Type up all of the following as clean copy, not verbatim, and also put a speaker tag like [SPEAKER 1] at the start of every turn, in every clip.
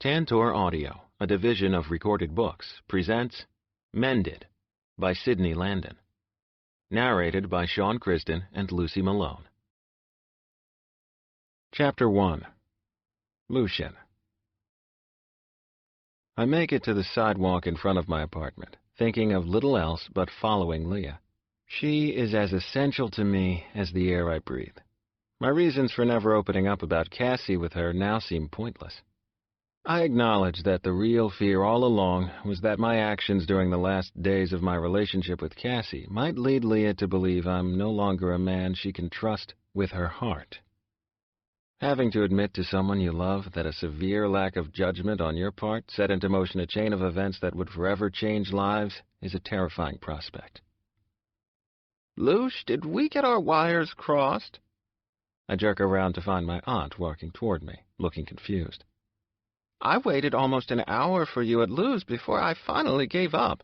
[SPEAKER 1] Tantor Audio, a division of Recorded Books, presents Mended by Sidney Landon. Narrated by Sean Crisden and Lucy Malone. Chapter 1. Lucian. I make it to the sidewalk in front of my apartment, thinking of little else but following Lia. She is as essential to me as the air I breathe. My reasons for never opening up about Cassie with her now seem pointless. I acknowledge that the real fear all along was that my actions during the last days of my relationship with Cassie might lead Lia to believe I'm no longer a man she can trust with her heart. Having to admit to someone you love that a severe lack of judgment on your part set into motion a chain of events that would forever change lives is a terrifying prospect.
[SPEAKER 2] Luce, did we get our wires crossed?
[SPEAKER 1] I jerk around to find my aunt walking toward me, looking confused.
[SPEAKER 2] I waited almost an hour for you at Lou's before I finally gave up.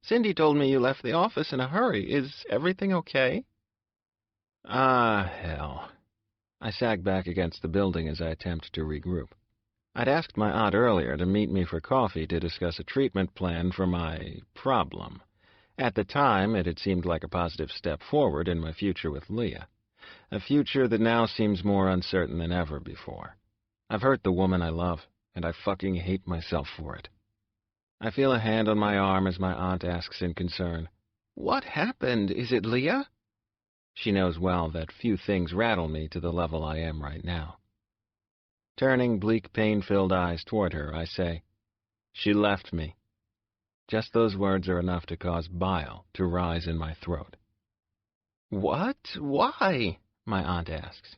[SPEAKER 2] Cindy told me you left the office in a hurry. Is everything okay?
[SPEAKER 1] Ah, hell. I sag back against the building as I attempt to regroup. I'd asked my aunt earlier to meet me for coffee to discuss a treatment plan for my problem. At the time, it had seemed like a positive step forward in my future with Lia, a future that now seems more uncertain than ever before. I've hurt the woman I love, and I fucking hate myself for it. I feel a hand on my arm as my aunt asks in concern,
[SPEAKER 2] "What happened? Is it Lia?"
[SPEAKER 1] She knows well that few things rattle me to the level I am right now. Turning bleak, pain-filled eyes toward her, I say, "She left me." Just those words are enough to cause bile to rise in my throat.
[SPEAKER 2] "What? Why?"
[SPEAKER 1] my aunt asks.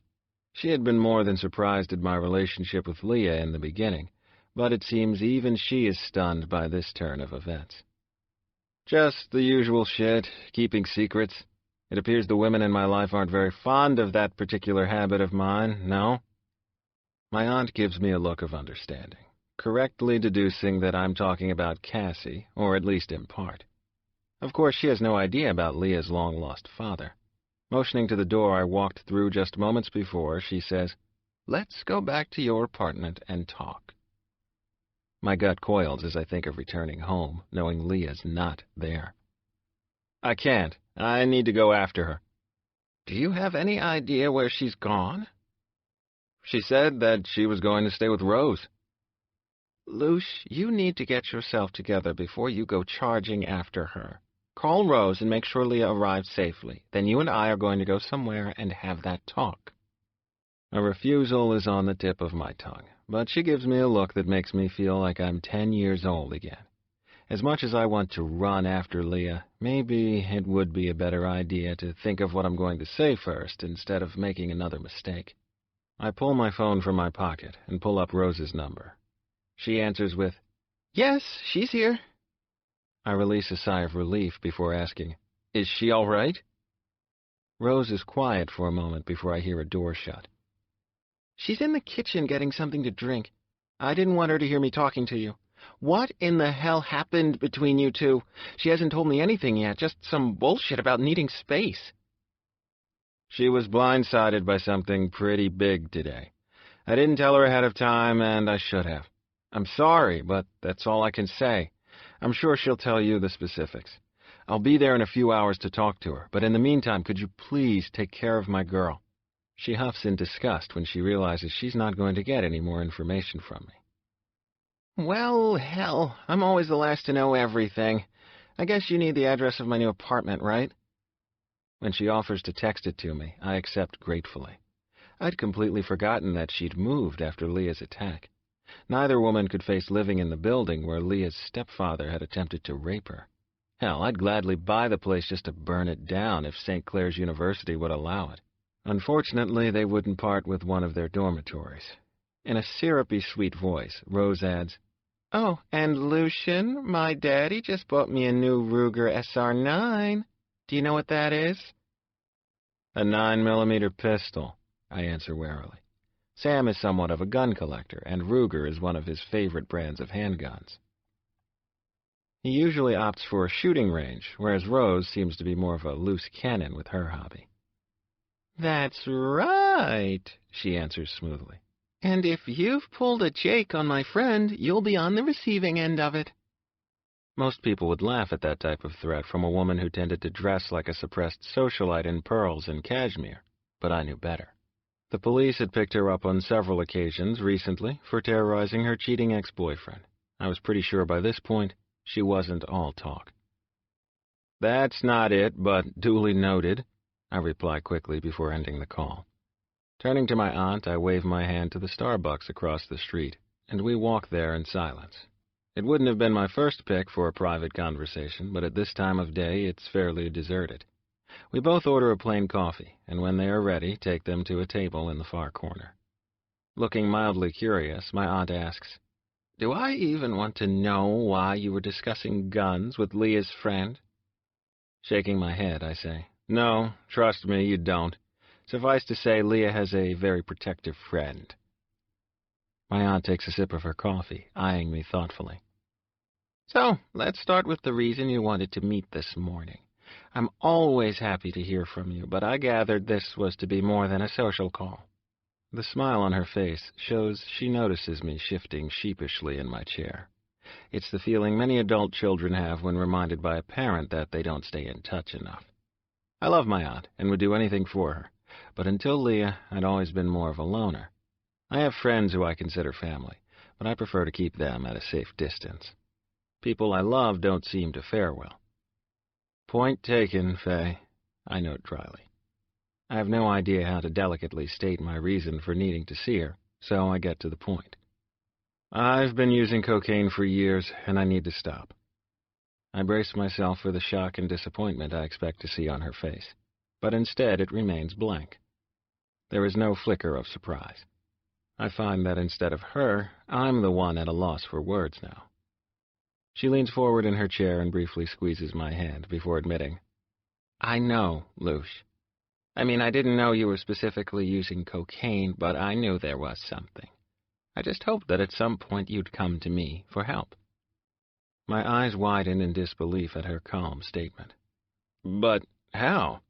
[SPEAKER 1] She had been more than surprised at my relationship with Lia in the beginning, but it seems even she is stunned by this turn of events. Just the usual shit, keeping secrets. It appears the women in my life aren't very fond of that particular habit of mine, no? My aunt gives me a look of understanding, correctly deducing that I'm talking about Cassie, or at least in part. Of course, she has no idea about Lia's long-lost father. Motioning to the door I walked through just moments before, she says, "Let's go back to your apartment and talk." My gut coils as I think of returning home, knowing Lia's not there. "I can't. I need to go after her."
[SPEAKER 2] "Do you have any idea where she's gone?"
[SPEAKER 1] "She said that she was going to stay with Rose."
[SPEAKER 2] "Luce, you need to get yourself together before you go charging after her. Call Rose and make sure Lia arrives safely. Then you and I are going to go somewhere and have that talk."
[SPEAKER 1] A refusal is on the tip of my tongue, but she gives me a look that makes me feel like I'm 10 years old again. As much as I want to run after Lia, maybe it would be a better idea to think of what I'm going to say first instead of making another mistake. I pull my phone from my pocket and pull up Rose's number. She answers with,
[SPEAKER 2] "Yes, she's here."
[SPEAKER 1] I release a sigh of relief before asking, "Is she all right?" Rose is quiet for a moment before I hear a door shut.
[SPEAKER 2] "She's in the kitchen getting something to drink. I didn't want her to hear me talking to you. What in the hell happened between you two? She hasn't told me anything yet, just some bullshit about needing space."
[SPEAKER 1] She was blindsided by something pretty big today. I didn't tell her ahead of time, and I should have. I'm sorry, but that's all I can say. I'm sure she'll tell you the specifics. I'll be there in a few hours to talk to her, but in the meantime, could you please take care of my girl?" She huffs in disgust when she realizes she's not going to get any more information from me.
[SPEAKER 2] "Well, hell, I'm always the last to know everything. I guess you need the address of my new apartment, right?"
[SPEAKER 1] When she offers to text it to me, I accept gratefully. I'd completely forgotten that she'd moved after Lia's attack. Neither woman could face living in the building where Lia's stepfather had attempted to rape her. Hell, I'd gladly buy the place just to burn it down if St. Clair's University would allow it. Unfortunately, they wouldn't part with one of their dormitories. In a syrupy sweet voice, Rose adds,
[SPEAKER 2] "Oh, and Lucian, my daddy just bought me a new Ruger SR9. Do you know what that is?"
[SPEAKER 1] "A 9mm pistol," I answer warily. Sam is somewhat of a gun collector, and Ruger is one of his favorite brands of handguns. He usually opts for a shooting range, whereas Rose seems to be more of a loose cannon with her hobby.
[SPEAKER 2] "That's right," she answers smoothly. And if you've pulled a Jake on my friend, you'll be on the receiving end of it.
[SPEAKER 1] Most people would laugh at that type of threat from a woman who tended to dress like a suppressed socialite in pearls and cashmere, but I knew better. The police had picked her up on several occasions recently for terrorizing her cheating ex-boyfriend. I was pretty sure by this point she wasn't all talk. "That's not it, but duly noted," I replied quickly before ending the call. Turning to my aunt, I waved my hand to the Starbucks across the street, and we walked there in silence. It wouldn't have been my first pick for a private conversation, but at this time of day it's fairly deserted. We both order a plain coffee, and when they are ready, take them to a table in the far corner. Looking mildly curious, my aunt asks, "Do I even want to know why you were discussing guns with Lia's friend?" Shaking my head, I say, "No, trust me, you don't. Suffice to say, Lia has a very protective friend." My aunt takes a sip of her coffee, eyeing me thoughtfully. "So, let's start with the reason you wanted to meet this morning. I'm always happy to hear from you, but I gathered this was to be more than a social call." The smile on her face shows she notices me shifting sheepishly in my chair. It's the feeling many adult children have when reminded by a parent that they don't stay in touch enough. I love my aunt and would do anything for her, but until Lia, I'd always been more of a loner. I have friends who I consider family, but I prefer to keep them at a safe distance. People I love don't seem to fare well. "Point taken, Faye," I note dryly. I have no idea how to delicately state my reason for needing to see her, so I get to the point. "I've been using cocaine for years, and I need to stop." I brace myself for the shock and disappointment I expect to see on her face, but instead it remains blank. There is no flicker of surprise. I find that instead of her, I'm the one at a loss for words now. She leans forward in her chair and briefly squeezes my hand before admitting, "I know, Luce. I mean, I didn't know you were specifically using cocaine, but I knew there was something. I just hoped that at some point you'd come to me for help." My eyes widen in disbelief at her calm statement. "But how?"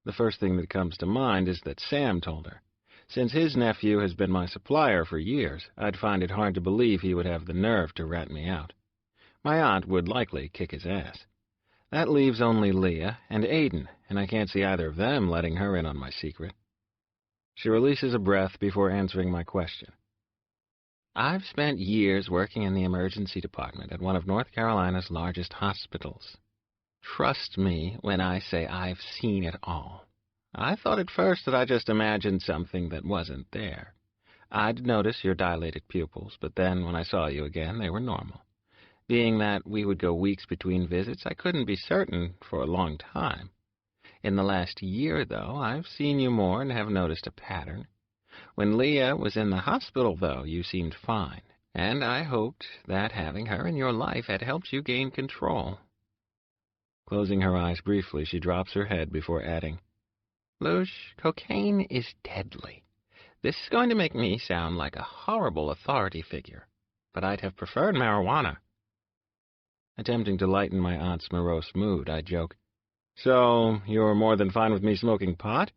[SPEAKER 1] The first thing that comes to mind is that Sam told her. Since his nephew has been my supplier for years, I'd find it hard to believe he would have the nerve to rat me out. My aunt would likely kick his ass. That leaves only Lia and Aiden, and I can't see either of them letting her in on my secret. She releases a breath before answering my question. "I've spent years working in the emergency department at one of North Carolina's largest hospitals. Trust me when I say I've seen it all. I thought at first that I just imagined something that wasn't there. I'd notice your dilated pupils, but then when I saw you again, they were normal. Being that we would go weeks between visits, I couldn't be certain for a long time. In the last year, though, I've seen you more and have noticed a pattern. When Lia was in the hospital, though, you seemed fine, and I hoped that having her in your life had helped you gain control." Closing her eyes briefly, she drops her head before adding, "Luce, cocaine is deadly. This is going to make me sound like a horrible authority figure, but I'd have preferred marijuana." Attempting to lighten my aunt's morose mood, I joke, "So, you're more than fine with me smoking pot?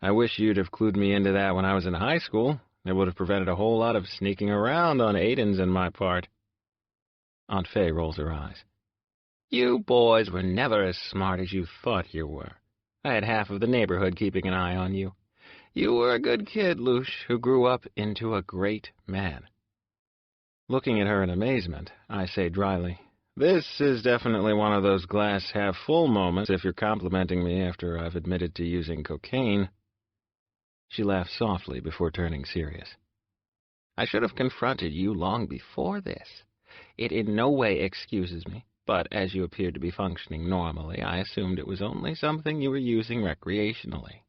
[SPEAKER 1] I wish you'd have clued me into that when I was in high school. It would have prevented a whole lot of sneaking around on Aiden's and my part." Aunt Faye rolls her eyes. "You boys were never as smart as you thought you were. I had half of the neighborhood keeping an eye on you. You were a good kid, Luce, who grew up into a great man." Looking at her in amazement, I say dryly, "This is definitely one of those glass-half-full moments if you're complimenting me after I've admitted to using cocaine." She laughs softly before turning serious. "I should have confronted you long before this. It in no way excuses me, but as you appeared to be functioning normally, I assumed it was only something you were using recreationally.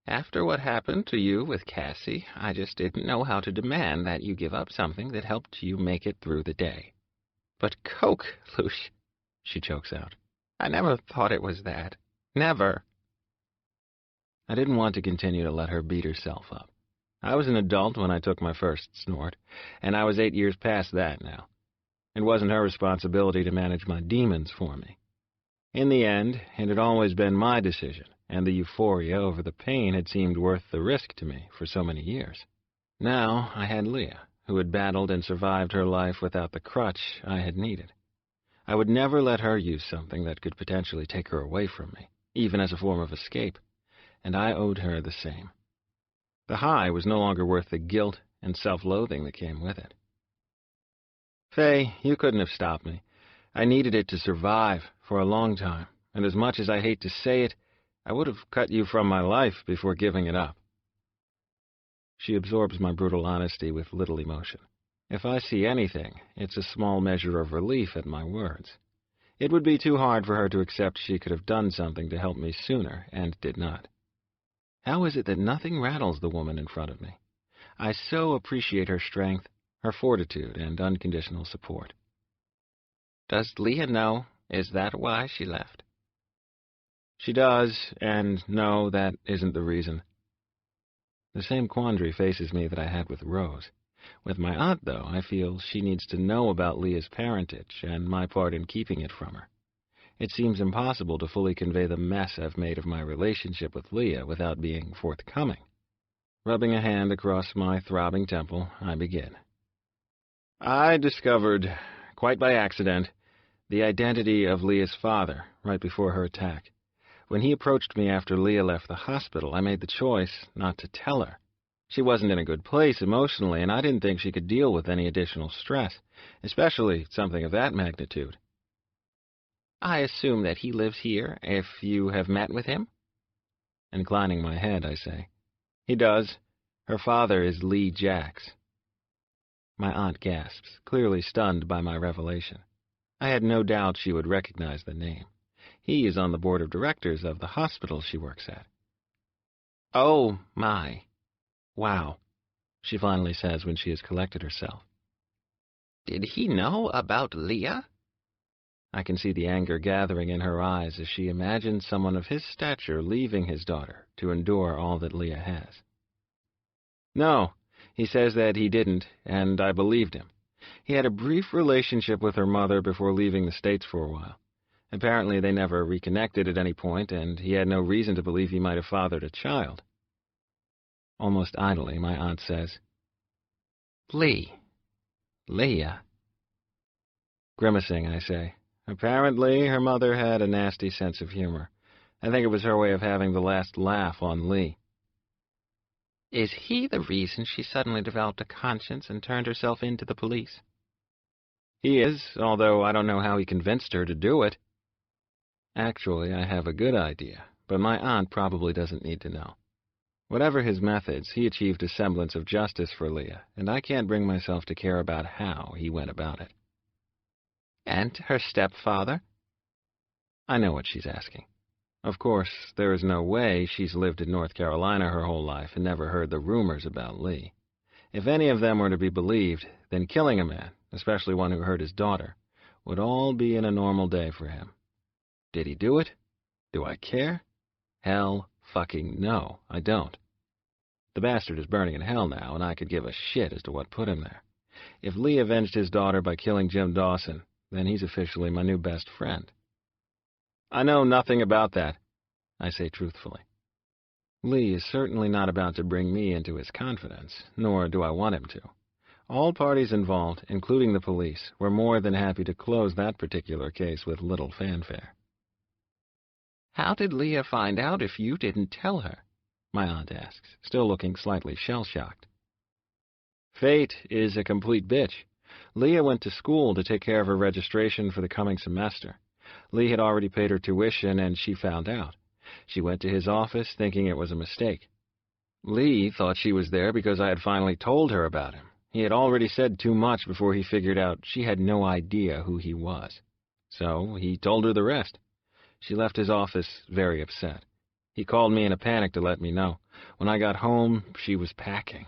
[SPEAKER 1] After what happened to you with Cassie, I just didn't know how to demand that you give up something that helped you make it through the day. But coke, Luce," she chokes out. "I never thought it was that. Never." I didn't want to continue to let her beat herself up. I was an adult when I took my first snort, and I was 8 years past that now. It wasn't her responsibility to manage my demons for me. In the end, it had always been my decision, and the euphoria over the pain had seemed worth the risk to me for so many years. Now I had Lia, who had battled and survived her life without the crutch I had needed. I would never let her use something that could potentially take her away from me, even as a form of escape, and I owed her the same. The high was no longer worth the guilt and self-loathing that came with it. Faye, you couldn't have stopped me. I needed it to survive for a long time, and as much as I hate to say it, I would have cut you from my life before giving it up. She absorbs my brutal honesty with little emotion. If I see anything, it's a small measure of relief at my words. It would be too hard for her to accept she could have done something to help me sooner, and did not. How is it that nothing rattles the woman in front of me? I so appreciate her strength, her fortitude, and unconditional support.
[SPEAKER 2] Does Lia know? Is that why she left?
[SPEAKER 1] She does, and no, that isn't the reason. The same quandary faces me that I had with Rose. With my aunt, though, I feel she needs to know about Lia's parentage and my part in keeping it from her. It seems impossible to fully convey the mess I've made of my relationship with Lia without being forthcoming. Rubbing a hand across my throbbing temple, I begin. I discovered, quite by accident, the identity of Lia's father right before her attack. When he approached me after Lia left the hospital, I made the choice not to tell her. She wasn't in a good place emotionally, and I didn't think she could deal with any additional stress, especially something of that magnitude.
[SPEAKER 2] I assume that he lives here, if you have met with him?
[SPEAKER 1] Inclining my head, I say. He does. Her father is Lee Jacks. My aunt gasps, clearly stunned by my revelation. I had no doubt she would recognize the name. He is on the board of directors of the hospital she works at.
[SPEAKER 2] Oh, my.
[SPEAKER 1] Wow, she finally says when she has collected herself.
[SPEAKER 2] Did he know about Lia?
[SPEAKER 1] I can see the anger gathering in her eyes as she imagines someone of his stature leaving his daughter to endure all that Lia has. No, he says that he didn't, and I believed him. He had a brief relationship with her mother before leaving the States for a while. Apparently they never reconnected at any point, and he had no reason to believe he might have fathered a child. Almost idly, my aunt says,
[SPEAKER 2] Lia.
[SPEAKER 1] Grimacing, I say. Apparently, her mother had a nasty sense of humor. I think it was her way of having the last laugh on Lee.
[SPEAKER 2] Is he the reason she suddenly developed a conscience and turned herself in to the police?
[SPEAKER 1] He is, although I don't know how he convinced her to do it. Actually, I have a good idea, but my aunt probably doesn't need to know. Whatever his methods, he achieved a semblance of justice for Lia, and I can't bring myself to care about how he went about it.
[SPEAKER 2] And her stepfather?
[SPEAKER 1] I know what she's asking. Of course, there is no way she's lived in North Carolina her whole life and never heard the rumors about Lee. If any of them were to be believed, then killing a man, especially one who hurt his daughter, would all be in a normal day for him. Did he do it? Do I care? Hell fucking no, I don't. The bastard is burning in hell now, and I could give a shit as to what put him there. If Lee avenged his daughter by killing Jim Dawson, then he's officially my new best friend. I know nothing about that, I say truthfully. Lee is certainly not about to bring me into his confidence, nor do I want him to. All parties involved, including the police, were more than happy to close that particular case with little fanfare.
[SPEAKER 2] How did Lia find out if you didn't tell her?
[SPEAKER 1] My aunt asks, still looking slightly shell-shocked. Fate is a complete bitch. Lia went to school to take care of her registration for the coming semester. Lee had already paid her tuition, and she found out. She went to his office thinking it was a mistake. Lee thought she was there because I had finally told her about him. He had already said too much before he figured out she had no idea who he was. So he told her the rest. She left his office very upset. He called me in a panic to let me know. When I got home, she was packing.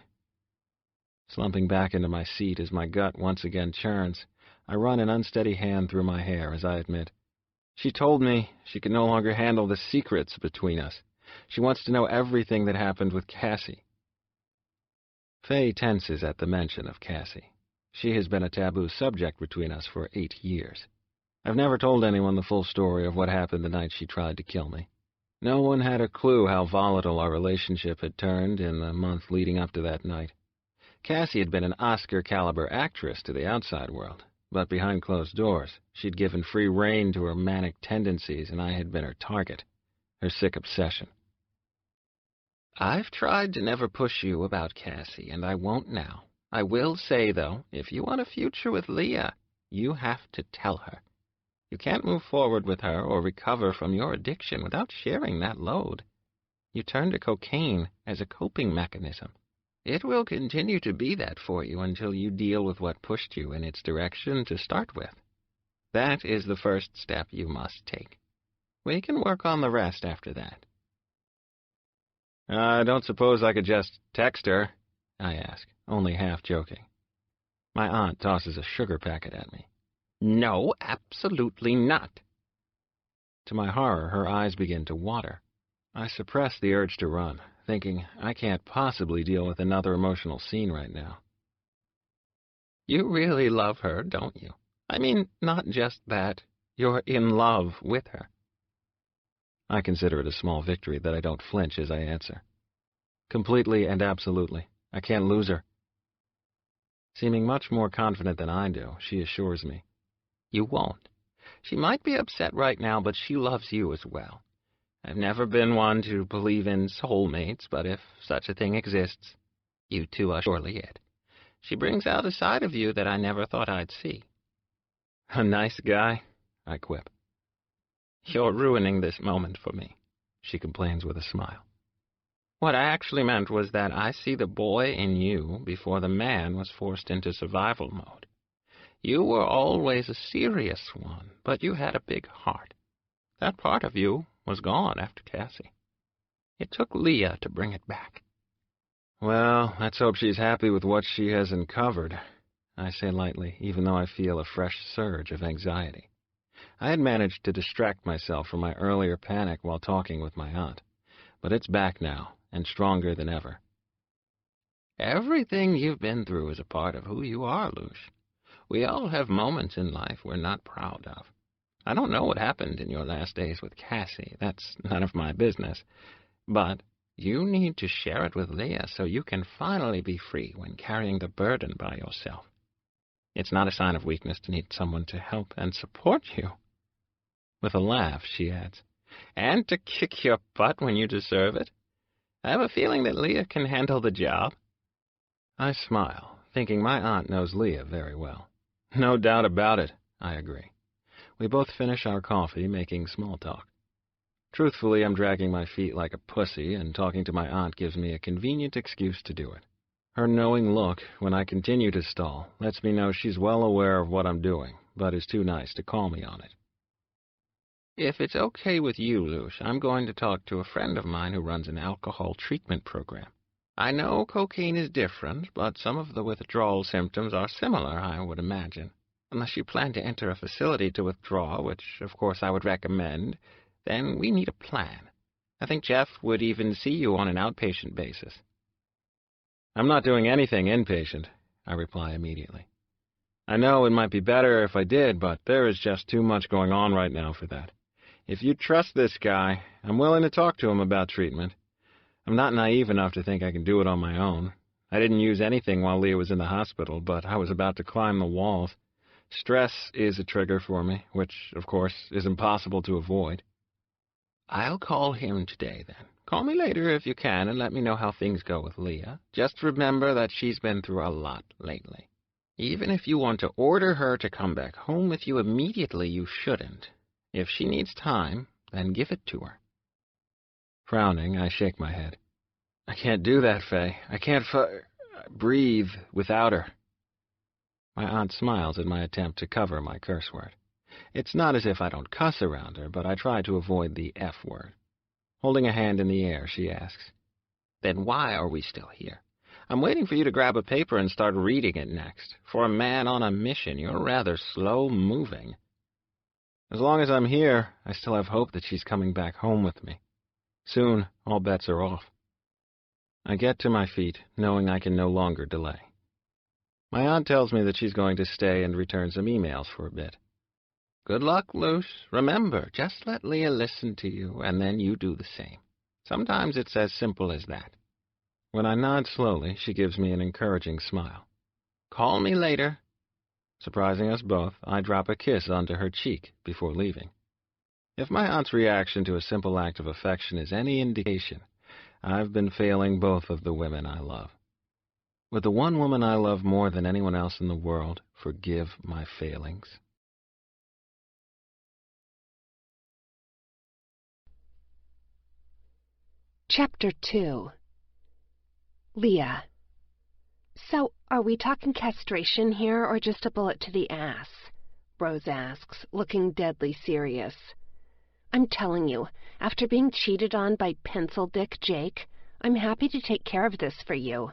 [SPEAKER 1] Slumping back into my seat as my gut once again churns, I run an unsteady hand through my hair as I admit, she told me she could no longer handle the secrets between us. She wants to know everything that happened with Cassie. Faye tenses at the mention of Cassie. She has been a taboo subject between us for 8 years. I've never told anyone the full story of what happened the night she tried to kill me. No one had a clue how volatile our relationship had turned in the month leading up to that night. Cassie had been an Oscar-caliber actress to the outside world, but behind closed doors, she'd given free rein to her manic tendencies, and I had been her target, her sick obsession.
[SPEAKER 2] I've tried to never push you about Cassie, and I won't now. I will say, though, if you want a future with Lia, you have to tell her. You can't move forward with her or recover from your addiction without sharing that load. You turned to cocaine as a coping mechanism. It will continue to be that for you until you deal with what pushed you in its direction to start with. That is the first step you must take. We can work on the rest after that.
[SPEAKER 1] I don't suppose I could just text her, I ask, only half joking. My aunt tosses a sugar packet at me.
[SPEAKER 2] No, absolutely not.
[SPEAKER 1] To my horror, her eyes begin to water. I suppress the urge to run, thinking I can't possibly deal with another emotional scene right now.
[SPEAKER 2] You really love her, don't you? I mean, not just that. You're in love with her.
[SPEAKER 1] I consider it a small victory that I don't flinch as I answer. Completely and absolutely. I can't lose her. Seeming much more confident than I do, she assures me.
[SPEAKER 2] You won't. She might be upset right now, but she loves you as well. I've never been one to believe in soulmates, but if such a thing exists, you two are surely it. She brings out a side of you that I never thought I'd see.
[SPEAKER 1] A nice guy, I quip.
[SPEAKER 2] You're ruining this moment for me, she complains with a smile. What I actually meant was that I see the boy in you before the man was forced into survival mode. You were always a serious one, but you had a big heart. That part of you was gone after Cassie. It took Lia to bring it back.
[SPEAKER 1] Well, let's hope she's happy with what she has uncovered, I say lightly, even though I feel a fresh surge of anxiety. I had managed to distract myself from my earlier panic while talking with my aunt, but it's back now, and stronger than ever.
[SPEAKER 2] Everything you've been through is a part of who you are, Luce. We all have moments in life we're not proud of. I don't know what happened in your last days with Cassie. That's none of my business. But you need to share it with Lia so you can finally be free when carrying the burden by yourself. It's not a sign of weakness to need someone to help and support you. With a laugh, she adds, and to kick your butt when you deserve it. I have a feeling that Lia can handle the job.
[SPEAKER 1] I smile, thinking my aunt knows Lia very well. No doubt about it, I agree. We both finish our coffee, making small talk. Truthfully, I'm dragging my feet like a pussy, and talking to my aunt gives me a convenient excuse to do it. Her knowing look, when I continue to stall, lets me know she's well aware of what I'm doing, but is too nice to call me on it.
[SPEAKER 2] If it's okay with you, Luce, I'm going to talk to a friend of mine who runs an alcohol treatment program. I know cocaine is different, but some of the withdrawal symptoms are similar, I would imagine. Unless you plan to enter a facility to withdraw, which, of course, I would recommend, then we need a plan. I think Jeff would even see you on an outpatient basis.
[SPEAKER 1] I'm not doing anything inpatient, I reply immediately. I know it might be better if I did, but there is just too much going on right now for that. If you trust this guy, I'm willing to talk to him about treatment. I'm not naive enough to think I can do it on my own. I didn't use anything while Lia was in the hospital, but I was about to climb the walls. Stress is a trigger for me, which, of course, is impossible to avoid.
[SPEAKER 2] I'll call him today, then. Call me later if you can and let me know how things go with Lia. Just remember that she's been through a lot lately. Even if you want to order her to come back home with you immediately, you shouldn't. If she needs time, then give it to her.
[SPEAKER 1] Frowning, I shake my head. I can't do that, Faye. I can't breathe without her. My aunt smiles at my attempt to cover my curse word. It's not as if I don't cuss around her, but I try to avoid the F word. Holding a hand in the air, she asks,
[SPEAKER 2] Then why are we still here? I'm waiting for you to grab a paper and start reading it next. For a man on a mission, you're rather slow-moving.
[SPEAKER 1] As long as I'm here, I still have hope that she's coming back home with me. Soon, all bets are off. I get to my feet, knowing I can no longer delay. My aunt tells me that she's going to stay and return some emails for a bit.
[SPEAKER 2] Good luck, Luce. Remember, just let Lia listen to you, and then you do the same. Sometimes it's as simple as that.
[SPEAKER 1] When I nod slowly, she gives me an encouraging smile.
[SPEAKER 2] Call me later.
[SPEAKER 1] Surprising us both, I drop a kiss onto her cheek before leaving. If my aunt's reaction to a simple act of affection is any indication, I've been failing both of the women I love. Would the one woman I love more than anyone else in the world forgive my failings?
[SPEAKER 3] Chapter 2. Lia. So, are we talking castration here, or just a bullet to the ass? Rose asks, looking deadly serious. I'm telling you, after being cheated on by Pencil Dick Jake, I'm happy to take care of this for you.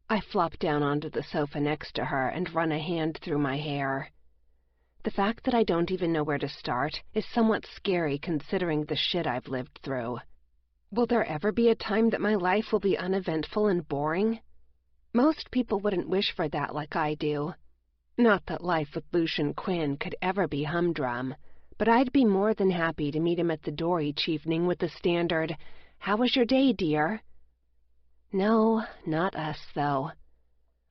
[SPEAKER 3] I flop down onto the sofa next to her and run a hand through my hair. The fact that I don't even know where to start is somewhat scary considering the shit I've lived through. Will there ever be a time that my life will be uneventful and boring? Most people wouldn't wish for that like I do. Not that life with Lucian Quinn could ever be humdrum, but I'd be more than happy to meet him at the door each evening with the standard, "How was your day, dear?" No, not us, though.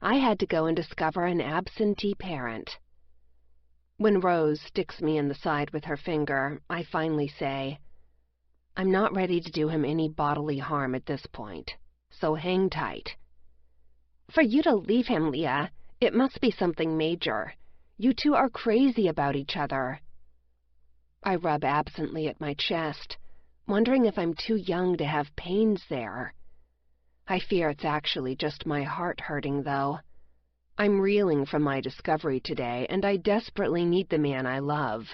[SPEAKER 3] I had to go and discover an absentee parent. When Rose sticks me in the side with her finger, I finally say, I'm not ready to do him any bodily harm at this point, so hang tight. For you to leave him, Lia, it must be something major. You two are crazy about each other. I rub absently at my chest, wondering if I'm too young to have pains there. I fear it's actually just my heart hurting, though. I'm reeling from my discovery today, and I desperately need the man I love.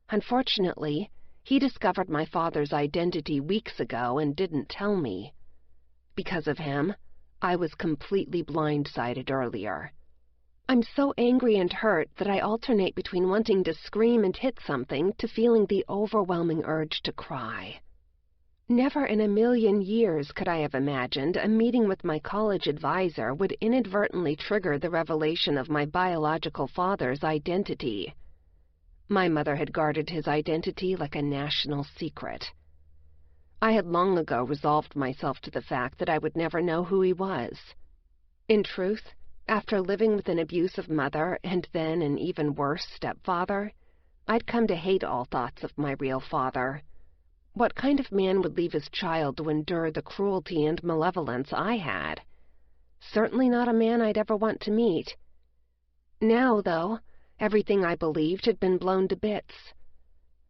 [SPEAKER 3] Unfortunately, he discovered my father's identity weeks ago and didn't tell me. Because of him, I was completely blindsided earlier. I'm so angry and hurt that I alternate between wanting to scream and hit something to feeling the overwhelming urge to cry. Never in a million years could I have imagined a meeting with my college advisor would inadvertently trigger the revelation of my biological father's identity. My mother had guarded his identity like a national secret. I had long ago resolved myself to the fact that I would never know who he was. In truth, after living with an abusive mother and then an even worse stepfather, I'd come to hate all thoughts of my real father. What kind of man would leave his child to endure the cruelty and malevolence I had? Certainly not a man I'd ever want to meet. Now, though, everything I believed had been blown to bits.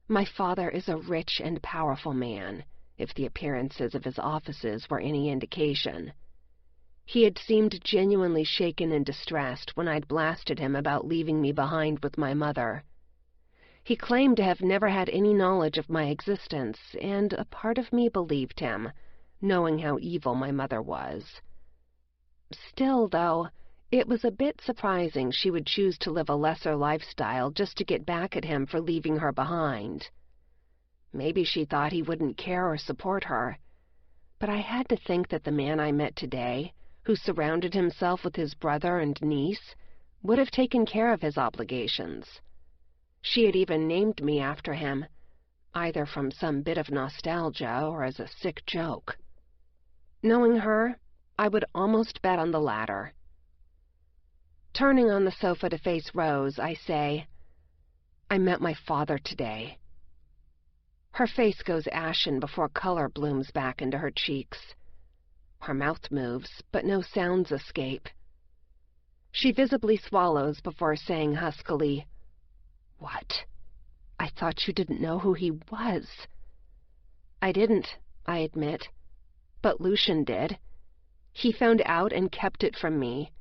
[SPEAKER 3] My father is a rich and powerful man, if the appearances of his offices were any indication. He had seemed genuinely shaken and distressed when I'd blasted him about leaving me behind with my mother. He claimed to have never had any knowledge of my existence, and a part of me believed him, knowing how evil my mother was. Still, though, it was a bit surprising she would choose to live a lesser lifestyle just to get back at him for leaving her behind. Maybe she thought he wouldn't care or support her, but I had to think that the man I met today, who surrounded himself with his brother and niece, would have taken care of his obligations. She had even named me after him, either from some bit of nostalgia or as a sick joke. Knowing her, I would almost bet on the latter. Turning on the sofa to face Rose, I say, I met my father today. Her face goes ashen before color blooms back into her cheeks. Her mouth moves, but no sounds escape. She visibly swallows before saying huskily, What? I thought you didn't know who he was. I didn't, I admit, but Lucian did. He found out and kept it from me.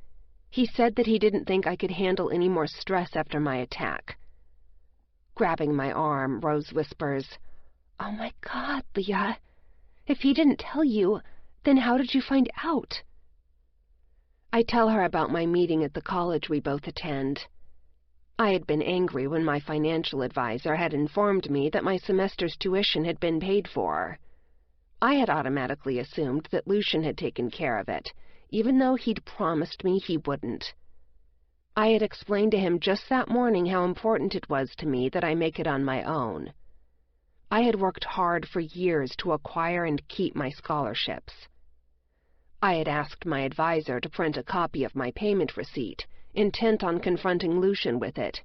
[SPEAKER 3] He said that he didn't think I could handle any more stress after my attack. Grabbing my arm, Rose whispers, Oh my God, Lia. If he didn't tell you, then how did you find out? I tell her about my meeting at the college we both attend. I had been angry when my financial advisor had informed me that my semester's tuition had been paid for. I had automatically assumed that Lucian had taken care of it, even though he'd promised me he wouldn't. I had explained to him just that morning how important it was to me that I make it on my own. I had worked hard for years to acquire and keep my scholarships. I had asked my advisor to print a copy of my payment receipt, intent on confronting Lucian with it.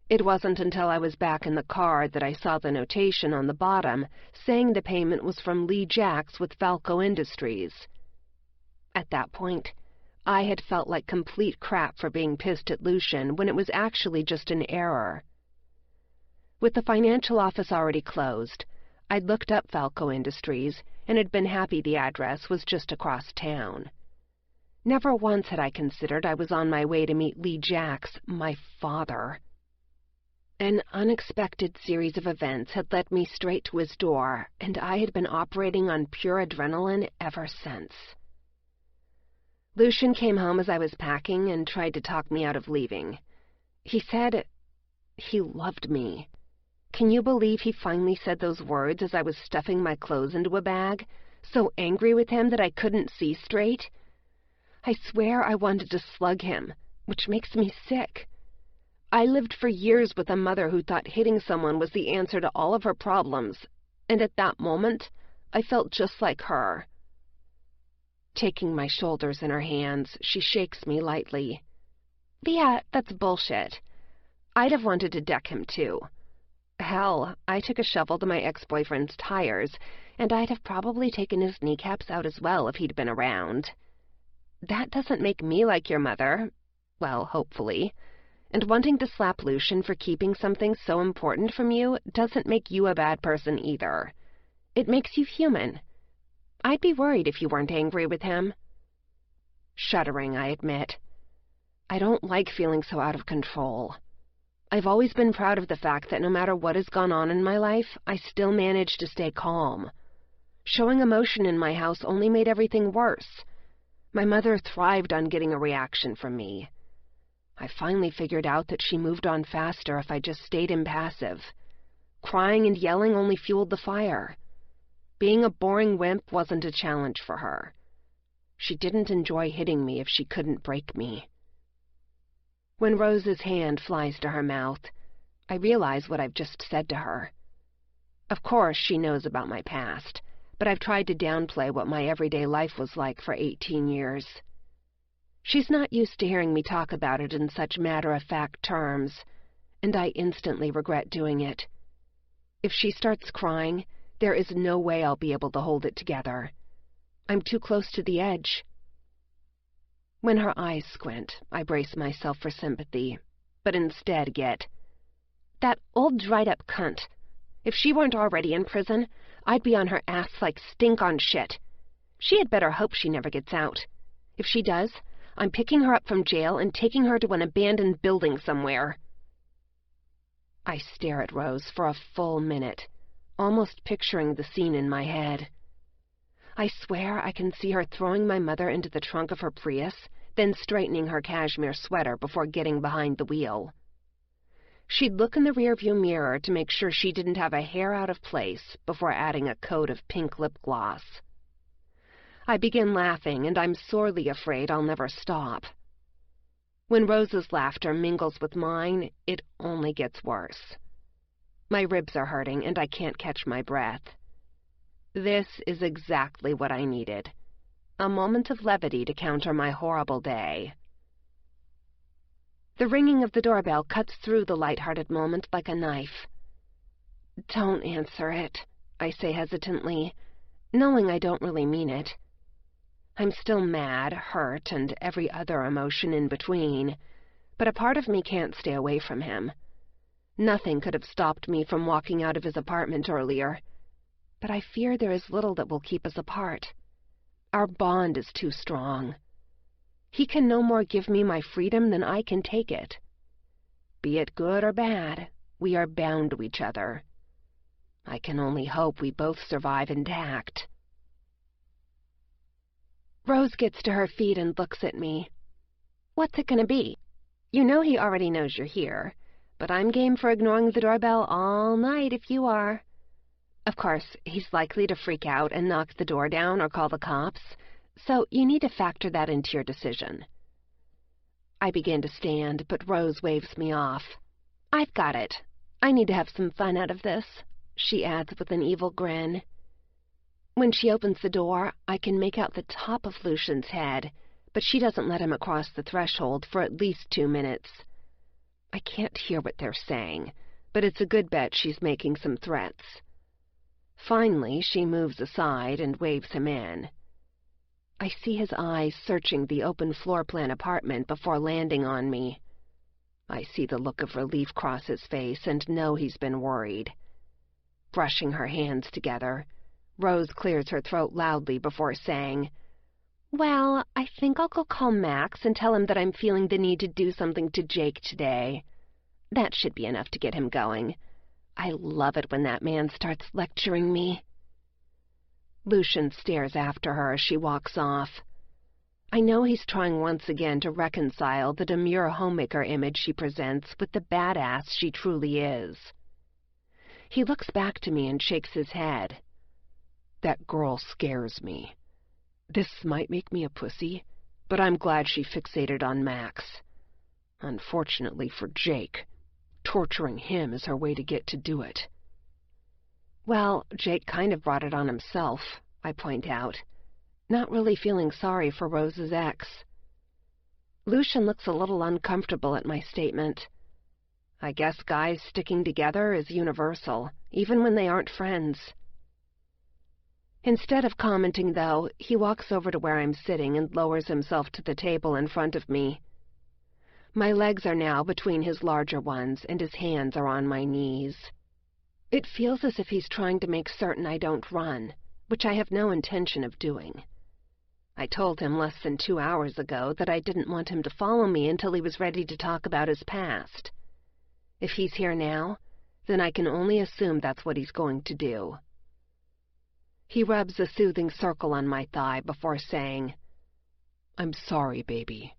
[SPEAKER 3] It wasn't until I was back in the car that I saw the notation on the bottom saying the payment was from Lee Jacks with Falco Industries. At that point, I had felt like complete crap for being pissed at Lucian when it was actually just an error. With the financial office already closed, I'd looked up Falco Industries and had been happy the address was just across town. Never once had I considered I was on my way to meet Lee Jacks, my father. An unexpected series of events had led me straight to his door, and I had been operating on pure adrenaline ever since. Lucian came home as I was packing and tried to talk me out of leaving. He said he loved me. Can you believe he finally said those words as I was stuffing my clothes into a bag, so angry with him that I couldn't see straight? I swear I wanted to slug him, which makes me sick. I lived for years with a mother who thought hitting someone was the answer to all of her problems, and at that moment, I felt just like her. Taking my shoulders in her hands, she shakes me lightly. "Lia, that's bullshit. I'd have wanted to deck him too. Hell, I took a shovel to my ex-boyfriend's tires, and I'd have probably taken his kneecaps out as well if he'd been around. That doesn't make me like your mother. Well, hopefully. And wanting to slap Lucian for keeping something so important from you doesn't make you a bad person either. It makes you human. I'd be worried if you weren't angry with him." Shuddering, I admit. I don't like feeling so out of control. I've always been proud of the fact that no matter what has gone on in my life, I still manage to stay calm. Showing emotion in my house only made everything worse. My mother thrived on getting a reaction from me. I finally figured out that she moved on faster if I just stayed impassive. Crying and yelling only fueled the fire. Being a boring wimp wasn't a challenge for her. She didn't enjoy hitting me if she couldn't break me. When Rose's hand flies to her mouth, I realize what I've just said to her. Of course, she knows about my past, but I've tried to downplay what my everyday life was like for 18 years. She's not used to hearing me talk about it in such matter-of-fact terms, and I instantly regret doing it. If she starts crying, there is no way I'll be able to hold it together. I'm too close to the edge. When her eyes squint, I brace myself for sympathy, but instead get, "That old dried-up cunt. If she weren't already in prison, I'd be on her ass like stink on shit. She had better hope she never gets out. If she does, I'm picking her up from jail and taking her to an abandoned building somewhere." I stare at Rose for a full minute, almost picturing the scene in my head. I swear I can see her throwing my mother into the trunk of her Prius, then straightening her cashmere sweater before getting behind the wheel. She'd look in the rearview mirror to make sure she didn't have a hair out of place before adding a coat of pink lip gloss. I begin laughing, and I'm sorely afraid I'll never stop. When Rose's laughter mingles with mine, it only gets worse. My ribs are hurting, and I can't catch my breath. This is exactly what I needed. A moment of levity to counter my horrible day. The ringing of the doorbell cuts through the light-hearted moment like a knife. "Don't answer it," I say hesitantly, knowing I don't really mean it. I'm still mad, hurt, and every other emotion in between, but a part of me can't stay away from him. Nothing could have stopped me from walking out of his apartment earlier, but I fear there is little that will keep us apart. Our bond is too strong. He can no more give me my freedom than I can take it. Be it good or bad, we are bound to each other. I can only hope we both survive intact. Rose gets to her feet and looks at me. "What's it gonna be? You know he already knows you're here, but I'm game for ignoring the doorbell all night if you are. Of course, he's likely to freak out and knock the door down or call the cops, so you need to factor that into your decision." I begin to stand, but Rose waves me off. "I've got it. I need to have some fun out of this," she adds with an evil grin. When she opens the door, I can make out the top of Lucian's head, but she doesn't let him across the threshold for at least 2 minutes. I can't hear what they're saying, but it's a good bet she's making some threats. Finally, she moves aside and waves him in. I see his eyes searching the open floor-plan apartment before landing on me. I see the look of relief cross his face and know he's been worried. Brushing her hands together, Rose clears her throat loudly before saying, "Well, I think I'll go call Max and tell him that I'm feeling the need to do something to Jake today. That should be enough to get him going. I love it when that man starts lecturing me." Lucian stares after her as she walks off. I know he's trying once again to reconcile the demure homemaker image she presents with the badass she truly is. He looks back to me and shakes his head. "That girl scares me. This might make me a pussy, but I'm glad she fixated on Max. Unfortunately for Jake, torturing him is her way to get to do it." "Well, Jake kind of brought it on himself," I point out, not really feeling sorry for Rose's ex. Lucian looks a little uncomfortable at my statement. I guess guys sticking together is universal, even when they aren't friends. Instead of commenting, though, he walks over to where I'm sitting and lowers himself to the table in front of me. My legs are now between his larger ones, and his hands are on my knees. It feels as if he's trying to make certain I don't run, which I have no intention of doing. I told him less than 2 hours ago that I didn't want him to follow me until he was ready to talk about his past. If he's here now, then I can only assume that's what he's going to do. He rubs a soothing circle on my thigh before saying, "I'm sorry, baby.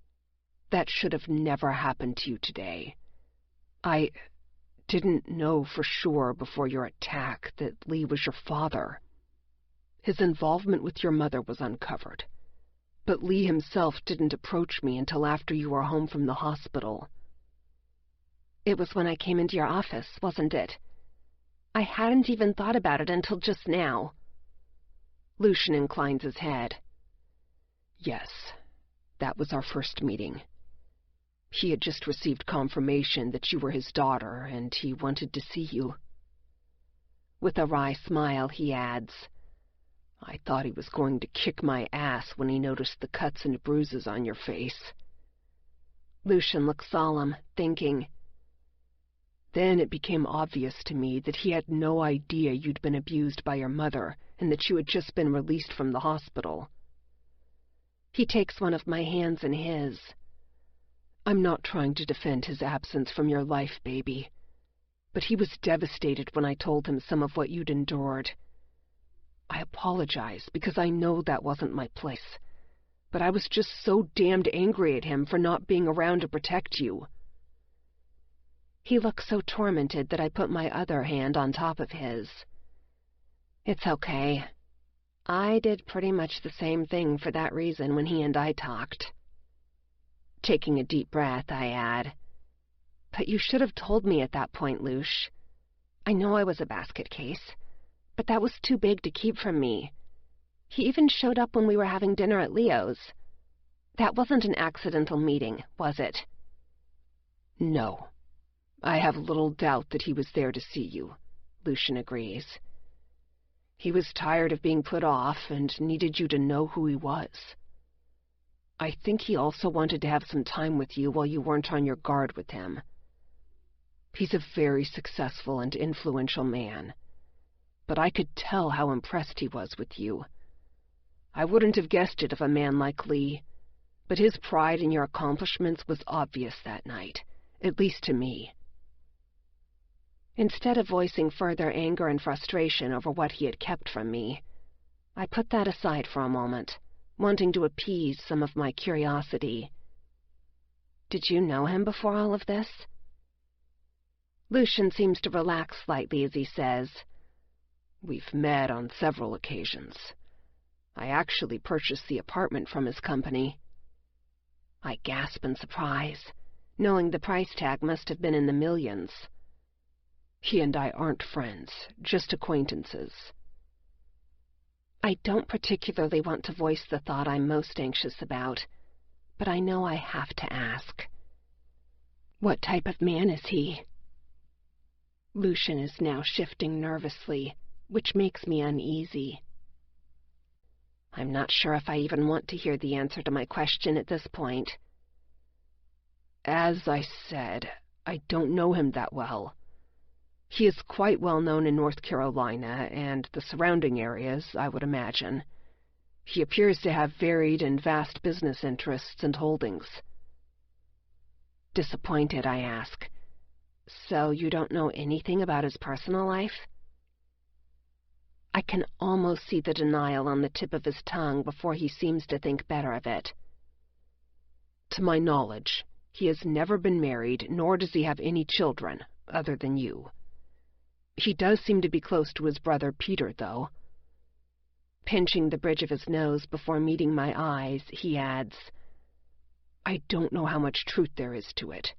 [SPEAKER 3] That should have never happened to you today. I didn't know for sure before your attack that Lee was your father. His involvement with your mother was uncovered, but Lee himself didn't approach me until after you were home from the hospital." "It was when I came into your office, wasn't it? I hadn't even thought about it until just now." Lucian inclines his head. "Yes, that was our first meeting. He had just received confirmation that you were his daughter, and he wanted to see you." With a wry smile, he adds, "I thought he was going to kick my ass when he noticed the cuts and bruises on your face." Lucian looks solemn, thinking, "Then it became obvious to me that he had no idea you'd been abused by your mother and that you had just been released from the hospital." He takes one of my hands in his. "I'm not trying to defend his absence from your life, baby, but he was devastated when I told him some of what you'd endured. I apologize because I know that wasn't my place, but I was just so damned angry at him for not being around to protect you." He looks so tormented that I put my other hand on top of his. "It's okay. I did pretty much the same thing for that reason when he and I talked." Taking a deep breath, I add, "But you should have told me at that point, Luce. I know I was a basket case, but that was too big to keep from me. He even showed up when we were having dinner at Leo's. That wasn't an accidental meeting, was it?" "No. I have little doubt that he was there to see you," Lucian agrees. "He was tired of being put off and needed you to know who he was. I think he also wanted to have some time with you while you weren't on your guard with him. He's a very successful and influential man, but I could tell how impressed he was with you. I wouldn't have guessed it of a man like Lee, but his pride in your accomplishments was obvious that night, at least to me." Instead of voicing further anger and frustration over what he had kept from me, I put that aside for a moment, wanting to appease some of my curiosity. "Did you know him before all of this?" Lucian seems to relax slightly as he says, "We've met on several occasions. I actually purchased the apartment from his company." I gasp in surprise, knowing the price tag must have been in the millions. "He and I aren't friends, just acquaintances." I don't particularly want to voice the thought I'm most anxious about, but I know I have to ask. What type of man is he? Lucian is now shifting nervously, which makes me uneasy. I'm not sure if I even want to hear the answer to my question at this point.
[SPEAKER 2] As I said, I don't know him that well. He is quite well known in North Carolina and the surrounding areas, I would imagine. He appears to have varied and vast business interests and holdings.
[SPEAKER 3] Disappointed, I ask. So you don't know anything about his personal life? I can almost see the denial on the tip of his tongue before he seems to think better of it.
[SPEAKER 2] To my knowledge, he has never been married, nor does he have any children, other than you. He does seem to be close to his brother Peter, though.
[SPEAKER 3] Pinching the bridge of his nose before meeting my eyes, he adds,
[SPEAKER 2] I don't know how much truth there is to it,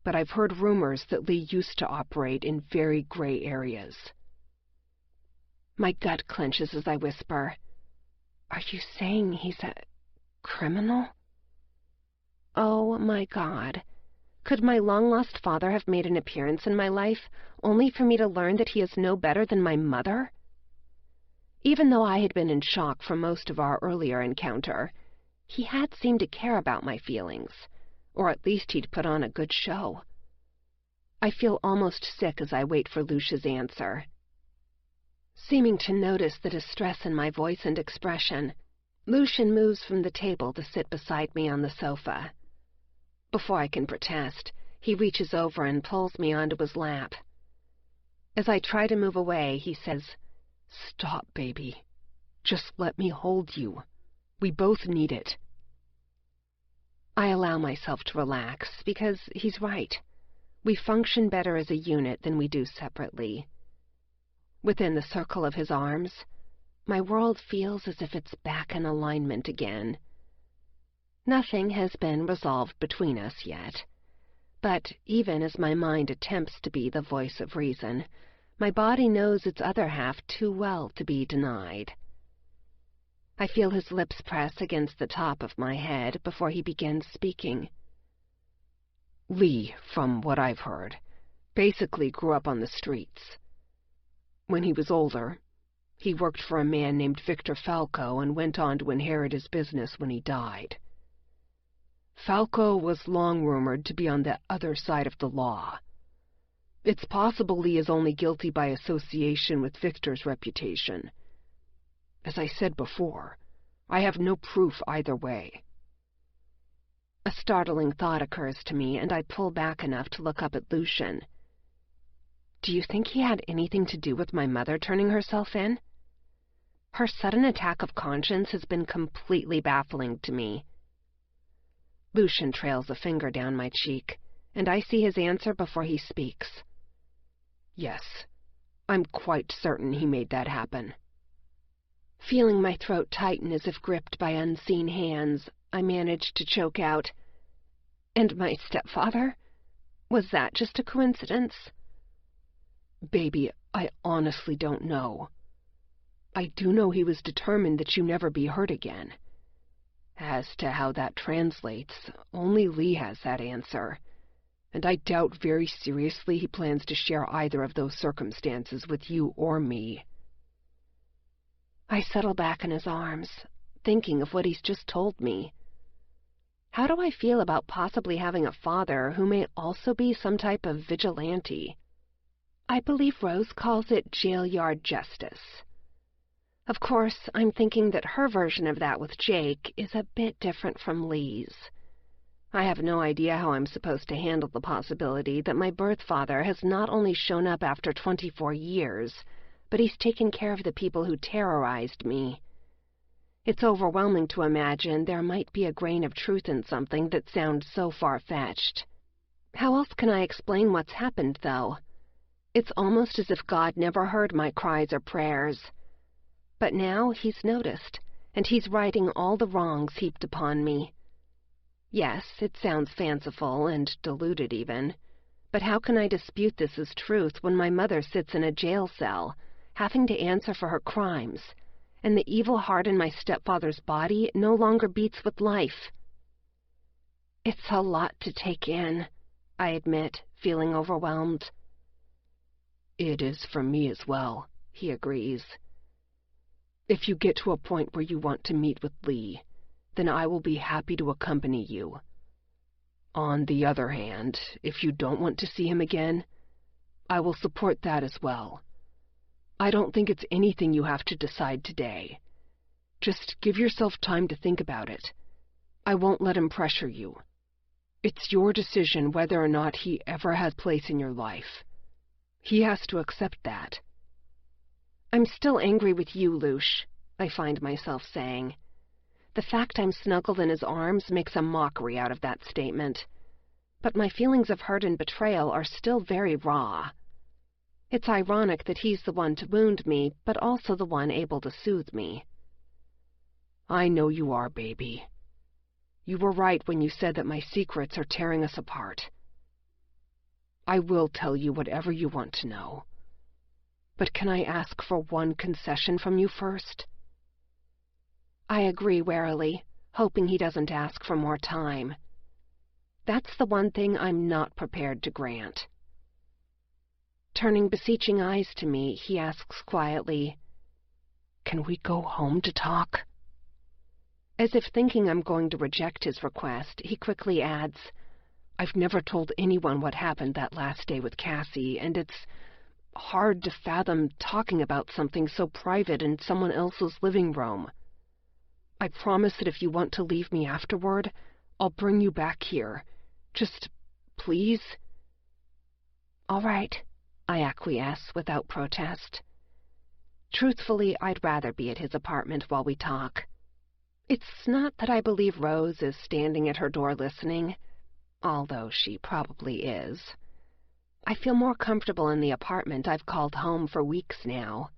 [SPEAKER 2] but I've heard rumors that Lee used to operate in very gray areas.
[SPEAKER 3] My gut clenches as I whisper, Are you saying he's a criminal? Oh, my God. Could my long-lost father have made an appearance in my life, only for me to learn that he is no better than my mother? Even though I had been in shock for most of our earlier encounter, he had seemed to care about my feelings, or at least he'd put on a good show. I feel almost sick as I wait for Lucia's answer. Seeming to notice the distress in my voice and expression, Lucian moves from the table to sit beside me on the sofa. Before I can protest, he reaches over and pulls me onto his lap. As I try to move away, he says,
[SPEAKER 2] Stop, baby. Just let me hold you. We both need it.
[SPEAKER 3] I allow myself to relax, because he's right. We function better as a unit than we do separately. Within the circle of his arms, my world feels as if it's back in alignment again. Nothing has been resolved between us yet, but even as my mind attempts to be the voice of reason, my body knows its other half too well to be denied. I feel his lips press against the top of my head before he begins speaking.
[SPEAKER 2] Lee, from what I've heard, basically grew up on the streets. When he was older, he worked for a man named Victor Falco and went on to inherit his business when he died. Falco was long rumored to be on the other side of the law. It's possible Lee is only guilty by association with Victor's reputation. As I said before, I have no proof either way.
[SPEAKER 3] A startling thought occurs to me, and I pull back enough to look up at Lucian. Do you think he had anything to do with my mother turning herself in? Her sudden attack of conscience has been completely baffling to me. Lucian trails a finger down my cheek, and I see his answer before he speaks.
[SPEAKER 2] Yes, I'm quite certain he made that happen.
[SPEAKER 3] Feeling my throat tighten as if gripped by unseen hands, I managed to choke out, And my stepfather? Was that just a coincidence?
[SPEAKER 2] Baby, I honestly don't know. I do know he was determined that you never be hurt again. As to how that translates, only Lee has that answer, and I doubt very seriously he plans to share either of those circumstances with you or me.
[SPEAKER 3] I settle back in his arms, thinking of what he's just told me. How do I feel about possibly having a father who may also be some type of vigilante? I believe Rose calls it jail yard justice. Of course, I'm thinking that her version of that with Jake is a bit different from Lee's. I have no idea how I'm supposed to handle the possibility that my birth father has not only shown up after 24 years, but he's taken care of the people who terrorized me. It's overwhelming to imagine there might be a grain of truth in something that sounds so far-fetched. How else can I explain what's happened, though? It's almost as if God never heard my cries or prayers. But now he's noticed, and he's righting all the wrongs heaped upon me. Yes, it sounds fanciful and deluded even, but how can I dispute this as truth when my mother sits in a jail cell, having to answer for her crimes, and the evil heart in my stepfather's body no longer beats with life. It's a lot to take in, I admit, feeling overwhelmed.
[SPEAKER 2] It is for me as well, he agrees. If you get to a point where you want to meet with Lee, then I will be happy to accompany you. On the other hand, if you don't want to see him again, I will support that as well. I don't think it's anything you have to decide today. Just give yourself time to think about it. I won't let him pressure you. It's your decision whether or not he ever has place in your life. He has to accept that.
[SPEAKER 3] I'm still angry with you, Luce, I find myself saying. The fact I'm snuggled in his arms makes a mockery out of that statement. But my feelings of hurt and betrayal are still very raw. It's ironic that he's the one to wound me, but also the one able to soothe me.
[SPEAKER 2] I know you are, baby. You were right when you said that my secrets are tearing us apart. I will tell you whatever you want to know. But can I ask for one concession from you first?
[SPEAKER 3] I agree warily, hoping he doesn't ask for more time. That's the one thing I'm not prepared to grant. Turning beseeching eyes to me, he asks quietly,
[SPEAKER 2] Can we go home to talk?
[SPEAKER 3] As if thinking I'm going to reject his request, he quickly adds,
[SPEAKER 2] I've never told anyone what happened that last day with Cassie, and it's hard to fathom talking about something so private in someone else's living room. I promise that if you want to leave me afterward, I'll bring you back here. Just, please?
[SPEAKER 3] All right, I acquiesce without protest. Truthfully, I'd rather be at his apartment while we talk. It's not that I believe Rose is standing at her door listening, although she probably is. I feel more comfortable in the apartment I've called home for weeks now.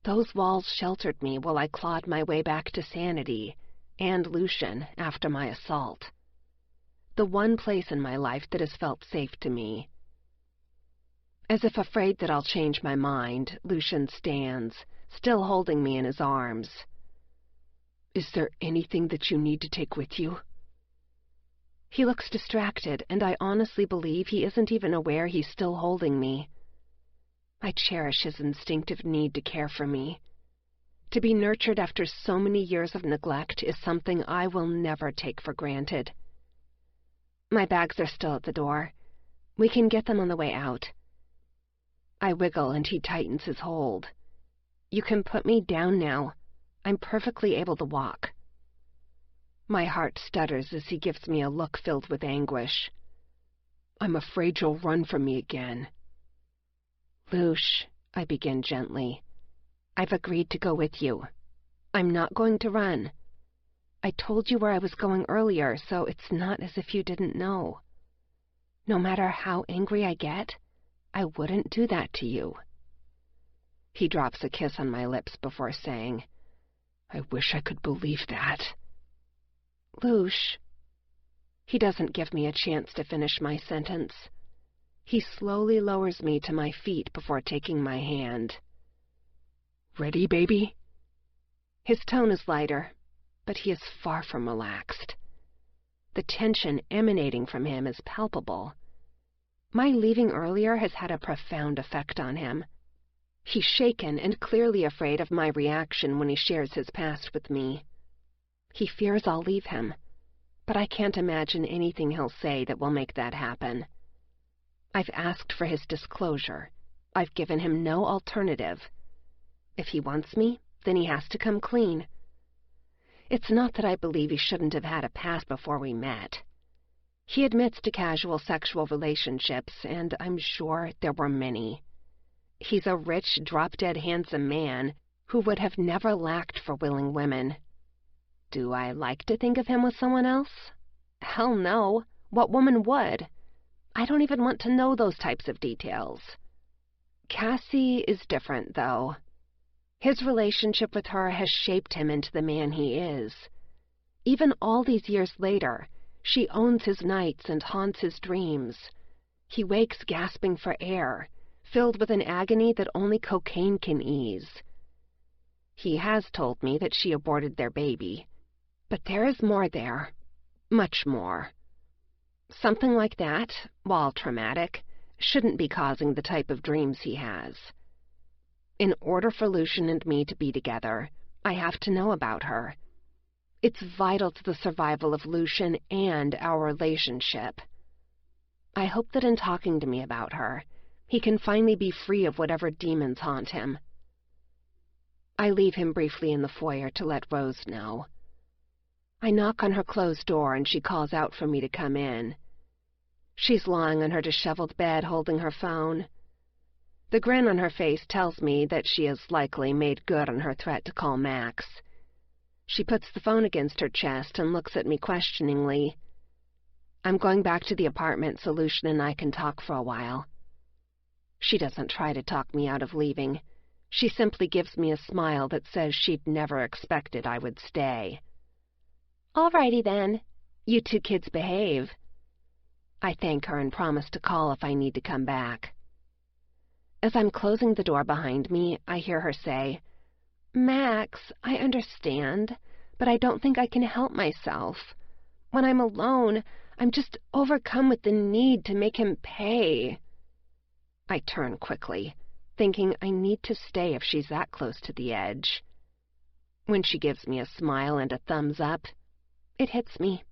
[SPEAKER 3] Those walls sheltered me while I clawed my way back to sanity, and Lucian after my assault. The one place in my life that has felt safe to me. As if afraid that I'll change my mind, Lucian stands, still holding me in his arms.
[SPEAKER 2] Is there anything that you need to take with you?
[SPEAKER 3] He looks distracted, and I honestly believe he isn't even aware he's still holding me. I cherish his instinctive need to care for me. To be nurtured after so many years of neglect is something I will never take for granted. My bags are still at the door. We can get them on the way out. I wiggle and he tightens his hold. You can put me down now. I'm perfectly able to walk. My heart stutters as he gives me a look filled with anguish.
[SPEAKER 2] I'm afraid you'll run from me again.
[SPEAKER 3] Luce, I begin gently. I've agreed to go with you. I'm not going to run. I told you where I was going earlier, so it's not as if you didn't know. No matter how angry I get, I wouldn't do that to you. He drops a kiss on my lips before saying,
[SPEAKER 2] I wish I could believe that.
[SPEAKER 3] Luce. He doesn't give me a chance to finish my sentence. He slowly lowers me to my feet before taking my hand.
[SPEAKER 2] Ready, baby?
[SPEAKER 3] His tone is lighter, but he is far from relaxed. The tension emanating from him is palpable. My leaving earlier has had a profound effect on him. He's shaken and clearly afraid of my reaction when he shares his past with me. He fears I'll leave him, but I can't imagine anything he'll say that will make that happen. I've asked for his disclosure. I've given him no alternative. If he wants me, then he has to come clean. It's not that I believe he shouldn't have had a past before we met. He admits to casual sexual relationships, and I'm sure there were many. He's a rich, drop-dead handsome man who would have never lacked for willing women. Do I like to think of him with someone else? Hell no. What woman would? I don't even want to know those types of details. Cassie is different, though. His relationship with her has shaped him into the man he is. Even all these years later, she owns his nights and haunts his dreams. He wakes gasping for air, filled with an agony that only cocaine can ease. He has told me that she aborted their baby. But there is more there. Much more. Something like that, while traumatic, shouldn't be causing the type of dreams he has. In order for Lucian and me to be together, I have to know about her. It's vital to the survival of Lucian and our relationship. I hope that in talking to me about her, he can finally be free of whatever demons haunt him. I leave him briefly in the foyer to let Rose know. I knock on her closed door and she calls out for me to come in. She's lying on her disheveled bed holding her phone. The grin on her face tells me that she has likely made good on her threat to call Max. She puts the phone against her chest and looks at me questioningly. I'm going back to the apartment so Lucian and I can talk for a while. She doesn't try to talk me out of leaving. She simply gives me a smile that says she'd never expected I would stay. "All righty then. You two kids behave." I thank her and promise to call if I need to come back. As I'm closing the door behind me, I hear her say, "Max, I understand, but I don't think I can help myself. When I'm alone, I'm just overcome with the need to make him pay." I turn quickly, thinking I need to stay if she's that close to the edge. When she gives me a smile and a thumbs up, it hits me.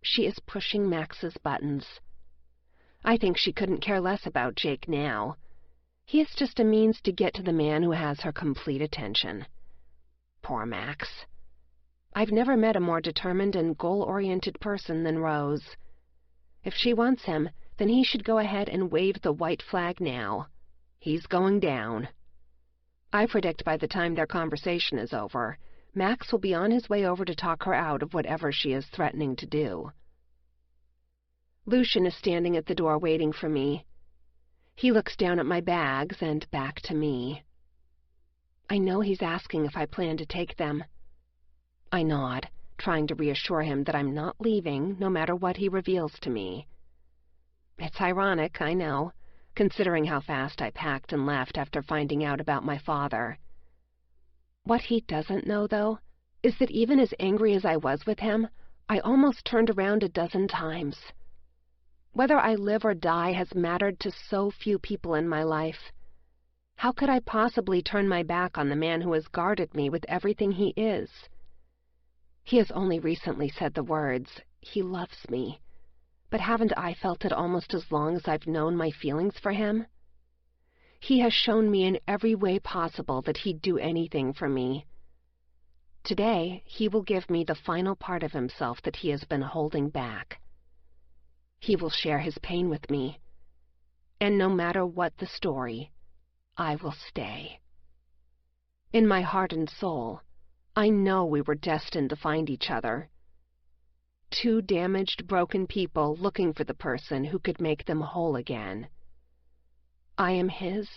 [SPEAKER 3] She is pushing Max's buttons. I think she couldn't care less about Jake now. He is just a means to get to the man who has her complete attention. Poor Max. I've never met a more determined and goal-oriented person than Rose. If she wants him, then he should go ahead and wave the white flag now. He's going down. I predict by the time their conversation is over, Max will be on his way over to talk her out of whatever she is threatening to do. Lucian is standing at the door waiting for me. He looks down at my bags and back to me. I know he's asking if I plan to take them. I nod, trying to reassure him that I'm not leaving, no matter what he reveals to me. It's ironic, I know, considering how fast I packed and left after finding out about my father. What he doesn't know, though, is that even as angry as I was with him, I almost turned around a dozen times. Whether I live or die has mattered to so few people in my life. How could I possibly turn my back on the man who has guarded me with everything he is? He has only recently said the words, "He loves me," but haven't I felt it almost as long as I've known my feelings for him? He has shown me in every way possible that he'd do anything for me. Today, he will give me the final part of himself that he has been holding back. He will share his pain with me, and no matter what the story, I will stay. In my heart and soul, I know we were destined to find each other. Two damaged, broken people looking for the person who could make them whole again. I am his,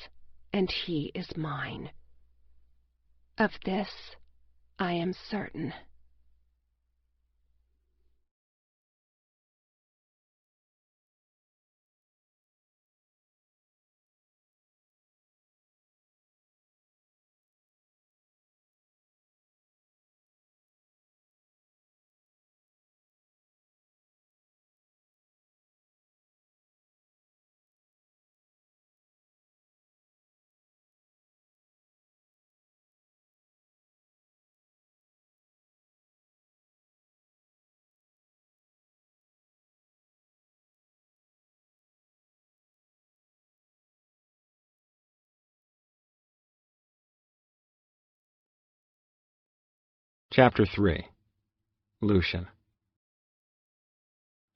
[SPEAKER 3] and he is mine. Of this, I am certain.
[SPEAKER 1] Chapter 3. Lucian.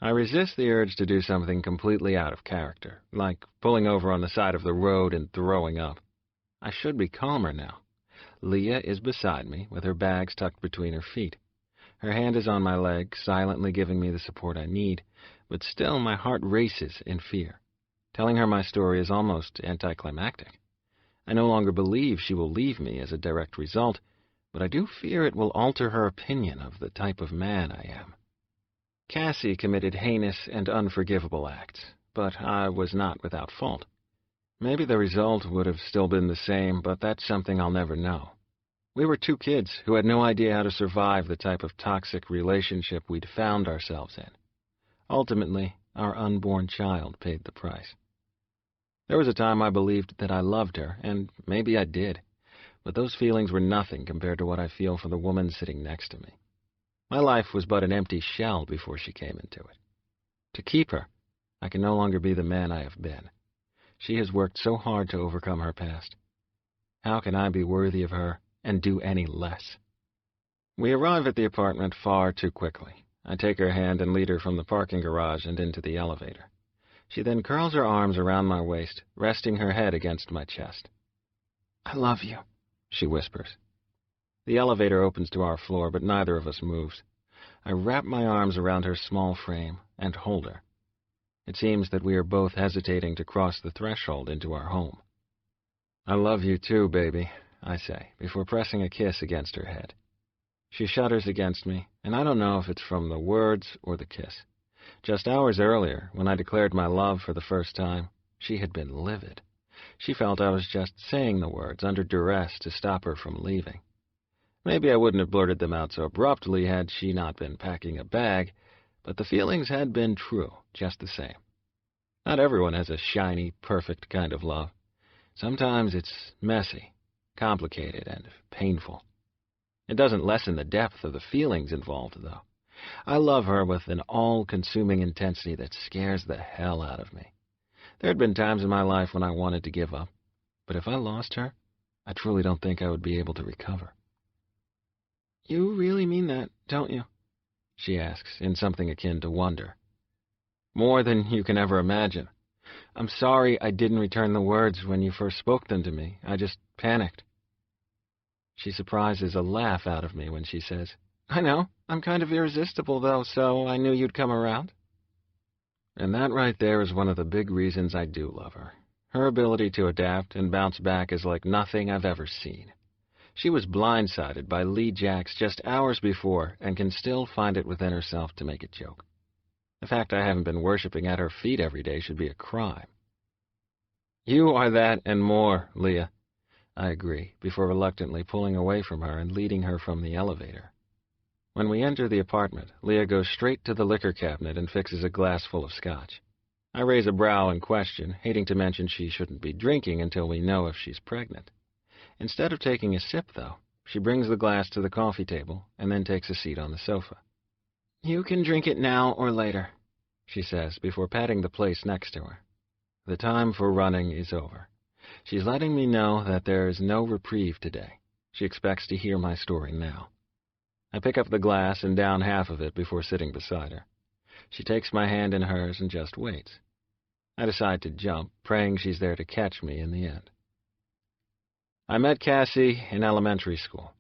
[SPEAKER 1] I resist the urge to do something completely out of character, like pulling over on the side of the road and throwing up. I should be calmer now. Lia is beside me, with her bags tucked between her feet. Her hand is on my leg, silently giving me the support I need, but still my heart races in fear. Telling her my story is almost anticlimactic. I no longer believe she will leave me as a direct result, but I do fear it will alter her opinion of the type of man I am. Cassie committed heinous and unforgivable acts, but I was not without fault. Maybe the result would have still been the same, but that's something I'll never know. We were two kids who had no idea how to survive the type of toxic relationship we'd found ourselves in. Ultimately, our unborn child paid the price. There was a time I believed that I loved her, and maybe I did, but those feelings were nothing compared to what I feel for the woman sitting next to me. My life was but an empty shell before she came into it. To keep her, I can no longer be the man I have been. She has worked so hard to overcome her past. How can I be worthy of her and do any less? We arrive at the apartment far too quickly. I take her hand and lead her from the parking garage and into the elevator. She then curls her arms around my waist, resting her head against my chest. "I love you," she whispers. The elevator opens to our floor, but neither of us moves. I wrap my arms around her small frame and hold her. It seems that we are both hesitating to cross the threshold into our home. "I love you too, baby," I say, before pressing a kiss against her head. She shudders against me, and I don't know if it's from the words or the kiss. Just hours earlier, when I declared my love for the first time, she had been livid. She felt I was just saying the words under duress to stop her from leaving. Maybe I wouldn't have blurted them out so abruptly had she not been packing a bag, but the feelings had been true, just the same. Not everyone has a shiny, perfect kind of love. Sometimes it's messy, complicated, and painful. It doesn't lessen the depth of the feelings involved, though. I love her with an all-consuming intensity that scares the hell out of me. There had been times in my life when I wanted to give up, but if I lost her, I truly don't think I would be able to recover. "You really mean that, don't you?" she asks, in something akin to wonder. "More than you can ever imagine. I'm sorry I didn't return the words when you first spoke them to me. I just panicked." She surprises a laugh out of me when she says, "I know. I'm kind of irresistible, though, so I knew you'd come around." And that right there is one of the big reasons I do love her. Her ability to adapt and bounce back is like nothing I've ever seen. She was blindsided by Lee Jacks just hours before and can still find it within herself to make a joke. The fact I haven't been worshipping at her feet every day should be a crime. "You are that and more, Lia," I agree, before reluctantly pulling away from her and leading her from the elevator. When we enter the apartment, Lia goes straight to the liquor cabinet and fixes a glass full of scotch. I raise a brow in question, hating to mention she shouldn't be drinking until we know if she's pregnant. Instead of taking a sip, though, she brings the glass to the coffee table and then takes a seat on the sofa. "You can drink it now or later," she says before patting the place next to her. The time for running is over. She's letting me know that there is no reprieve today. She expects to hear my story now. I pick up the glass and down half of it before sitting beside her. She takes my hand in hers and just waits. I decide to jump, praying she's there to catch me in the end. I met Cassie in elementary school.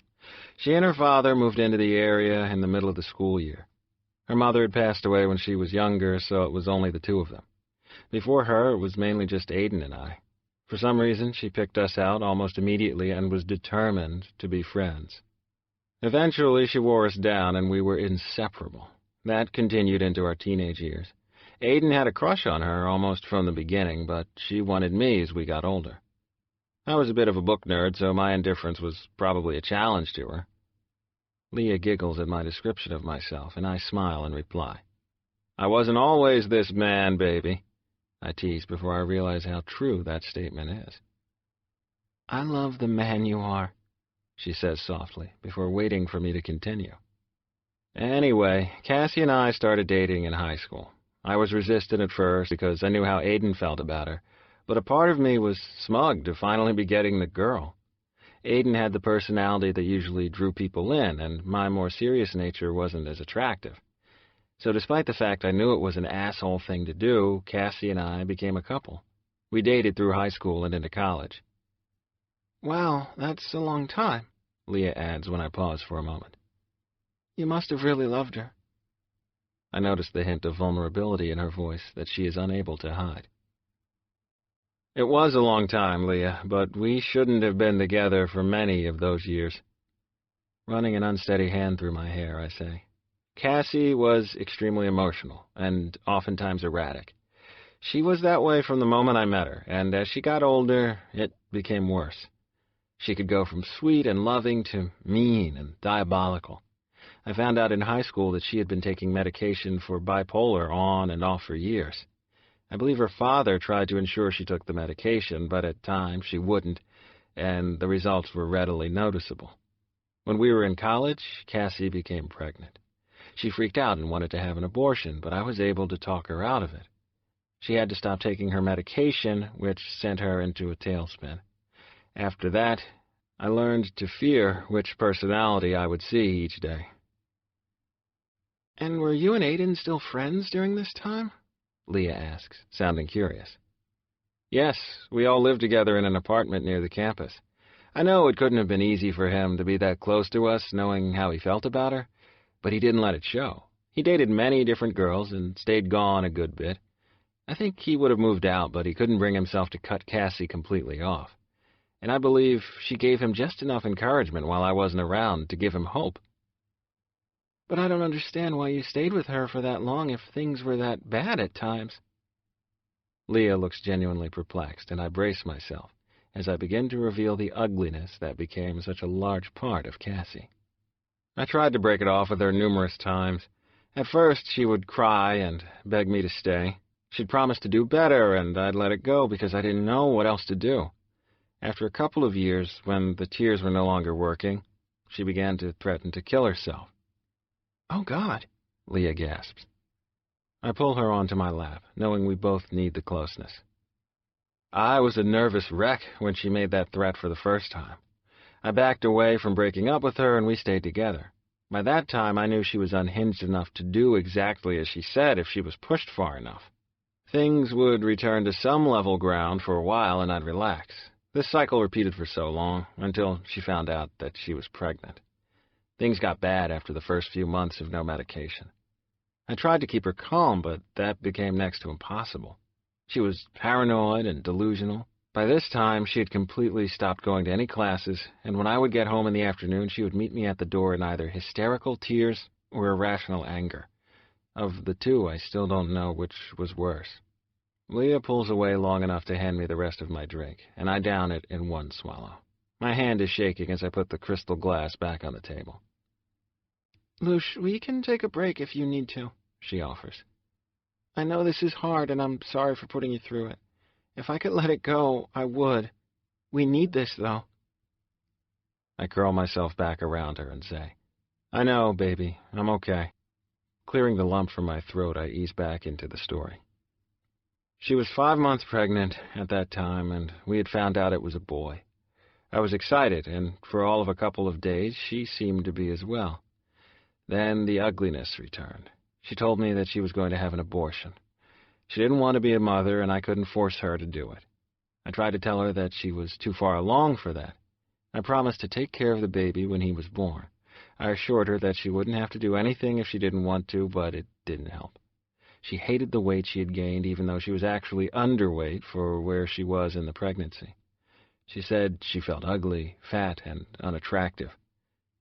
[SPEAKER 1] She and her father moved into the area in the middle of the school year. Her mother had passed away when she was younger, so it was only the two of them. Before her, it was mainly just Aiden and I. For some reason, she picked us out almost immediately and was determined to be friends. Eventually, she wore us down, and we were inseparable. That continued into our teenage years. Aiden had a crush on her almost from the beginning, but she wanted me as we got older. I was a bit of a book nerd, so my indifference was probably a challenge to her. Lia giggles at my description of myself, and I smile in reply. "I wasn't always this man, baby," I tease before I realize how true that statement is. "I love the man you are," she says softly, before waiting for me to continue. Anyway, Cassie and I started dating in high school. I was resistant at first because I knew how Aiden felt about her, but a part of me was smug to finally be getting the girl. Aiden had the personality that usually drew people in, and my more serious nature wasn't as attractive. So despite the fact I knew it was an asshole thing to do, Cassie and I became a couple. We dated through high school and into college. "Wow, that's a long time," Lia adds when I pause for a moment. "You must have really loved her." I notice the hint of vulnerability in her voice that she is unable to hide. "It was a long time, Lia, but we shouldn't have been together for many of those years." Running an unsteady hand through my hair, I say, "Cassie was extremely emotional and oftentimes erratic. She was that way from the moment I met her, and as she got older, it became worse. She could go from sweet and loving to mean and diabolical. I found out in high school that she had been taking medication for bipolar on and off for years. I believe her father tried to ensure she took the medication, but at times she wouldn't, and the results were readily noticeable. When we were in college, Cassie became pregnant. She freaked out and wanted to have an abortion, but I was able to talk her out of it. She had to stop taking her medication, which sent her into a tailspin. After that, I learned to fear which personality I would see each day.
[SPEAKER 2] And were you and Aiden still friends during this time?
[SPEAKER 1] Lia asks, sounding curious. Yes, we all lived together in an apartment near the campus. I know it couldn't have been easy for him to be that close to us, knowing how he felt about her, but he didn't let it show. He dated many different girls and stayed gone a good bit. I think he would have moved out, but he couldn't bring himself to cut Cassie completely off. And I believe she gave him just enough encouragement while I wasn't around to give him hope.
[SPEAKER 2] But I don't understand why you stayed with her for that long if things were that bad at times.
[SPEAKER 1] Lia looks genuinely perplexed, and I brace myself as I begin to reveal the ugliness that became such a large part of Cassie. I tried to break it off with her numerous times. At first, she would cry and beg me to stay. She'd promise to do better, and I'd let it go because I didn't know what else to do. After a couple of years, when the tears were no longer working, she began to threaten to kill herself.
[SPEAKER 2] Oh, God,
[SPEAKER 1] Lia gasps. I pull her onto my lap, knowing we both need the closeness. I was a nervous wreck when she made that threat for the first time. I backed away from breaking up with her, and we stayed together. By that time, I knew she was unhinged enough to do exactly as she said if she was pushed far enough. Things would return to some level ground for a while, and I'd relax. This cycle repeated for so long, until she found out that she was pregnant. Things got bad after the first few months of no medication. I tried to keep her calm, but that became next to impossible. She was paranoid and delusional. By this time, she had completely stopped going to any classes, and when I would get home in the afternoon, she would meet me at the door in either hysterical tears or irrational anger. Of the two, I still don't know which was worse. Lia pulls away long enough to hand me the rest of my drink, and I down it in one swallow. My hand is shaking as I put the crystal glass back on the table.
[SPEAKER 2] Luce, we can take a break if you need to, she offers. I know this is hard, and I'm sorry for putting you through it. If I could let it go, I would. We need this, though.
[SPEAKER 1] I curl myself back around her and say, I know, baby, I'm okay. Clearing the lump from my throat, I ease back into the story. She was 5 months pregnant at that time, and we had found out it was a boy. I was excited, and for all of a couple of days, she seemed to be as well. Then the ugliness returned. She told me that she was going to have an abortion. She didn't want to be a mother, and I couldn't force her to do it. I tried to tell her that she was too far along for that. I promised to take care of the baby when he was born. I assured her that she wouldn't have to do anything if she didn't want to, but it didn't help. She hated the weight she had gained, even though she was actually underweight for where she was in the pregnancy. She said she felt ugly, fat, and unattractive.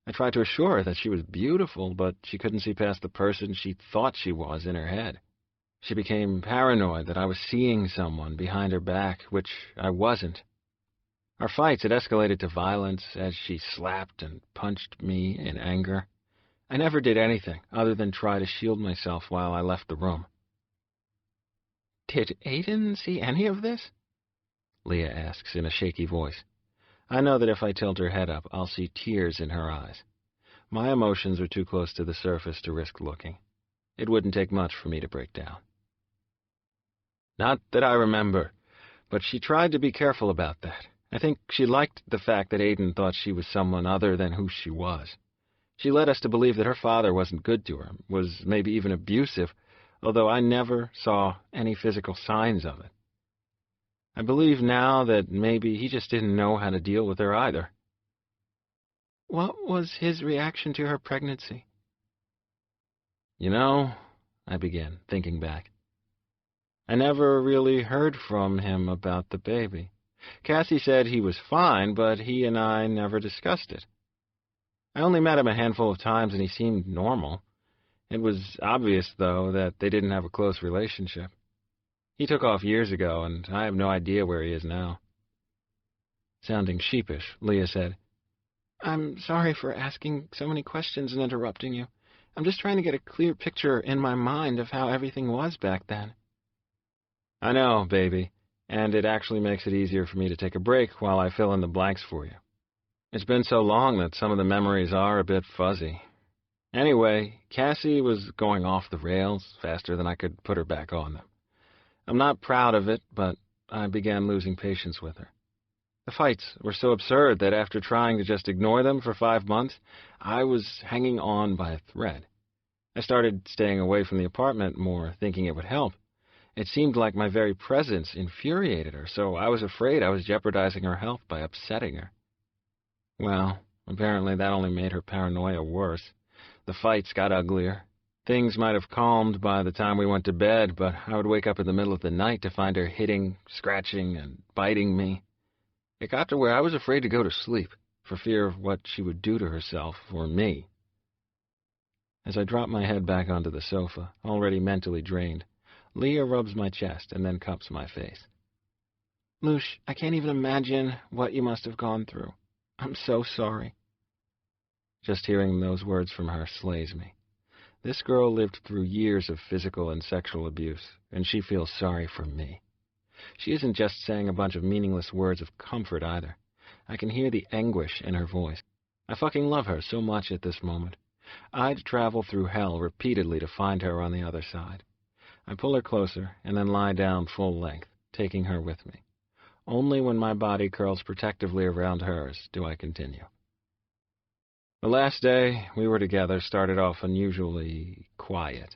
[SPEAKER 1] I tried to assure her that she was beautiful, but she couldn't see past the person she thought she was in her head. She became paranoid that I was seeing someone behind her back, which I wasn't. Our fights had escalated to violence as she slapped and punched me in anger. I never did anything other than try to shield myself while I left the room.
[SPEAKER 2] Did Aiden see any of this?
[SPEAKER 1] Lia asks in a shaky voice. I know that if I tilt her head up, I'll see tears in her eyes. My emotions are too close to the surface to risk looking. It wouldn't take much for me to break down. Not that I remember, but she tried to be careful about that. I think she liked the fact that Aiden thought she was someone other than who she was. She led us to believe that her father wasn't good to her, was maybe even abusive, although I never saw any physical signs of it. I believe now that maybe he just didn't know how to deal with her either.
[SPEAKER 2] What was his reaction to her pregnancy?
[SPEAKER 1] You know, I began, thinking back. I never really heard from him about the baby. Cassie said he was fine, but he and I never discussed it. I only met him a handful of times, and he seemed normal. It was obvious, though, that they didn't have a close relationship. He took off years ago, and I have no idea where he is now. Sounding sheepish, Lia said,
[SPEAKER 2] I'm sorry for asking so many questions and interrupting you. I'm just trying to get a clear picture in my mind of how everything was back then.
[SPEAKER 1] I know, baby, and it actually makes it easier for me to take a break while I fill in the blanks for you. It's been so long that some of the memories are a bit fuzzy. Anyway, Cassie was going off the rails faster than I could put her back on them. I'm not proud of it, but I began losing patience with her. The fights were so absurd that after trying to just ignore them for 5 months, I was hanging on by a thread. I started staying away from the apartment more, thinking it would help. It seemed like my very presence infuriated her, so I was afraid I was jeopardizing her health by upsetting her. Well, apparently that only made her paranoia worse. The fights got uglier. Things might have calmed by the time we went to bed, but I would wake up in the middle of the night to find her hitting, scratching, and biting me. It got to where I was afraid to go to sleep, for fear of what she would do to herself or me. As I drop my head back onto the sofa, already mentally drained, Lia rubs my chest and then cups my face.
[SPEAKER 2] Luce, I can't even imagine what you must have gone through. I'm so sorry.
[SPEAKER 1] Just hearing those words from her slays me. This girl lived through years of physical and sexual abuse, and she feels sorry for me. She isn't just saying a bunch of meaningless words of comfort either. I can hear the anguish in her voice. I fucking love her so much at this moment. I'd travel through hell repeatedly to find her on the other side. I pull her closer and then lie down full length, taking her with me. Only when my body curls protectively around hers do I continue. The last day we were together started off unusually quiet.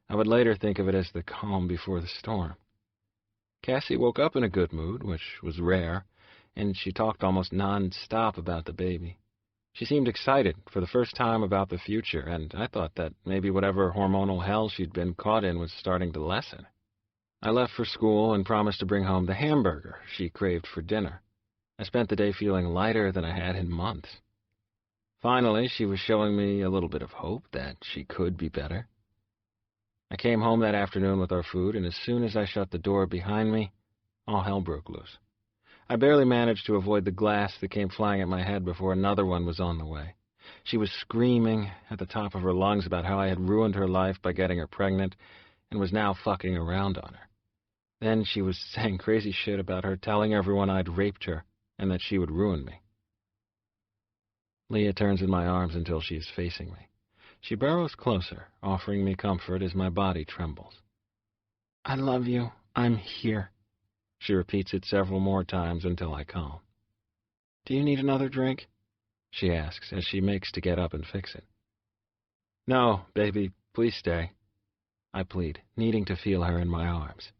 [SPEAKER 1] I would later think of it as the calm before the storm. Cassie woke up in a good mood, which was rare, and she talked almost non-stop about the baby. She seemed excited for the first time about the future, and I thought that maybe whatever hormonal hell she'd been caught in was starting to lessen. I left for school and promised to bring home the hamburger she craved for dinner. I spent the day feeling lighter than I had in months. Finally, she was showing me a little bit of hope that she could be better. I came home that afternoon with our food, and as soon as I shut the door behind me, all hell broke loose. I barely managed to avoid the glass that came flying at my head before another one was on the way. She was screaming at the top of her lungs about how I had ruined her life by getting her pregnant and was now fucking around on her. Then she was saying crazy shit about her telling everyone I'd raped her and that she would ruin me. Lia turns in my arms until she is facing me. She burrows closer, offering me comfort as my body trembles.
[SPEAKER 2] I love you. I'm here.
[SPEAKER 1] She repeats it several more times until I calm.
[SPEAKER 2] Do you need another drink?
[SPEAKER 1] She asks as she makes to get up and fix it. No, baby, please stay. I plead, needing to feel her in my arms.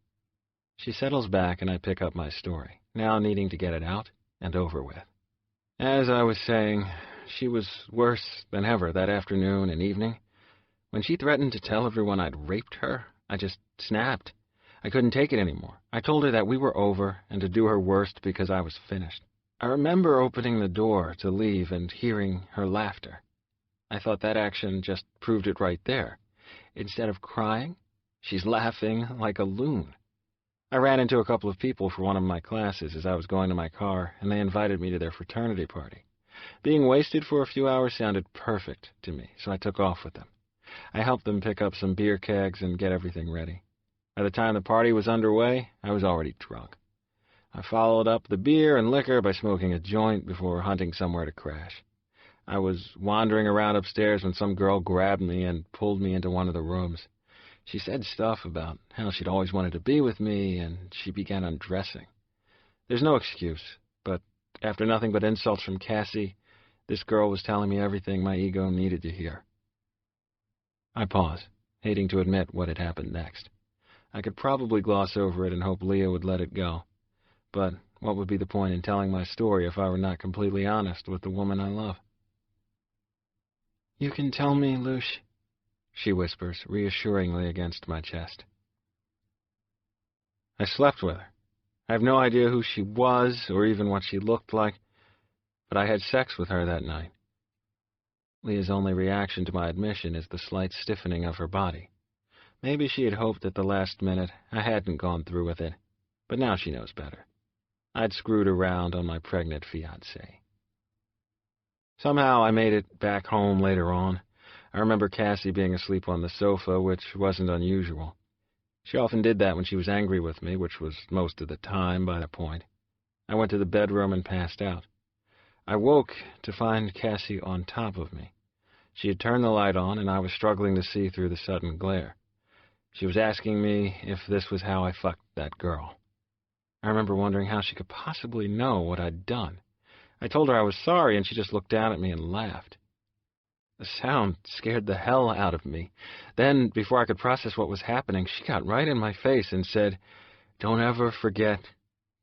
[SPEAKER 1] She settles back and I pick up my story, now needing to get it out and over with. As I was saying, she was worse than ever that afternoon and evening. When she threatened to tell everyone I'd raped her, I just snapped. I couldn't take it anymore. I told her that we were over and to do her worst because I was finished. I remember opening the door to leave and hearing her laughter. I thought that action just proved it right there. Instead of crying, she's laughing like a loon. I ran into a couple of people for one of my classes as I was going to my car, and they invited me to their fraternity party. Being wasted for a few hours sounded perfect to me, so I took off with them. I helped them pick up some beer kegs and get everything ready. By the time the party was underway, I was already drunk. I followed up the beer and liquor by smoking a joint before hunting somewhere to crash. I was wandering around upstairs when some girl grabbed me and pulled me into one of the rooms. She said stuff about how she'd always wanted to be with me, and she began undressing. There's no excuse, but after nothing but insults from Cassie, this girl was telling me everything my ego needed to hear. I pause, hating to admit what had happened next. I could probably gloss over it and hope Lia would let it go. But what would be the point in telling my story if I were not completely honest with the woman I love?
[SPEAKER 2] You can tell me, Luce,
[SPEAKER 1] she whispers reassuringly against my chest. I slept with her. I have no idea who she was or even what she looked like, but I had sex with her that night. Lia's only reaction to my admission is the slight stiffening of her body. Maybe she had hoped at the last minute I hadn't gone through with it, but now she knows better. I'd screwed around on my pregnant fiancée. Somehow I made it back home later on. I remember Cassie being asleep on the sofa, which wasn't unusual. She often did that when she was angry with me, which was most of the time by that point. I went to the bedroom and passed out. I woke to find Cassie on top of me. She had turned the light on, and I was struggling to see through the sudden glare. She was asking me if this was how I fucked that girl. I remember wondering how she could possibly know what I'd done. I told her I was sorry, and she just looked down at me and laughed. The sound scared the hell out of me. Then, before I could process what was happening, she got right in my face and said, "Don't ever forget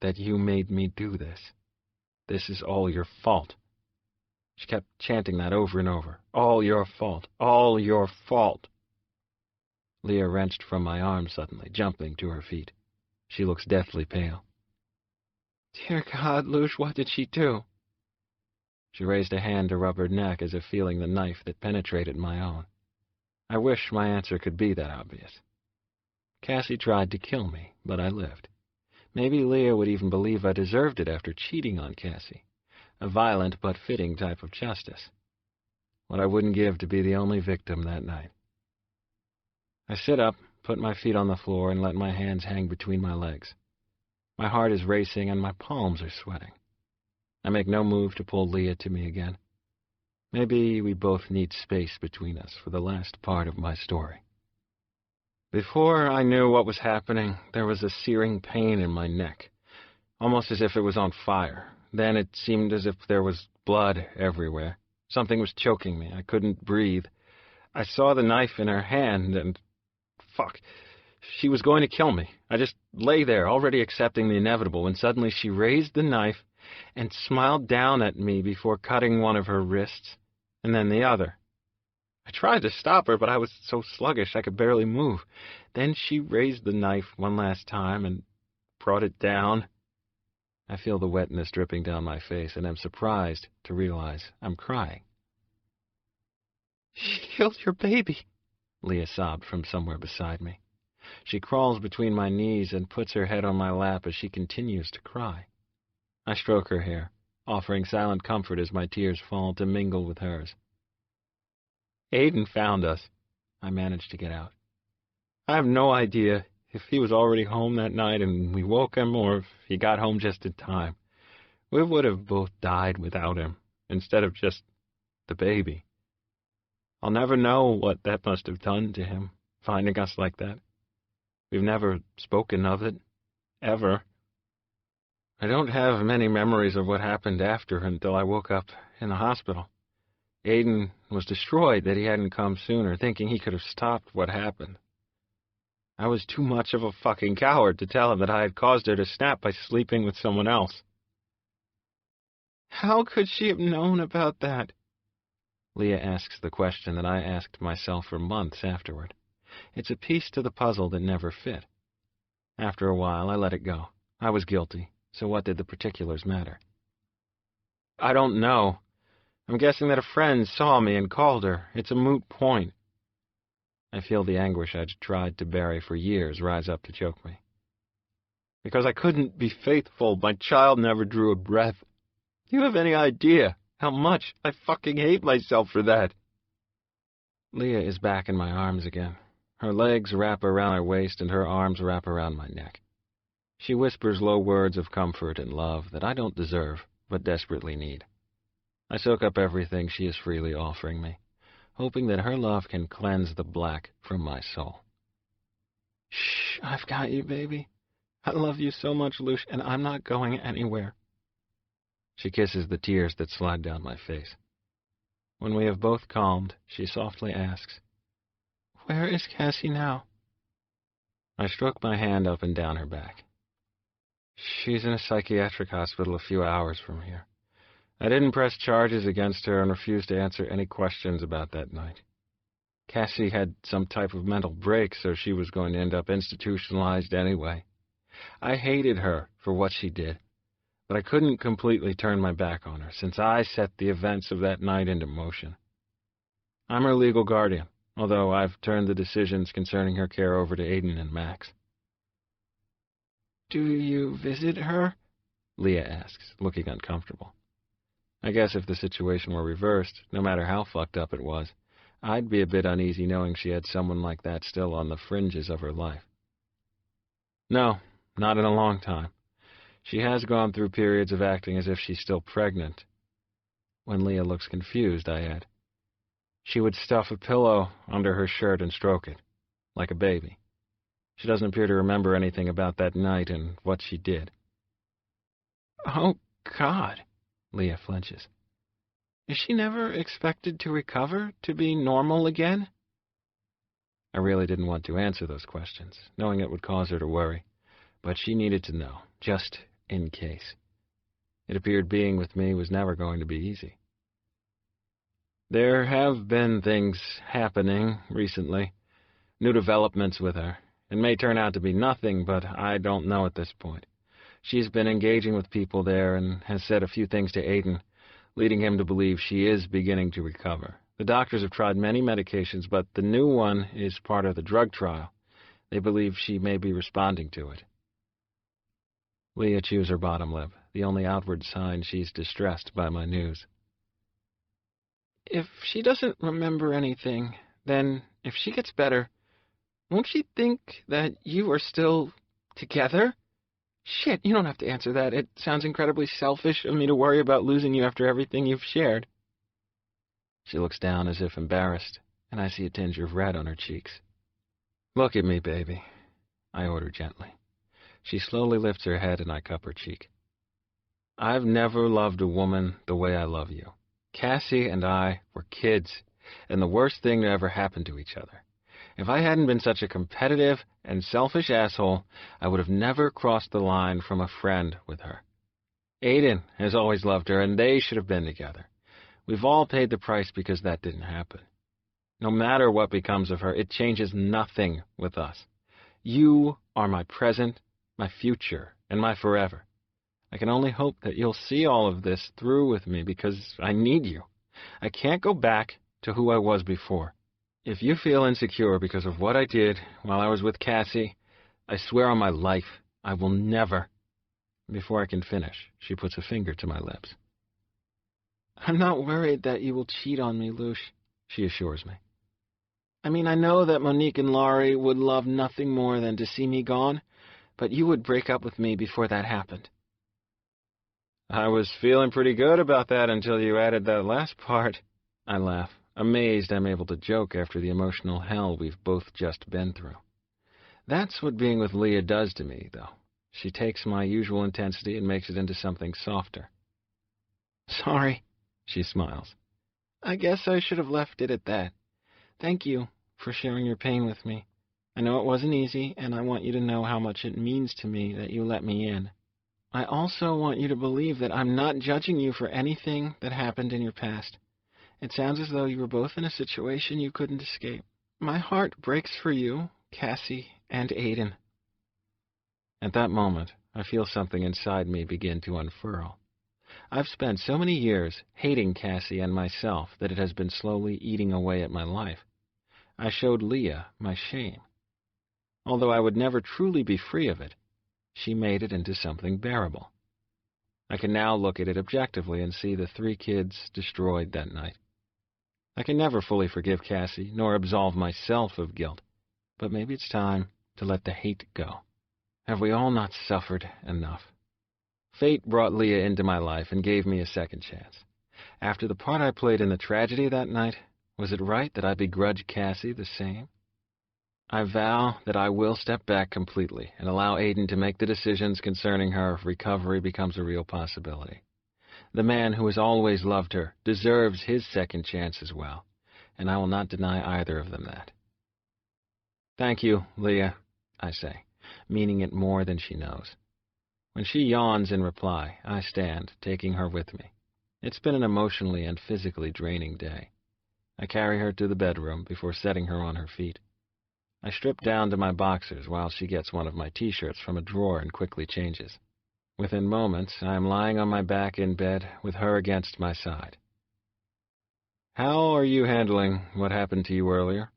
[SPEAKER 1] that you made me do this. This is all your fault." She kept chanting that over and over. All your fault. All your fault. Lia wrenched from my arm suddenly, jumping to her feet. She looks deathly pale.
[SPEAKER 2] Dear God, Luce, what did she do?
[SPEAKER 1] She raised a hand to rub her neck as if feeling the knife that penetrated my own. I wish my answer could be that obvious. Cassie tried to kill me, but I lived. Maybe Lia would even believe I deserved it after cheating on Cassie. A violent but fitting type of justice. What I wouldn't give to be the only victim that night. I sit up, put my feet on the floor, and let my hands hang between my legs. My heart is racing and my palms are sweating. I make no move to pull Lia to me again. Maybe we both need space between us for the last part of my story. Before I knew what was happening, there was a searing pain in my neck, almost as if it was on fire. Then it seemed as if there was blood everywhere. Something was choking me. I couldn't breathe. I saw the knife in her hand and... fuck. She was going to kill me. I just lay there, already accepting the inevitable, when suddenly she raised the knife and smiled down at me before cutting one of her wrists, and then the other. I tried to stop her, but I was so sluggish I could barely move. Then she raised the knife one last time and brought it down. I feel the wetness dripping down my face, and am surprised to realize I'm crying.
[SPEAKER 2] She killed your baby,
[SPEAKER 1] Lia sobbed from somewhere beside me. She crawls between my knees and puts her head on my lap as she continues to cry. I stroke her hair, offering silent comfort as my tears fall to mingle with hers.
[SPEAKER 2] Aiden found us,
[SPEAKER 1] I managed to get out.
[SPEAKER 2] I have no idea if he was already home that night and we woke him, or if he got home just in time. We would have both died without him, instead of just the baby. I'll never know what that must have done to him, finding us like that. We've never spoken of it, ever. I don't have many memories of what happened after until I woke up in the hospital. Aiden was destroyed that he hadn't come sooner, thinking he could have stopped what happened. I was too much of a fucking coward to tell him that I had caused her to snap by sleeping with someone else. How could she have known about that?
[SPEAKER 1] Lia asks the question that I asked myself for months afterward. It's a piece to the puzzle that never fit. After a while, I let it go. I was guilty, so what did the particulars matter?
[SPEAKER 2] I don't know. I'm guessing that a friend saw me and called her. It's a moot point.
[SPEAKER 1] I feel the anguish I'd tried to bury for years rise up to choke me.
[SPEAKER 2] Because I couldn't be faithful, my child never drew a breath. Do you have any idea how much I fucking hate myself for that?
[SPEAKER 1] Lia is back in my arms again. Her legs wrap around my waist and her arms wrap around my neck. She whispers low words of comfort and love that I don't deserve, but desperately need. I soak up everything she is freely offering me, hoping that her love can cleanse the black from my soul.
[SPEAKER 2] Shh, I've got you, baby. I love you so much, Luce, and I'm not going anywhere.
[SPEAKER 1] She kisses the tears that slide down my face. When we have both calmed, she softly asks,
[SPEAKER 2] "Where is Cassie now?"
[SPEAKER 1] I stroke my hand up and down her back. She's in a psychiatric hospital a few hours from here. I didn't press charges against her and refused to answer any questions about that night. Cassie had some type of mental break, so she was going to end up institutionalized anyway. I hated her for what she did, but I couldn't completely turn my back on her, since I set the events of that night into motion. I'm her legal guardian, although I've turned the decisions concerning her care over to Aiden and Max.
[SPEAKER 2] Do you visit her?
[SPEAKER 1] Lia asks, looking uncomfortable. I guess if the situation were reversed, no matter how fucked up it was, I'd be a bit uneasy knowing she had someone like that still on the fringes of her life. No, not in a long time. She has gone through periods of acting as if she's still pregnant. When Lia looks confused, I add, she would stuff a pillow under her shirt and stroke it, like a baby. She doesn't appear to remember anything about that night and what she did.
[SPEAKER 2] Oh, God, Lia flinches. Is she never expected to recover, to be normal again?
[SPEAKER 1] I really didn't want to answer those questions, knowing it would cause her to worry, but she needed to know, just in case. It appeared being with me was never going to be easy. There have been things happening recently, new developments with her. It may turn out to be nothing, but I don't know at this point. She's been engaging with people there and has said a few things to Aiden, leading him to believe she is beginning to recover. The doctors have tried many medications, but the new one is part of the drug trial. They believe she may be responding to it. Lia chews her bottom lip, the only outward sign she's distressed by my news.
[SPEAKER 2] If she doesn't remember anything, then if she gets better, won't she think that you are still together? Shit, you don't have to answer that. It sounds incredibly selfish of me to worry about losing you after everything you've shared.
[SPEAKER 1] She looks down as if embarrassed, and I see a tinge of red on her cheeks. Look at me, baby, I order gently. She slowly lifts her head and I cup her cheek. I've never loved a woman the way I love you. Cassie and I were kids, and the worst thing that ever happened to each other. If I hadn't been such a competitive and selfish asshole, I would have never crossed the line from a friend with her. Aiden has always loved her, and they should have been together. We've all paid the price because that didn't happen. No matter what becomes of her, it changes nothing with us. You are my present, my future, and my forever. I can only hope that you'll see all of this through with me because I need you. I can't go back to who I was before. If you feel insecure because of what I did while I was with Cassie, I swear on my life, I will never. Before I can finish, she puts a finger to my lips.
[SPEAKER 2] I'm not worried that you will cheat on me, Luce, she assures me. I mean, I know that Monique and Laurie would love nothing more than to see me gone, but you would break up with me before that happened.
[SPEAKER 1] I was feeling pretty good about that until you added that last part. I laugh, amazed I'm able to joke after the emotional hell we've both just been through. That's what being with Lia does to me, though. She takes my usual intensity and makes it into something softer.
[SPEAKER 2] Sorry, she smiles. I guess I should have left it at that. Thank you for sharing your pain with me. I know it wasn't easy, and I want you to know how much it means to me that you let me in. I also want you to believe that I'm not judging you for anything that happened in your past. It sounds as though you were both in a situation you couldn't escape. My heart breaks for you, Cassie, and Aiden.
[SPEAKER 1] At that moment, I feel something inside me begin to unfurl. I've spent so many years hating Cassie and myself that it has been slowly eating away at my life. I showed Lia my shame. Although I would never truly be free of it, she made it into something bearable. I can now look at it objectively and see the 3 kids destroyed that night. I can never fully forgive Cassie, nor absolve myself of guilt, but maybe it's time to let the hate go. Have we all not suffered enough? Fate brought Lia into my life and gave me a second chance. After the part I played in the tragedy that night, was it right that I begrudge Cassie the same? I vow that I will step back completely and allow Aiden to make the decisions concerning her if recovery becomes a real possibility. The man who has always loved her deserves his second chance as well, and I will not deny either of them that. Thank you, Lia, I say, meaning it more than she knows. When she yawns in reply, I stand, taking her with me. It's been an emotionally and physically draining day. I carry her to the bedroom before setting her on her feet. I strip down to my boxers while she gets one of my T-shirts from a drawer and quickly changes. Within moments, I am lying on my back in bed with her against my side. How are you handling what happened to you earlier?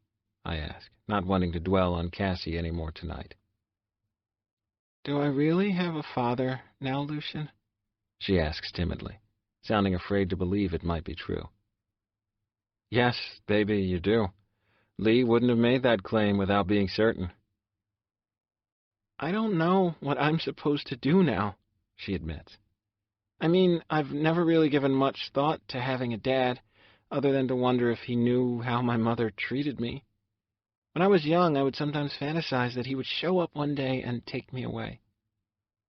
[SPEAKER 1] I ask, not wanting to dwell on Cassie any more tonight.
[SPEAKER 2] Do I really have a father now, Lucian?
[SPEAKER 1] she asks timidly, sounding afraid to believe it might be true. Yes, baby, you do. Lee wouldn't have made that claim without being certain.
[SPEAKER 2] I don't know what I'm supposed to do now, she admits. I mean, I've never really given much thought to having a dad, other than to wonder if he knew how my mother treated me. When I was young, I would sometimes fantasize that he would show up one day and take me away.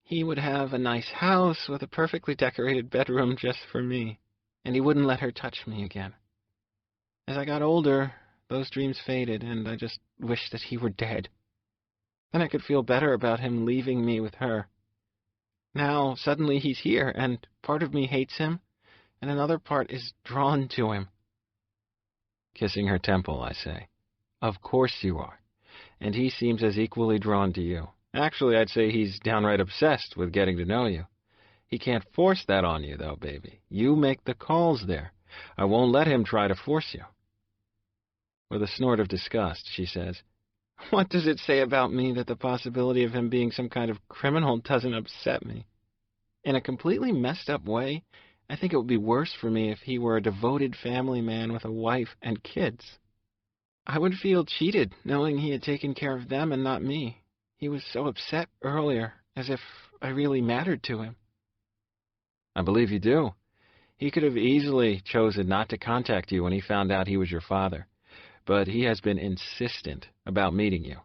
[SPEAKER 2] He would have a nice house with a perfectly decorated bedroom just for me, and he wouldn't let her touch me again. As I got older, those dreams faded, and I just wished that he were dead. Then I could feel better about him leaving me with her. Now, suddenly he's here, and part of me hates him, and another part is drawn to him.
[SPEAKER 1] Kissing her temple, I say, "Of course you are, and he seems as equally drawn to you. Actually, I'd say he's downright obsessed with getting to know you. He can't force that on you, though, baby. You make the calls there. I won't let him try to force you." With a snort of disgust, she says,
[SPEAKER 2] What does it say about me that the possibility of him being some kind of criminal doesn't upset me? In a completely messed up way, I think it would be worse for me if he were a devoted family man with a wife and kids. I would feel cheated knowing he had taken care of them and not me. He was so upset earlier, as if I really mattered to him.
[SPEAKER 1] "I believe you do. He could have easily chosen not to contact you when he found out he was your father, but he has been insistent about meeting you.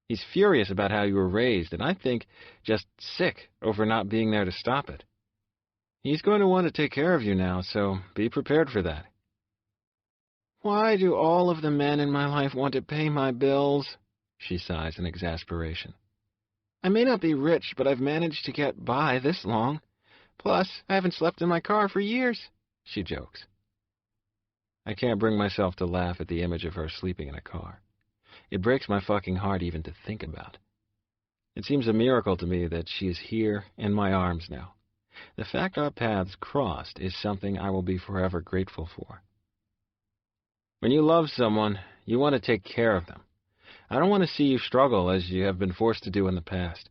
[SPEAKER 1] He's furious about how you were raised, and I think just sick over not being there to stop it. He's going to want to take care of you now, so be prepared for that."
[SPEAKER 2] Why do all of the men in my life want to pay my bills? She sighs in exasperation. I may not be rich, but I've managed to get by this long. Plus, I haven't slept in my car for years, she jokes.
[SPEAKER 1] I can't bring myself to laugh at the image of her sleeping in a car. It breaks my fucking heart even to think about. It seems a miracle to me that she is here in my arms now. The fact our paths crossed is something I will be forever grateful for. When you love someone, you want to take care of them. I don't want to see you struggle as you have been forced to do in the past.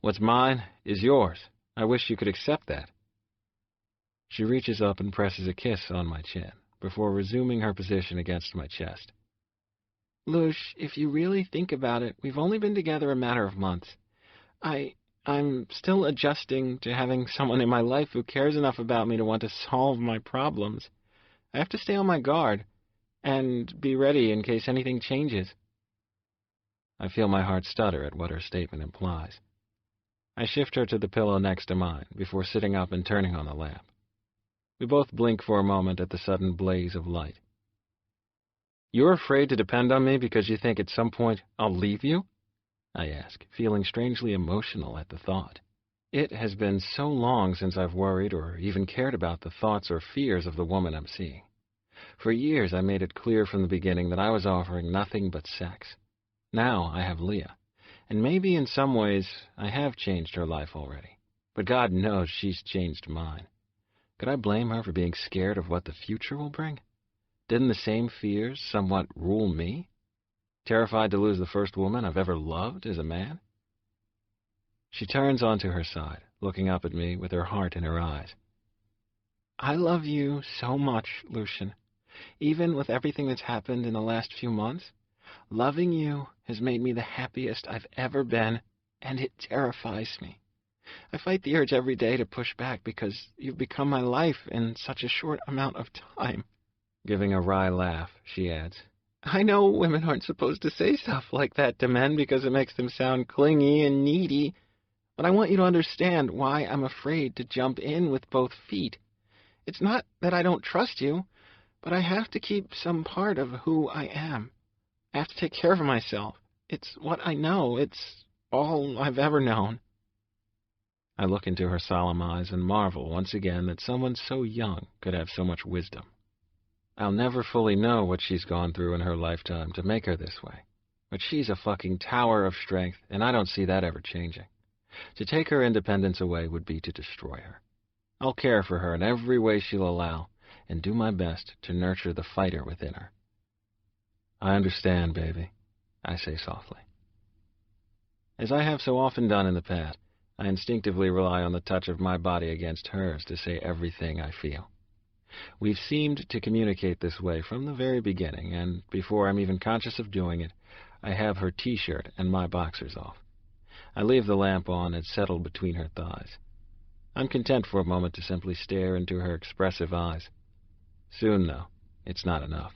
[SPEAKER 1] What's mine is yours. I wish you could accept that. She reaches up and presses a kiss on my chin before resuming her position against my chest.
[SPEAKER 2] Lush, if you really think about it, we've only been together a matter of months. I'm still adjusting to having someone in my life who cares enough about me to want to solve my problems. I have to stay on my guard and be ready in case anything changes.
[SPEAKER 1] I feel my heart stutter at what her statement implies. I shift her to the pillow next to mine before sitting up and turning on the lamp. We both blink for a moment at the sudden blaze of light. You're afraid to depend on me because you think at some point I'll leave you? I ask, feeling strangely emotional at the thought. It has been so long since I've worried or even cared about the thoughts or fears of the woman I'm seeing. For years I made it clear from the beginning that I was offering nothing but sex. Now I have Lia, and maybe in some ways I have changed her life already. But God knows she's changed mine. Could I blame her for being scared of what the future will bring? Didn't the same fears somewhat rule me? Terrified to lose the first woman I've ever loved as a man? She turns onto her side, looking up at me with her heart in her eyes.
[SPEAKER 2] I love you so much, Lucian. Even with everything that's happened in the last few months, loving you has made me the happiest I've ever been, and it terrifies me. I fight the urge every day to push back because you've become my life in such a short amount of time.
[SPEAKER 1] Giving a wry laugh, she adds,
[SPEAKER 2] I know women aren't supposed to say stuff like that to men because it makes them sound clingy and needy, but I want you to understand why I'm afraid to jump in with both feet. It's not that I don't trust you, but I have to keep some part of who I am. I have to take care of myself. It's what I know. It's all I've ever known.
[SPEAKER 1] I look into her solemn eyes and marvel once again that someone so young could have so much wisdom. I'll never fully know what she's gone through in her lifetime to make her this way, but she's a fucking tower of strength, and I don't see that ever changing. To take her independence away would be to destroy her. I'll care for her in every way she'll allow, and do my best to nurture the fighter within her. I understand, baby, I say softly. As I have so often done in the past, I instinctively rely on the touch of my body against hers to say everything I feel. We've seemed to communicate this way from the very beginning, and before I'm even conscious of doing it, I have her t-shirt and my boxers off. I leave the lamp on and settle between her thighs. I'm content for a moment to simply stare into her expressive eyes. Soon, though, it's not enough.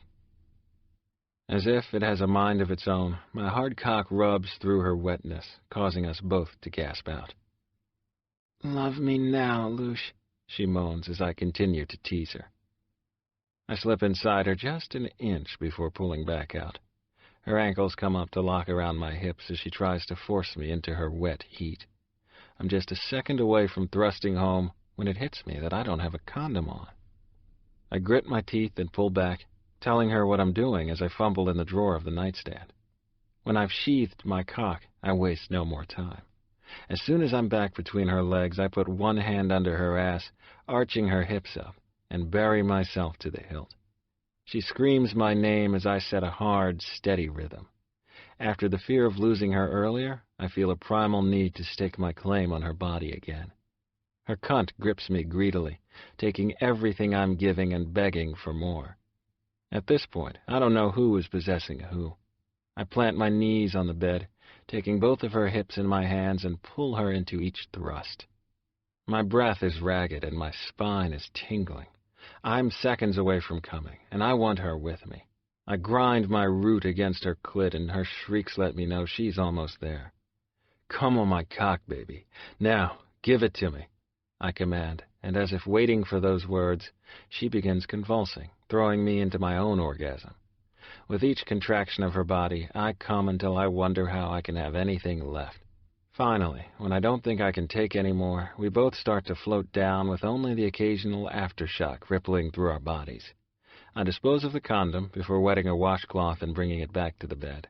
[SPEAKER 1] As if it has a mind of its own, my hard cock rubs through her wetness, causing us both to gasp out.
[SPEAKER 2] "Love me now, Luce,"
[SPEAKER 1] she moans as I continue to tease her. I slip inside her just an inch before pulling back out. Her ankles come up to lock around my hips as she tries to force me into her wet heat. I'm just a second away from thrusting home when it hits me that I don't have a condom on. I grit my teeth and pull back, telling her what I'm doing as I fumble in the drawer of the nightstand. When I've sheathed my cock, I waste no more time. As soon as I'm back between her legs, I put one hand under her ass, arching her hips up, and bury myself to the hilt. She screams my name as I set a hard, steady rhythm. After the fear of losing her earlier, I feel a primal need to stake my claim on her body again. Her cunt grips me greedily, taking everything I'm giving and begging for more. At this point, I don't know who is possessing who. I plant my knees on the bed, taking both of her hips in my hands and pull her into each thrust. My breath is ragged and my spine is tingling. I'm seconds away from coming, and I want her with me. I grind my root against her clit, and her shrieks let me know she's almost there. "Come on my cock, baby. Now, give it to me," I command, and as if waiting for those words, she begins convulsing, throwing me into my own orgasm. With each contraction of her body, I come until I wonder how I can have anything left. Finally, when I don't think I can take any more, we both start to float down with only the occasional aftershock rippling through our bodies. I dispose of the condom before wetting a washcloth and bringing it back to the bed.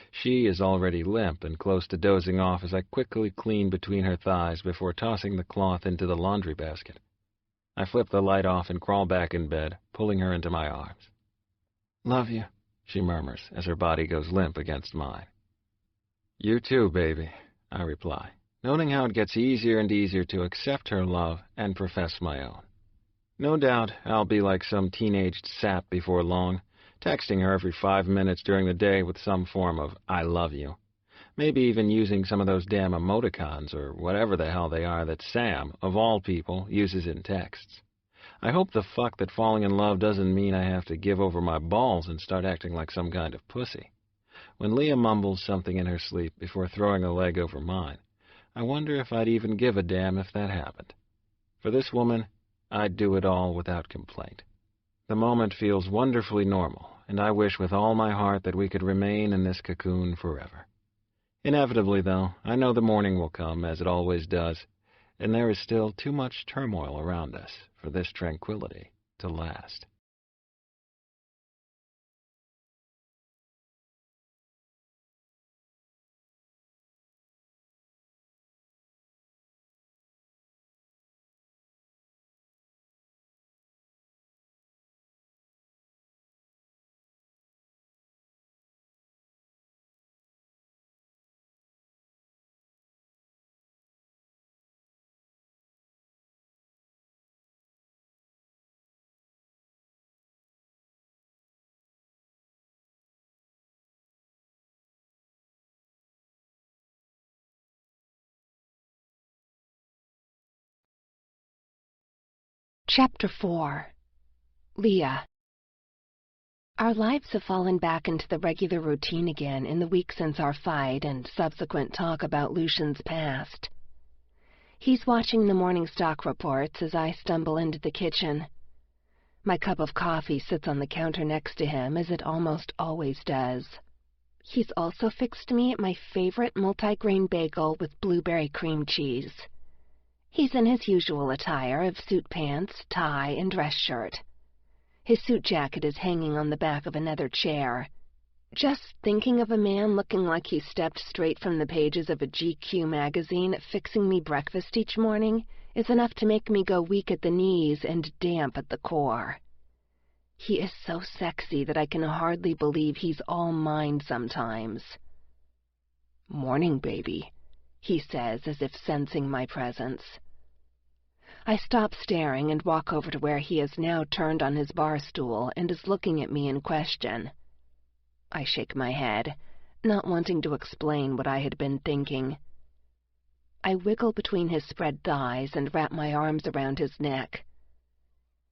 [SPEAKER 1] She is already limp and close to dozing off as I quickly clean between her thighs before tossing the cloth into the laundry basket. I flip the light off and crawl back in bed, pulling her into my arms.
[SPEAKER 2] "Love you,"
[SPEAKER 1] she murmurs as her body goes limp against mine. "You too, baby," I reply, noting how it gets easier and easier to accept her love and profess my own. No doubt I'll be like some teenaged sap before long, texting her every 5 minutes during the day with some form of "I love you." Maybe even using some of those damn emoticons or whatever the hell they are that Sam, of all people, uses in texts. I hope the fuck that falling in love doesn't mean I have to give over my balls and start acting like some kind of pussy. When Lia mumbles something in her sleep before throwing a leg over mine, I wonder if I'd even give a damn if that happened. For this woman, I'd do it all without complaint. The moment feels wonderfully normal, and I wish with all my heart that we could remain in this cocoon forever. Inevitably, though, I know the morning will come, as it always does, and there is still too much turmoil around us for this tranquility to last.
[SPEAKER 3] Chapter 4. Lia. Our lives have fallen back into the regular routine again in the week since our fight and subsequent talk about Lucian's past. He's watching the morning stock reports as I stumble into the kitchen. My cup of coffee sits on the counter next to him, as it almost always does. He's also fixed me my favorite multigrain bagel with blueberry cream cheese. He's in his usual attire of suit pants, tie, and dress shirt. His suit jacket is hanging on the back of another chair. Just thinking of a man looking like he stepped straight from the pages of a GQ magazine fixing me breakfast each morning is enough to make me go weak at the knees and damp at the core. He is so sexy that I can hardly believe he's all mine sometimes. "Morning, baby," he says, as if sensing my presence. I stop staring and walk over to where he is now turned on his bar stool and is looking at me in question. I shake my head, not wanting to explain what I had been thinking. I wiggle between his spread thighs and wrap my arms around his neck.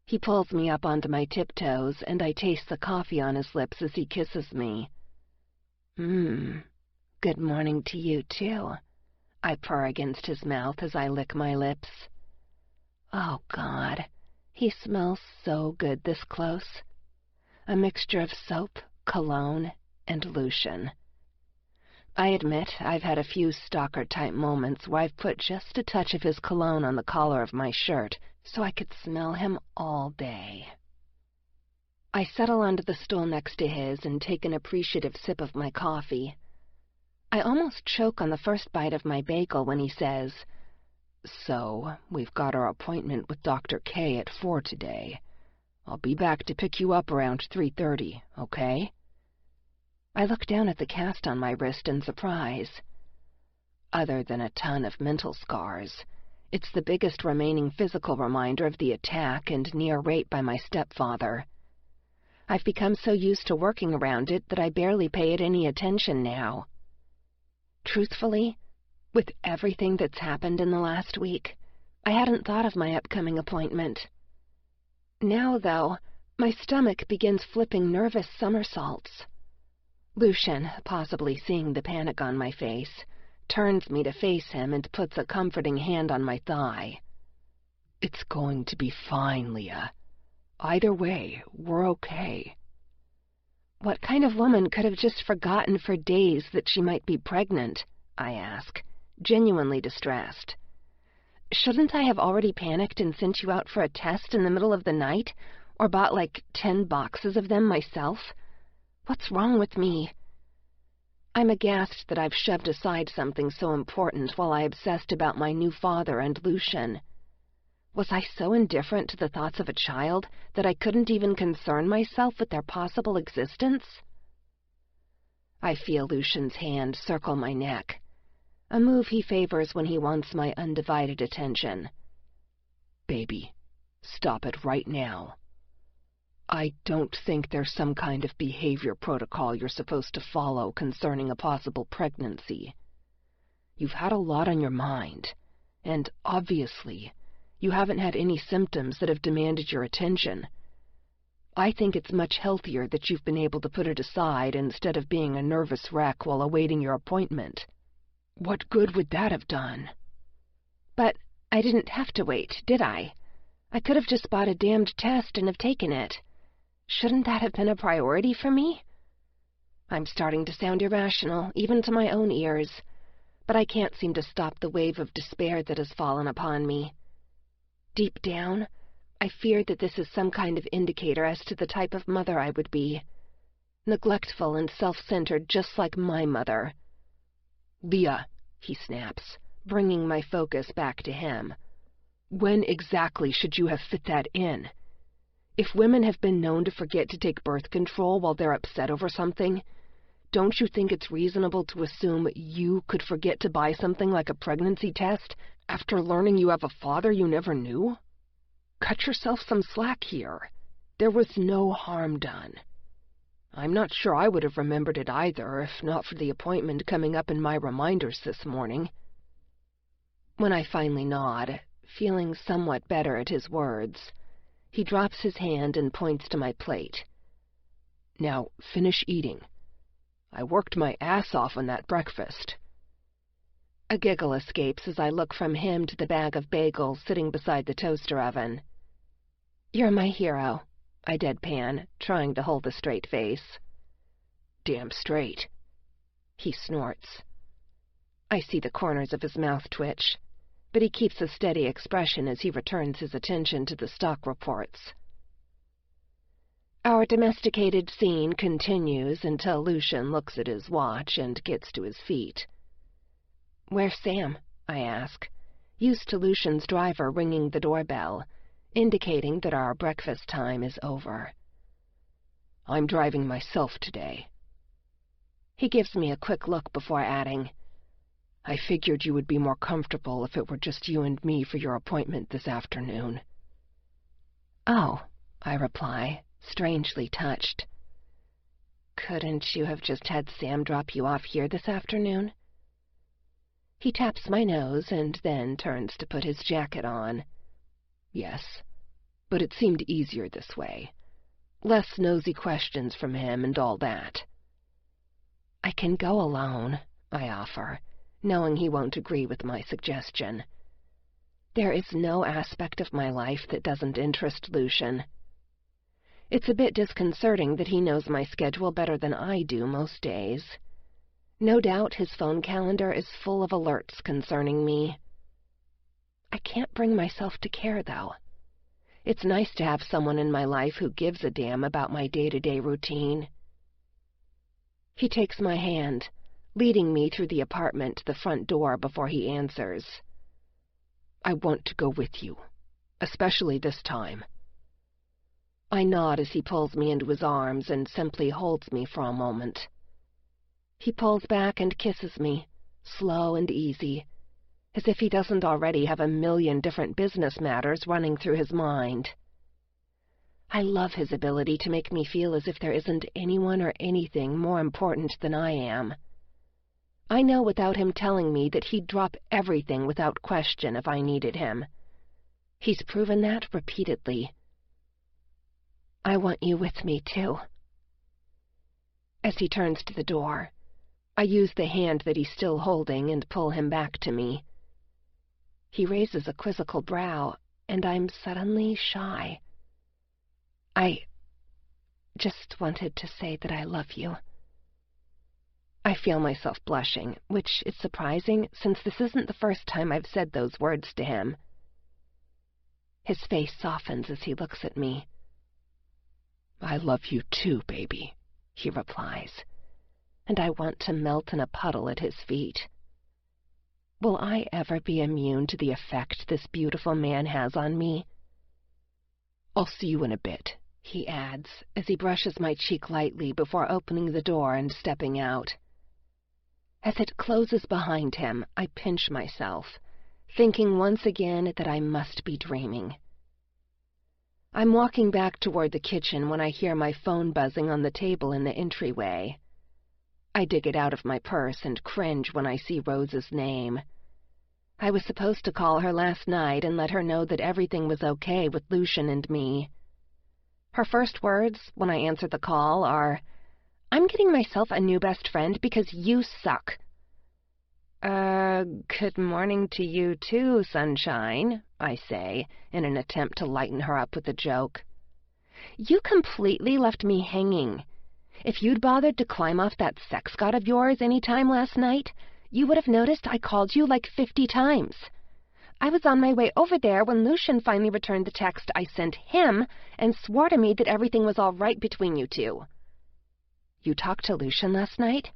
[SPEAKER 3] He pulls me up onto my tiptoes, and I taste the coffee on his lips as he kisses me. Good morning to you, too, I purr against his mouth as I lick my lips. Oh, God, he smells so good this close. A mixture of soap, cologne, and Lucian. I admit I've had a few stalker-type moments where I've put just a touch of his cologne on the collar of my shirt so I could smell him all day. I settle onto the stool next to his and take an appreciative sip of my coffee. I almost choke on the first bite of my bagel when he says, "So, we've got our appointment with Dr. K at 4 today. I'll be back to pick you up around 3:30, okay?" I look down at the cast on my wrist in surprise. Other than a ton of mental scars, it's the biggest remaining physical reminder of the attack and near rape by my stepfather. I've become so used to working around it that I barely pay it any attention now. Truthfully, with everything that's happened in the last week, I hadn't thought of my upcoming appointment. Now, though, my stomach begins flipping nervous somersaults. Lucian, possibly seeing the panic on my face, turns me to face him and puts a comforting hand on my thigh. "It's going to be fine, Lia. Either way, we're okay." What kind of woman could have just forgotten for days that she might be pregnant? I ask, genuinely distressed. Shouldn't I have already panicked and sent you out for a test in the middle of the night, or bought like 10 boxes of them myself? What's wrong with me? I'm aghast that I've shoved aside something so important while I obsessed about my new father and Lucian. Was I so indifferent to the thoughts of a child that I couldn't even concern myself with their possible existence? I feel Lucian's hand circle my neck, a move he favors when he wants my undivided attention. "Baby, stop it right now. I don't think there's some kind of behavior protocol you're supposed to follow concerning a possible pregnancy. You've had a lot on your mind, and obviously, you haven't had any symptoms that have demanded your attention. I think it's much healthier that you've been able to put it aside instead of being a nervous wreck while awaiting your appointment. What good would that have done?" "But I didn't have to wait, did I? I could have just bought a damned test and have taken it. Shouldn't that have been a priority for me?" I'm starting to sound irrational, even to my own ears, but I can't seem to stop the wave of despair that has fallen upon me. Deep down, I fear that this is some kind of indicator as to the type of mother I would be. Neglectful and self-centered just like my mother. "Lia," he snaps, bringing my focus back to him. "When exactly should you have fit that in? If women have been known to forget to take birth control while they're upset over something, don't you think it's reasonable to assume you could forget to buy something like a pregnancy test after learning you have a father you never knew? Cut yourself some slack here. There was no harm done. I'm not sure I would have remembered it either, if not for the appointment coming up in my reminders this morning." When I finally nod, feeling somewhat better at his words, he drops his hand and points to my plate. "Now, finish eating. I worked my ass off on that breakfast." A giggle escapes as I look from him to the bag of bagels sitting beside the toaster oven. "You're my hero," I deadpan, trying to hold a straight face. "Damn straight." He snorts. I see the corners of his mouth twitch, but he keeps a steady expression as he returns his attention to the stock reports. Our domesticated scene continues until Lucian looks at his watch and gets to his feet. "Where's Sam?" I ask, used to Lucian's driver ringing the doorbell, indicating that our breakfast time is over. "I'm driving myself today." He gives me a quick look before adding, I figured you would be more comfortable if it were just you and me for your appointment this afternoon." "Oh," I reply, strangely touched. "Couldn't you have just had Sam drop you off here this afternoon?" He taps my nose and then turns to put his jacket on. "Yes, but it seemed easier this way. Less nosy questions from him and all that." "I can go alone," I offer, knowing he won't agree with my suggestion. There is no aspect of my life that doesn't interest Lucian. It's a bit disconcerting that he knows my schedule better than I do most days. No doubt his phone calendar is full of alerts concerning me. I can't bring myself to care, though. It's nice to have someone in my life who gives a damn about my day-to-day routine. He takes my hand, leading me through the apartment to the front door before he answers. "I want to go with you, especially this time." I nod as he pulls me into his arms and simply holds me for a moment. He pulls back and kisses me, slow and easy, as if he doesn't already have a million different business matters running through his mind. I love his ability to make me feel as if there isn't anyone or anything more important than I am. I know without him telling me that he'd drop everything without question if I needed him. He's proven that repeatedly. "I want you with me, too." As he turns to the door, I use the hand that he's still holding and pull him back to me. He raises a quizzical brow, and I'm suddenly shy. "I just wanted to say that I love you." I feel myself blushing, which is surprising since this isn't the first time I've said those words to him. His face softens as he looks at me. "I love you too, baby," he replies, and I want to melt in a puddle at his feet. Will I ever be immune to the effect this beautiful man has on me? "I'll see you in a bit," he adds, as he brushes my cheek lightly before opening the door and stepping out. As it closes behind him, I pinch myself, thinking once again that I must be dreaming. I'm walking back toward the kitchen when I hear my phone buzzing on the table in the entryway. I dig it out of my purse and cringe when I see Rose's name. I was supposed to call her last night and let her know that everything was okay with Lucian and me. Her first words, when I answer the call, are, "I'm getting myself a new best friend because you suck." Good morning to you too, sunshine," I say, in an attempt to lighten her up with a joke. "You completely left me hanging. If you'd bothered to climb off that sex god of yours any time last night, you would have noticed I called you like 50 times. I was on my way over there when Lucian finally returned the text I sent him and swore to me that everything was all right between you two." "You talked to Lucian last night?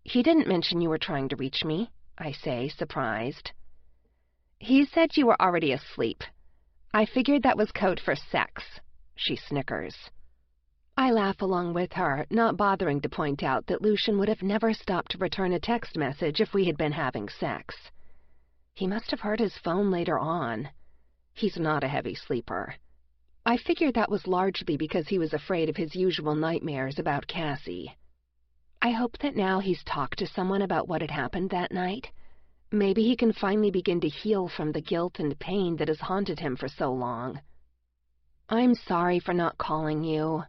[SPEAKER 3] He didn't mention you were trying to reach me," I say, surprised. "He said you were already asleep. I figured that was code for sex," she snickers. I laugh along with her, not bothering to point out that Lucian would have never stopped to return a text message if we had been having sex. He must have heard his phone later on. He's not a heavy sleeper. I figured that was largely because he was afraid of his usual nightmares about Cassie. I hope that now he's talked to someone about what had happened that night. Maybe he can finally begin to heal from the guilt and pain that has haunted him for so long. "I'm sorry for not calling you."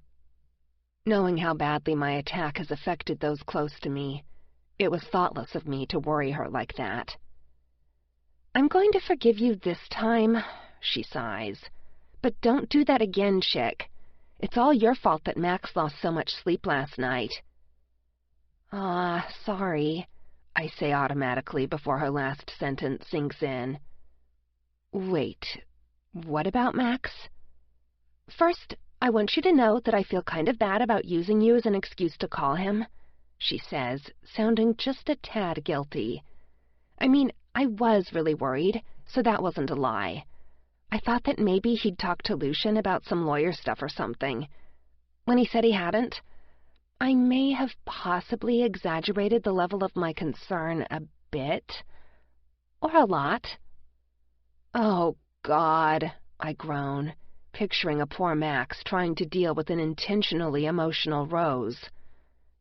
[SPEAKER 3] Knowing how badly my attack has affected those close to me, it was thoughtless of me to worry her like that. "I'm going to forgive you this time," she sighs. "But don't do that again, chick. It's all your fault that Max lost so much sleep last night." Sorry," I say automatically before her last sentence sinks in. "Wait, what about Max?" "First, I want you to know that I feel kind of bad about using you as an excuse to call him," she says, sounding just a tad guilty. "I mean, I was really worried, so that wasn't a lie. I thought that maybe he'd talked to Lucian about some lawyer stuff or something. When he said he hadn't, I may have possibly exaggerated the level of my concern a bit. Or a lot. Oh, God, I groan, picturing a poor Max trying to deal with an intentionally emotional Rose.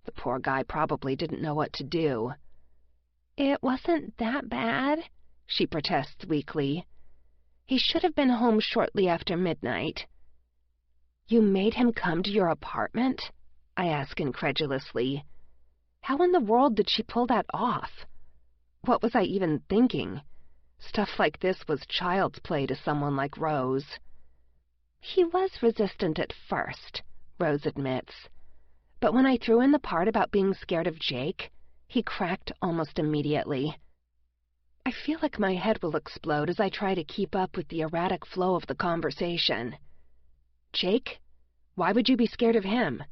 [SPEAKER 3] The poor guy probably didn't know what to do. It wasn't that bad, she protests weakly. He should have been home shortly after midnight. You made him come to your apartment? I ask incredulously. How in the world did she pull that off? What was I even thinking? Stuff like this was child's play to someone like Rose. He was resistant at first, Rose admits. But when I threw in the part about being scared of Jake, he cracked almost immediately. I feel like my head will explode as I try to keep up with the erratic flow of the conversation. Jake? Why would you be scared of him?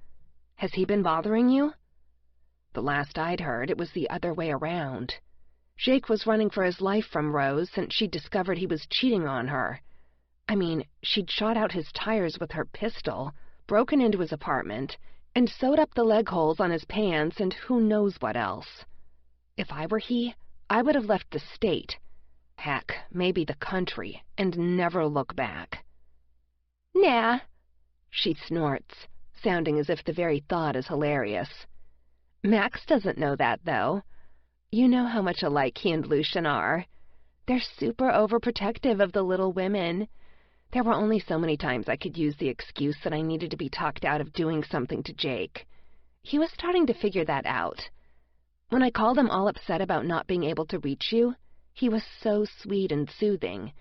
[SPEAKER 3] Has he been bothering you? The last I'd heard, it was the other way around. Jake was running for his life from Rose since she'd discovered he was cheating on her. I mean, she'd shot out his tires with her pistol, broken into his apartment, and sewed up the leg holes on his pants and who knows what else. If I were he, I would have left the state, heck, maybe the country, and never look back. Nah, she snorts, sounding as if the very thought is hilarious. Max doesn't know that, though. You know how much alike he and Lucian are. They're super overprotective of the little women. There were only so many times I could use the excuse that I needed to be talked out of doing something to Jake. He was starting to figure that out. When I called him all upset about not being able to reach you, he was so sweet and soothing.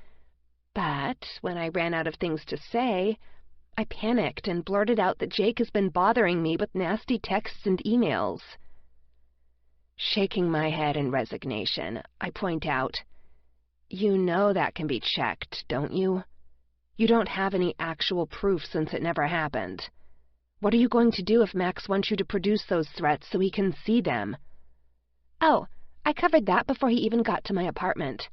[SPEAKER 3] But when I ran out of things to say, I panicked and blurted out that Jake has been bothering me with nasty texts and emails. Shaking my head in resignation, I point out, You know that can be checked, don't you? You don't have any actual proof since it never happened. What are you going to do if Max wants you to produce those threats so he can see them? Oh, I covered that before he even got to my apartment.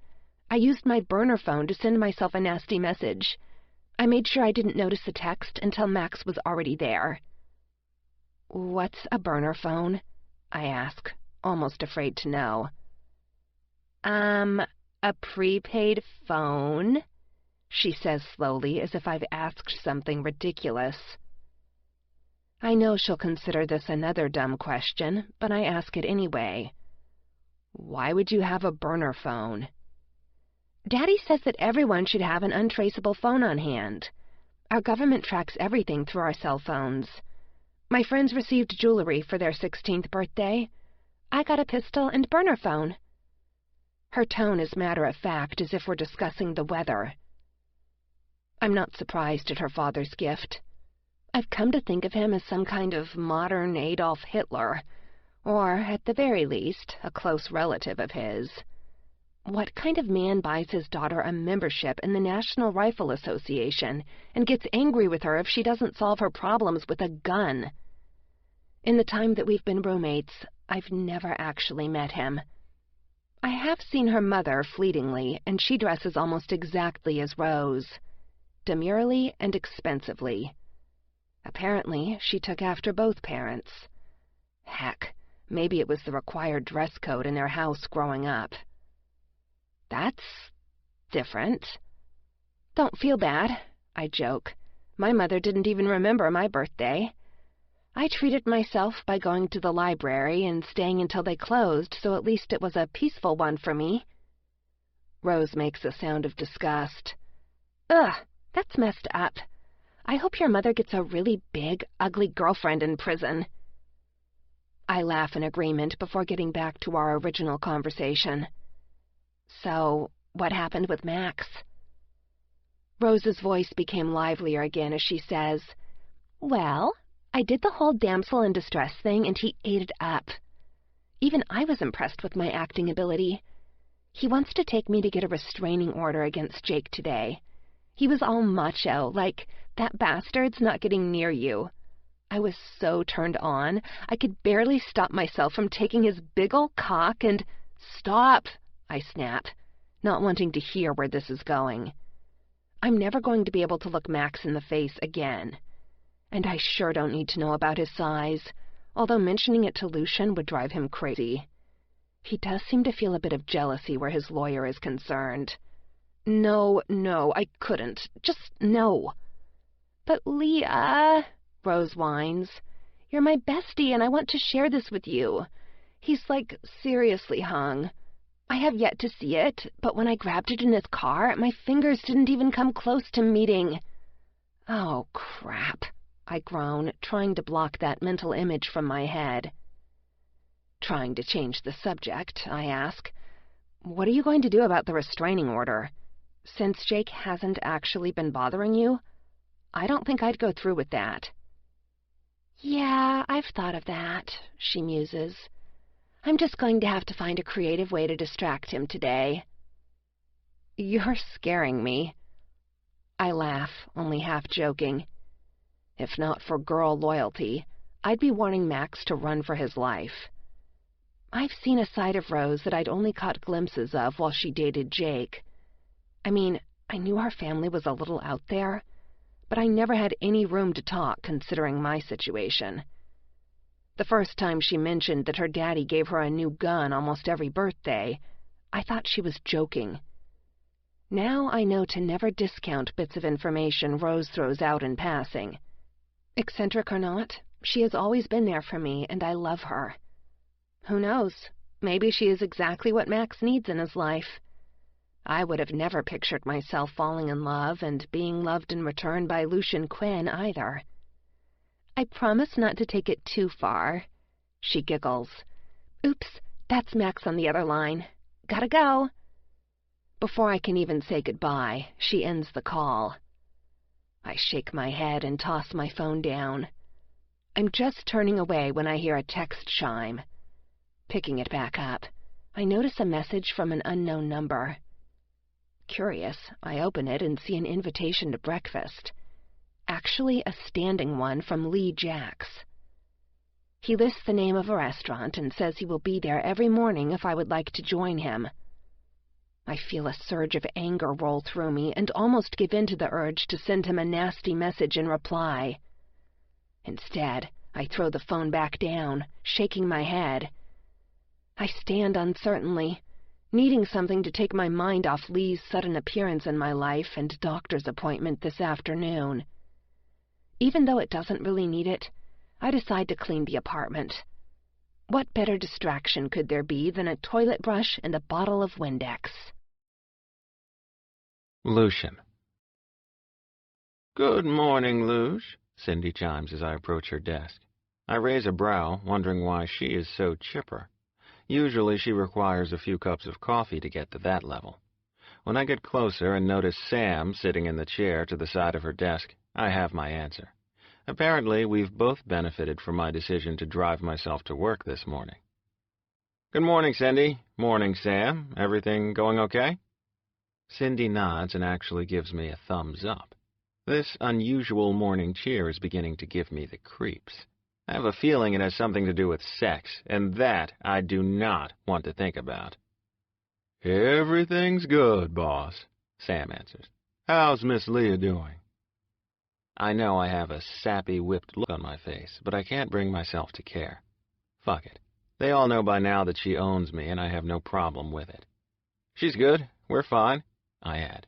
[SPEAKER 3] I used my burner phone to send myself a nasty message. I made sure I didn't notice the text until Max was already there. What's a burner phone? I ask, almost afraid to know. A prepaid phone, she says slowly, as if I've asked something ridiculous. I know she'll consider this another dumb question, but I ask it anyway. Why would you have a burner phone? Daddy says that everyone should have an untraceable phone on hand. Our government tracks everything through our cell phones. My friends received jewelry for their 16th birthday. I got a pistol and burner phone. Her tone is matter-of-fact, as if we're discussing the weather. I'm not surprised at her father's gift. I've come to think of him as some kind of modern Adolf Hitler, or, at the very least, a close relative of his. What kind of man buys his daughter a membership in the National Rifle Association and gets angry with her if she doesn't solve her problems with a gun? In the time that we've been roommates, I've never actually met him. I have seen her mother fleetingly, and she dresses almost exactly as Rose, demurely and expensively. Apparently, she took after both parents. Heck, maybe it was the required dress code in their house growing up. That's different. Don't feel bad, I joke. My mother didn't even remember my birthday. I treated myself by going to the library and staying until they closed, so at least it was a peaceful one for me. Rose makes a sound of disgust. Ugh, that's messed up. I hope your mother gets a really big, ugly girlfriend in prison. I laugh in agreement before getting back to our original conversation. So, what happened with Max? Rose's voice became livelier again as she says, Well, I did the whole damsel in distress thing and he ate it up. Even I was impressed with my acting ability. He wants to take me to get a restraining order against Jake today. He was all macho, like, that bastard's not getting near you. I was so turned on, I could barely stop myself from taking his big ol' cock and... Stop, I snap, not wanting to hear where this is going. I'm never going to be able to look Max in the face again. And I sure don't need to know about his size, although mentioning it to Lucian would drive him crazy. He does seem to feel a bit of jealousy where his lawyer is concerned. No, I couldn't. Just no. But Lia, Rose whines, you're my bestie and I want to share this with you. He's like seriously hung. I have yet to see it, but when I grabbed it in his car, my fingers didn't even come close to meeting. Oh, crap, I groan, trying to block that mental image from my head. Trying to change the subject, I ask, what are you going to do about the restraining order? Since Jake hasn't actually been bothering you, I don't think I'd go through with that. Yeah, I've thought of that, she muses. I'm just going to have to find a creative way to distract him today. You're scaring me. I laugh, only half joking. If not for girl loyalty, I'd be wanting Max to run for his life. I've seen a side of Rose that I'd only caught glimpses of while she dated Jake. I mean, I knew our family was a little out there, but I never had any room to talk considering my situation. The first time she mentioned that her daddy gave her a new gun almost every birthday, I thought she was joking. Now I know to never discount bits of information Rose throws out in passing. Eccentric or not, she has always been there for me, and I love her. Who knows? Maybe she is exactly what Max needs in his life. I would have never pictured myself falling in love and being loved in return by Lucian Quinn either. I promise not to take it too far. She giggles. Oops, that's Max on the other line. Gotta go. Before I can even say goodbye, she ends the call. I shake my head and toss my phone down. I'm just turning away when I hear a text chime. Picking it back up, I notice a message from an unknown number. Curious, I open it and see an invitation to breakfast. Actually a standing one from Lee Jacks. He lists the name of a restaurant and says he will be there every morning if I would like to join him. I feel a surge of anger roll through me and almost give in to the urge to send him a nasty message in reply. Instead, I throw the phone back down, shaking my head. I stand uncertainly, needing something to take my mind off Lee's sudden appearance in my life and doctor's appointment this afternoon. Even though it doesn't really need it, I decide to clean the apartment. What better distraction could there be than a toilet brush and a bottle of Windex?
[SPEAKER 1] Lucian. Good morning, Luce, Cindy chimes as I approach her desk. I raise a brow, wondering why she is so chipper. Usually she requires a few cups of coffee to get to that level. When I get closer and notice Sam sitting in the chair to the side of her desk, I have my answer. Apparently, we've both benefited from my decision to drive myself to work this morning. Good morning, Cindy. Morning, Sam. Everything going okay? Cindy nods and actually gives me a thumbs up. This unusual morning cheer is beginning to give me the creeps. I have a feeling it has something to do with sex, and that I do not want to think about. Everything's good, boss, Sam answers. How's Miss Lia doing? I know I have a sappy, whipped look on my face, but I can't bring myself to care. Fuck it. They all know by now that she owns me, and I have no problem with it. She's good. We're fine, I add.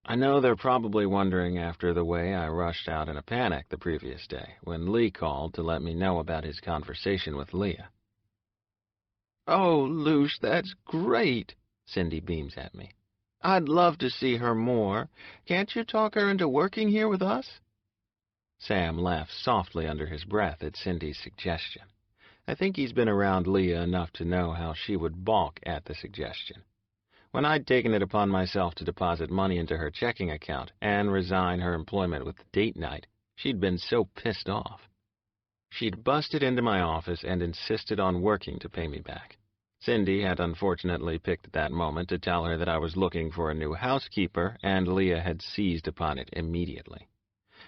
[SPEAKER 1] I know they're probably wondering after the way I rushed out in a panic the previous day when Lee called to let me know about his conversation with Lia. Oh, Luce, that's great, Cindy beams at me. I'd love to see her more. Can't you talk her into working here with us? Sam laughs softly under his breath at Cindy's suggestion. I think he's been around Lia enough to know how she would balk at the suggestion. When I'd taken it upon myself to deposit money into her checking account and resign her employment with date night, she'd been so pissed off. She'd busted into my office and insisted on working to pay me back. Cindy had unfortunately picked that moment to tell her that I was looking for a new housekeeper, and Lia had seized upon it immediately.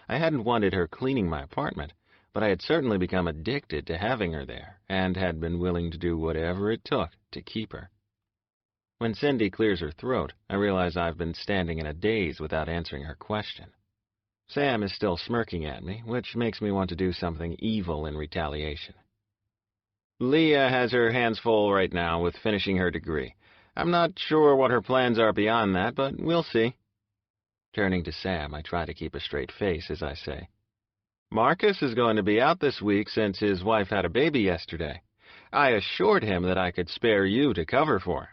[SPEAKER 1] I hadn't wanted her cleaning my apartment, but I had certainly become addicted to having her there, and had been willing to do whatever it took to keep her. When Cindy clears her throat, I realize I've been standing in a daze without answering her question. Sam is still smirking at me, which makes me want to do something evil in retaliation. Lia has her hands full right now with finishing her degree. I'm not sure what her plans are beyond that, but we'll see. Turning to Sam, I try to keep a straight face as I say, Marcus is going to be out this week since his wife had a baby yesterday. I assured him that I could spare you to cover for him.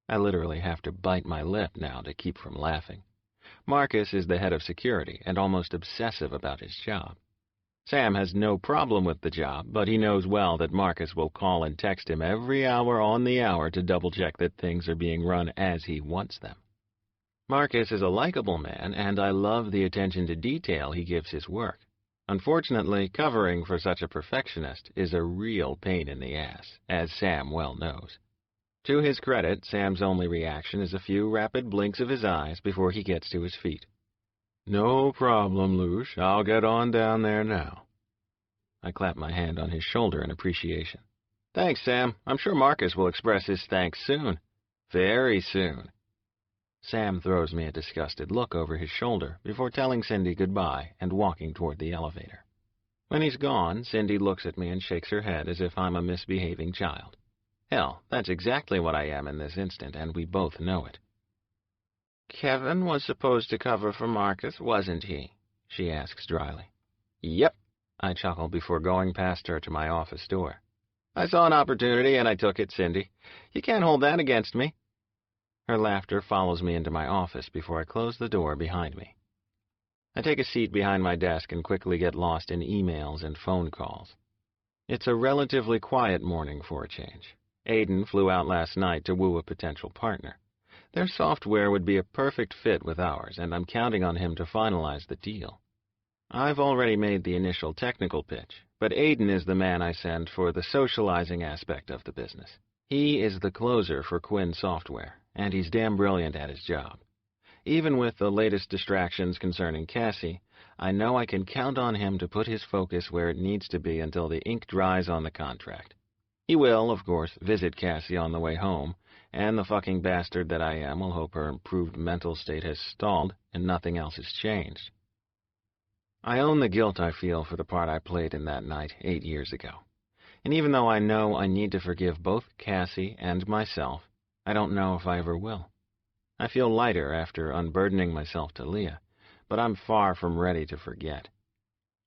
[SPEAKER 1] I literally have to bite my lip now to keep from laughing. Marcus is the head of security and almost obsessive about his job. Sam has no problem with the job, but he knows well that Marcus will call and text him every hour on the hour to double-check that things are being run as he wants them. Marcus is a likable man, and I love the attention to detail he gives his work. Unfortunately, covering for such a perfectionist is a real pain in the ass, as Sam well knows. To his credit, Sam's only reaction is a few rapid blinks of his eyes before he gets to his feet. No problem, Luce. I'll get on down there now. I clap my hand on his shoulder in appreciation. Thanks, Sam. I'm sure Marcus will express his thanks soon. Very soon. Sam throws me a disgusted look over his shoulder before telling Cindy goodbye and walking toward the elevator. When he's gone, Cindy looks at me and shakes her head as if I'm a misbehaving child. Hell, that's exactly what I am in this instant, and we both know it.
[SPEAKER 2] Kevin was supposed to cover for Marcus, wasn't he? She asks dryly.
[SPEAKER 1] Yep, I chuckle before going past her to my office door. I saw an opportunity and I took it, Cindy. You can't hold that against me. Her laughter follows me into my office before I close the door behind me. I take a seat behind my desk and quickly get lost in emails and phone calls. It's a relatively quiet morning for a change. Aiden flew out last night to woo a potential partner. Their software would be a perfect fit with ours, and I'm counting on him to finalize the deal. I've already made the initial technical pitch, but Aiden is the man I send for the socializing aspect of the business. He is the closer for Quinn Software, and he's damn brilliant at his job. Even with the latest distractions concerning Cassie, I know I can count on him to put his focus where it needs to be until the ink dries on the contract. He will, of course, visit Cassie on the way home, and the fucking bastard that I am will hope her improved mental state has stalled and nothing else has changed. I own the guilt I feel for the part I played in that night 8 years ago. And even though I know I need to forgive both Cassie and myself, I don't know if I ever will. I feel lighter after unburdening myself to Lia, but I'm far from ready to forget.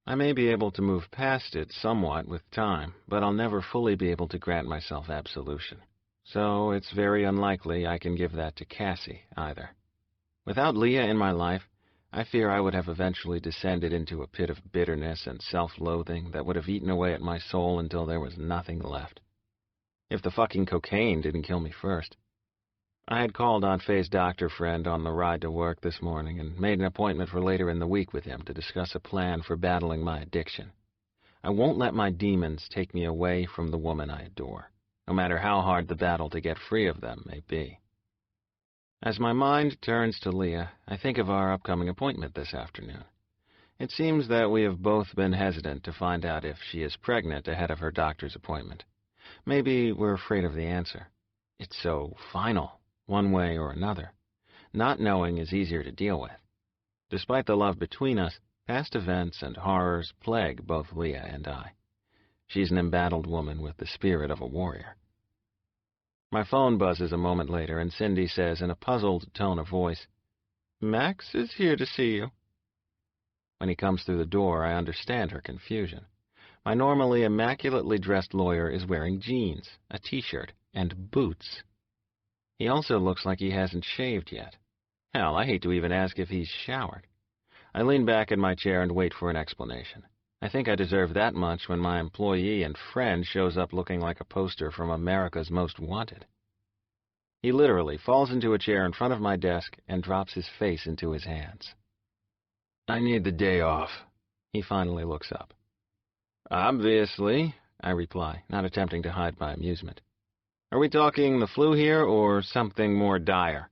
[SPEAKER 1] I may be able to move past it somewhat with time, but I'll never fully be able to grant myself absolution. So it's very unlikely I can give that to Cassie either. Without Lia in my life, I fear I would have eventually descended into a pit of bitterness and self-loathing that would have eaten away at my soul until there was nothing left. If the fucking cocaine didn't kill me first. I had called Aunt Faye's doctor friend on the ride to work this morning and made an appointment for later in the week with him to discuss a plan for battling my addiction. I won't let my demons take me away from the woman I adore, no matter how hard the battle to get free of them may be. As my mind turns to Lia, I think of our upcoming appointment this afternoon. It seems that we have both been hesitant to find out if she is pregnant ahead of her doctor's appointment. Maybe we're afraid of the answer. It's so final, one way or another. Not knowing is easier to deal with. Despite the love between us, past events and horrors plague both Lia and I. She's an embattled woman with the spirit of a warrior. My phone buzzes a moment later, and Cindy says in a puzzled tone of voice, "Max is here to see you." When he comes through the door, I understand her confusion. My normally immaculately dressed lawyer is wearing jeans, a t-shirt, and boots. He also looks like he hasn't shaved yet. Hell, I hate to even ask if he's showered. I lean back in my chair and wait for an explanation. I think I deserve that much when my employee and friend shows up looking like a poster from America's Most Wanted. He literally falls into a chair in front of my desk and drops his face into his hands. "I need the day off." He finally looks up. "Obviously," I reply, not attempting to hide my amusement. "Are we talking the flu here or something more dire?"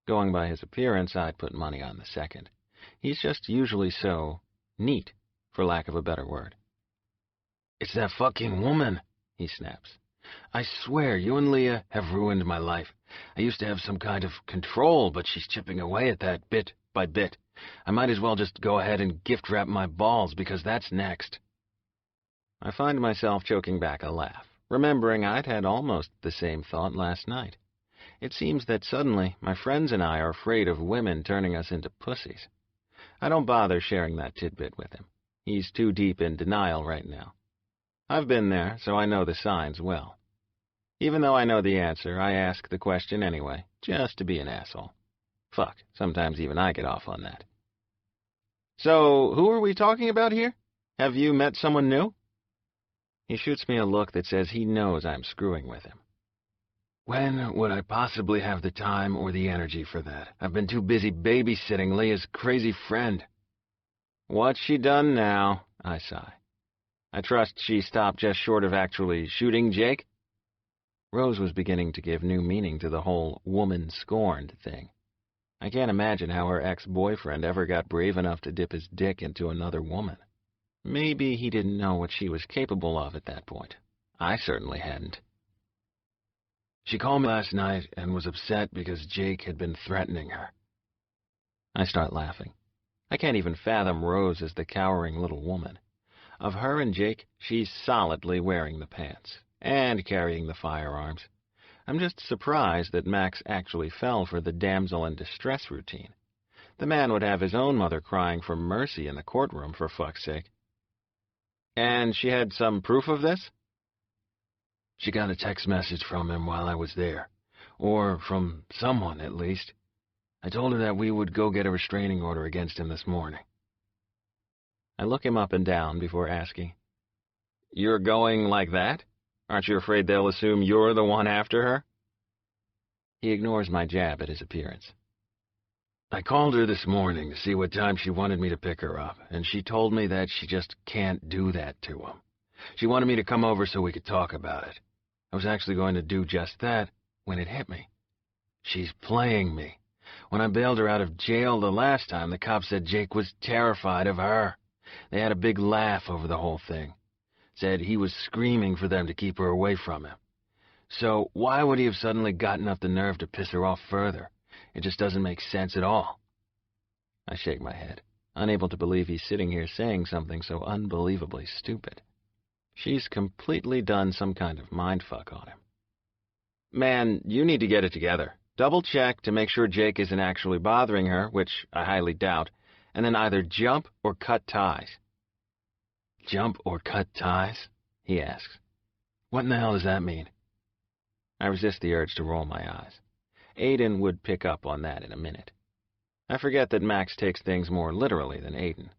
[SPEAKER 1] Going by his appearance, I'd put money on the second. He's just usually so neat, for lack of a better word. "It's that fucking woman," he snaps. "I swear, you and Lia have ruined my life. I used to have some kind of control, but she's chipping away at that bit by bit. I might as well just go ahead and gift wrap my balls, because that's next." I find myself choking back a laugh, remembering I'd had almost the same thought last night. It seems that suddenly my friends and I are afraid of women turning us into pussies. I don't bother sharing that tidbit with him. He's too deep in denial right now. I've been there, so I know the signs well. Even though I know the answer, I ask the question anyway, just to be an asshole. Fuck, sometimes even I get off on that. So, who are we talking about here? Have you met someone new? He shoots me a look that says he knows I'm screwing with him. When would I possibly have the time or the energy for that? I've been too busy babysitting Lia's crazy friend. What's she done now? I sigh. I trust she stopped just short of actually shooting Jake? Rose was beginning to give new meaning to the whole woman scorned thing. I can't imagine how her ex-boyfriend ever got brave enough to dip his dick into another woman. Maybe he didn't know what she was capable of at that point. I certainly hadn't. She called me last night and was upset because Jake had been threatening her. I start laughing. I can't even fathom Rose as the cowering little woman. Of her and Jake, she's solidly wearing the pants and carrying the firearms. I'm just surprised that Max actually fell for the damsel in distress routine. The man would have his own mother crying for mercy in the courtroom, for fuck's sake. And she had some proof of this? She got a text message from him while I was there. Or from someone, at least. I told her that we would go get a restraining order against him this morning. I look him up and down before asking, "You're going like that? Aren't you afraid they'll assume you're the one after her?" He ignores my jab at his appearance. I called her this morning to see what time she wanted me to pick her up, and she told me that she just can't do that to him. She wanted me to come over so we could talk about it. I was actually going to do just that when it hit me. She's playing me. When I bailed her out of jail the last time, the cop said Jake was terrified of her. They had a big laugh over the whole thing. Said he was screaming for them to keep her away from him. So why would he have suddenly gotten up the nerve to piss her off further? It just doesn't make sense at all. I shake my head, unable to believe he's sitting here saying something so unbelievably stupid. She's completely done some kind of mindfuck on him. Man, you need to get it together. Double-check to make sure Jake isn't actually bothering her, which I highly doubt, and then either jump or cut ties. Jump or cut ties? He asks. What in the hell does that mean? I resist the urge to roll my eyes. Aiden would pick up on that in a minute. I forget that Max takes things more literally than Aiden.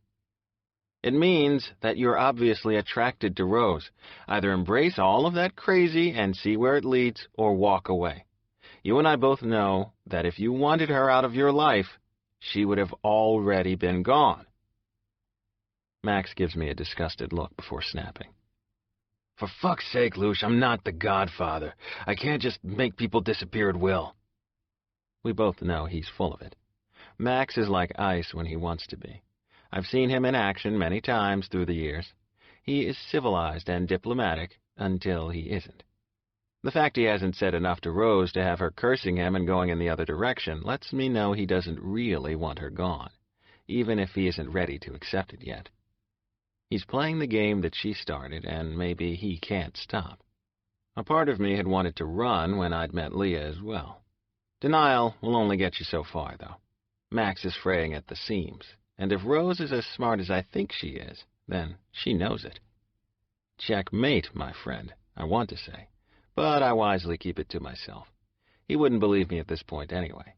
[SPEAKER 1] It means that you're obviously attracted to Rose. Either embrace all of that crazy and see where it leads, or walk away. You and I both know that if you wanted her out of your life, she would have already been gone. Max gives me a disgusted look before snapping. For fuck's sake, Luce, I'm not the Godfather. I can't just make people disappear at will. We both know he's full of it. Max is like ice when he wants to be. I've seen him in action many times through the years. He is civilized and diplomatic until he isn't. The fact he hasn't said enough to Rose to have her cursing him and going in the other direction lets me know he doesn't really want her gone, even if he isn't ready to accept it yet. He's playing the game that she started, and maybe he can't stop. A part of me had wanted to run when I'd met Lia as well. Denial will only get you so far, though. Max is fraying at the seams, and if Rose is as smart as I think she is, then she knows it. Checkmate, my friend, I want to say, but I wisely keep it to myself. He wouldn't believe me at this point anyway.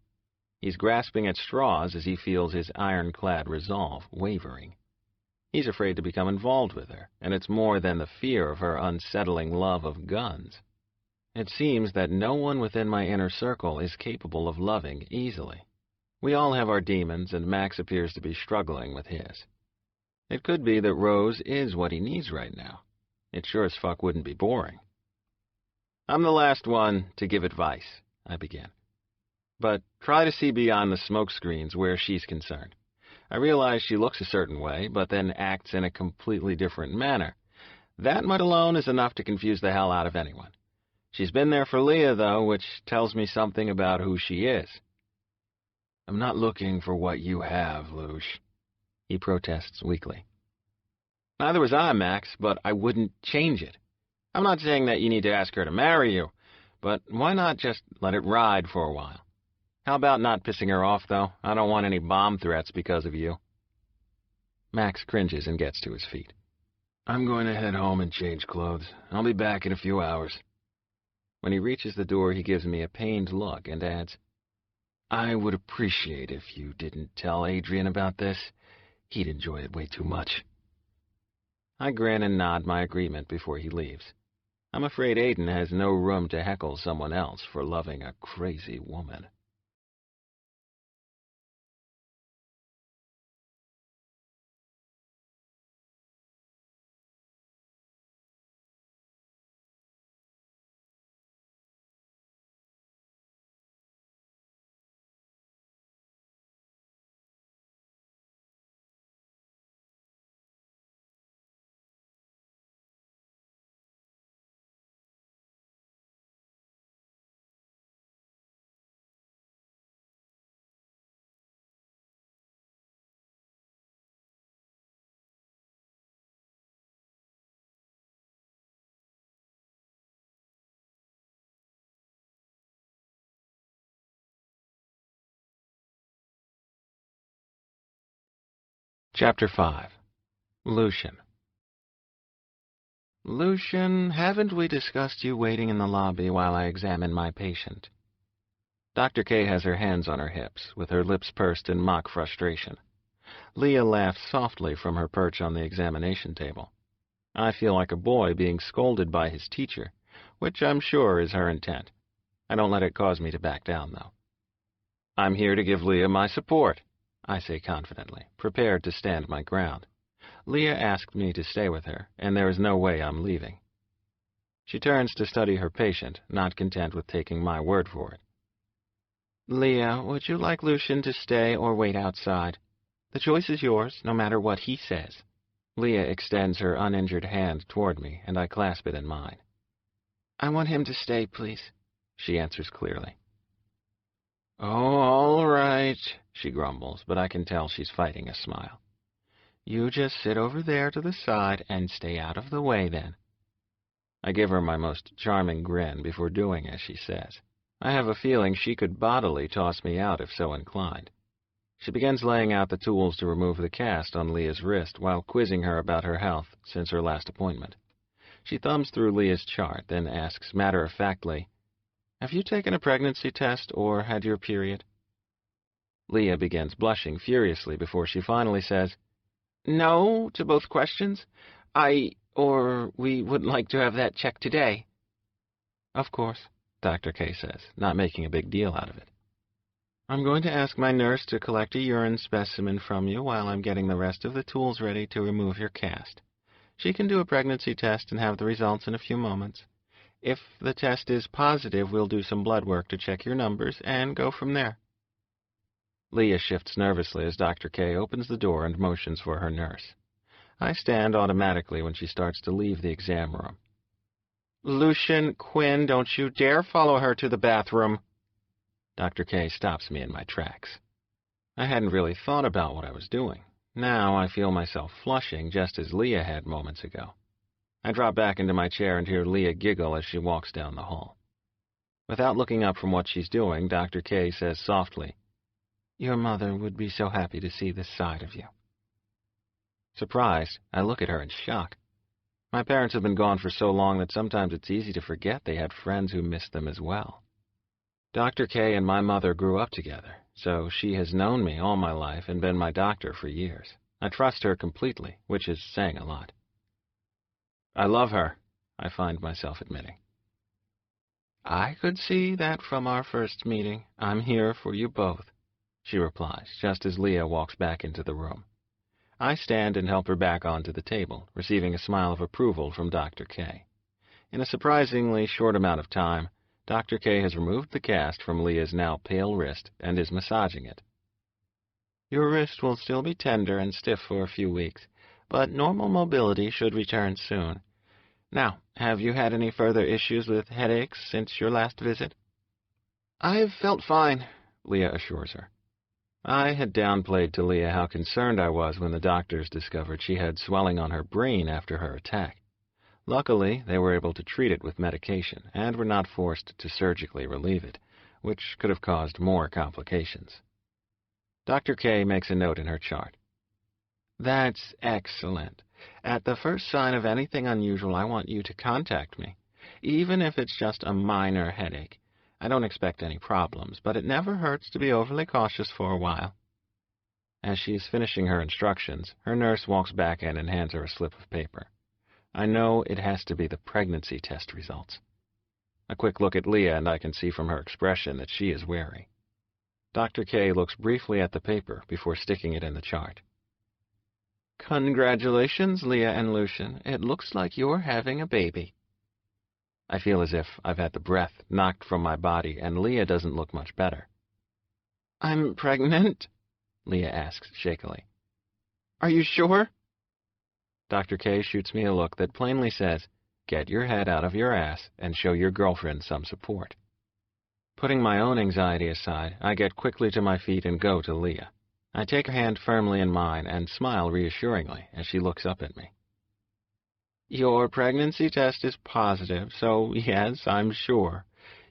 [SPEAKER 1] He's grasping at straws as he feels his ironclad resolve wavering. He's afraid to become involved with her, and it's more than the fear of her unsettling love of guns. It seems that no one within my inner circle is capable of loving easily. We all have our demons, and Max appears to be struggling with his. It could be that Rose is what he needs right now. It sure as fuck wouldn't be boring. I'm the last one to give advice, I begin. But try to see beyond the smoke screens where she's concerned. I realize she looks a certain way, but then acts in a completely different manner. That much alone is enough to confuse the hell out of anyone. She's been there for Lia, though, which tells me something about who she is. I'm not looking for what you have, Luce, he protests weakly. Neither was I, Max, but I wouldn't change it. I'm not saying that you need to ask her to marry you, but why not just let it ride for a while? How about not pissing her off, though? I don't want any bomb threats because of you. Max cringes and gets to his feet. I'm going to head home and change clothes. I'll be back in a few hours. When he reaches the door, he gives me a pained look and adds, I would appreciate if you didn't tell Adrian about this. He'd enjoy it way too much. I grin and nod my agreement before he leaves. I'm afraid Aiden has no room to heckle someone else for loving a crazy woman. Chapter 5. Lucian. Lucian, haven't we discussed you waiting in the lobby while I examine my patient? Dr. K has her hands on her hips, with her lips pursed in mock frustration. Lia laughs softly from her perch on the examination table. I feel like a boy being scolded by his teacher, which I'm sure is her intent. I don't let it cause me to back down, though. I'm here to give Lia my support, I say confidently, prepared to stand my ground. Lia asked me to stay with her, and there is no way I'm leaving. She turns to study her patient, not content with taking my word for it. Lia, would you like Lucian to stay or wait outside? The choice is yours, no matter what he says. Lia extends her uninjured hand toward me, and I clasp it in mine. I want him to stay, please, she answers clearly. Oh, all right, she grumbles, but I can tell she's fighting a smile. You just sit over there to the side and stay out of the way, then. I give her my most charming grin before doing as she says. I have a feeling she could bodily toss me out if so inclined. She begins laying out the tools to remove the cast on Lia's wrist while quizzing her about her health since her last appointment. She thumbs through Lia's chart, then asks matter-of-factly, Have you taken a pregnancy test or had your period? Lia begins blushing furiously before she finally says, No to both questions. We would like to have that checked today. Of course, Dr. K says, not making a big deal out of it. I'm going to ask my nurse to collect a urine specimen from you while I'm getting the rest of the tools ready to remove your cast. She can do a pregnancy test and have the results in a few moments. If the test is positive, we'll do some blood work to check your numbers and go from there. Lia shifts nervously as Dr. K opens the door and motions for her nurse. I stand automatically when she starts to leave the exam room. Lucian Quinn, don't you dare follow her to the bathroom. Dr. K stops me in my tracks. I hadn't really thought about what I was doing. Now I feel myself flushing just as Lia had moments ago. I drop back into my chair and hear Lia giggle as she walks down the hall. Without looking up from what she's doing, Dr. K says softly, Your mother would be so happy to see this side of you. Surprised, I look at her in shock. My parents have been gone for so long that sometimes it's easy to forget they had friends who missed them as well. Dr. K and my mother grew up together, so she has known me all my life and been my doctor for years. I trust her completely, which is saying a lot. I love her, I find myself admitting. I could see that from our first meeting. I'm here for you both, she replies, just as Lia walks back into the room. I stand and help her back onto the table, receiving a smile of approval from Dr. K. In a surprisingly short amount of time, Dr. K has removed the cast from Lia's now pale wrist and is massaging it. Your wrist will still be tender and stiff for a few weeks, but normal mobility should return soon. Now, have you had any further issues with headaches since your last visit? I've felt fine, Lia assures her. I had downplayed to Lia how concerned I was when the doctors discovered she had swelling on her brain after her attack. Luckily, they were able to treat it with medication and were not forced to surgically relieve it, which could have caused more complications. Dr. K makes a note in her chart.
[SPEAKER 2] That's excellent. At the first sign of anything unusual, I want you to contact me, even if it's just a minor headache. I don't expect any problems, but it never hurts to be overly cautious for a while.
[SPEAKER 1] As she is finishing her instructions, her nurse walks back in and hands her a slip of paper. I know it has to be the pregnancy test results. A quick look at Lia, and I can see from her expression that she is wary. Dr. K looks briefly at the paper before sticking it in the chart.
[SPEAKER 2] Congratulations, Lia and Lucian. It looks like you're having a baby.
[SPEAKER 1] I feel as if I've had the breath knocked from my body, and Lia doesn't look much better.
[SPEAKER 2] I'm pregnant?
[SPEAKER 1] Lia asks shakily.
[SPEAKER 2] Are you sure?
[SPEAKER 1] Dr. K shoots me a look that plainly says, get your head out of your ass and show your girlfriend some support. Putting my own anxiety aside, I get quickly to my feet and go to Lia. I take her hand firmly in mine and smile reassuringly as she looks up at me.
[SPEAKER 2] Your pregnancy test is positive, so yes, I'm sure.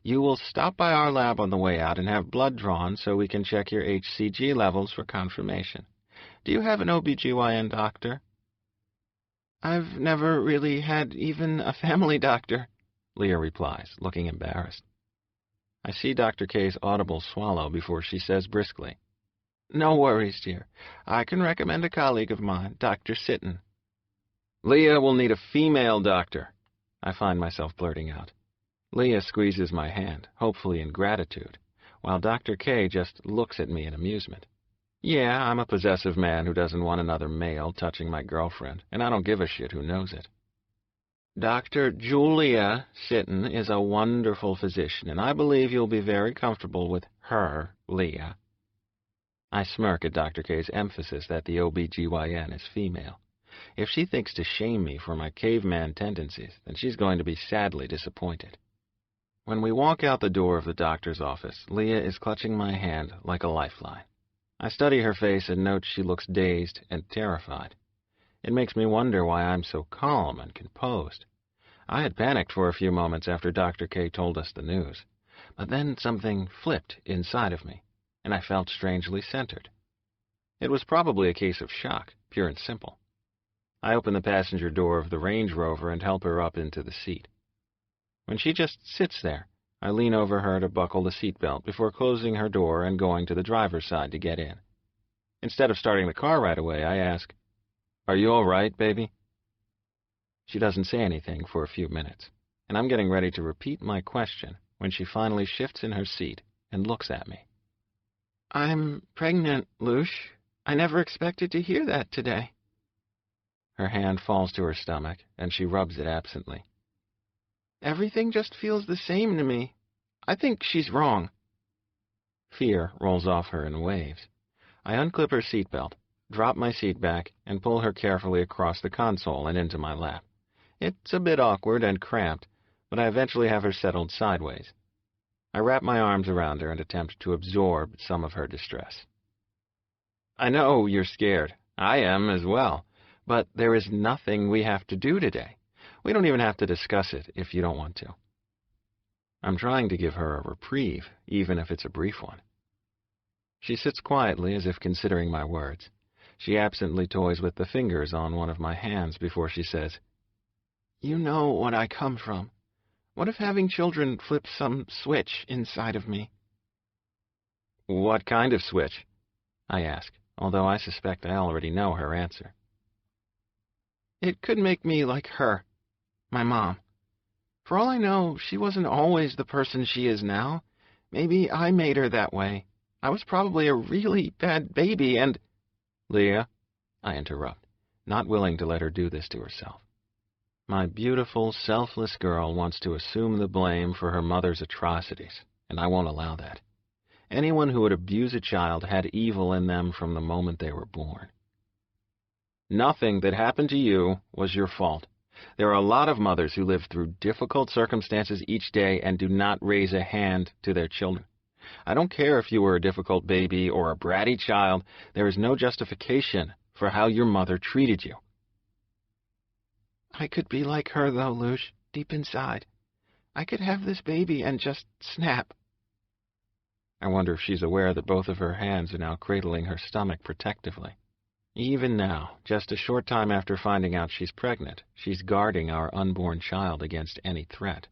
[SPEAKER 2] You will stop by our lab on the way out and have blood drawn so we can check your HCG levels for confirmation. Do you have an OB/GYN doctor? I've never really had even a family doctor,
[SPEAKER 1] Lia replies, looking embarrassed. I see Dr. K's audible swallow before she says briskly,
[SPEAKER 2] No worries, dear. I can recommend a colleague of mine, Dr. Sitton.
[SPEAKER 1] Lia will need a female doctor, I find myself blurting out. Lia squeezes my hand, hopefully in gratitude, while Dr. K just looks at me in amusement. Yeah, I'm a possessive man who doesn't want another male touching my girlfriend, and I don't give a shit who knows it.
[SPEAKER 2] Dr. Julia Sitton is a wonderful physician, and I believe you'll be very comfortable with her, Lia.
[SPEAKER 1] I smirk at Dr. K's emphasis that the OB/GYN is female. If she thinks to shame me for my caveman tendencies, then she's going to be sadly disappointed. When we walk out the door of the doctor's office, Lia is clutching my hand like a lifeline. I study her face and note she looks dazed and terrified. It makes me wonder why I'm so calm and composed. I had panicked for a few moments after Dr. K told us the news, but then something flipped inside of me, and I felt strangely centered. It was probably a case of shock, pure and simple. I open the passenger door of the Range Rover and help her up into the seat. When she just sits there, I lean over her to buckle the seatbelt before closing her door and going to the driver's side to get in. Instead of starting the car right away, I ask, "Are you all right, baby?" She doesn't say anything for a few minutes, and I'm getting ready to repeat my question when she finally shifts in her seat and looks at me.
[SPEAKER 2] I'm pregnant, Luce. I never expected to hear that today.
[SPEAKER 1] Her hand falls to her stomach, and she rubs it absently.
[SPEAKER 2] Everything just feels the same to me. I think she's wrong.
[SPEAKER 1] Fear rolls off her in waves. I unclip her seatbelt, drop my seat back, and pull her carefully across the console and into my lap. It's a bit awkward and cramped, but I eventually have her settled sideways. I wrap my arms around her and attempt to absorb some of her distress. I know you're scared. I am as well. But there is nothing we have to do today. We don't even have to discuss it if you don't want to. I'm trying to give her a reprieve, even if it's a brief one. She sits quietly as if considering my words. She absently toys with the fingers on one of my hands before she says,
[SPEAKER 2] You know what I come from. What if having children flips some switch inside of me?
[SPEAKER 1] What kind of switch? I ask, although I suspect I already know her answer.
[SPEAKER 2] It could make me like her, my mom. For all I know, she wasn't always the person she is now. Maybe I made her that way. I was probably a really bad baby and...
[SPEAKER 1] Lia, I interrupt, not willing to let her do this to herself. My beautiful, selfless girl wants to assume the blame for her mother's atrocities, and I won't allow that. Anyone who would abuse a child had evil in them from the moment they were born. Nothing that happened to you was your fault. There are a lot of mothers who live through difficult circumstances each day and do not raise a hand to their children. I don't care if you were a difficult baby or a bratty child. There is no justification for how your mother treated you.
[SPEAKER 2] I could be like her, though, Luce, deep inside. I could have this baby and just snap.
[SPEAKER 1] I wonder if she's aware that both of her hands are now cradling her stomach protectively. Even now, just a short time after finding out she's pregnant, she's guarding our unborn child against any threat.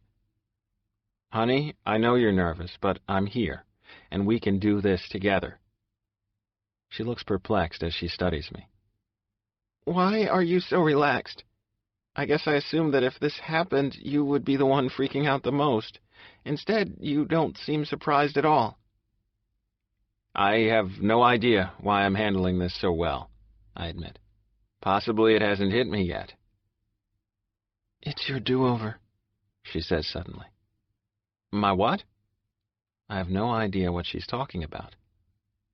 [SPEAKER 1] Honey, I know you're nervous, but I'm here, and we can do this together. She looks perplexed as she studies me.
[SPEAKER 2] Why are you so relaxed? I guess I assumed that if this happened, you would be the one freaking out the most. Instead, you don't seem surprised at all.
[SPEAKER 1] I have no idea why I'm handling this so well, I admit. Possibly it hasn't hit me yet.
[SPEAKER 2] It's your do-over, she says suddenly.
[SPEAKER 1] My what? I have no idea what she's talking about.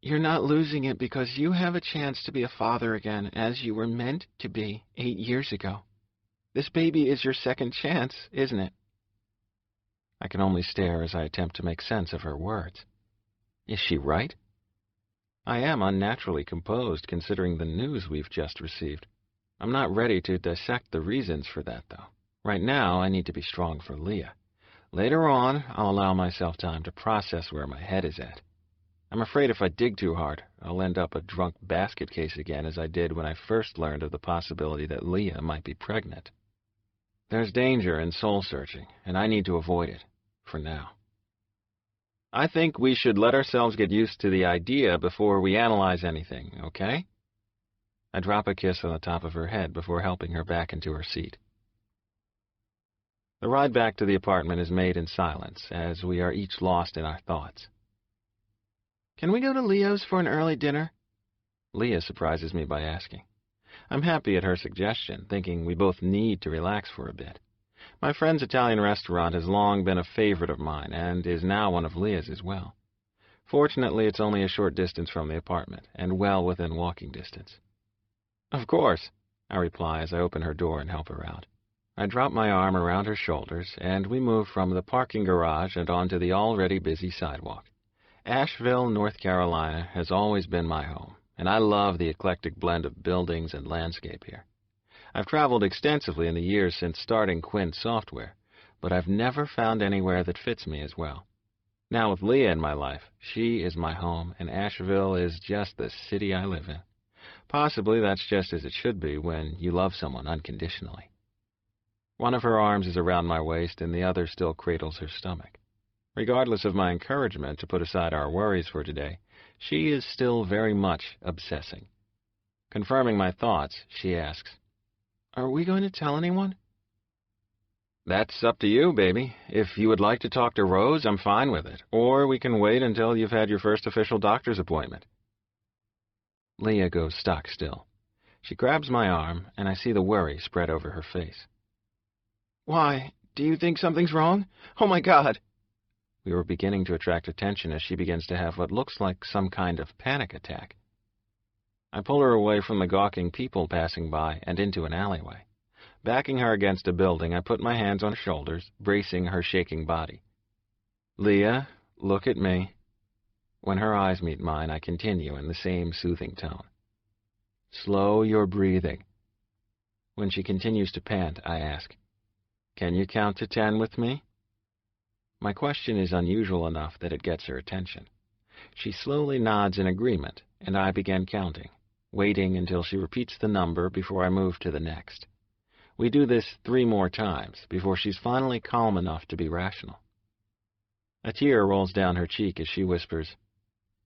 [SPEAKER 2] You're not losing it because you have a chance to be a father again, as you were meant to be 8 years ago. This baby is your second chance, isn't it?
[SPEAKER 1] I can only stare as I attempt to make sense of her words. Is she right? I am unnaturally composed considering the news we've just received. I'm not ready to dissect the reasons for that, though. Right now, I need to be strong for Lia. Later on, I'll allow myself time to process where my head is at. I'm afraid if I dig too hard, I'll end up a drunk basket case again as I did when I first learned of the possibility that Lia might be pregnant. There's danger in soul-searching, and I need to avoid it, for now. I think we should let ourselves get used to the idea before we analyze anything, okay? I drop a kiss on the top of her head before helping her back into her seat. The ride back to the apartment is made in silence, as we are each lost in our thoughts.
[SPEAKER 2] Can we go to Leo's for an early dinner?
[SPEAKER 1] Lia surprises me by asking. I'm happy at her suggestion, thinking we both need to relax for a bit. My friend's Italian restaurant has long been a favorite of mine, and is now one of Lia's as well. Fortunately, it's only a short distance from the apartment, and well within walking distance. Of course, I reply as I open her door and help her out. I drop my arm around her shoulders, and we move from the parking garage and onto the already busy sidewalk. Asheville, North Carolina has always been my home, and I love the eclectic blend of buildings and landscape here. I've traveled extensively in the years since starting Quinn Software, but I've never found anywhere that fits me as well. Now with Lia in my life, she is my home, and Asheville is just the city I live in. Possibly that's just as it should be when you love someone unconditionally. One of her arms is around my waist, and the other still cradles her stomach. Regardless of my encouragement to put aside our worries for today, she is still very much obsessing. Confirming my thoughts, she asks,
[SPEAKER 2] Are we going to tell anyone?
[SPEAKER 1] That's up to you, baby. If you would like to talk to Rose, I'm fine with it. Or we can wait until you've had your first official doctor's appointment. Lia goes stock still. She grabs my arm, and I see the worry spread over her face.
[SPEAKER 2] Why? Do you think something's wrong? Oh, my God!
[SPEAKER 1] We were beginning to attract attention as she begins to have what looks like some kind of panic attack. I pull her away from the gawking people passing by and into an alleyway. Backing her against a building, I put my hands on her shoulders, bracing her shaking body. Lia, look at me. When her eyes meet mine, I continue in the same soothing tone. Slow your breathing. When she continues to pant, I ask, Can you count to 10 with me? My question is unusual enough that it gets her attention. She slowly nods in agreement, and I begin counting, waiting until she repeats the number before I move to the next. We do this 3 more times before she's finally calm enough to be rational. A tear rolls down her cheek as she whispers,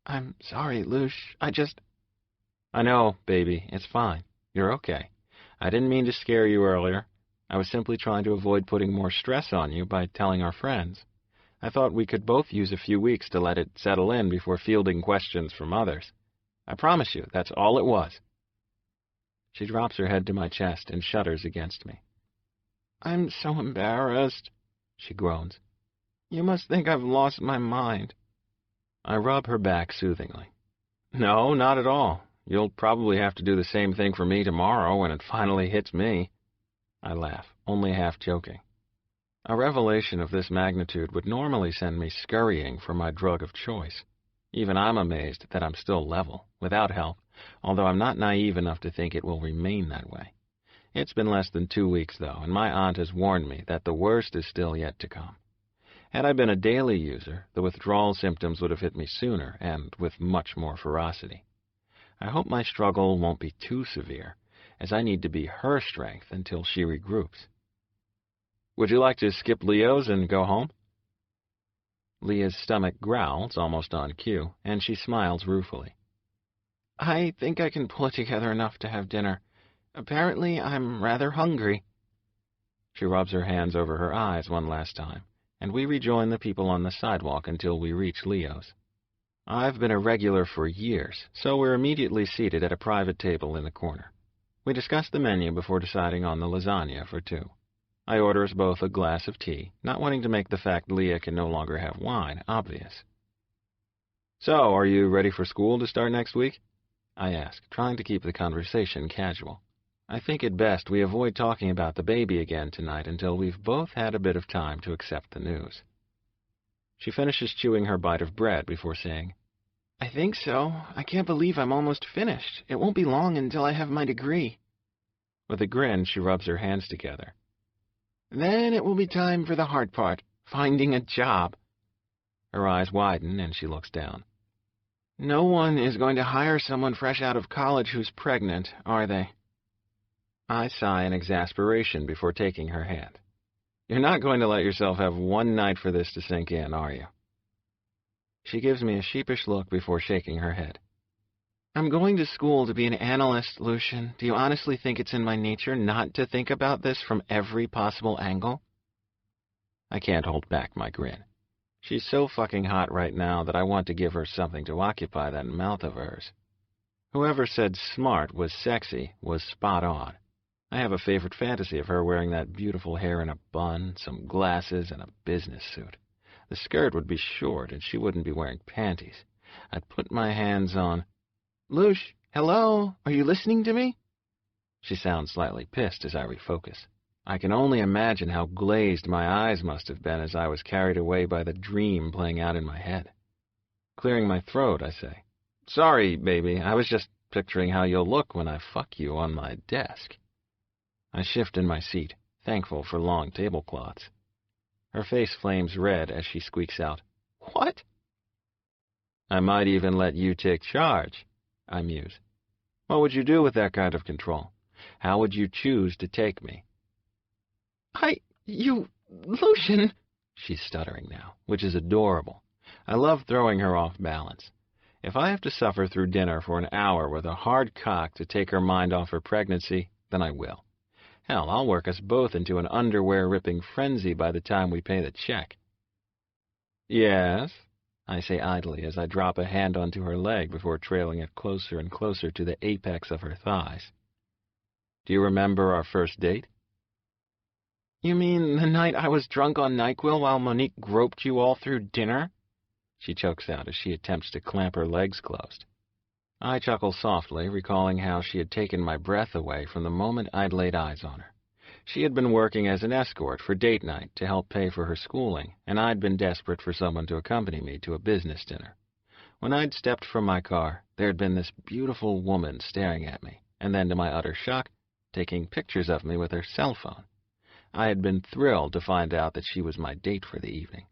[SPEAKER 2] I'm sorry, Luce.
[SPEAKER 1] I know, baby. It's fine. You're okay. I didn't mean to scare you earlier. I was simply trying to avoid putting more stress on you by telling our friends. I thought we could both use a few weeks to let it settle in before fielding questions from others. I promise you, that's all it was. She drops her head to my chest and shudders against me.
[SPEAKER 2] I'm so embarrassed, she groans. You must think I've lost my mind.
[SPEAKER 1] I rub her back soothingly. No, not at all. You'll probably have to do the same thing for me tomorrow when it finally hits me. I laugh, only half joking. A revelation of this magnitude would normally send me scurrying for my drug of choice. Even I'm amazed that I'm still level, without help, although I'm not naive enough to think it will remain that way. It's been less than 2 weeks, though, and my aunt has warned me that the worst is still yet to come. Had I been a daily user, the withdrawal symptoms would have hit me sooner and with much more ferocity. I hope my struggle won't be too severe, as I need to be her strength until she regroups. Would you like to skip Leo's and go home? Lia's stomach growls almost on cue, and she smiles ruefully.
[SPEAKER 2] I think I can pull it together enough to have dinner. Apparently, I'm rather hungry.
[SPEAKER 1] She rubs her hands over her eyes one last time, and we rejoin the people on the sidewalk until we reach Leo's. I've been a regular for years, so we're immediately seated at a private table in the corner. We discuss the menu before deciding on the lasagna for 2. I order us both a glass of tea, not wanting to make the fact Lia can no longer have wine obvious. So, are you ready for school to start next week? I ask, trying to keep the conversation casual. I think it best we avoid talking about the baby again tonight until we've both had a bit of time to accept the news. She finishes chewing her bite of bread before saying,
[SPEAKER 2] I think so. I can't believe I'm almost finished. It won't be long until I have my degree.
[SPEAKER 1] With a grin, she rubs her hands together.
[SPEAKER 2] Then it will be time for the hard part, finding a job.
[SPEAKER 1] Her eyes widen and she looks down.
[SPEAKER 2] No one is going to hire someone fresh out of college who's pregnant, are they?
[SPEAKER 1] I sigh in exasperation before taking her hand. You're not going to let yourself have one night for this to sink in, are you? She gives me a sheepish look before shaking her head.
[SPEAKER 2] I'm going to school to be an analyst, Lucian. Do you honestly think it's in my nature not to think about this from every possible angle?
[SPEAKER 1] I can't hold back my grin. She's so fucking hot right now that I want to give her something to occupy that mouth of hers. Whoever said smart was sexy was spot on. I have a favorite fantasy of her wearing that beautiful hair in a bun, some glasses, and a business suit. The skirt would be short, and she wouldn't be wearing panties. I'd put my hands on...
[SPEAKER 2] Lush, hello? Are you listening to me?
[SPEAKER 1] She sounds slightly pissed as I refocus. I can only imagine how glazed my eyes must have been as I was carried away by the dream playing out in my head. Clearing my throat, I say, Sorry, baby, I was just picturing how you'll look when I fuck you on my desk. I shift in my seat, thankful for long tablecloths. Her face flames red as she squeaks out, What? I might even let you take charge, I muse. What would you do with that kind of control? How would you choose to take me?
[SPEAKER 2] Lucian...
[SPEAKER 1] She's stuttering now, which is adorable. I love throwing her off balance. If I have to suffer through dinner for an hour with a hard cock to take her mind off her pregnancy, then I will. Hell, I'll work us both into an underwear-ripping frenzy by the time we pay the check. Yes, I say idly as I drop a hand onto her leg before trailing it closer and closer to the apex of her thighs. Do you remember our first date?
[SPEAKER 2] You mean the night I was drunk on NyQuil while Monique groped you all through dinner?
[SPEAKER 1] She chokes out as she attempts to clamp her legs closed. I chuckle softly, recalling how she had taken my breath away from the moment I'd laid eyes on her. She had been working as an escort for date night to help pay for her schooling, and I'd been desperate for someone to accompany me to a business dinner. When I'd stepped from my car, there had been this beautiful woman staring at me, and then, to my utter shock, taking pictures of me with her cell phone. I had been thrilled to find out that she was my date for the evening.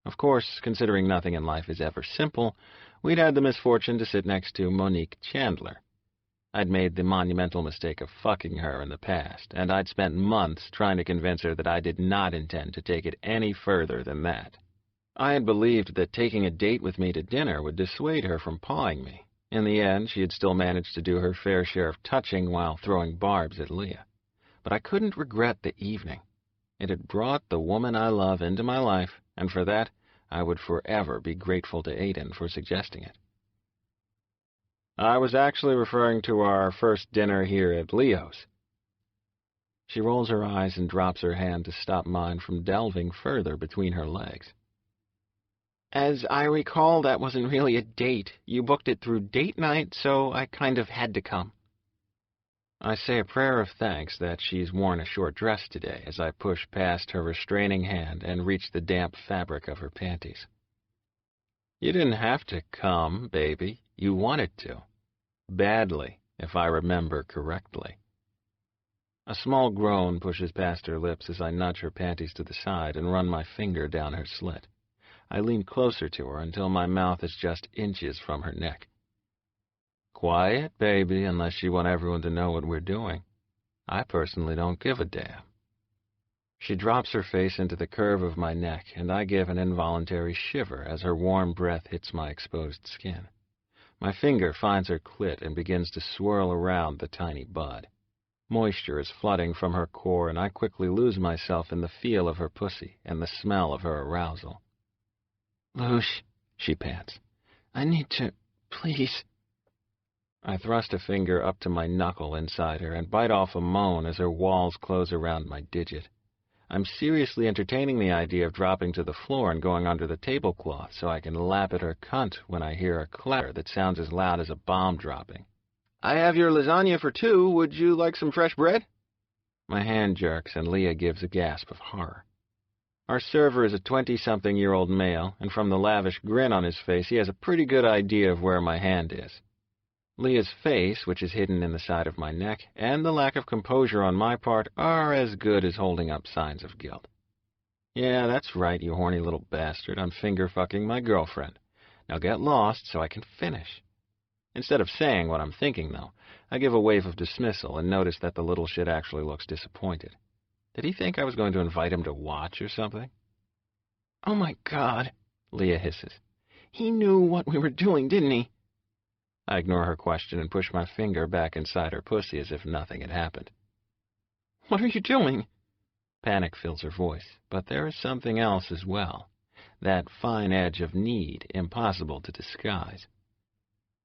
[SPEAKER 1] Of course, considering nothing in life is ever simple, we'd had the misfortune to sit next to Monique Chandler. I'd made the monumental mistake of fucking her in the past, and I'd spent months trying to convince her that I did not intend to take it any further than that. I had believed that taking a date with me to dinner would dissuade her from pawing me. In the end, she had still managed to do her fair share of touching while throwing barbs at Lia. But I couldn't regret the evening. It had brought the woman I love into my life, and for that, I would forever be grateful to Aiden for suggesting it. I was actually referring to our first dinner here at Leo's. She rolls her eyes and drops her hand to stop mine from delving further between her legs.
[SPEAKER 2] As I recall, that wasn't really a date. You booked it through date night, so I kind of had to come.
[SPEAKER 1] I say a prayer of thanks that she's worn a short dress today as I push past her restraining hand and reach the damp fabric of her panties. You didn't have to come, baby. You wanted to. Badly, if I remember correctly. A small groan pushes past her lips as I nudge her panties to the side and run my finger down her slit. I lean closer to her until my mouth is just inches from her neck. Quiet, baby, unless you want everyone to know what we're doing. I personally don't give a damn. She drops her face into the curve of my neck, and I give an involuntary shiver as her warm breath hits my exposed skin. My finger finds her clit and begins to swirl around the tiny bud. Moisture is flooding from her core, and I quickly lose myself in the feel of her pussy and the smell of her arousal.
[SPEAKER 2] Lush, she pants. I need to... please...
[SPEAKER 1] I thrust a finger up to my knuckle inside her and bite off a moan as her walls close around my digit. I'm seriously entertaining the idea of dropping to the floor and going under the tablecloth so I can lap at her cunt when I hear a clatter that sounds as loud as a bomb dropping.
[SPEAKER 2] I have your lasagna for 2. Would you like some fresh bread?
[SPEAKER 1] My hand jerks and Lia gives a gasp of horror. Our server is a 20-something-year-old male, and from the lavish grin on his face, he has a pretty good idea of where my hand is. Lia's face, which is hidden in the side of my neck, and the lack of composure on my part are as good as holding up signs of guilt. Yeah, that's right, you horny little bastard. I'm finger-fucking my girlfriend. Now get lost so I can finish. Instead of saying what I'm thinking, though, I give a wave of dismissal and notice that the little shit actually looks disappointed. Did he think I was going to invite him to watch or something?
[SPEAKER 2] Oh my God, Lia hisses. He knew what we were doing, didn't he?
[SPEAKER 1] I ignore her question and push my finger back inside her pussy as if nothing had happened.
[SPEAKER 2] What are you doing?
[SPEAKER 1] Panic fills her voice, but there is something else as well. That fine edge of need, impossible to disguise.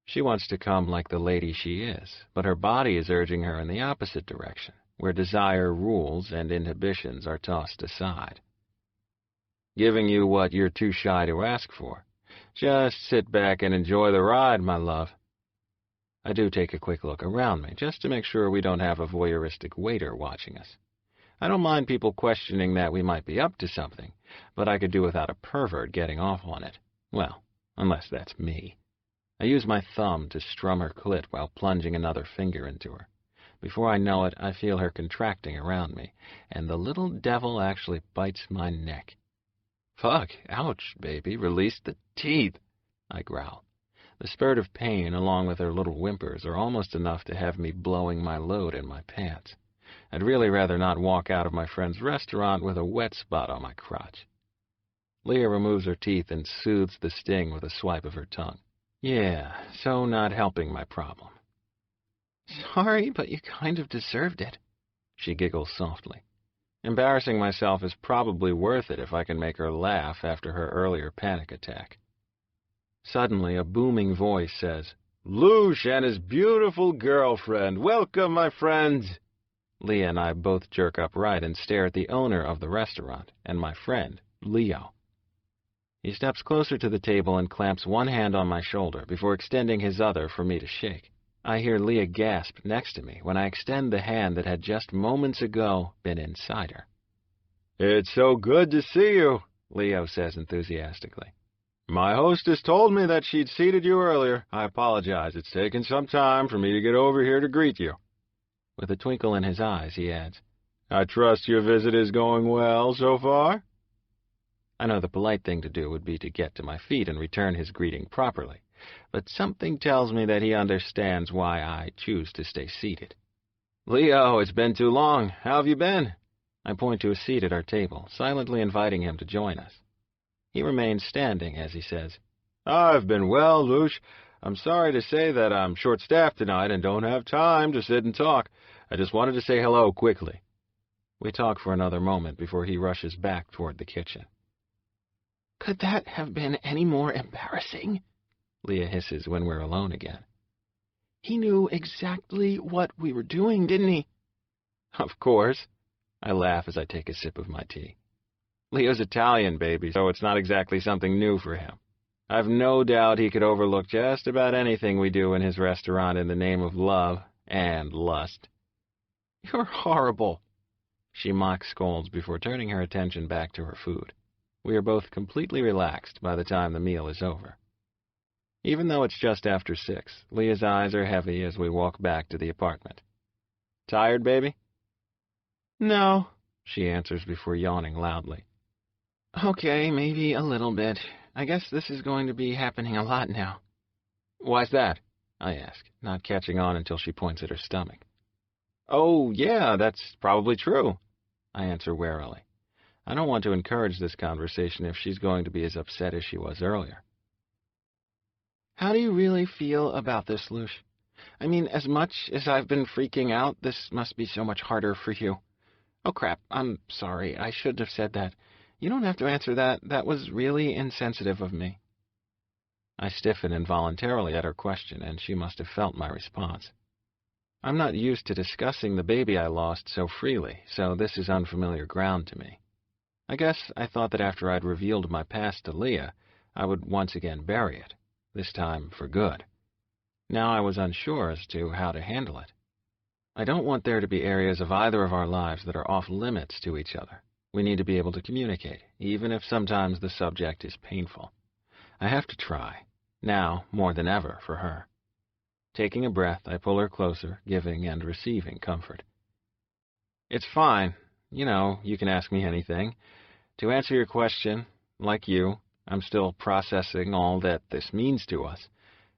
[SPEAKER 1] She wants to come like the lady she is, but her body is urging her in the opposite direction, where desire rules and inhibitions are tossed aside. Giving you what you're too shy to ask for. Just sit back and enjoy the ride, my love. I do take a quick look around me, just to make sure we don't have a voyeuristic waiter watching us. I don't mind people questioning that we might be up to something, but I could do without a pervert getting off on it. Well, unless that's me. I use my thumb to strum her clit while plunging another finger into her. Before I know it, I feel her contracting around me, and the little devil actually bites my neck. Fuck, ouch, baby, release the teeth, I growl. The spurt of pain, along with her little whimpers, are almost enough to have me blowing my load in my pants. I'd really rather not walk out of my friend's restaurant with a wet spot on my crotch. Lia removes her teeth and soothes the sting with a swipe of her tongue. Yeah, so not helping my problem.
[SPEAKER 2] Sorry, but you kind of deserved it.
[SPEAKER 1] She giggles softly. Embarrassing myself is probably worth it if I can make her laugh after her earlier panic attack. Suddenly, a booming voice says, "Lucian and his beautiful girlfriend. Welcome, my friends." Lia and I both jerk upright and stare at the owner of the restaurant and my friend, Leo. He steps closer to the table and clamps one hand on my shoulder before extending his other for me to shake. I hear Lia gasp next to me when I extend the hand that had just moments ago been inside her. "It's so good to see you," Leo says enthusiastically. "My hostess told me that she'd seated you earlier. I apologize. It's taken some time for me to get over here to greet you." With a twinkle in his eyes, he adds, "I trust your visit is going well so far?" I know the polite thing to do would be to get to my feet and return his greeting properly, but something tells me that he understands why I choose to stay seated. "Leo, it's been too long. How have you been?" I point to a seat at our table, silently inviting him to join us. He remains standing as he says, "I've been well, Luce. I'm sorry to say that I'm short-staffed tonight and don't have time to sit and talk. I just wanted to say hello quickly." We talk for another moment before he rushes back toward the kitchen.
[SPEAKER 2] Could that have been any more embarrassing?
[SPEAKER 1] Lia hisses when we're alone again.
[SPEAKER 2] He knew exactly what we were doing, didn't he?
[SPEAKER 1] Of course. I laugh as I take a sip of my tea. Leo's Italian, baby, so it's not exactly something new for him. I've no doubt he could overlook just about anything we do in his restaurant in the name of love and lust. You're horrible. She mock scolds before turning her attention back to her food. We are both completely relaxed by the time the meal is over. Even though it's just after 6, Lia's eyes are heavy as we walk back to the apartment. Tired, baby?
[SPEAKER 2] No,
[SPEAKER 1] she answers before yawning loudly.
[SPEAKER 2] Okay, maybe a little bit. I guess this is going to be happening a lot now.
[SPEAKER 1] Why's that? I ask, not catching on until she points at her stomach. Oh, yeah, that's probably true, I answer warily. I don't want to encourage this conversation if she's going to be as upset as she was earlier.
[SPEAKER 2] How do you really feel about this, Luce? I mean, as much as I've been freaking out, this must be so much harder for you. Oh, crap, I'm sorry. I shouldn't have said that. You don't have to answer that. That was really insensitive of me.
[SPEAKER 1] I stiffen involuntarily at her question, and she must have felt my response. I'm not used to discussing the baby I lost so freely, so this is unfamiliar ground to me. I guess I thought that after I'd revealed my past to Lia, I would once again bury it, this time for good. Now I was unsure as to how to handle it. I don't want there to be areas of either of our lives that are off limits to each other. We need to be able to communicate, even if sometimes the subject is painful. I have to try, now more than ever for her. Taking a breath, I pull her closer, giving and receiving comfort. It's fine. You know, you can ask me anything. To answer your question, like you, I'm still processing all that this means to us.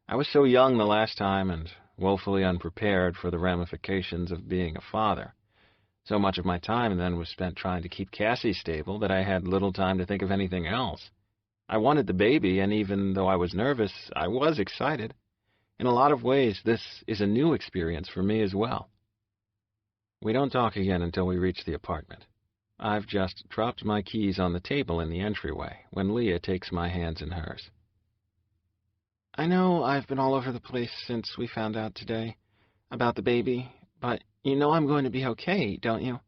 [SPEAKER 1] I was so young the last time and woefully unprepared for the ramifications of being a father. So much of my time then was spent trying to keep Cassie stable that I had little time to think of anything else. I wanted the baby, and even though I was nervous, I was excited. In a lot of ways, this is a new experience for me as well. We don't talk again until we reach the apartment. I've just dropped my keys on the table in the entryway when Lia takes my hands in hers.
[SPEAKER 2] I know I've been all over the place since we found out today about the baby, but you know I'm going to be okay, don't you?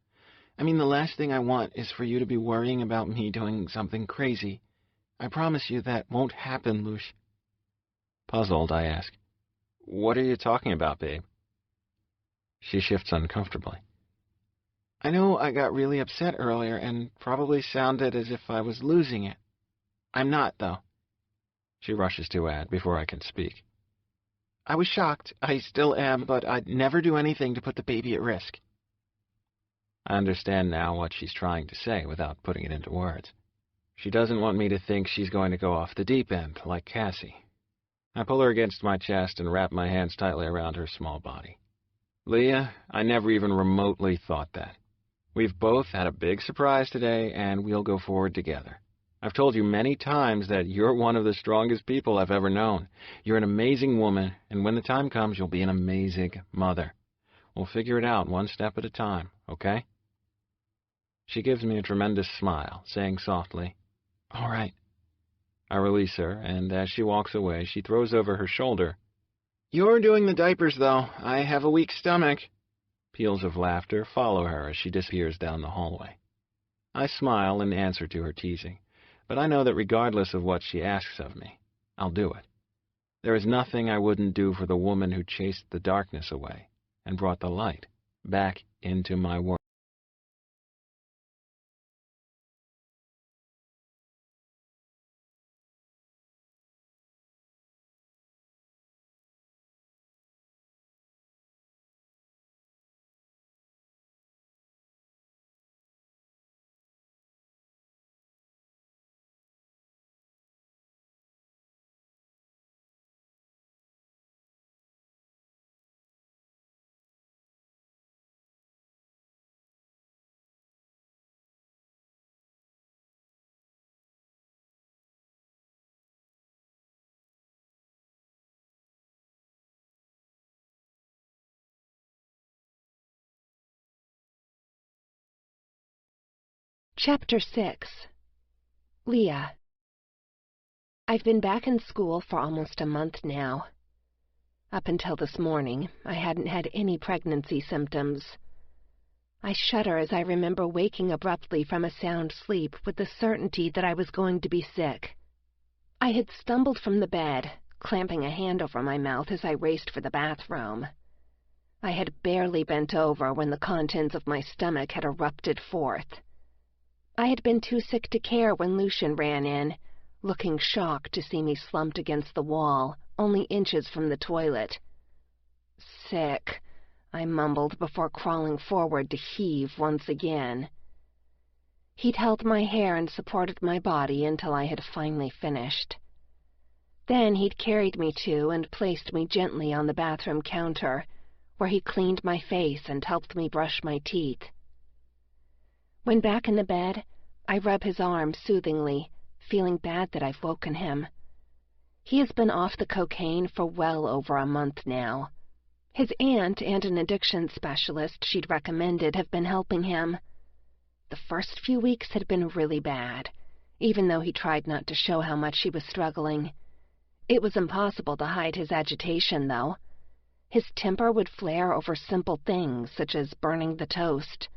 [SPEAKER 2] I mean, the last thing I want is for you to be worrying about me doing something crazy. I promise you that won't happen, Luce.
[SPEAKER 1] Puzzled, I ask, "What are you talking about, babe?" She shifts uncomfortably.
[SPEAKER 2] I know I got really upset earlier and probably sounded as if I was losing it. I'm not, though.
[SPEAKER 1] She rushes to add before I can speak.
[SPEAKER 2] I was shocked. I still am, but I'd never do anything to put the baby at risk.
[SPEAKER 1] I understand now what she's trying to say without putting it into words. She doesn't want me to think she's going to go off the deep end, like Cassie. I pull her against my chest and wrap my hands tightly around her small body. Lia, I never even remotely thought that. We've both had a big surprise today, and we'll go forward together. I've told you many times that you're one of the strongest people I've ever known. You're an amazing woman, and when the time comes, you'll be an amazing mother. We'll figure it out one step at a time, okay? She gives me a tremendous smile, saying softly, "All right." I release her, and as she walks away, she throws over her shoulder,
[SPEAKER 2] "You're doing the diapers, though. I have a weak stomach."
[SPEAKER 1] Peals of laughter follow her as she disappears down the hallway. I smile in answer to her teasing, but I know that regardless of what she asks of me, I'll do it. There is nothing I wouldn't do for the woman who chased the darkness away and brought the light back into my world.
[SPEAKER 3] Chapter 6. Lia. I've been back in school for almost a month now. Up until this morning, I hadn't had any pregnancy symptoms. I shudder as I remember waking abruptly from a sound sleep with the certainty that I was going to be sick. I had stumbled from the bed, clamping a hand over my mouth as I raced for the bathroom. I had barely bent over when the contents of my stomach had erupted forth. I had been too sick to care when Lucian ran in, looking shocked to see me slumped against the wall, only inches from the toilet. "Sick," I mumbled before crawling forward to heave once again. He'd held my hair and supported my body until I had finally finished. Then he'd carried me to and placed me gently on the bathroom counter, where he cleaned my face and helped me brush my teeth. When back in the bed, I rub his arm soothingly, feeling bad that I've woken him. He has been off the cocaine for well over a month now. His aunt and an addiction specialist she'd recommended have been helping him. The first few weeks had been really bad, even though he tried not to show how much he was struggling. It was impossible to hide his agitation, though. His temper would flare over simple things, such as burning the toast.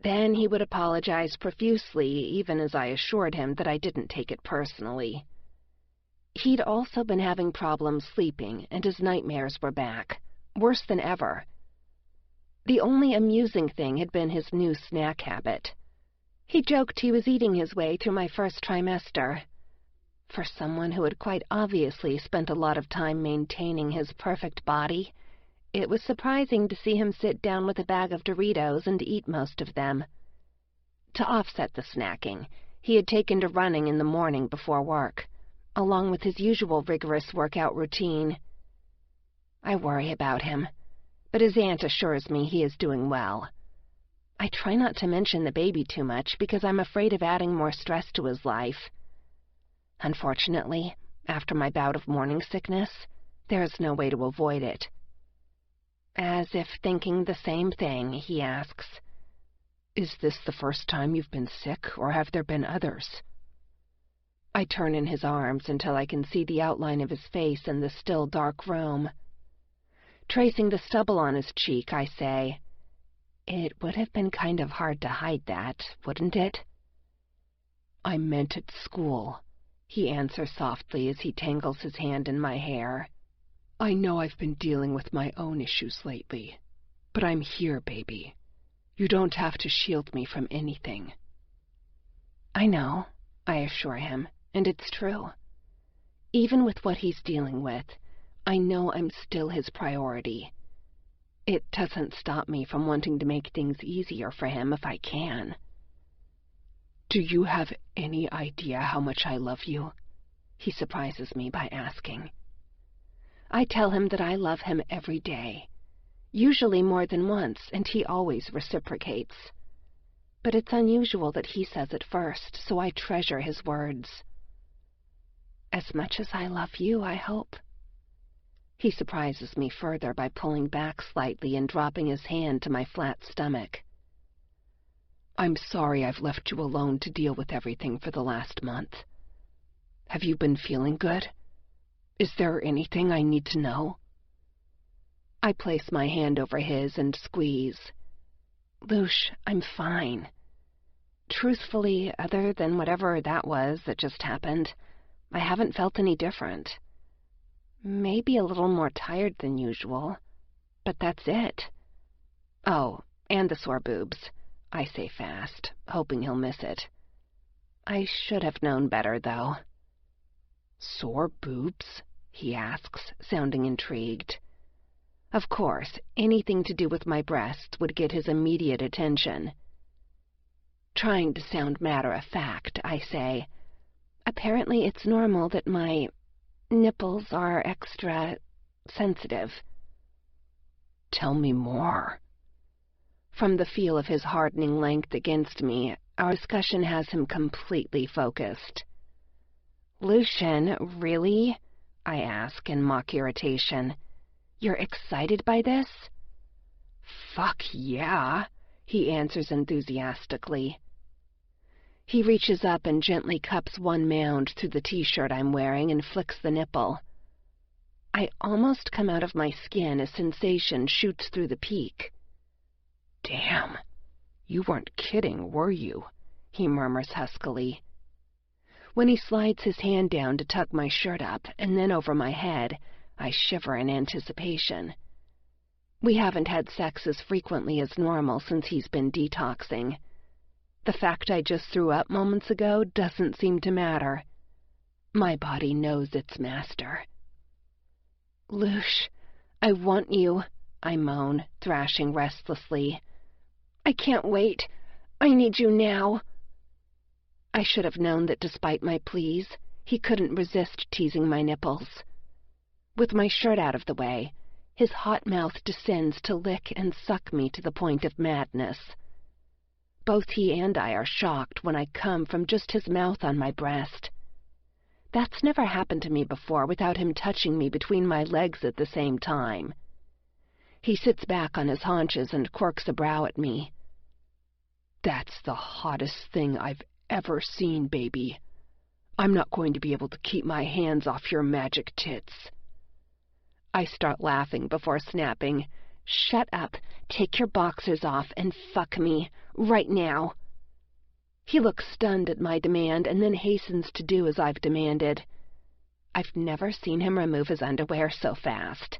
[SPEAKER 3] Then he would apologize profusely, even as I assured him that I didn't take it personally. He'd also been having problems sleeping, and his nightmares were back, worse than ever. The only amusing thing had been his new snack habit. He joked he was eating his way through my first trimester. For someone who had quite obviously spent a lot of time maintaining his perfect body, it was surprising to see him sit down with a bag of Doritos and eat most of them. To offset the snacking, he had taken to running in the morning before work, along with his usual rigorous workout routine. I worry about him, but his aunt assures me he is doing well. I try not to mention the baby too much because I'm afraid of adding more stress to his life. Unfortunately, after my bout of morning sickness, there is no way to avoid it. As if thinking the same thing, he asks, "Is this the first time you've been sick, or have there been others?" I turn in his arms until I can see the outline of his face in the still dark room. Tracing the stubble on his cheek, I say, "It would have been kind of hard to hide that, wouldn't it?" "I meant at school," he answers softly as he tangles his hand in my hair. "I know I've been dealing with my own issues lately, but I'm here, baby. You don't have to shield me from anything." "I know," I assure him, and it's true. Even with what he's dealing with, I know I'm still his priority. It doesn't stop me from wanting to make things easier for him if I can. "Do you have any idea how much I love you?" he surprises me by asking. I tell him that I love him every day, usually more than once, and he always reciprocates. But it's unusual that he says it first, so I treasure his words. "As much as I love you, I hope." He surprises me further by pulling back slightly and dropping his hand to my flat stomach. "I'm sorry I've left you alone to deal with everything for the last month. Have you been feeling good? Is there anything I need to know?" I place my hand over his and squeeze. "Luce, I'm fine. Truthfully, other than whatever that was that just happened, I haven't felt any different. Maybe a little more tired than usual, but that's it. Oh, and the sore boobs," I say fast, hoping he'll miss it. I should have known better, though. "Sore boobs?" he asks, sounding intrigued. Of course, anything to do with my breasts would get his immediate attention. Trying to sound matter-of-fact, I say, "Apparently it's normal that my nipples are extra sensitive." "Tell me more." From the feel of his hardening length against me, our discussion has him completely focused. "Lucian, really?" I ask in mock irritation. "You're excited by this?" "Fuck yeah," he answers enthusiastically. He reaches up and gently cups one mound through the t-shirt I'm wearing and flicks the nipple. I almost come out of my skin as sensation shoots through the peak. "Damn, you weren't kidding, were you?" he murmurs huskily. When he slides his hand down to tuck my shirt up and then over my head, I shiver in anticipation. We haven't had sex as frequently as normal since he's been detoxing. The fact I just threw up moments ago doesn't seem to matter. My body knows its master. Lush, I want you, I moan, thrashing restlessly. I can't wait. I need you now. I should have known that despite my pleas, he couldn't resist teasing my nipples. With my shirt out of the way, his hot mouth descends to lick and suck me to the point of madness. Both he and I are shocked when I come from just his mouth on my breast. That's never happened to me before without him touching me between my legs at the same time. He sits back on his haunches and quirks a brow at me. That's the hottest thing I've ever seen, baby. I'm not going to be able to keep my hands off your magic tits. I start laughing before snapping. Shut up, take your boxers off, and fuck me, right now. He looks stunned at my demand and then hastens to do as I've demanded. I've never seen him remove his underwear so fast.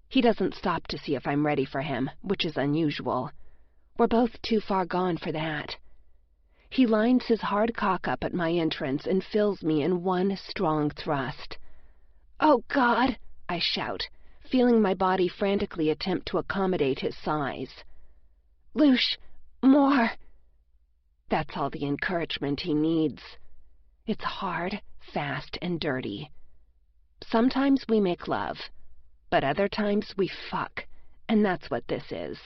[SPEAKER 3] He doesn't stop to see if I'm ready for him, which is unusual. We're both too far gone for that. He lines his hard cock up at my entrance and fills me in one strong thrust. Oh, God! I shout, feeling my body frantically attempt to accommodate his size. Lush, more! That's all the encouragement he needs. It's hard, fast, and dirty. Sometimes we make love, but other times we fuck, and that's what this is.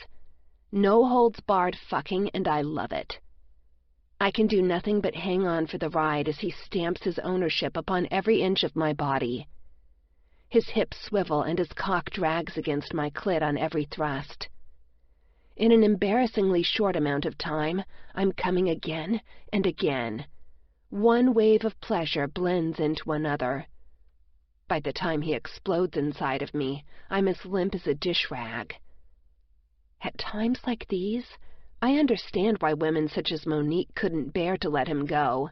[SPEAKER 3] No-holds-barred fucking, and I love it. I can do nothing but hang on for the ride as he stamps his ownership upon every inch of my body. His hips swivel and his cock drags against my clit on every thrust. In an embarrassingly short amount of time, I'm coming again and again. One wave of pleasure blends into another. By the time he explodes inside of me, I'm as limp as a dish rag. At times like these, I understand why women such as Monique couldn't bear to let him go.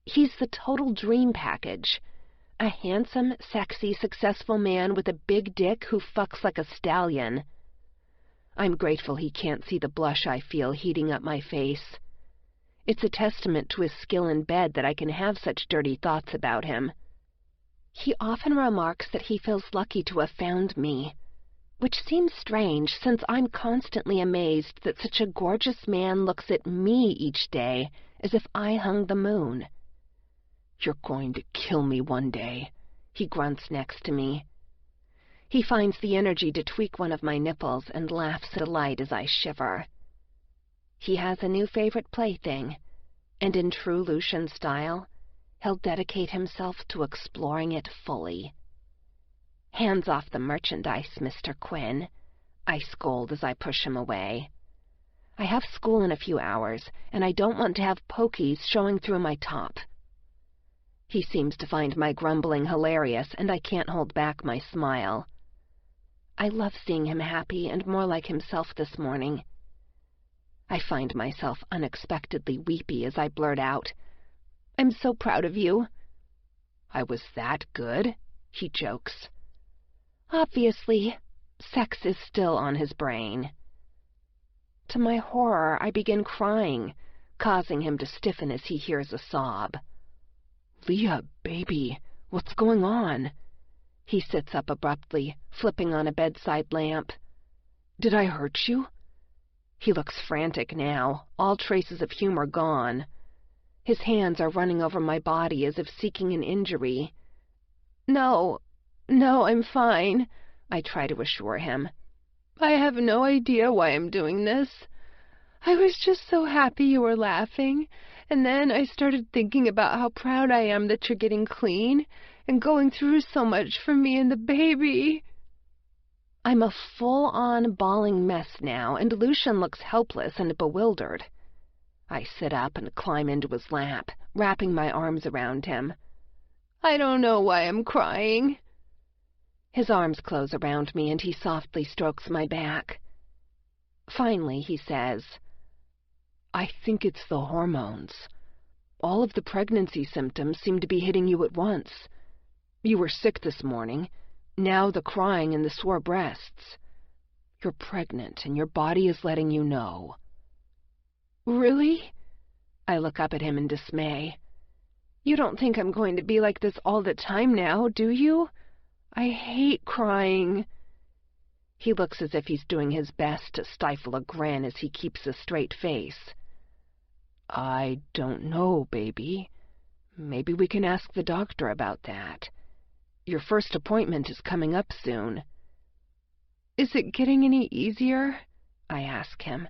[SPEAKER 3] He's the total dream package. A handsome, sexy, successful man with a big dick who fucks like a stallion. I'm grateful he can't see the blush I feel heating up my face. It's a testament to his skill in bed that I can have such dirty thoughts about him. He often remarks that he feels lucky to have found me, which seems strange since I'm constantly amazed that such a gorgeous man looks at me each day as if I hung the moon. You're going to kill me one day, he grunts next to me. He finds the energy to tweak one of my nipples and laughs in delight as I shiver. He has a new favorite plaything, and in true Lucian style, he'll dedicate himself to exploring it fully. Hands off the merchandise, Mr. Quinn, I scold as I push him away. I have school in a few hours, and I don't want to have pokies showing through my top. He seems to find my grumbling hilarious, and I can't hold back my smile. I love seeing him happy and more like himself this morning. I find myself unexpectedly weepy as I blurt out, I'm so proud of you. I was that good, he jokes. Obviously, sex is still on his brain. To my horror, I begin crying, causing him to stiffen as he hears a sob. Lia, baby, what's going on? He sits up abruptly, flipping on a bedside lamp. Did I hurt you? He looks frantic now, all traces of humor gone. His hands are running over my body as if seeking an injury. No, I'm fine, I try to assure him. I have no idea why I'm doing this. I was just so happy you were laughing, and then I started thinking about how proud I am that you're getting clean and going through so much for me and the baby. I'm a full-on bawling mess now, and Lucian looks helpless and bewildered. I sit up and climb into his lap, wrapping my arms around him. I don't know why I'm crying. His arms close around me, and he softly strokes my back. Finally, he says, I think it's the hormones. All of the pregnancy symptoms seem to be hitting you at once. You were sick this morning. Now the crying and the sore breasts. You're pregnant, and your body is letting you know. Really? I look up at him in dismay. You don't think I'm going to be like this all the time now, do you? I hate crying. He looks as if he's doing his best to stifle a grin as he keeps a straight face. I don't know, baby. Maybe we can ask the doctor about that. Your first appointment is coming up soon. Is it getting any easier? I ask him,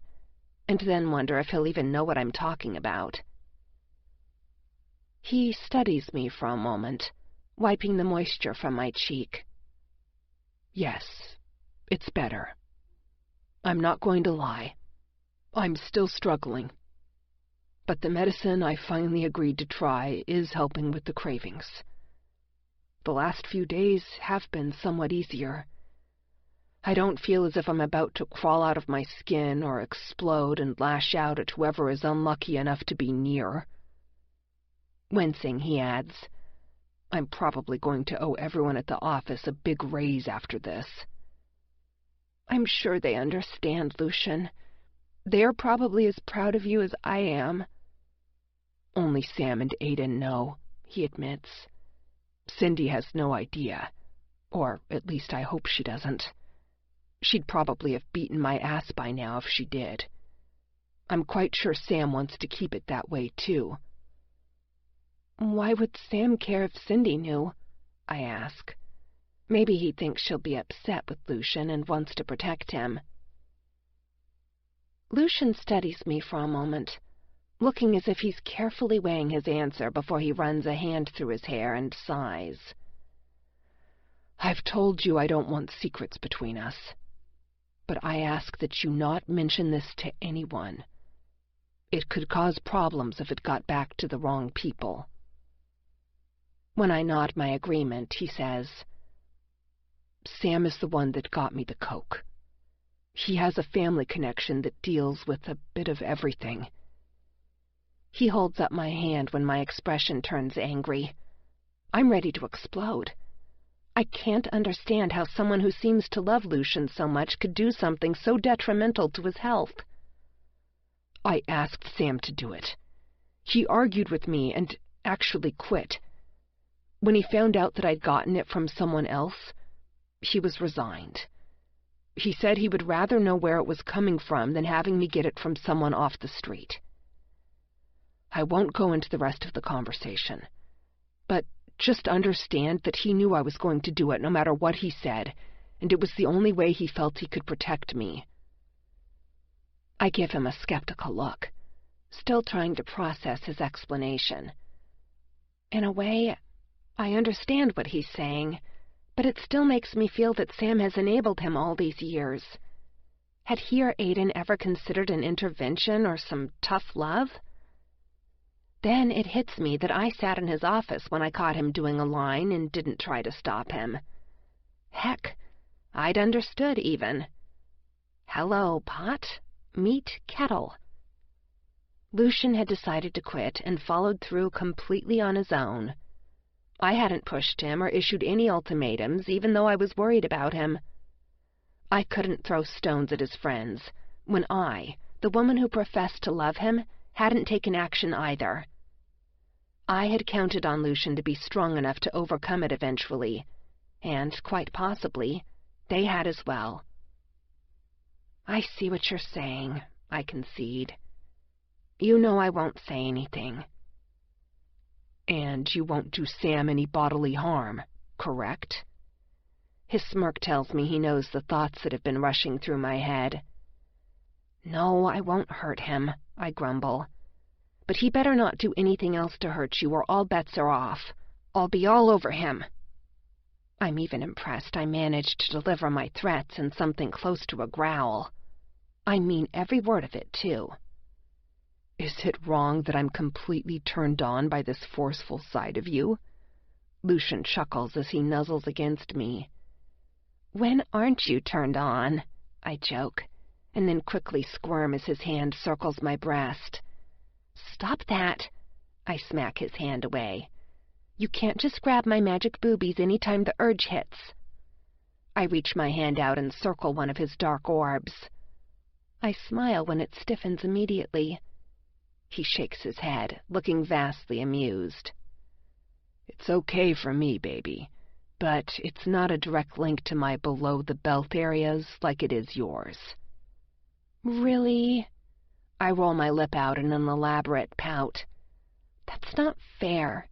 [SPEAKER 3] and then wonder if he'll even know what I'm talking about. He studies me for a moment, wiping the moisture from my cheek. Yes, it's better. I'm not going to lie. I'm still struggling. But the medicine I finally agreed to try is helping with the cravings. The last few days have been somewhat easier. I don't feel as if I'm about to crawl out of my skin or explode and lash out at whoever is unlucky enough to be near. Wincing, he adds, I'm probably going to owe everyone at the office a big raise after this. I'm sure they understand, Lucian. They're probably as proud of you as I am. Only Sam and Aiden know, he admits. Cindy has no idea, or at least I hope she doesn't. She'd probably have beaten my ass by now if she did. I'm quite sure Sam wants to keep it that way, too. Why would Sam care if Cindy knew? I ask. Maybe he thinks she'll be upset with Lucian and wants to protect him. Lucian studies me for a moment, looking as if he's carefully weighing his answer before he runs a hand through his hair and sighs. I've told you I don't want secrets between us, but I ask that you not mention this to anyone. It could cause problems if it got back to the wrong people. When I nod my agreement, he says, Sam is the one that got me the coke. He has a family connection that deals with a bit of everything. He holds up my hand when my expression turns angry. I'm ready to explode. I can't understand how someone who seems to love Lucian so much could do something so detrimental to his health. I asked Sam to do it. He argued with me and actually quit. When he found out that I'd gotten it from someone else, he was resigned. He said he would rather know where it was coming from than having me get it from someone off the street. I won't go into the rest of the conversation, but just understand that he knew I was going to do it no matter what he said, and it was the only way he felt he could protect me. I give him a skeptical look, still trying to process his explanation. In a way, I understand what he's saying, but it still makes me feel that Sam has enabled him all these years. Had he or Aiden ever considered an intervention or some tough love? Then it hits me that I sat in his office when I caught him doing a line and didn't try to stop him. Heck, I'd understood even. Hello, pot. Meet kettle. Lucian had decided to quit and followed through completely on his own. I hadn't pushed him or issued any ultimatums, even though I was worried about him. I couldn't throw stones at his friends, when I, the woman who professed to love him, hadn't taken action either. I had counted on Lucian to be strong enough to overcome it eventually, and, quite possibly, they had as well. I see what you're saying, I concede. You know I won't say anything. And you won't do Sam any bodily harm, correct? His smirk tells me he knows the thoughts that have been rushing through my head. No, I won't hurt him, I grumble. But he better not do anything else to hurt you or all bets are off. I'll be all over him. I'm even impressed I managed to deliver my threats in something close to a growl. I mean every word of it, too. Is it wrong that I'm completely turned on by this forceful side of you? Lucian chuckles as he nuzzles against me. When aren't you turned on? I joke, and then quickly squirm as his hand circles my breast. Stop that! I smack his hand away. You can't just grab my magic boobies any time the urge hits. I reach my hand out and circle one of his dark orbs. I smile when it stiffens immediately. He shakes his head, looking vastly amused.
[SPEAKER 2] It's okay for me, baby, but it's not a direct link to my below-the-belt areas like it is yours.
[SPEAKER 3] Really? I roll my lip out in an elaborate pout. That's not fair.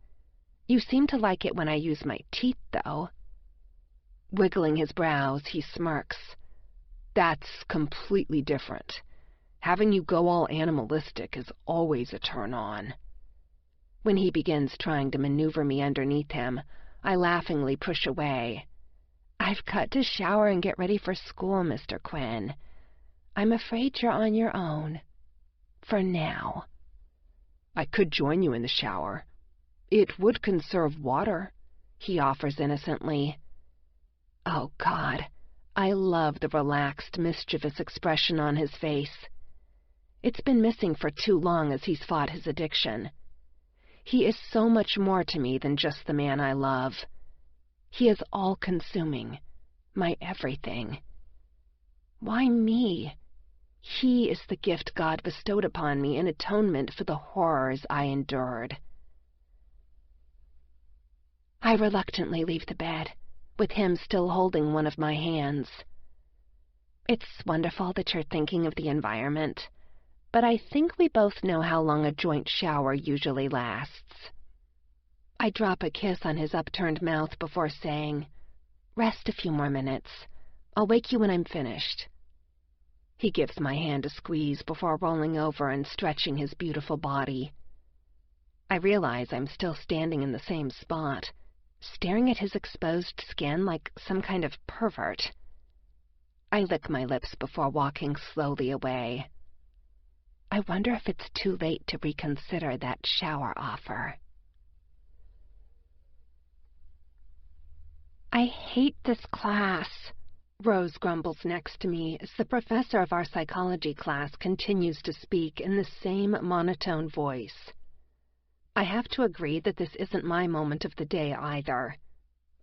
[SPEAKER 3] You seem to like it when I use my teeth, though. Wiggling his brows, he smirks.
[SPEAKER 2] That's completely different. Having you go all animalistic is always a turn-on.
[SPEAKER 3] When he begins trying to maneuver me underneath him, I laughingly push away. I've got to shower and get ready for school, Mr. Quinn. I'm afraid you're on your own. For now.
[SPEAKER 2] I could join you in the shower. It would conserve water, he offers innocently.
[SPEAKER 3] Oh, God. I love the relaxed, mischievous expression on his face. It's been missing for too long as he's fought his addiction. He is so much more to me than just the man I love. He is all-consuming, my everything. Why me? He is the gift God bestowed upon me in atonement for the horrors I endured. I reluctantly leave the bed, with him still holding one of my hands. It's wonderful that you're thinking of the environment, but I think we both know how long a joint shower usually lasts. I drop a kiss on his upturned mouth before saying, "Rest a few more minutes. I'll wake you when I'm finished." He gives my hand a squeeze before rolling over and stretching his beautiful body. I realize I'm still standing in the same spot, staring at his exposed skin like some kind of pervert. I lick my lips before walking slowly away. I wonder if it's too late to reconsider that shower offer. I hate this class, Rose grumbles next to me as the professor of our psychology class continues to speak in the same monotone voice. I have to agree that this isn't my moment of the day either.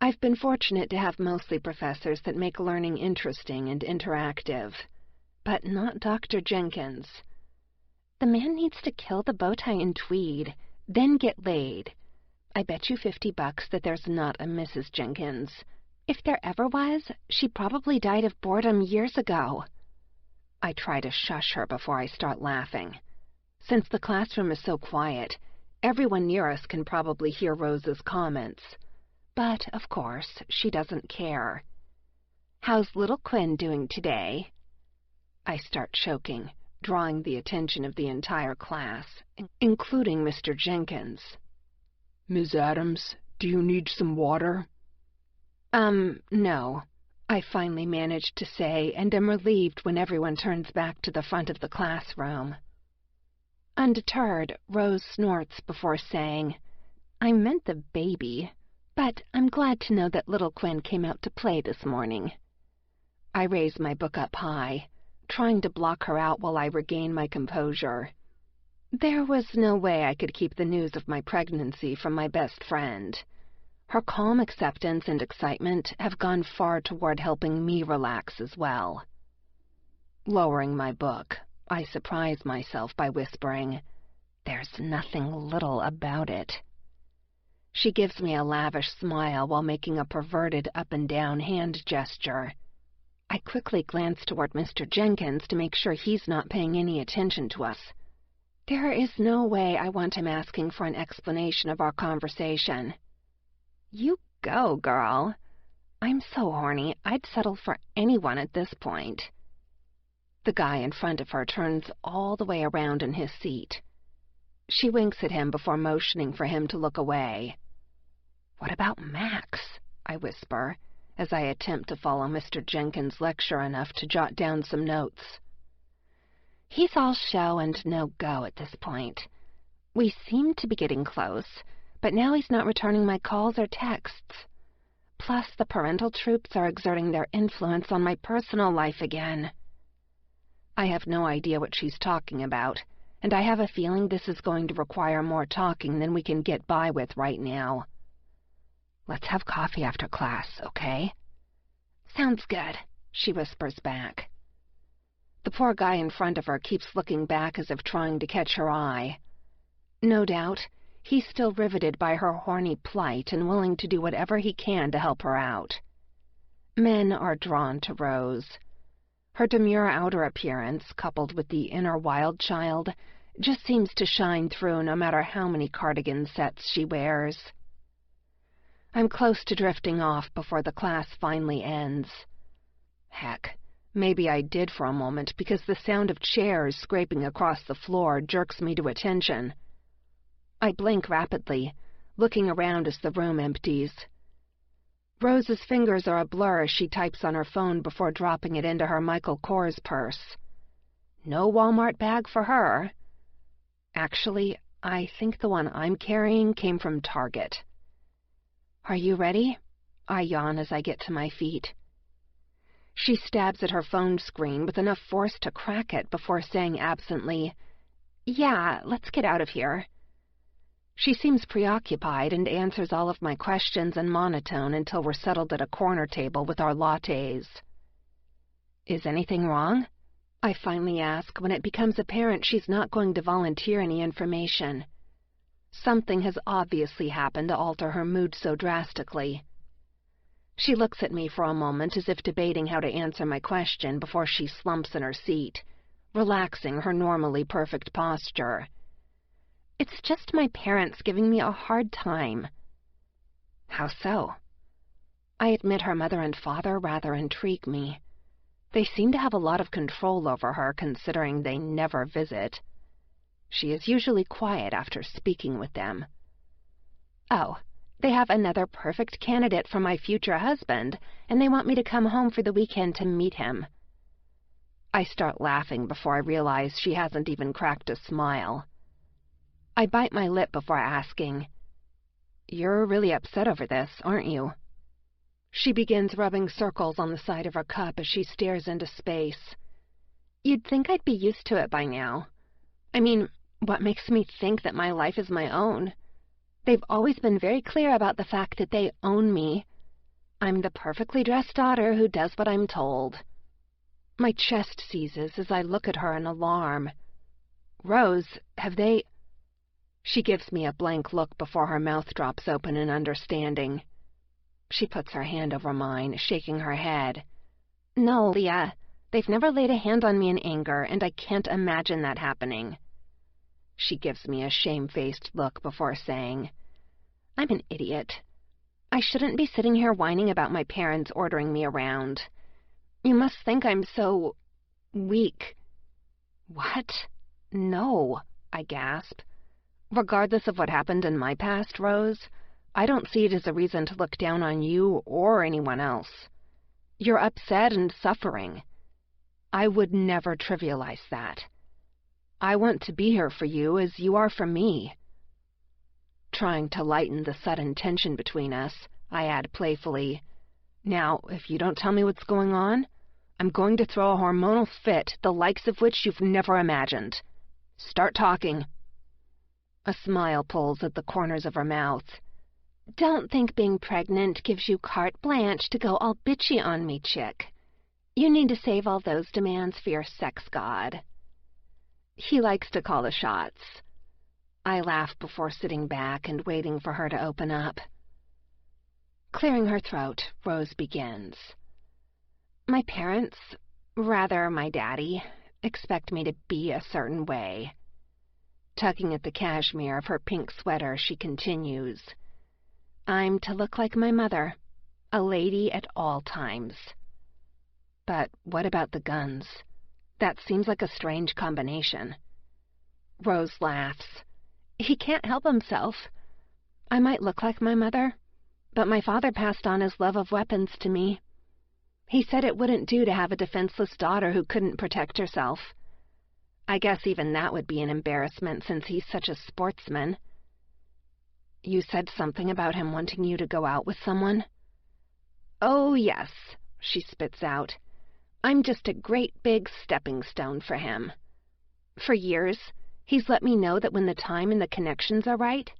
[SPEAKER 3] I've been fortunate to have mostly professors that make learning interesting and interactive, but not Dr. Jenkins. The man needs to kill the bow tie and tweed, then get laid. I bet you $50 that there's not a Mrs. Jenkins. If there ever was, she probably died of boredom years ago. I try to shush her before I start laughing. Since the classroom is so quiet, everyone near us can probably hear Rose's comments. But, of course, she doesn't care. "How's little Quinn doing today?" I start choking, drawing the attention of the entire class, including Mr. Jenkins.
[SPEAKER 2] "Ms. Adams, do you need some water?"
[SPEAKER 3] No. I finally managed to say, and am relieved when everyone turns back to the front of the classroom. Undeterred, Rose snorts before saying, "I meant the baby, but I'm glad to know that little Quinn came out to play this morning." I raise my book up high, trying to block her out while I regain my composure. There was no way I could keep the news of my pregnancy from my best friend. Her calm acceptance and excitement have gone far toward helping me relax as well. Lowering my book, I surprise myself by whispering, "There's nothing little about it." She gives me a lavish smile while making a perverted up-and-down hand gesture. I quickly glance toward Mr. Jenkins to make sure he's not paying any attention to us. There is no way I want him asking for an explanation of our conversation. You go, girl. I'm so horny, I'd settle for anyone at this point. The guy in front of her turns all the way around in his seat. She winks at him before motioning for him to look away. "What about Max?" I whisper, as I attempt to follow Mr. Jenkins' lecture enough to jot down some notes. He's all show and no go at this point. We seem to be getting close, but now he's not returning my calls or texts. Plus, the parental troops are exerting their influence on my personal life again. I have no idea what she's talking about, and I have a feeling this is going to require more talking than we can get by with right now. "Let's have coffee after class, okay?" "Sounds good," she whispers back. The poor guy in front of her keeps looking back as if trying to catch her eye. No doubt, he's still riveted by her horny plight and willing to do whatever he can to help her out. Men are drawn to Rose. Her demure outer appearance, coupled with the inner wild child, just seems to shine through no matter how many cardigan sets she wears. I'm close to drifting off before the class finally ends. Heck, maybe I did for a moment because the sound of chairs scraping across the floor jerks me to attention. I blink rapidly, looking around as the room empties. Rose's fingers are a blur as she types on her phone before dropping it into her Michael Kors purse. No Walmart bag for her. Actually, I think the one I'm carrying came from Target. "Are you ready?" I yawn as I get to my feet. She stabs at her phone screen with enough force to crack it before saying absently, "Yeah, let's get out of here." She seems preoccupied and answers all of my questions in monotone until we're settled at a corner table with our lattes. "Is anything wrong?" I finally ask when it becomes apparent she's not going to volunteer any information. Something has obviously happened to alter her mood so drastically. She looks at me for a moment as if debating how to answer my question before she slumps in her seat, relaxing her normally perfect posture. "It's just my parents giving me a hard time." "How so?" I admit her mother and father rather intrigue me. They seem to have a lot of control over her, considering they never visit. She is usually quiet after speaking with them. "Oh, they have another perfect candidate for my future husband, and they want me to come home for the weekend to meet him." I start laughing before I realize she hasn't even cracked a smile. I bite my lip before asking, "You're really upset over this, aren't you?" She begins rubbing circles on the side of her cup as she stares into space. "You'd think I'd be used to it by now. I mean, what makes me think that my life is my own? They've always been very clear about the fact that they own me. I'm the perfectly dressed daughter who does what I'm told." My chest seizes as I look at her in alarm. "Rose, have they—" She gives me a blank look before her mouth drops open in understanding. She puts her hand over mine, shaking her head. "No, Lia, they've never laid a hand on me in anger, and I can't imagine that happening." She gives me a shamefaced look before saying, "I'm an idiot. I shouldn't be sitting here whining about my parents ordering me around. You must think I'm so... weak." "What? No," I gasp. "Regardless of what happened in my past, Rose, I don't see it as a reason to look down on you or anyone else. You're upset and suffering. I would never trivialize that. I want to be here for you as you are for me." Trying to lighten the sudden tension between us, I add playfully, "Now, if you don't tell me what's going on, I'm going to throw a hormonal fit, the likes of which you've never imagined. Start talking." A smile pulls at the corners of her mouth. "Don't think being pregnant gives you carte blanche to go all bitchy on me, chick. You need to save all those demands for your sex god." He likes to call the shots. I laugh before sitting back and waiting for her to open up. Clearing her throat, Rose begins. "My parents, rather my daddy, expect me to be a certain way." Tugging at the cashmere of her pink sweater, she continues, "I'm to look like my mother, a lady at all times." But what about the guns? That seems like a strange combination. Rose laughs. "He can't help himself. I might look like my mother, but my father passed on his love of weapons to me. He said it wouldn't do to have a defenseless daughter who couldn't protect herself. I guess even that would be an embarrassment since he's such a sportsman." "You said something about him wanting you to go out with someone?" "Oh, yes," she spits out. "I'm just a great big stepping stone for him. For years, he's let me know that when the time and the connections are right,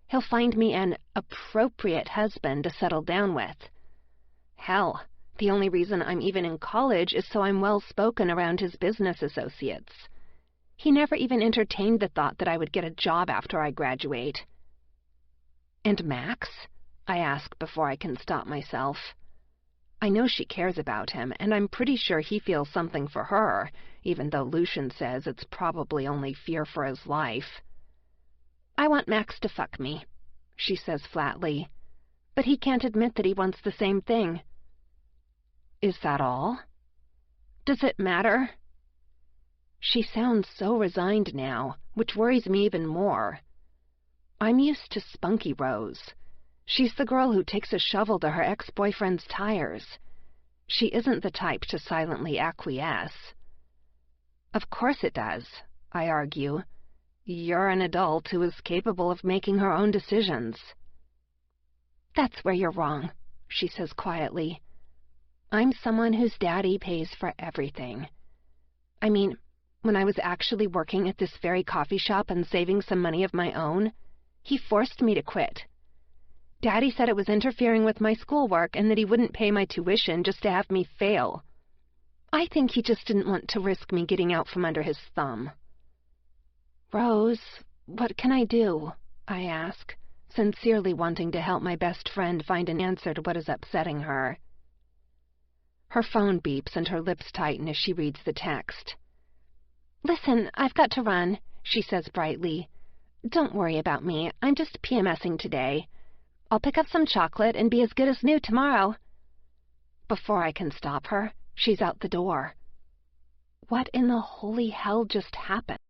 [SPEAKER 3] he'll find me an appropriate husband to settle down with. Hell, The only reason I'm even in college is so I'm well-spoken around his business associates. He never even entertained the thought that I would get a job after I graduate. And Max? I ask before I can stop myself. I know she cares about him, and I'm pretty sure he feels something for her, even though Lucian says it's probably only fear for his life. I want Max to fuck me, she says flatly, but he can't admit that he wants the same thing. Is that all? Does it matter? She sounds so resigned now, which worries me even more. I'm used to Spunky Rose. She's the girl who takes a shovel to her ex-boyfriend's tires. She isn't the type to silently acquiesce. Of course it does, I argue. You're an adult who is capable of making her own decisions. That's where you're wrong, she says quietly. I'm someone whose daddy pays for everything. I mean, when I was actually working at this very coffee shop and saving some money of my own, he forced me to quit. Daddy said it was interfering with my schoolwork and that he wouldn't pay my tuition just to have me fail. I think he just didn't want to risk me getting out from under his thumb. Rose, what can I do? I ask, sincerely wanting to help my best friend find an answer to what is upsetting her. Her phone beeps and her lips tighten as she reads the text. Listen, I've got to run, she says brightly. Don't worry about me. I'm just PMSing today. I'll pick up some chocolate and be as good as new tomorrow. Before I can stop her, she's out the door. What in the holy hell just happened?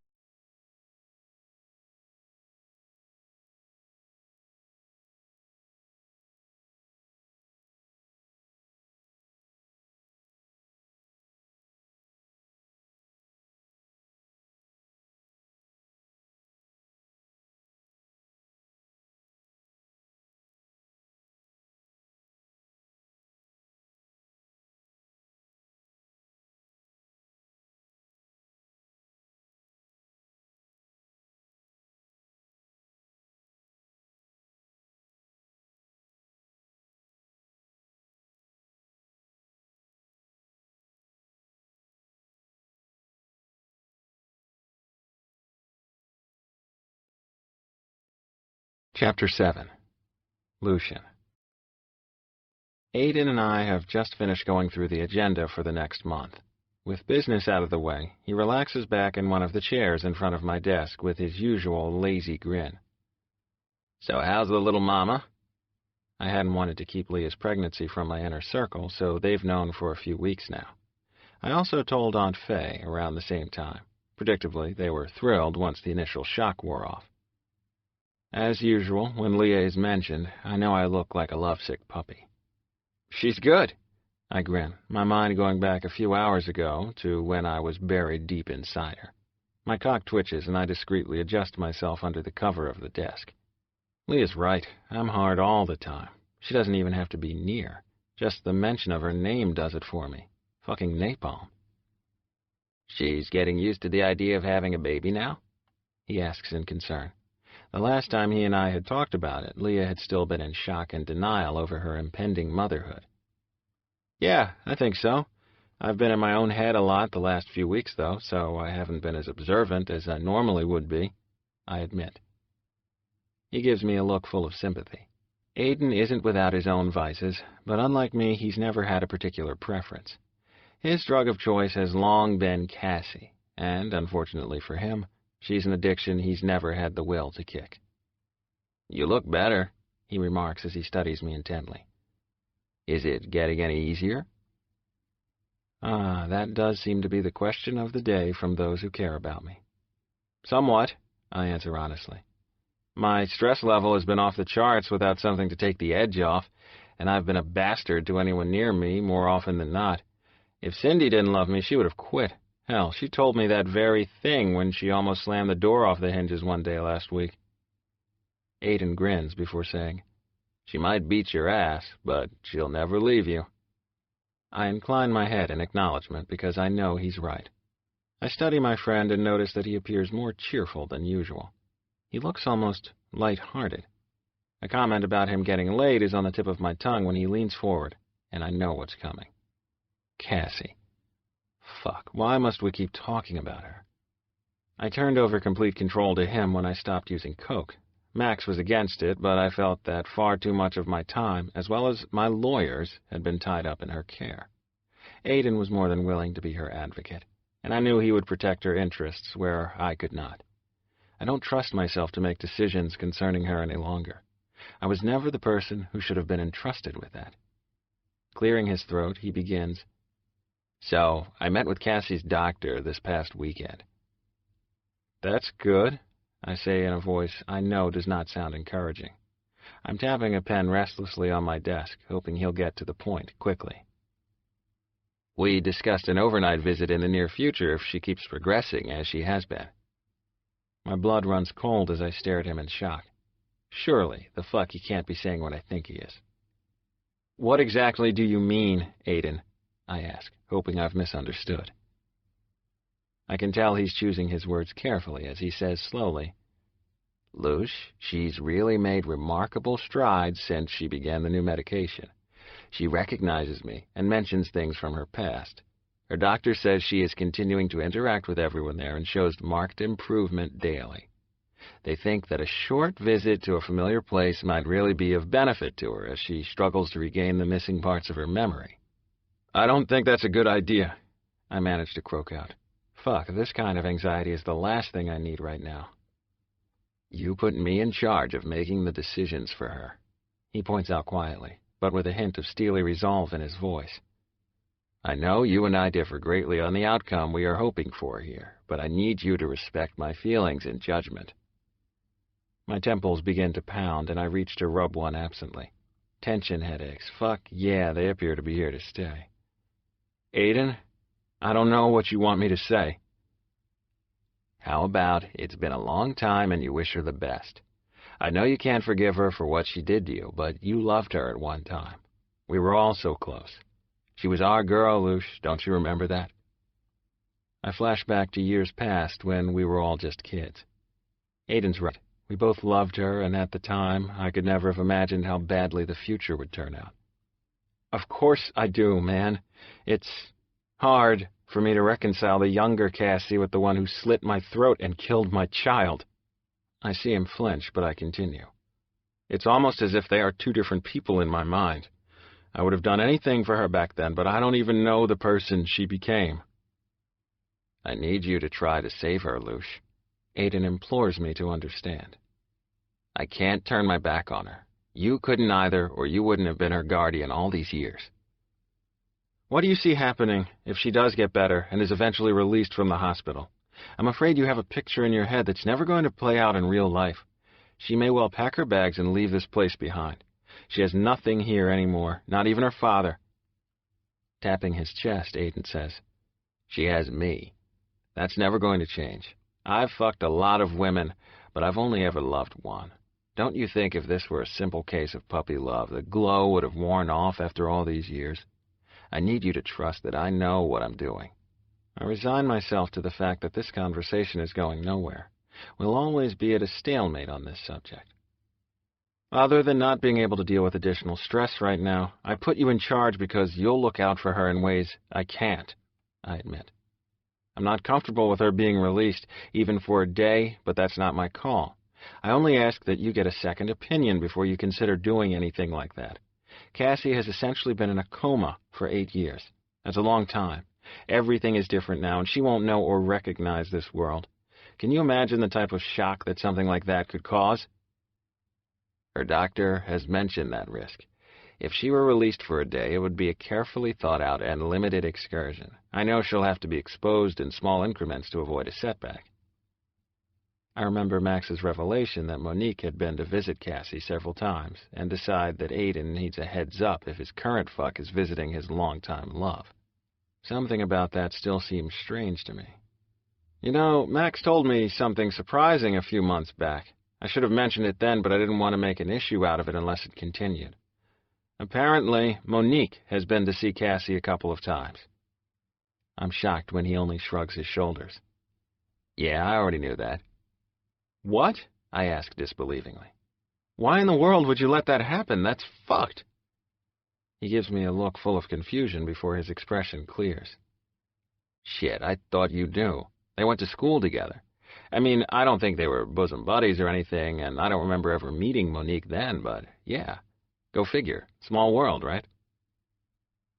[SPEAKER 1] Chapter 7. Lucian. Aiden and I have just finished going through the agenda for the next month. With business out of the way, he relaxes back in one of the chairs in front of my desk with his usual lazy grin. So how's the little mama? I hadn't wanted to keep Lia's pregnancy from my inner circle, so they've known for a few weeks now. I also told Aunt Faye around the same time. Predictably, they were thrilled once the initial shock wore off. As usual, when Lia is mentioned, I know I look like a lovesick puppy. She's good, I grin, my mind going back a few hours ago to when I was buried deep inside her. My cock twitches and I discreetly adjust myself under the cover of the desk. Lia's right, I'm hard all the time. She doesn't even have to be near. Just the mention of her name does it for me. Fucking napalm. She's getting used to the idea of having a baby now? He asks in concern. The last time he and I had talked about it, Lia had still been in shock and denial over her impending motherhood. Yeah, I think so. I've been in my own head a lot the last few weeks, though, so I haven't been as observant as I normally would be, I admit. He gives me a look full of sympathy. Aiden isn't without his own vices, but unlike me, he's never had a particular preference. His drug of choice has long been Cassie, and, unfortunately for him, she's an addiction he's never had the will to kick. You look better, he remarks as he studies me intently. Is it getting any easier? That does seem to be the question of the day from those who care about me. Somewhat, I answer honestly. My stress level has been off the charts without something to take the edge off, and I've been a bastard to anyone near me more often than not. If Cindy didn't love me, she would have quit. Hell, she told me that very thing when she almost slammed the door off the hinges one day last week. Aiden grins before saying, She might beat your ass, but she'll never leave you. I incline my head in acknowledgement because I know he's right. I study my friend and notice that he appears more cheerful than usual. He looks almost light-hearted. A comment about him getting laid is on the tip of my tongue when he leans forward, and I know what's coming. Cassie. Fuck, why must we keep talking about her? I turned over complete control to him when I stopped using coke. Max was against it, but I felt that far too much of my time, as well as my lawyers, had been tied up in her care. Aiden was more than willing to be her advocate, and I knew he would protect her interests where I could not. I don't trust myself to make decisions concerning her any longer. I was never the person who should have been entrusted with that. Clearing his throat, he begins, "So, I met with Cassie's doctor this past weekend." "That's good," I say in a voice I know does not sound encouraging. I'm tapping a pen restlessly on my desk, hoping he'll get to the point quickly. "We discussed an overnight visit in the near future if she keeps progressing as she has been." My blood runs cold as I stare at him in shock. Surely, the fuck he can't be saying what I think he is. "What exactly do you mean, Aiden?" I ask, hoping I've misunderstood. I can tell he's choosing his words carefully as he says slowly, "Luce, she's really made remarkable strides since she began the new medication. She recognizes me and mentions things from her past. Her doctor says she is continuing to interact with everyone there and shows marked improvement daily. They think that a short visit to a familiar place might really be of benefit to her as she struggles to regain the missing parts of her memory." "I don't think that's a good idea," I managed to croak out. Fuck, this kind of anxiety is the last thing I need right now. "You put me in charge of making the decisions for her," he points out quietly, but with a hint of steely resolve in his voice. "I know you and I differ greatly on the outcome we are hoping for here, but I need you to respect my feelings and judgment." My temples begin to pound, and I reach to rub one absently. Tension headaches. Fuck yeah, they appear to be here to stay. "Aiden, I don't know what you want me to say." "How about it's been a long time and you wish her the best? I know you can't forgive her for what she did to you, but you loved her at one time. We were all so close. She was our girl, Luce, don't you remember that?" I flash back to years past when we were all just kids. Aiden's right. We both loved her, and at the time, I could never have imagined how badly the future would turn out. "Of course I do, man. It's hard for me to reconcile the younger Cassie with the one who slit my throat and killed my child." I see him flinch, but I continue. "It's almost as if they are two different people in my mind. I would have done anything for her back then, but I don't even know the person she became." "I need you to try to save her, Luce." Aiden implores me to understand. "I can't turn my back on her. You couldn't either, or you wouldn't have been her guardian all these years." "What do you see happening if she does get better and is eventually released from the hospital? I'm afraid you have a picture in your head that's never going to play out in real life. She may well pack her bags and leave this place behind. She has nothing here anymore, not even her father." Tapping his chest, Aiden says, "She has me. That's never going to change. I've fucked a lot of women, but I've only ever loved one. Don't you think if this were a simple case of puppy love, the glow would have worn off after all these years? I need you to trust that I know what I'm doing." I resign myself to the fact that this conversation is going nowhere. We'll always be at a stalemate on this subject. Other than not being able to deal with additional stress right now, I put you in charge because you'll look out for her in ways I can't, I admit. I'm not comfortable with her being released, even for a day, but that's not my call. I only ask that you get a second opinion before you consider doing anything like that. Cassie has essentially been in a coma for 8 years. That's a long time. Everything is different now, and she won't know or recognize this world. Can you imagine the type of shock that something like that could cause? Her doctor has mentioned that risk. If she were released for a day, it would be a carefully thought-out and limited excursion. I know she'll have to be exposed in small increments to avoid a setback. I remember Max's revelation that Monique had been to visit Cassie several times and decide that Aiden needs a heads-up if his current fuck is visiting his longtime love. Something about that still seems strange to me. You know, Max told me something surprising a few months back. I should have mentioned it then, but I didn't want to make an issue out of it unless it continued. Apparently, Monique has been to see Cassie a couple of times. I'm shocked when he only shrugs his shoulders. "Yeah, I already knew that." "What?" I ask disbelievingly. "Why in the world would you let that happen? That's fucked." He gives me a look full of confusion before his expression clears. Shit, I thought you knew. They went to school together. I mean, I don't think they were bosom buddies or anything, and I don't remember ever meeting Monique then, but yeah. Go figure. Small world, right?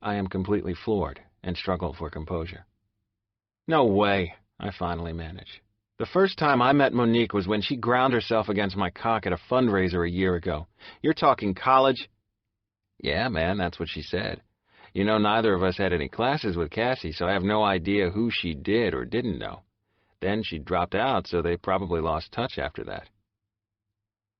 [SPEAKER 1] I am completely floored and struggle for composure. No way, I finally manage. The first time I met Monique was when she ground herself against my cock at a fundraiser a year ago. You're talking college? Yeah, man, that's what she said. You know, neither of us had any classes with Cassie, so I have no idea who she did or didn't know. Then she dropped out, so they probably lost touch after that.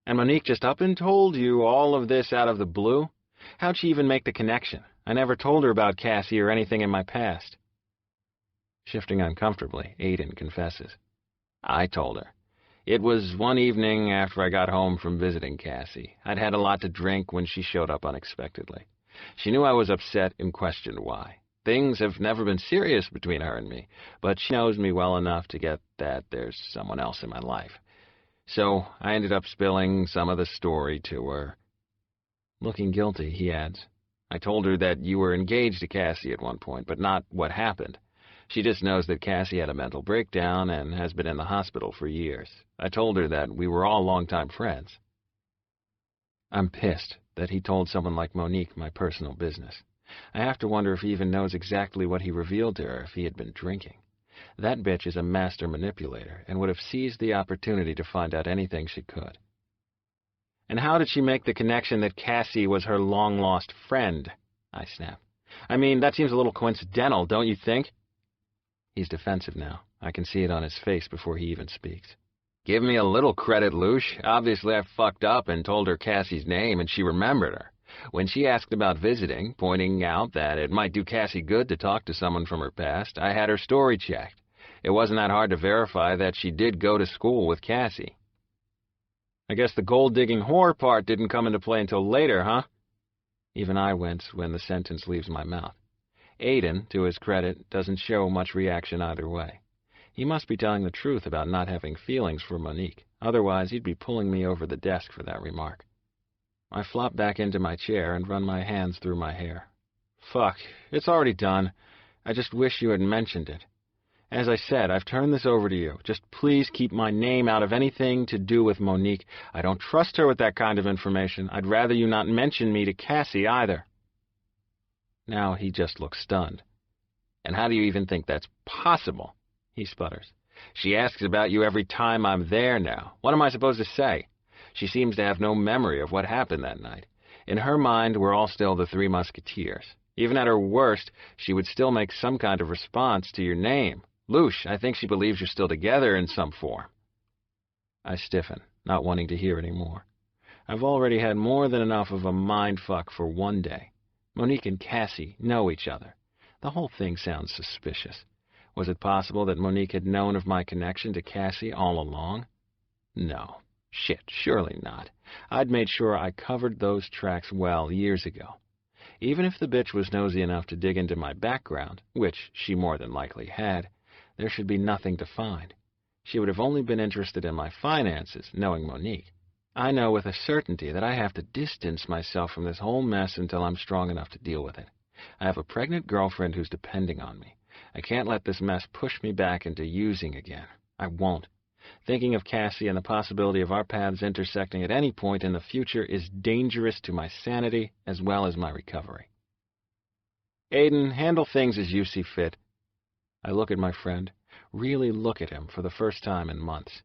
[SPEAKER 1] And Monique just up and told you all of this out of the blue? How'd she even make the connection? I never told her about Cassie or anything in my past. Shifting uncomfortably, Aiden confesses. I told her. It was one evening after I got home from visiting Cassie. I'd had a lot to drink when she showed up unexpectedly. She knew I was upset and questioned why. Things have never been serious between her and me, but she knows me well enough to get that there's someone else in my life. So I ended up spilling some of the story to her. Looking guilty, he adds. I told her that you were engaged to Cassie at one point, but not what happened. She just knows that Cassie had a mental breakdown and has been in the hospital for years. I told her that we were all longtime friends. I'm pissed that he told someone like Monique my personal business. I have to wonder if he even knows exactly what he revealed to her if he had been drinking. That bitch is a master manipulator and would have seized the opportunity to find out anything she could. And how did she make the connection that Cassie was her long-lost friend? I snap. I mean, that seems a little coincidental, don't you think? He's defensive now. I can see it on his face before he even speaks. Give me a little credit, Luce. Obviously I fucked up and told her Cassie's name, and she remembered her. When she asked about visiting, pointing out that it might do Cassie good to talk to someone from her past, I had her story checked. It wasn't that hard to verify that she did go to school with Cassie. I guess the gold-digging whore part didn't come into play until later, huh? Even I wince when the sentence leaves my mouth. Aiden, to his credit, doesn't show much reaction either way. He must be telling the truth about not having feelings for Monique. Otherwise, he'd be pulling me over the desk for that remark. I flop back into my chair and run my hands through my hair. Fuck, it's already done. I just wish you had mentioned it. As I said, I've turned this over to you. Just please keep my name out of anything to do with Monique. I don't trust her with that kind of information. I'd rather you not mention me to Cassie either. Now he just looks stunned. And how do you even think that's possible? He sputters. She asks about you every time I'm there now. What am I supposed to say? She seems to have no memory of what happened that night. In her mind, we're all still the Three Musketeers. Even at her worst, she would still make some kind of response to your name. Luce, I think she believes you're still together in some form. I stiffen, not wanting to hear any more. I've already had more than enough of a mindfuck for one day. Monique and Cassie know each other. The whole thing sounds suspicious. Was it possible that Monique had known of my connection to Cassie all along? No. Shit, surely not. I'd made sure I covered those tracks well years ago. Even if the bitch was nosy enough to dig into my background, which she more than likely had, there should be nothing to find. She would have only been interested in my finances, knowing Monique. I know with a certainty that I have to distance myself from this whole mess until I'm strong enough to deal with it. I have a pregnant girlfriend who's depending on me. I can't let this mess push me back into using again. I won't. Thinking of Cassie and the possibility of our paths intersecting at any point in the future is dangerous to my sanity as well as my recovery. Aiden, handle things as you see fit. I look at my friend, really look at him for the first time in months,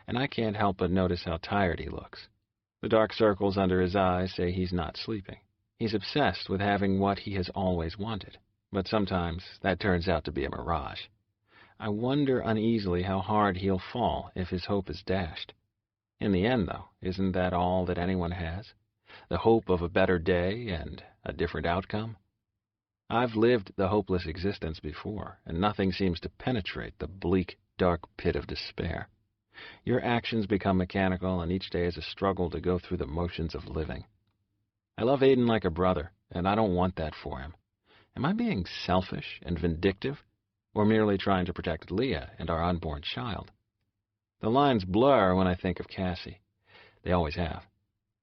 [SPEAKER 1] and I can't help but notice how tired he looks. The dark circles under his eyes say he's not sleeping. He's obsessed with having what he has always wanted, but sometimes that turns out to be a mirage. I wonder uneasily how hard he'll fall if his hope is dashed. In the end, though, isn't that all that anyone has? The hope of a better day and a different outcome? I've lived the hopeless existence before, and nothing seems to penetrate the bleak, dark pit of despair. Your actions become mechanical, and each day is a struggle to go through the motions of living. I love Aiden like a brother, and I don't want that for him. Am I being selfish and vindictive, or merely trying to protect Lia and our unborn child? The lines blur when I think of Cassie. They always have.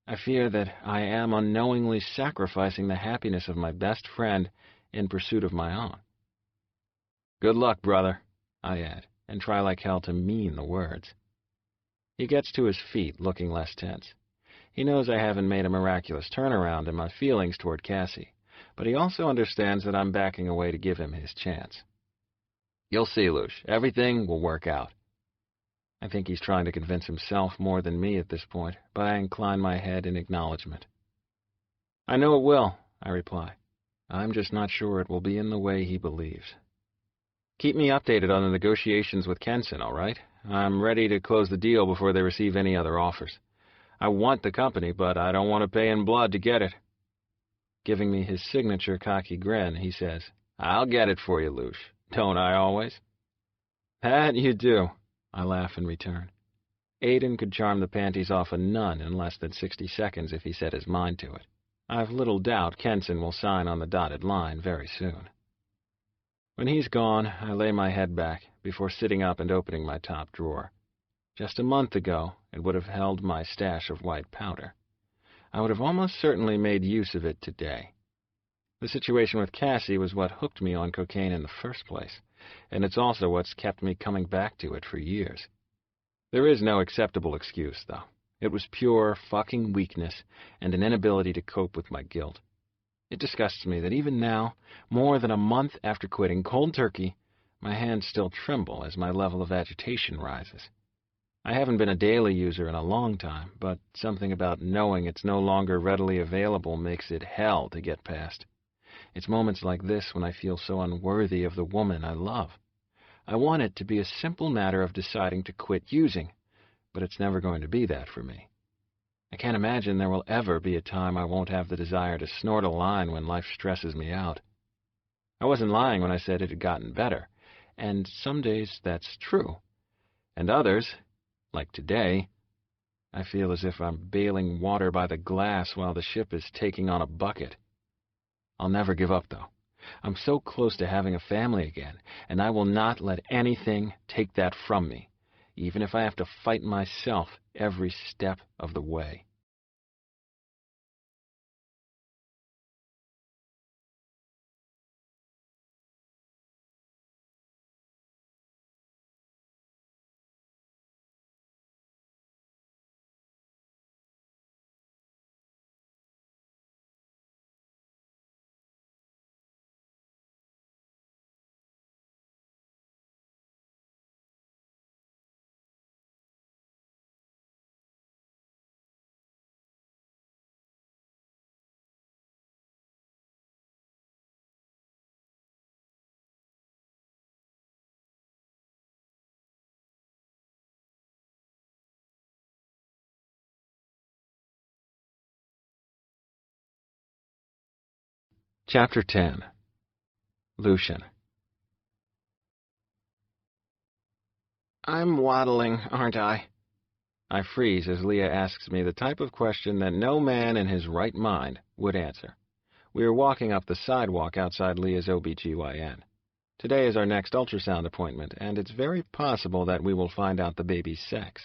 [SPEAKER 1] I fear that I am unknowingly sacrificing the happiness of my best friend in pursuit of my own. Good luck, brother, I add, and try like hell to mean the words. He gets to his feet, looking less tense. He knows I haven't made a miraculous turnaround in my feelings toward Cassie, but he also understands that I'm backing away to give him his chance. You'll see, Luce. Everything will work out. I think he's trying to convince himself more than me at this point, but I incline my head in acknowledgement. I know it will, I reply. I'm just not sure it will be in the way he believes. Keep me updated on the negotiations with Kenson, all right? I'm ready to close the deal before they receive any other offers. I want the company, but I don't want to pay in blood to get it. Giving me his signature cocky grin, he says, I'll get it for you, Luce. Don't I always? That you do, I laugh in return. Aiden could charm the panties off a nun in less than 60 seconds if he set his mind to it. I've little doubt Kenson will sign on the dotted line very soon. When he's gone, I lay my head back before sitting up and opening my top drawer. Just a month ago, it would have held my stash of white powder. I would have almost certainly made use of it today. The situation with Cassie was what hooked me on cocaine in the first place, and it's also what's kept me coming back to it for years. There is no acceptable excuse, though. It was pure fucking weakness and an inability to cope with my guilt. It disgusts me that even now, more than a month after quitting cold turkey, my hands still tremble as my level of agitation rises. I haven't been a daily user in a long time, but something about knowing it's no longer readily available makes it hell to get past. It's moments like this when I feel so unworthy of the woman I love. I want it to be a simple matter of deciding to quit using, but it's never going to be that for me. I can't imagine there will ever be a time I won't have the desire to snort a line when life stresses me out. I wasn't lying when I said it had gotten better, and some days that's true. And others, like today, I feel as if I'm bailing water by the glass while the ship is taking on a bucket. I'll never give up, though. I'm so close to having a family again, and I will not let anything take that from me, even if I have to fight myself every step of the way. Chapter 10. Lucian.
[SPEAKER 2] I'm waddling, aren't I?
[SPEAKER 1] I freeze as Lia asks me the type of question that no man in his right mind would answer. We are walking up the sidewalk outside Lia's OBGYN. Today is our next ultrasound appointment, and it's very possible that we will find out the baby's sex.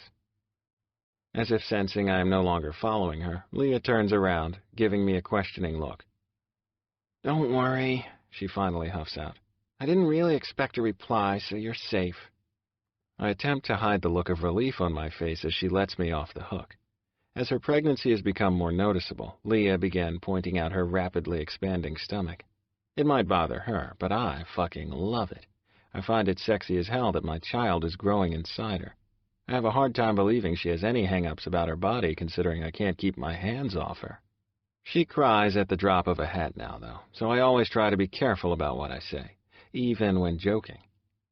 [SPEAKER 1] As if sensing I am no longer following her, Lia turns around, giving me a questioning look.
[SPEAKER 2] Don't worry, she finally huffs out. I didn't really expect a reply, so you're safe.
[SPEAKER 1] I attempt to hide the look of relief on my face as she lets me off the hook. As her pregnancy has become more noticeable, Lia began pointing out her rapidly expanding stomach. It might bother her, but I fucking love it. I find it sexy as hell that my child is growing inside her. I have a hard time believing she has any hang-ups about her body, considering I can't keep my hands off her. She cries at the drop of a hat now, though, so I always try to be careful about what I say, even when joking.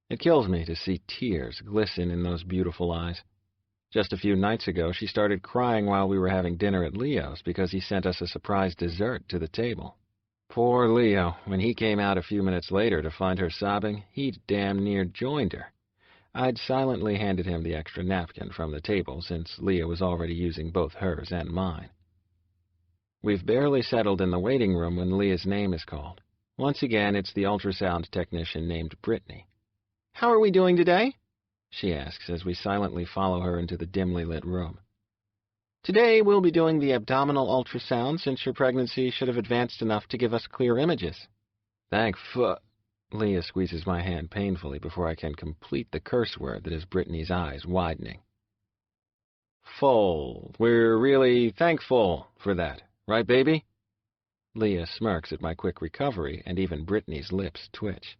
[SPEAKER 1] It kills me to see tears glisten in those beautiful eyes. Just a few nights ago, she started crying while we were having dinner at Leo's because he sent us a surprise dessert to the table. Poor Leo, when he came out a few minutes later to find her sobbing, he'd damn near joined her. I'd silently handed him the extra napkin from the table since Leo was already using both hers and mine. We've barely settled in the waiting room when Leah's name is called. Once again, it's the ultrasound technician named Brittany.
[SPEAKER 2] How are we doing today?
[SPEAKER 1] She asks as we silently follow her into the dimly lit room.
[SPEAKER 2] Today we'll be doing the abdominal ultrasound since your pregnancy should have advanced enough to give us clear images.
[SPEAKER 1] Thank fu... Lia squeezes my hand painfully before I can complete the curse word that has Brittany's eyes widening. Full. We're really thankful for that, right, baby? Lia smirks at my quick recovery, and even Brittany's lips twitch.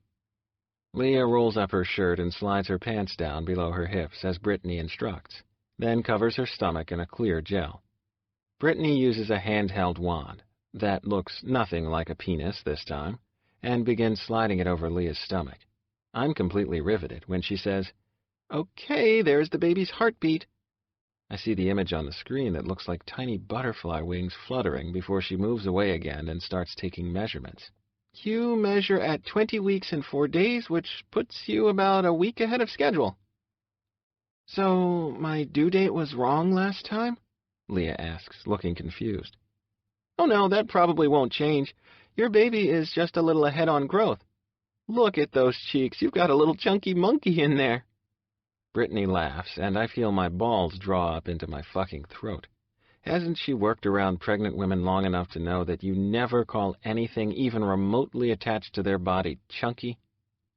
[SPEAKER 1] Lia rolls up her shirt and slides her pants down below her hips as Brittany instructs, then covers her stomach in a clear gel. Brittany uses a handheld wand that looks nothing like a penis this time, and begins sliding it over Lia's stomach. I'm completely riveted when she says, "Okay, there's the baby's heartbeat." I see the image on the screen that looks like tiny butterfly wings fluttering before she moves away again and starts taking measurements.
[SPEAKER 2] You measure at 20 weeks and 4 days, which puts you about a week ahead of schedule. So, my due date was wrong last time? Lia asks, looking confused. Oh no, that probably won't change. Your baby is just a little ahead on growth. Look at those cheeks. You've got a little chunky monkey in there.
[SPEAKER 1] Brittany laughs, and I feel my balls draw up into my fucking throat. Hasn't she worked around pregnant women long enough to know that you never call anything even remotely attached to their body chunky?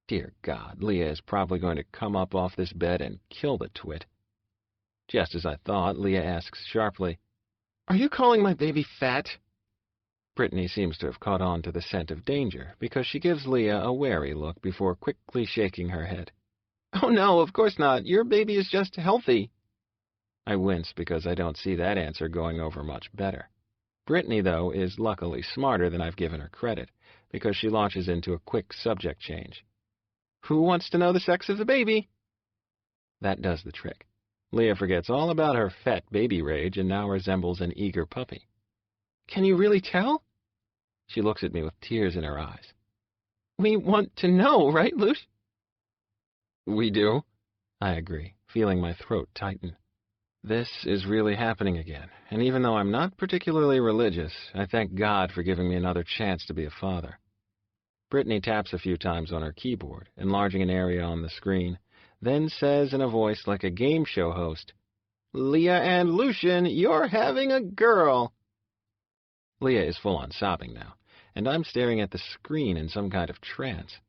[SPEAKER 1] Dear God, Lia is probably going to come up off this bed and kill the twit. Just as I thought, Lia asks sharply,
[SPEAKER 2] "Are you calling my baby fat?"
[SPEAKER 1] Brittany seems to have caught on to the scent of danger, because she gives Lia a wary look before quickly shaking her head.
[SPEAKER 2] Oh no, of course not. Your baby is just healthy.
[SPEAKER 1] I wince because I don't see that answer going over much better. Brittany, though, is luckily smarter than I've given her credit, because she launches into a quick subject change.
[SPEAKER 2] Who wants to know the sex of the baby?
[SPEAKER 1] That does the trick. Lia forgets all about her fat baby rage and now resembles an eager puppy.
[SPEAKER 2] Can you really tell?
[SPEAKER 1] She looks at me with tears in her eyes.
[SPEAKER 2] We want to know, right, Luce?
[SPEAKER 1] We do, I agree, feeling my throat tighten. This is really happening again, and even though I'm not particularly religious, I thank God for giving me another chance to be a father. Brittany taps a few times on her keyboard, enlarging an area on the screen, then says in a voice like a game show host, "Lia and Lucian, you're having a girl." Lia is full-on sobbing now, and I'm staring at the screen in some kind of trance.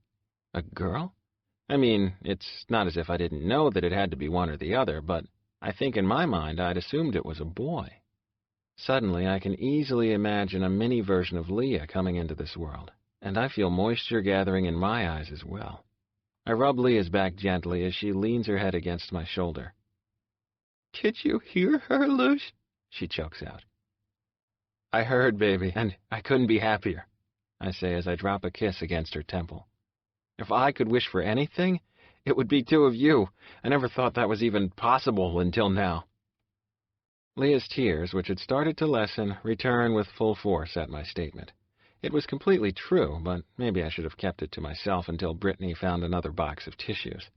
[SPEAKER 1] A girl? I mean, it's not as if I didn't know that it had to be one or the other, but I think in my mind I'd assumed it was a boy. Suddenly I can easily imagine a mini version of Lia coming into this world, and I feel moisture gathering in my eyes as well. I rub Lia's back gently as she leans her head against my shoulder.
[SPEAKER 2] "Did you hear her, Luce?"
[SPEAKER 1] she chokes out. "I heard, baby, and I couldn't be happier," I say as I drop a kiss against her temple. "If I could wish for anything, it would be two of you. I never thought that was even possible until now." Lia's tears, which had started to lessen, return with full force at my statement. It was completely true, but maybe I should have kept it to myself until Brittany found another box of tissues.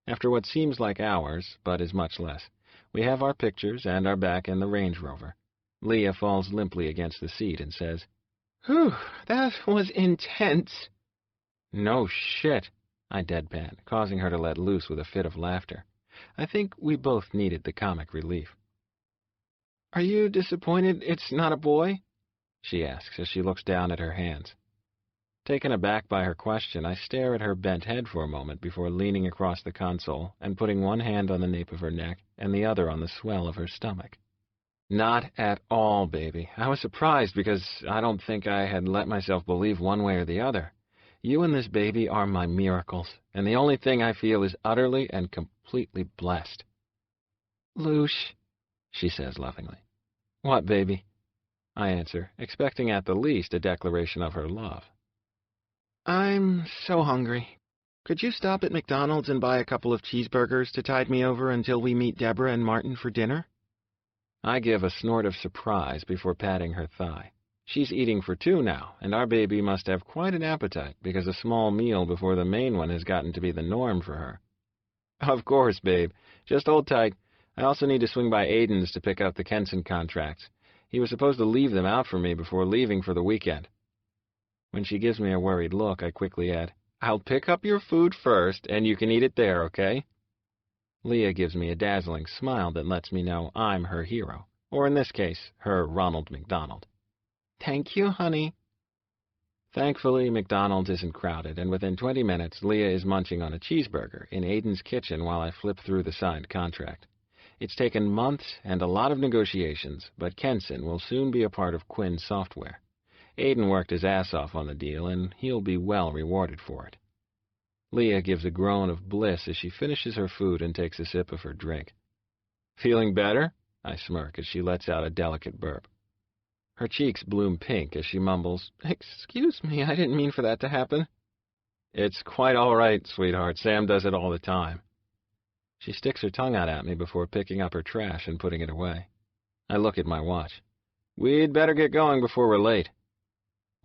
[SPEAKER 1] After what seems like hours, but is much less, we have our pictures and are back in the Range Rover. Lia falls limply against the seat and says,
[SPEAKER 2] "Whew, that was intense."
[SPEAKER 1] "No shit," I deadpan, causing her to let loose with a fit of laughter. I think we both needed the comic relief.
[SPEAKER 2] "Are you disappointed it's not a boy?"
[SPEAKER 1] she asks as she looks down at her hands. Taken aback by her question, I stare at her bent head for a moment before leaning across the console and putting one hand on the nape of her neck and the other on the swell of her stomach. "Not at all, baby. I was surprised because I don't think I had let myself believe one way or the other. You and this baby are my miracles, and the only thing I feel is utterly and completely blessed."
[SPEAKER 2] "Luce,"
[SPEAKER 1] she says lovingly. "What, baby?" I answer, expecting at the least a declaration of her love.
[SPEAKER 2] "I'm so hungry. Could you stop at McDonald's and buy a couple of cheeseburgers to tide me over until we meet Deborah and Martin for dinner?"
[SPEAKER 1] I give a snort of surprise before patting her thigh. She's eating for two now, and our baby must have quite an appetite because a small meal before the main one has gotten to be the norm for her. "Of course, babe. Just hold tight. I also need to swing by Aiden's to pick up the Kenson contracts. He was supposed to leave them out for me before leaving for the weekend." When she gives me a worried look, I quickly add, "I'll pick up your food first, and you can eat it there, okay?" Lia gives me a dazzling smile that lets me know I'm her hero, or in this case, her Ronald McDonald.
[SPEAKER 2] Thank you, honey.
[SPEAKER 1] Thankfully, McDonald's isn't crowded, and within 20 minutes, Lia is munching on a cheeseburger in Aiden's kitchen while I flip through the signed contract. It's taken months and a lot of negotiations, but Kenson will soon be a part of Quinn's software. Aiden worked his ass off on the deal, and he'll be well rewarded for it. Lia gives a groan of bliss as she finishes her food and takes a sip of her drink. "Feeling better?" I smirk as she lets out a delicate burp. Her cheeks bloom pink as she mumbles,
[SPEAKER 2] "Excuse me, I didn't mean for that to happen."
[SPEAKER 1] "It's quite all right, sweetheart. Sam does it all the time." She sticks her tongue out at me before picking up her trash and putting it away. I look at my watch. "We'd better get going before we're late."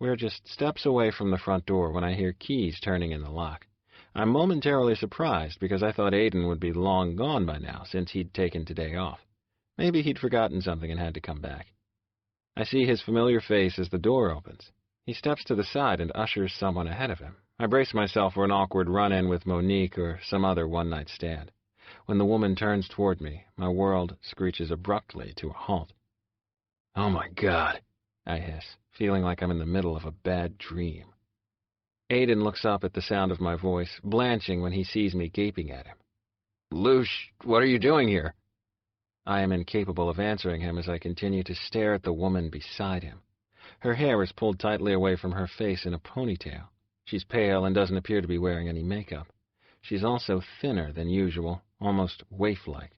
[SPEAKER 1] We're just steps away from the front door when I hear keys turning in the lock. I'm momentarily surprised because I thought Aiden would be long gone by now since he'd taken today off. Maybe he'd forgotten something and had to come back. I see his familiar face as the door opens. He steps to the side and ushers someone ahead of him. I brace myself for an awkward run-in with Monique or some other one-night stand. When the woman turns toward me, my world screeches abruptly to a halt. "Oh my God," I hiss, feeling like I'm in the middle of a bad dream. Aiden looks up at the sound of my voice, blanching when he sees me gaping at him. "Luce, what are you doing here?" I am incapable of answering him as I continue to stare at the woman beside him. Her hair is pulled tightly away from her face in a ponytail. She's pale and doesn't appear to be wearing any makeup. She's also thinner than usual, almost waif-like.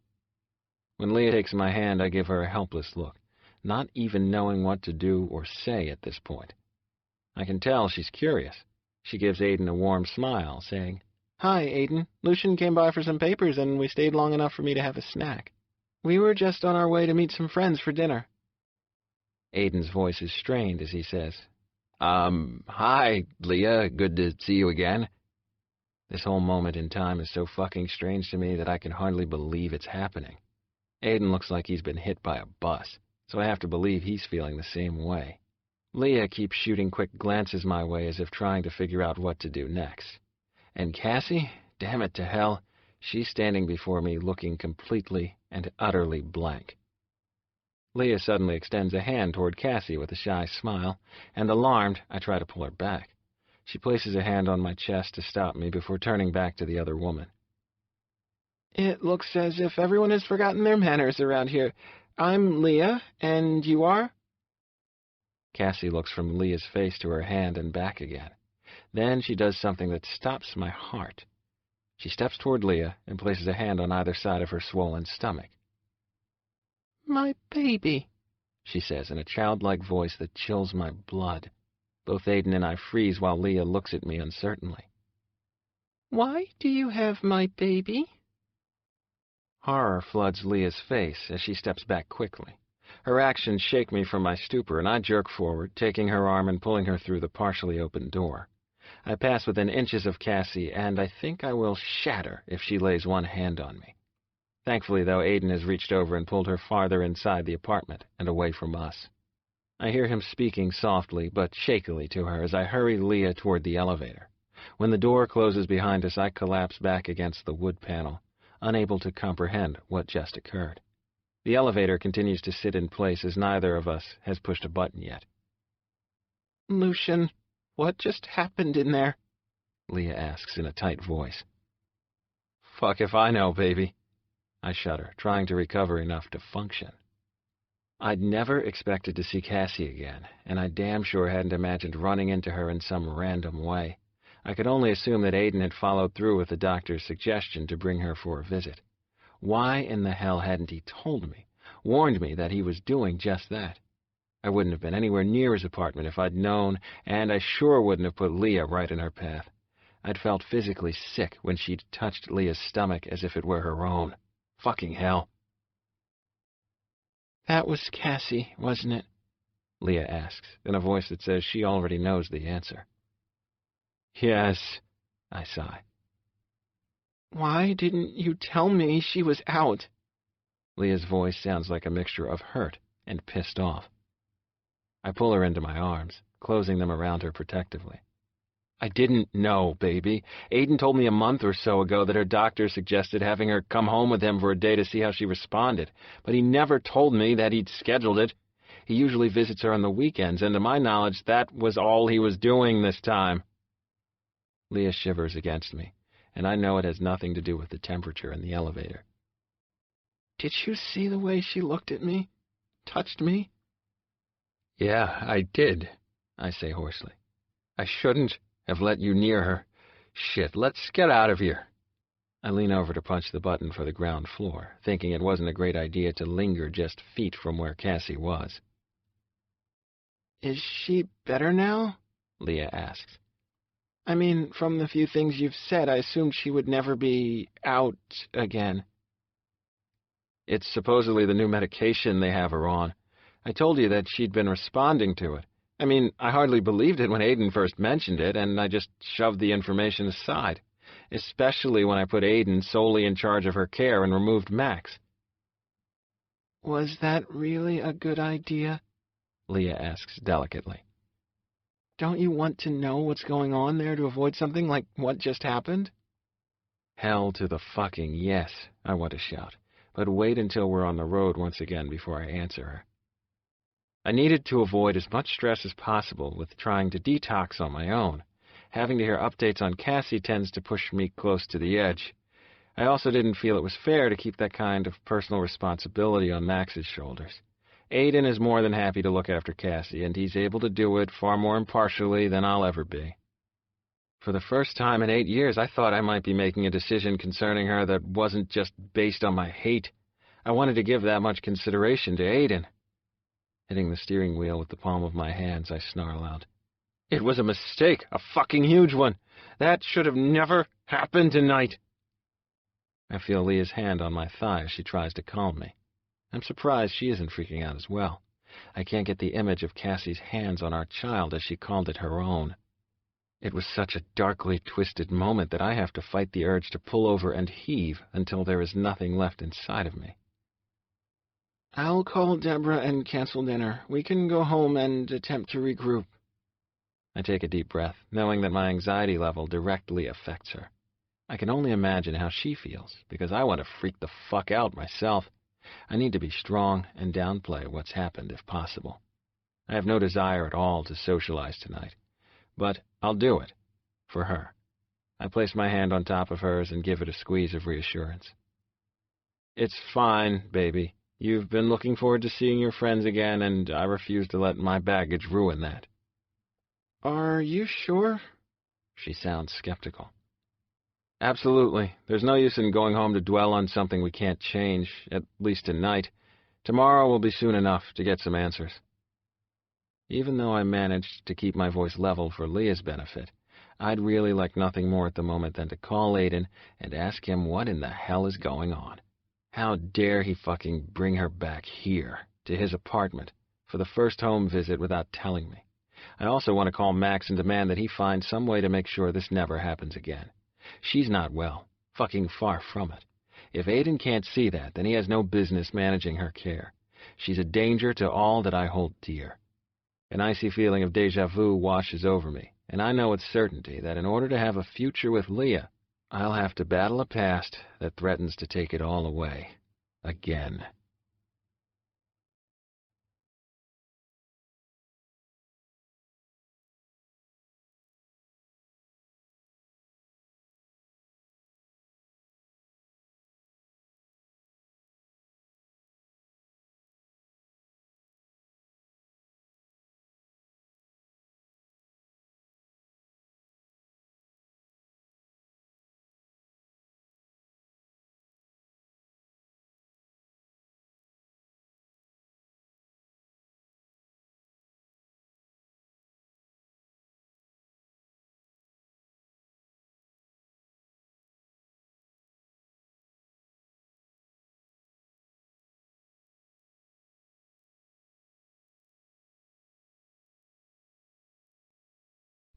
[SPEAKER 1] When Lia takes my hand, I give her a helpless look, not even knowing what to do or say at this point. I can tell she's curious. She gives Aiden a warm smile, saying,
[SPEAKER 2] "Hi, Aiden. Lucian came by for some papers, and we stayed long enough for me to have a snack. We were just on our way to meet some friends for dinner."
[SPEAKER 1] Aiden's voice is strained as he says, Hi, Lia. Good to see you again." This whole moment in time is so fucking strange to me that I can hardly believe it's happening. Aiden looks like he's been hit by a bus, so I have to believe he's feeling the same way. Lia keeps shooting quick glances my way as if trying to figure out what to do next. And Cassie, damn it to hell, she's standing before me looking completely and utterly blank. Lia suddenly extends a hand toward Cassie with a shy smile, and alarmed, I try to pull her back. She places a hand on my chest to stop me before turning back to the other woman.
[SPEAKER 2] "It looks as if everyone has forgotten their manners around here. I'm Lia, and you are?"
[SPEAKER 1] Cassie looks from Lia's face to her hand and back again. Then she does something that stops my heart. She steps toward Lia and places a hand on either side of her swollen stomach.
[SPEAKER 2] "My baby,"
[SPEAKER 1] she says in a childlike voice that chills my blood. Both Aiden and I freeze while Lia looks at me uncertainly.
[SPEAKER 2] "Why do you have my baby?"
[SPEAKER 1] Horror floods Lia's face as she steps back quickly. Her actions shake me from my stupor, and I jerk forward, taking her arm and pulling her through the partially open door. I pass within inches of Cassie, and I think I will shatter if she lays one hand on me. Thankfully, though, Aiden has reached over and pulled her farther inside the apartment and away from us. I hear him speaking softly but shakily to her as I hurry Lia toward the elevator. When the door closes behind us, I collapse back against the wood panel, unable to comprehend what just occurred. The elevator continues to sit in place as neither of us has pushed a button yet.
[SPEAKER 2] "Lucian, what just happened in there?"
[SPEAKER 1] Lia asks in a tight voice. "Fuck if I know, baby." I shudder, trying to recover enough to function. I'd never expected to see Cassie again, and I damn sure hadn't imagined running into her in some random way. I could only assume that Aiden had followed through with the doctor's suggestion to bring her for a visit. Why in the hell hadn't he told me, warned me that he was doing just that? I wouldn't have been anywhere near his apartment if I'd known, and I sure wouldn't have put Lia right in her path. I'd felt physically sick when she'd touched Lia's stomach as if it were her own. Fucking hell.
[SPEAKER 2] "That was Cassie, wasn't it?"
[SPEAKER 1] Lia asks, in a voice that says she already knows the answer. "Yes," I sigh.
[SPEAKER 2] "Why didn't you tell me she was out?"
[SPEAKER 1] Lia's voice sounds like a mixture of hurt and pissed off. I pull her into my arms, closing them around her protectively. I didn't know, baby. Aiden told me a month or so ago that her doctor suggested having her come home with him for a day to see how she responded, but he never told me that he'd scheduled it. He usually visits her on the weekends, and to my knowledge, that was all he was doing this time. Lia shivers against me, and I know it has nothing to do with the temperature in the elevator.
[SPEAKER 2] Did you see the way she looked at me? Touched me?
[SPEAKER 1] Yeah, I did, I say hoarsely. I shouldn't have let you near her. Shit, let's get out of here. I lean over to punch the button for the ground floor, thinking it wasn't a great idea to linger just feet from where Cassie was.
[SPEAKER 2] Is she better now?
[SPEAKER 1] Lia asks.
[SPEAKER 2] I mean, from the few things you've said, I assumed she would never be out again.
[SPEAKER 1] It's supposedly the new medication they have her on. I told you that she'd been responding to it. I mean, I hardly believed it when Aiden first mentioned it, and I just shoved the information aside, especially when I put Aiden solely in charge of her care and removed Max.
[SPEAKER 2] Was that really a good idea?
[SPEAKER 1] Lia asks delicately.
[SPEAKER 2] Don't you want to know what's going on there to avoid something like what just happened?
[SPEAKER 1] Hell to the fucking yes, I want to shout, but wait until we're on the road once again before I answer her. I needed to avoid as much stress as possible with trying to detox on my own. Having to hear updates on Cassie tends to push me close to the edge. I also didn't feel it was fair to keep that kind of personal responsibility on Max's shoulders. Aiden is more than happy to look after Cassie, and he's able to do it far more impartially than I'll ever be. For the first time in 8 years, I thought I might be making a decision concerning her that wasn't just based on my hate. I wanted to give that much consideration to Aiden. Hitting the steering wheel with the palm of my hands, I snarl out. It was a mistake, a fucking huge one. That should have never happened tonight. I feel Lia's hand on my thigh as she tries to calm me. I'm surprised she isn't freaking out as well. I can't get the image of Cassie's hands on our child as she called it her own. It was such a darkly twisted moment that I have to fight the urge to pull over and heave until there is nothing left inside of me.
[SPEAKER 2] I'll call Deborah and cancel dinner. We can go home and attempt to regroup.
[SPEAKER 1] I take a deep breath, knowing that my anxiety level directly affects her. I can only imagine how she feels, because I want to freak the fuck out myself. I need to be strong and downplay what's happened if possible. I have no desire at all to socialize tonight, but I'll do it, for her. I place my hand on top of hers and give it a squeeze of reassurance. It's fine, baby. You've been looking forward to seeing your friends again, and I refuse to let my baggage ruin that.
[SPEAKER 2] Are you sure?
[SPEAKER 1] She sounds skeptical. Absolutely. There's no use in going home to dwell on something we can't change, at least tonight. Tomorrow will be soon enough to get some answers. Even though I managed to keep my voice level for Lia's benefit, I'd really like nothing more at the moment than to call Aiden and ask him what in the hell is going on. How dare he fucking bring her back here, to his apartment, for the first home visit without telling me. I also want to call Max and demand that he find some way to make sure this never happens again. She's not well, fucking far from it. If Aiden can't see that, then he has no business managing her care. She's a danger to all that I hold dear. An icy feeling of déjà vu washes over me, and I know with certainty that in order to have a future with Lia, I'll have to battle a past that threatens to take it all away. Again.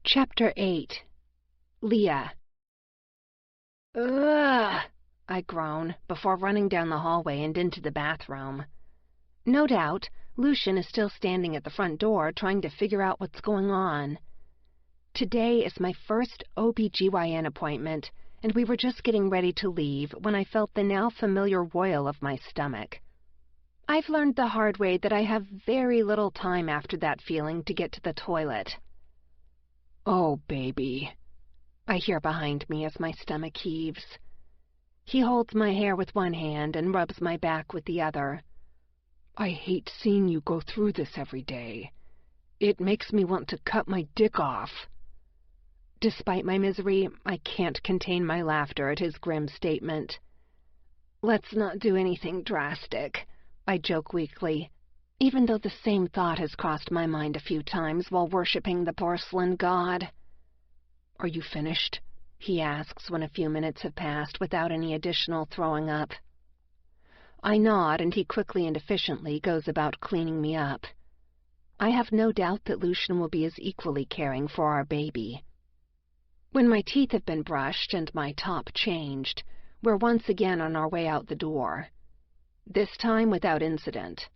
[SPEAKER 3] Chapter 8. Lia. Ugh, I groan, before running down the hallway and into the bathroom. No doubt, Lucian is still standing at the front door trying to figure out what's going on. Today is my first OB/GYN appointment, and we were just getting ready to leave when I felt the now familiar roil of my stomach. I've learned the hard way that I have very little time after that feeling to get to the toilet. "Oh, baby," I hear behind me as my stomach heaves. He holds my hair with one hand and rubs my back with the other. "I hate seeing you go through this every day. It makes me want to cut my dick off." Despite my misery, I can't contain my laughter at his grim statement. "Let's not do anything drastic," I joke weakly, even though the same thought has crossed my mind a few times while worshipping the porcelain god. "Are you finished?" he asks when a few minutes have passed without any additional throwing up. I nod, and he quickly and efficiently goes about cleaning me up. I have no doubt that Lucian will be as equally caring for our baby. When my teeth have been brushed and my top changed, we're once again on our way out the door. This time without incident.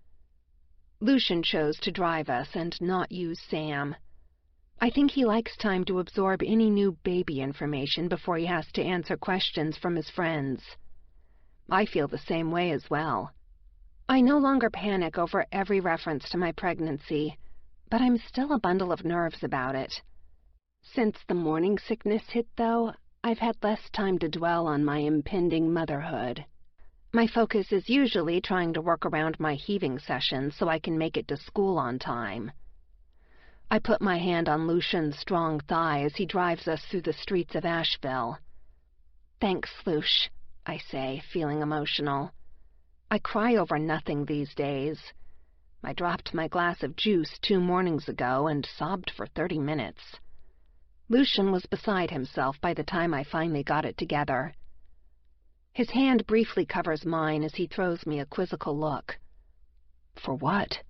[SPEAKER 3] Lucian chose to drive us and not use Sam. I think he likes time to absorb any new baby information before he has to answer questions from his friends. I feel the same way as well. I no longer panic over every reference to my pregnancy, but I'm still a bundle of nerves about it. Since the morning sickness hit, though, I've had less time to dwell on my impending motherhood. My focus is usually trying to work around my heaving sessions so I can make it to school on time. I put my hand on Lucian's strong thigh as he drives us through the streets of Asheville. "Thanks, Luce," I say, feeling emotional. I cry over nothing these days. I dropped my glass of juice 2 mornings ago and sobbed for 30 minutes. Lucian was beside himself by the time I finally got it together. His hand briefly covers mine as he throws me a quizzical look. "For what?"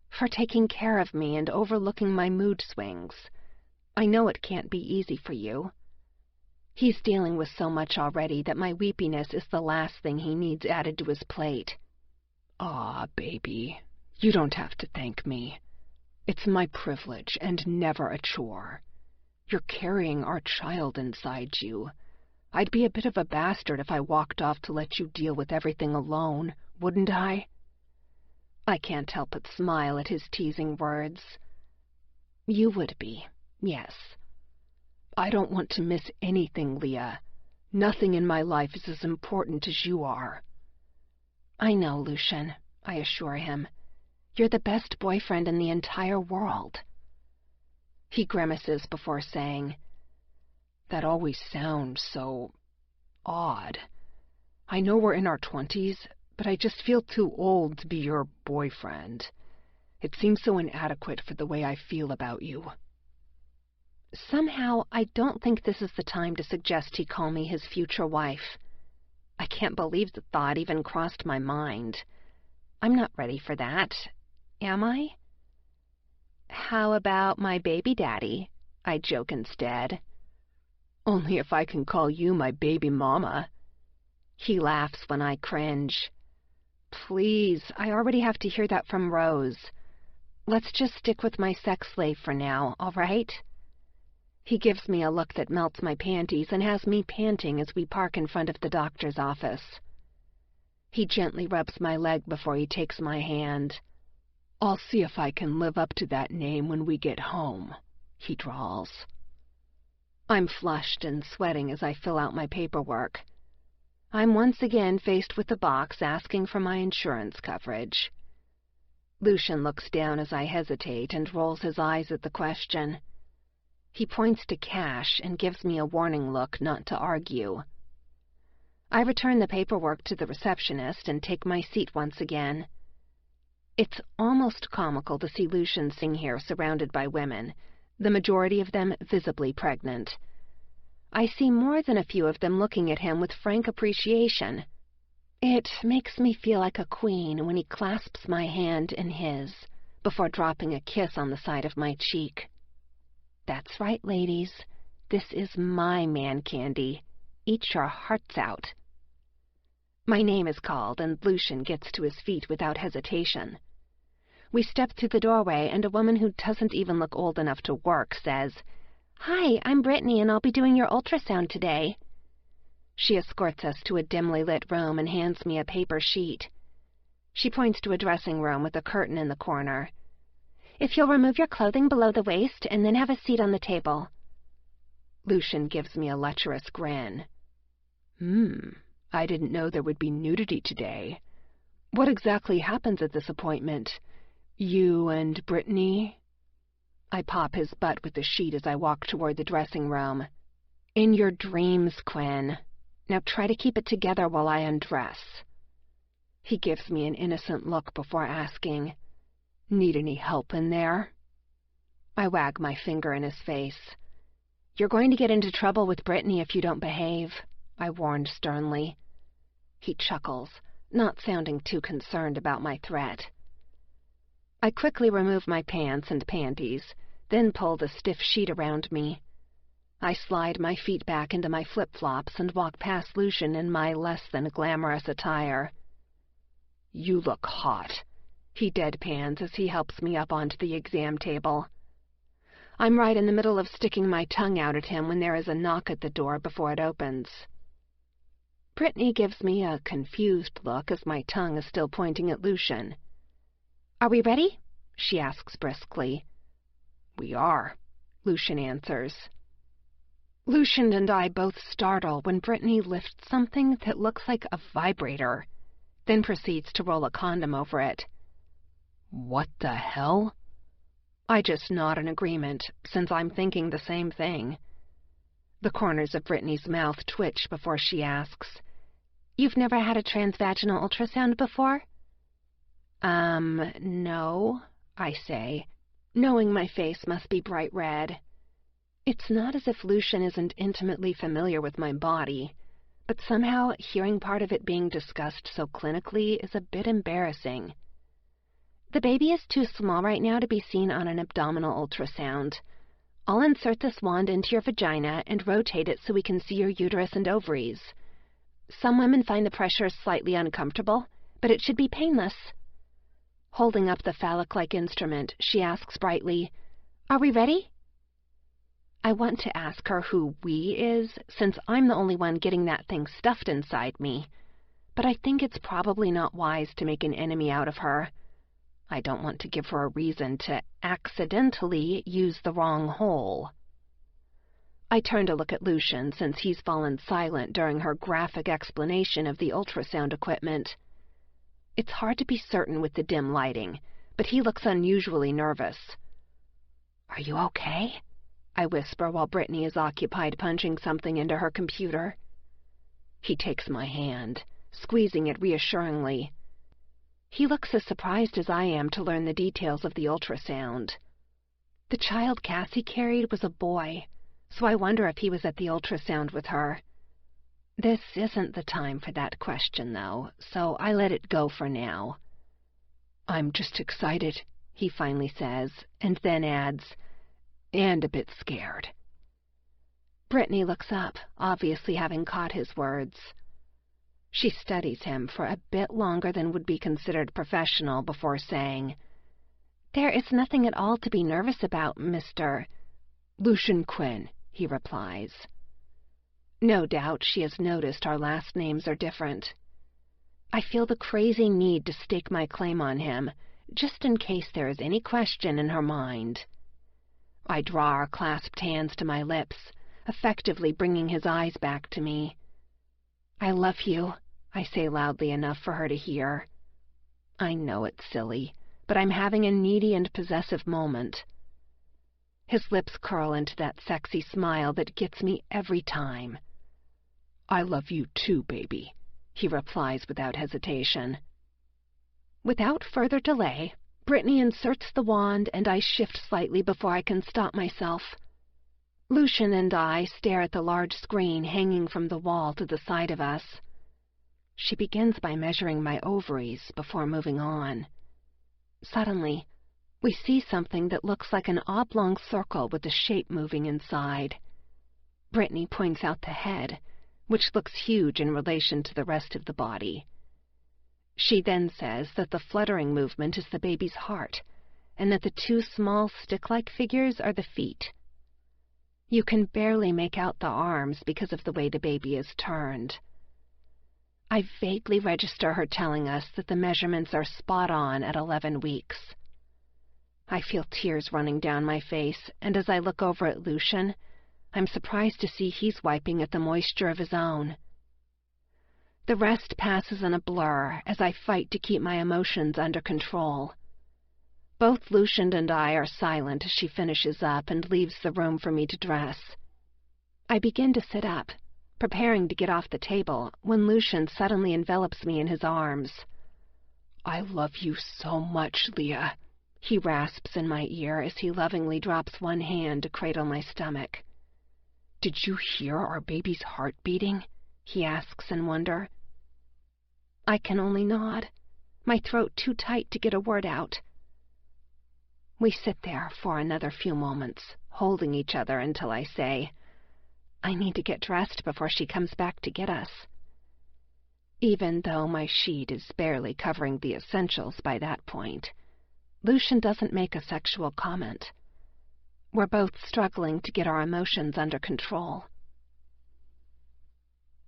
[SPEAKER 3] "For taking care of me and overlooking my mood swings. I know it can't be easy for you. He's dealing with so much already that my weepiness is the last thing he needs added to his plate." "Aw, baby, you don't have to thank me. It's my privilege and never a chore. You're carrying our child inside you. I'd be a bit of a bastard if I walked off to let you deal with everything alone, wouldn't I?" I can't help but smile at his teasing words. "You would be, yes." "I don't want to miss anything, Lia. Nothing in my life is as important as you are." "I know, Lucian," I assure him. "You're the best boyfriend in the entire world." He grimaces before saying, "That always sounds so odd. I know we're in our 20s, but I just feel too old to be your boyfriend. It seems so inadequate for the way I feel about you." Somehow, I don't think this is the time to suggest he call me his future wife. I can't believe the thought even crossed my mind. I'm not ready for that, am I? "How about my baby daddy?" I joke instead. "Only if I can call you my baby mama." He laughs when I cringe. "Please, I already have to hear that from Rose. Let's just stick with my sex slave for now, all right?" He gives me a look that melts my panties and has me panting as we park in front of the doctor's office. He gently rubs my leg before he takes my hand. "I'll see if I can live up to that name when we get home," he drawls. I'm flushed and sweating as I fill out my paperwork. I'm once again faced with a box asking for my insurance coverage. Lucian looks down as I hesitate and rolls his eyes at the question. He points to cash and gives me a warning look not to argue. I return the paperwork to the receptionist and take my seat once again. It's almost comical to see Lucian sitting here surrounded by women, the majority of them visibly pregnant. I see more than a few of them looking at him with frank appreciation. It makes me feel like a queen when he clasps my hand in his, before dropping a kiss on the side of my cheek. That's right, ladies. This is my man candy. Eat your hearts out. My name is called, and Lucian gets to his feet without hesitation. We step through the doorway, and a woman who doesn't even look old enough to work says, Hi, I'm Brittany, and I'll be doing your ultrasound today. She escorts us to a dimly lit room and hands me a paper sheet. She points to a dressing room with a curtain in the corner. If you'll remove your clothing below the waist and then have a seat on the table. Lucian gives me a lecherous grin.
[SPEAKER 2] I didn't know there would be nudity today. What exactly happens at this appointment? You and Brittany? I pop his butt with the sheet as I walk toward the dressing room. In your dreams, Quinn. Now try to keep it together while I undress. He gives me an innocent look before asking, Need any help in there? I wag my finger in his face. You're going to get into trouble with Brittany if you don't behave, I warned sternly. He chuckles, not sounding too concerned about my threat. I quickly remove my pants and panties, then pull the stiff sheet around me. I slide my feet back into my flip-flops and walk past Lucian in my less-than-glamorous attire. You look hot, he deadpans as he helps me up onto the exam table. I'm right in the middle of sticking my tongue out at him when there is a knock at the door before it opens. Brittany gives me a confused look as my tongue is still pointing at Lucian. Are we ready? She asks briskly. We are, Lucian answers. Lucian and I both startle when Brittany lifts something that looks like a vibrator, then proceeds to roll a condom over it. What the hell? I just nod in agreement, since I'm thinking the same thing. The corners of Brittany's mouth twitch before she asks, You've never had a transvaginal ultrasound before? No, I say, knowing my face must be bright red. It's not as if Lucian isn't intimately familiar with my body, but somehow hearing part of it being discussed so clinically is a bit embarrassing. The baby is too small right now to be seen on an abdominal ultrasound. I'll insert this wand into your vagina and rotate it so we can see your uterus and ovaries. Some women find the pressure slightly uncomfortable, but it should be painless. Holding up the phallic-like instrument, she asks brightly, Are we ready? I want to ask her who we is, since I'm the only one getting that thing stuffed inside me, but I think it's probably not wise to make an enemy out of her. I don't want to give her a reason to accidentally use the wrong hole. I turn to look at Lucian, since he's fallen silent during her graphic explanation of the ultrasound equipment. It's hard to be certain with the dim lighting, but he looks unusually nervous. Are you okay? I whisper while Brittany is occupied punching something into her computer. He takes my hand, squeezing it reassuringly. He looks as surprised as I am to learn the details of the ultrasound. The child Cassie carried was a boy, so I wonder if he was at the ultrasound with her. This isn't the time for that question, though, so I let it go for now. I'm just excited, he finally says, and then adds, and a bit scared. Brittany looks up, obviously having caught his words. She studies him for a bit longer than would be considered professional before saying, There is nothing at all to be nervous about, Mr. Lucian Quinn, he replies.
[SPEAKER 3] No doubt she has noticed our last names are different. I feel the crazy need to stake my claim on him, just in case there is any question in her mind. I draw our clasped hands to my lips, effectively bringing his eyes back to me. I love you, I say loudly enough for her to hear. I know it's silly, but I'm having a needy and possessive moment. His lips curl into that sexy smile that gets me every time.
[SPEAKER 2] I love you too, baby, he replies without hesitation.
[SPEAKER 3] Without further delay, Brittany inserts the wand and I shift slightly before I can stop myself. Lucian and I stare at the large screen hanging from the wall to the side of us. She begins by measuring my ovaries before moving on. Suddenly, we see something that looks like an oblong circle with a shape moving inside. Brittany points out the head, which looks huge in relation to the rest of the body. She then says that the fluttering movement is the baby's heart, and that the two small stick-like figures are the feet. You can barely make out the arms because of the way the baby is turned. I vaguely register her telling us that the measurements are spot on at 11 weeks. I feel tears running down my face, and as I look over at Lucian, I'm surprised to see he's wiping at the moisture of his own. The rest passes in a blur as I fight to keep my emotions under control. Both Lucian and I are silent as she finishes up and leaves the room for me to dress. I begin to sit up, preparing to get off the table, when Lucian suddenly envelops me in his arms. "I love you so much, Lia," he rasps in my ear as he lovingly drops one hand to cradle my stomach. "Did you hear our baby's heart beating?" he asks in wonder. I can only nod, my throat too tight to get a word out. We sit there for another few moments, holding each other until I say, "I need to get dressed before she comes back to get us." Even though my sheet is barely covering the essentials by that point, Lucian doesn't make a sexual comment. We're both struggling to get our emotions under control.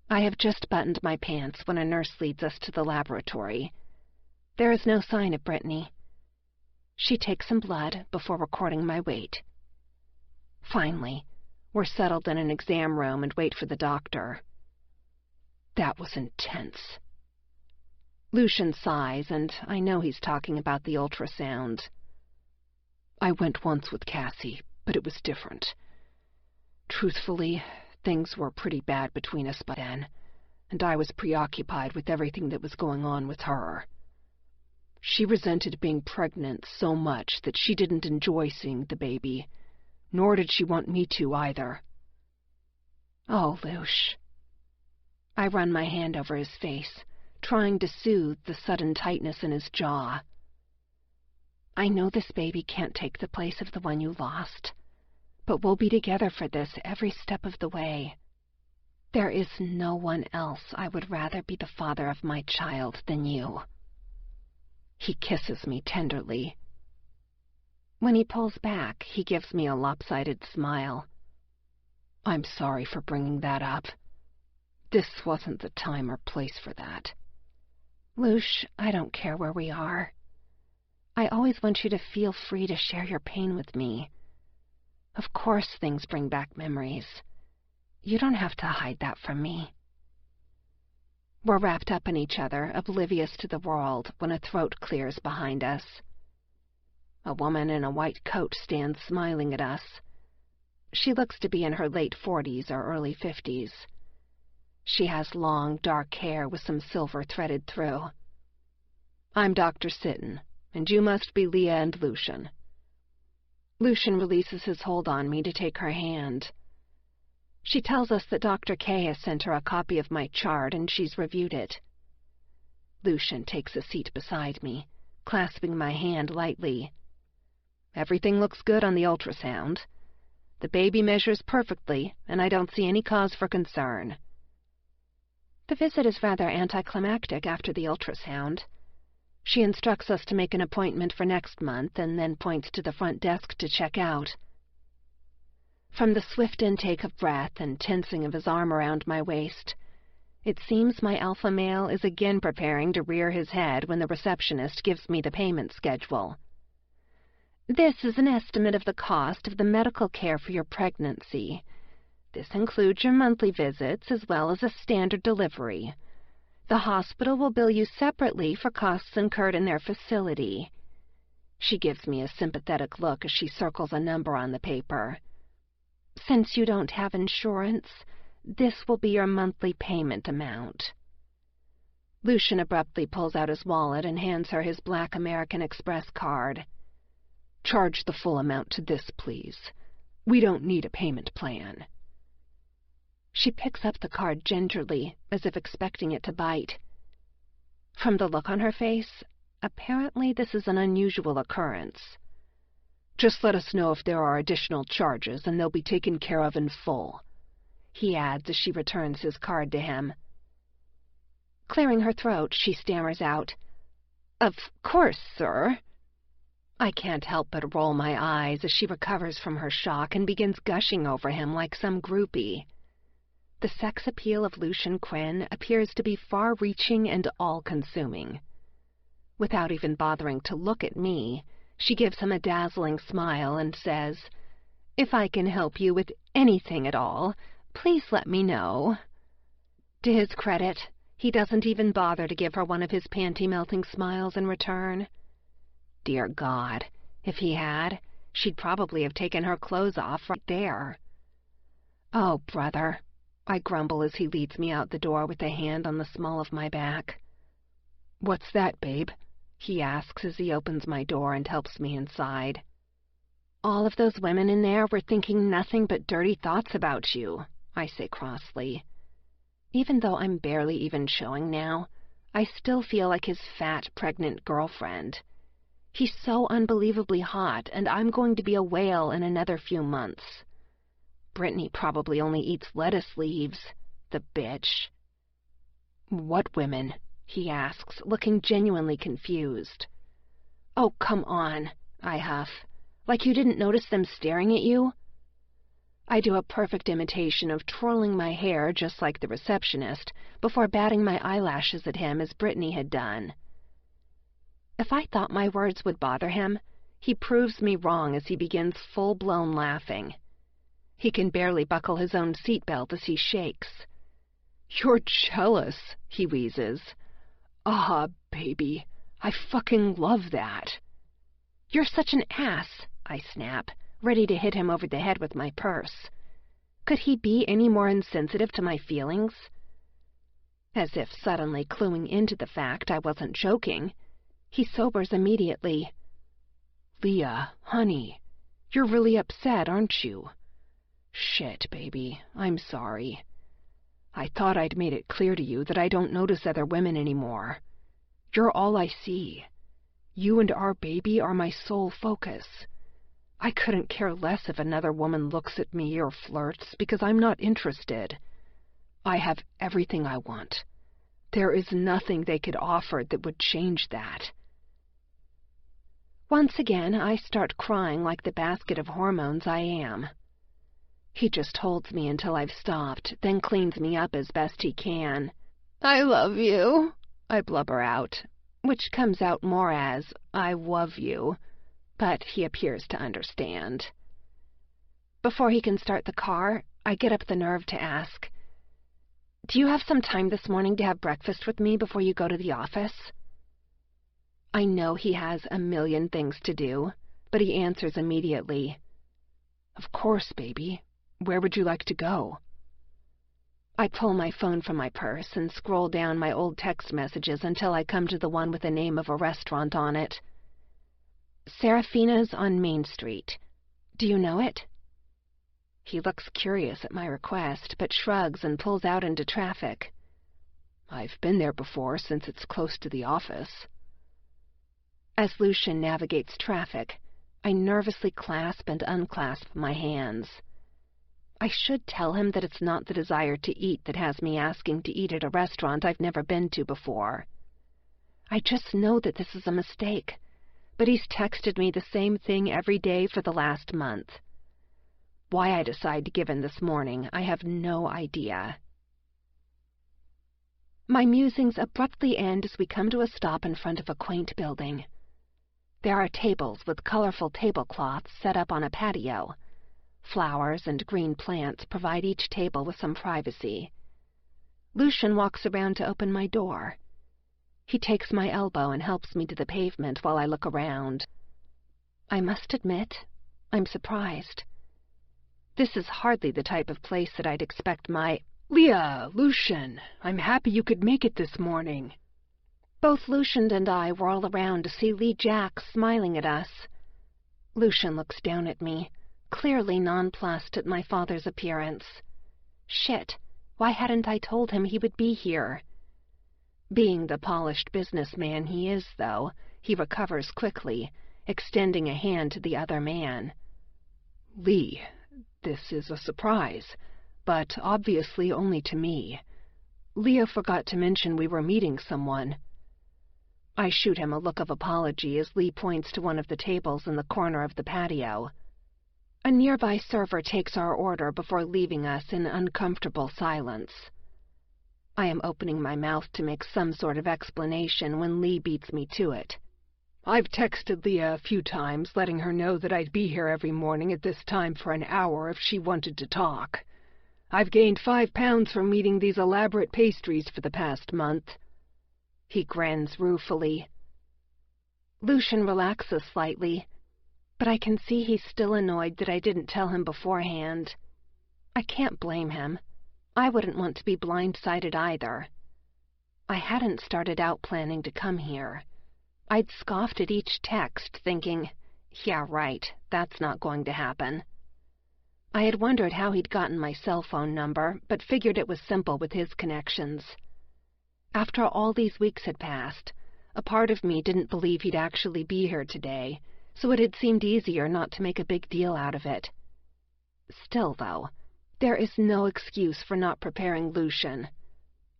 [SPEAKER 3] I have just buttoned my pants when a nurse leads us to the laboratory. There is no sign of Brittany. She takes some blood before recording my weight. Finally, we're settled in an exam room and wait for the doctor. That was intense. Lucian sighs, and I know he's talking about the ultrasound. "I went once with Cassie, but it was different. Truthfully, things were pretty bad between us by then, and I was preoccupied with everything that was going on with her. She resented being pregnant so much that she didn't enjoy seeing the baby, nor did she want me to either." "Oh, Luce." I run my hand over his face, trying to soothe the sudden tightness in his jaw. "I know this baby can't take the place of the one you lost, but we'll be together for this every step of the way. There is no one else I would rather be the father of my child than you." He kisses me tenderly. When he pulls back, he gives me a lopsided smile. "I'm sorry for bringing that up. This wasn't the time or place for that." "Luce, I don't care where we are. I always want you to feel free to share your pain with me. Of course things bring back memories. You don't have to hide that from me." We're wrapped up in each other, oblivious to the world, when a throat clears behind us. A woman in a white coat stands smiling at us. She looks to be in her late 40s or early 50s. She has long, dark hair with some silver threaded through. "I'm Dr. Sitton, and you must be Lia and Lucian." Lucian releases his hold on me to take her hand. She tells us that Dr. K has sent her a copy of my chart, and she's reviewed it. Lucian takes a seat beside me, clasping my hand lightly. "Everything looks good on the ultrasound. The baby measures perfectly, and I don't see any cause for concern." The visit is rather anticlimactic after the ultrasound. She instructs us to make an appointment for next month, and then points to the front desk to check out. From the swift intake of breath and tensing of his arm around my waist, it seems my alpha male is again preparing to rear his head when the receptionist gives me the payment schedule. "This is an estimate of the cost of the medical care for your pregnancy. This includes your monthly visits as well as a standard delivery. The hospital will bill you separately for costs incurred in their facility." She gives me a sympathetic look as she circles a number on the paper. "Since you don't have insurance, this will be your monthly payment amount." Lucian abruptly pulls out his wallet and hands her his black American Express card. "Charge the full amount to this, please. We don't need a payment plan." She picks up the card gingerly, as if expecting it to bite. From the look on her face, apparently this is an unusual occurrence. "Just let us know if there are additional charges, and they'll be taken care of in full," he adds as she returns his card to him. Clearing her throat, she stammers out, "Of course, sir." I can't help but roll my eyes as she recovers from her shock and begins gushing over him like some groupie. The sex appeal of Lucian Quinn appears to be far-reaching and all-consuming. Without even bothering to look at me, she gives him a dazzling smile and says, "If I can help you with anything at all, please let me know." To his credit, he doesn't even bother to give her one of his panty-melting smiles in return. Dear God, if he had, she'd probably have taken her clothes off right there. "Oh, brother," I grumble as he leads me out the door with a hand on the small of my back. "What's that, babe?" he asks as he opens my door and helps me inside. "All of those women in there were thinking nothing but dirty thoughts about you," I say crossly. Even though I'm barely even showing now, I still feel like his fat, pregnant girlfriend. He's so unbelievably hot, and I'm going to be a whale in another few months. Brittany probably only eats lettuce leaves, the bitch. "What women?" he asks, looking genuinely confused. "Oh, come on," I huff. "Like you didn't notice them staring at you?" I do a perfect imitation of twirling my hair just like the receptionist before batting my eyelashes at him as Brittany had done. If I thought my words would bother him, he proves me wrong as he begins full-blown laughing. He can barely buckle his own seatbelt as he shakes. "You're jealous," he wheezes. "Ah, baby, I fucking love that." "You're such an ass," I snap, ready to hit him over the head with my purse. Could he be any more insensitive to my feelings? As if suddenly cluing into the fact I wasn't joking, he sobers immediately. "Lia, honey, you're really upset, aren't you?" "Shit, baby, I'm sorry. I thought I'd made it clear to you that I don't notice other women anymore. You're all I see. You and our baby are my sole focus. I couldn't care less if another woman looks at me or flirts, because I'm not interested. I have everything I want. There is nothing they could offer that would change that." Once again, I start crying like the basket of hormones I am. He just holds me until I've stopped, then cleans me up as best he can. "I love you," I blubber out, which comes out more as, "I love you," but he appears to understand. Before he can start the car, I get up the nerve to ask, "Do you have some time this morning to have breakfast with me before you go to the office?" I know he has a million things to do, but he answers immediately, "Of course, baby. Where would you like to go?" I pull my phone from my purse and scroll down my old text messages until I come to the one with the name of a restaurant on it. "Serafina's on Main Street. Do you know it?" He looks curious at my request, but shrugs and pulls out into traffic. "I've been there before since it's close to the office." As Lucian navigates traffic, I nervously clasp and unclasp my hands. I should tell him that it's not the desire to eat that has me asking to eat at a restaurant I've never been to before. I just know that this is a mistake, but he's texted me the same thing every day for the last month. Why I decide to give in this morning, I have no idea. My musings abruptly end as we come to a stop in front of a quaint building. There are tables with colorful tablecloths set up on a patio. Flowers and green plants provide each table with some privacy. Lucian walks around to open my door. He takes my elbow and helps me to the pavement while I look around. I must admit, I'm surprised. This is hardly the type of place that I'd expect my...
[SPEAKER 2] "Lia, Lucian, I'm happy you could make it this morning."
[SPEAKER 3] Both Lucian and I whirl around to see Lee Jack smiling at us. Lucian looks down at me, clearly nonplussed at my father's appearance. Shit, why hadn't I told him he would be here? Being the polished businessman he is, though, he recovers quickly, extending a hand to the other man.
[SPEAKER 2] "Lee, this is a surprise, but obviously only to me. Lia forgot to mention we were meeting someone."
[SPEAKER 3] I shoot him a look of apology as Lee points to one of the tables in the corner of the patio. A nearby server takes our order before leaving us in uncomfortable silence. I am opening my mouth to make some sort of explanation when Lee beats me to it.
[SPEAKER 4] I've texted Lia a few times, letting her know that I'd be here every morning at this time for an hour if she wanted to talk. I've gained 5 pounds from eating these elaborate pastries for the past month.
[SPEAKER 3] He grins ruefully. Lucian relaxes slightly, but I can see he's still annoyed that I didn't tell him beforehand. I can't blame him. I wouldn't want to be blindsided either. I hadn't started out planning to come here. I'd scoffed at each text, thinking, yeah, right, that's not going to happen. I had wondered how he'd gotten my cell phone number, but figured it was simple with his connections. After all these weeks had passed, a part of me didn't believe he'd actually be here today, so it had seemed easier not to make a big deal out of it. Still, though, there is no excuse for not preparing Lucian.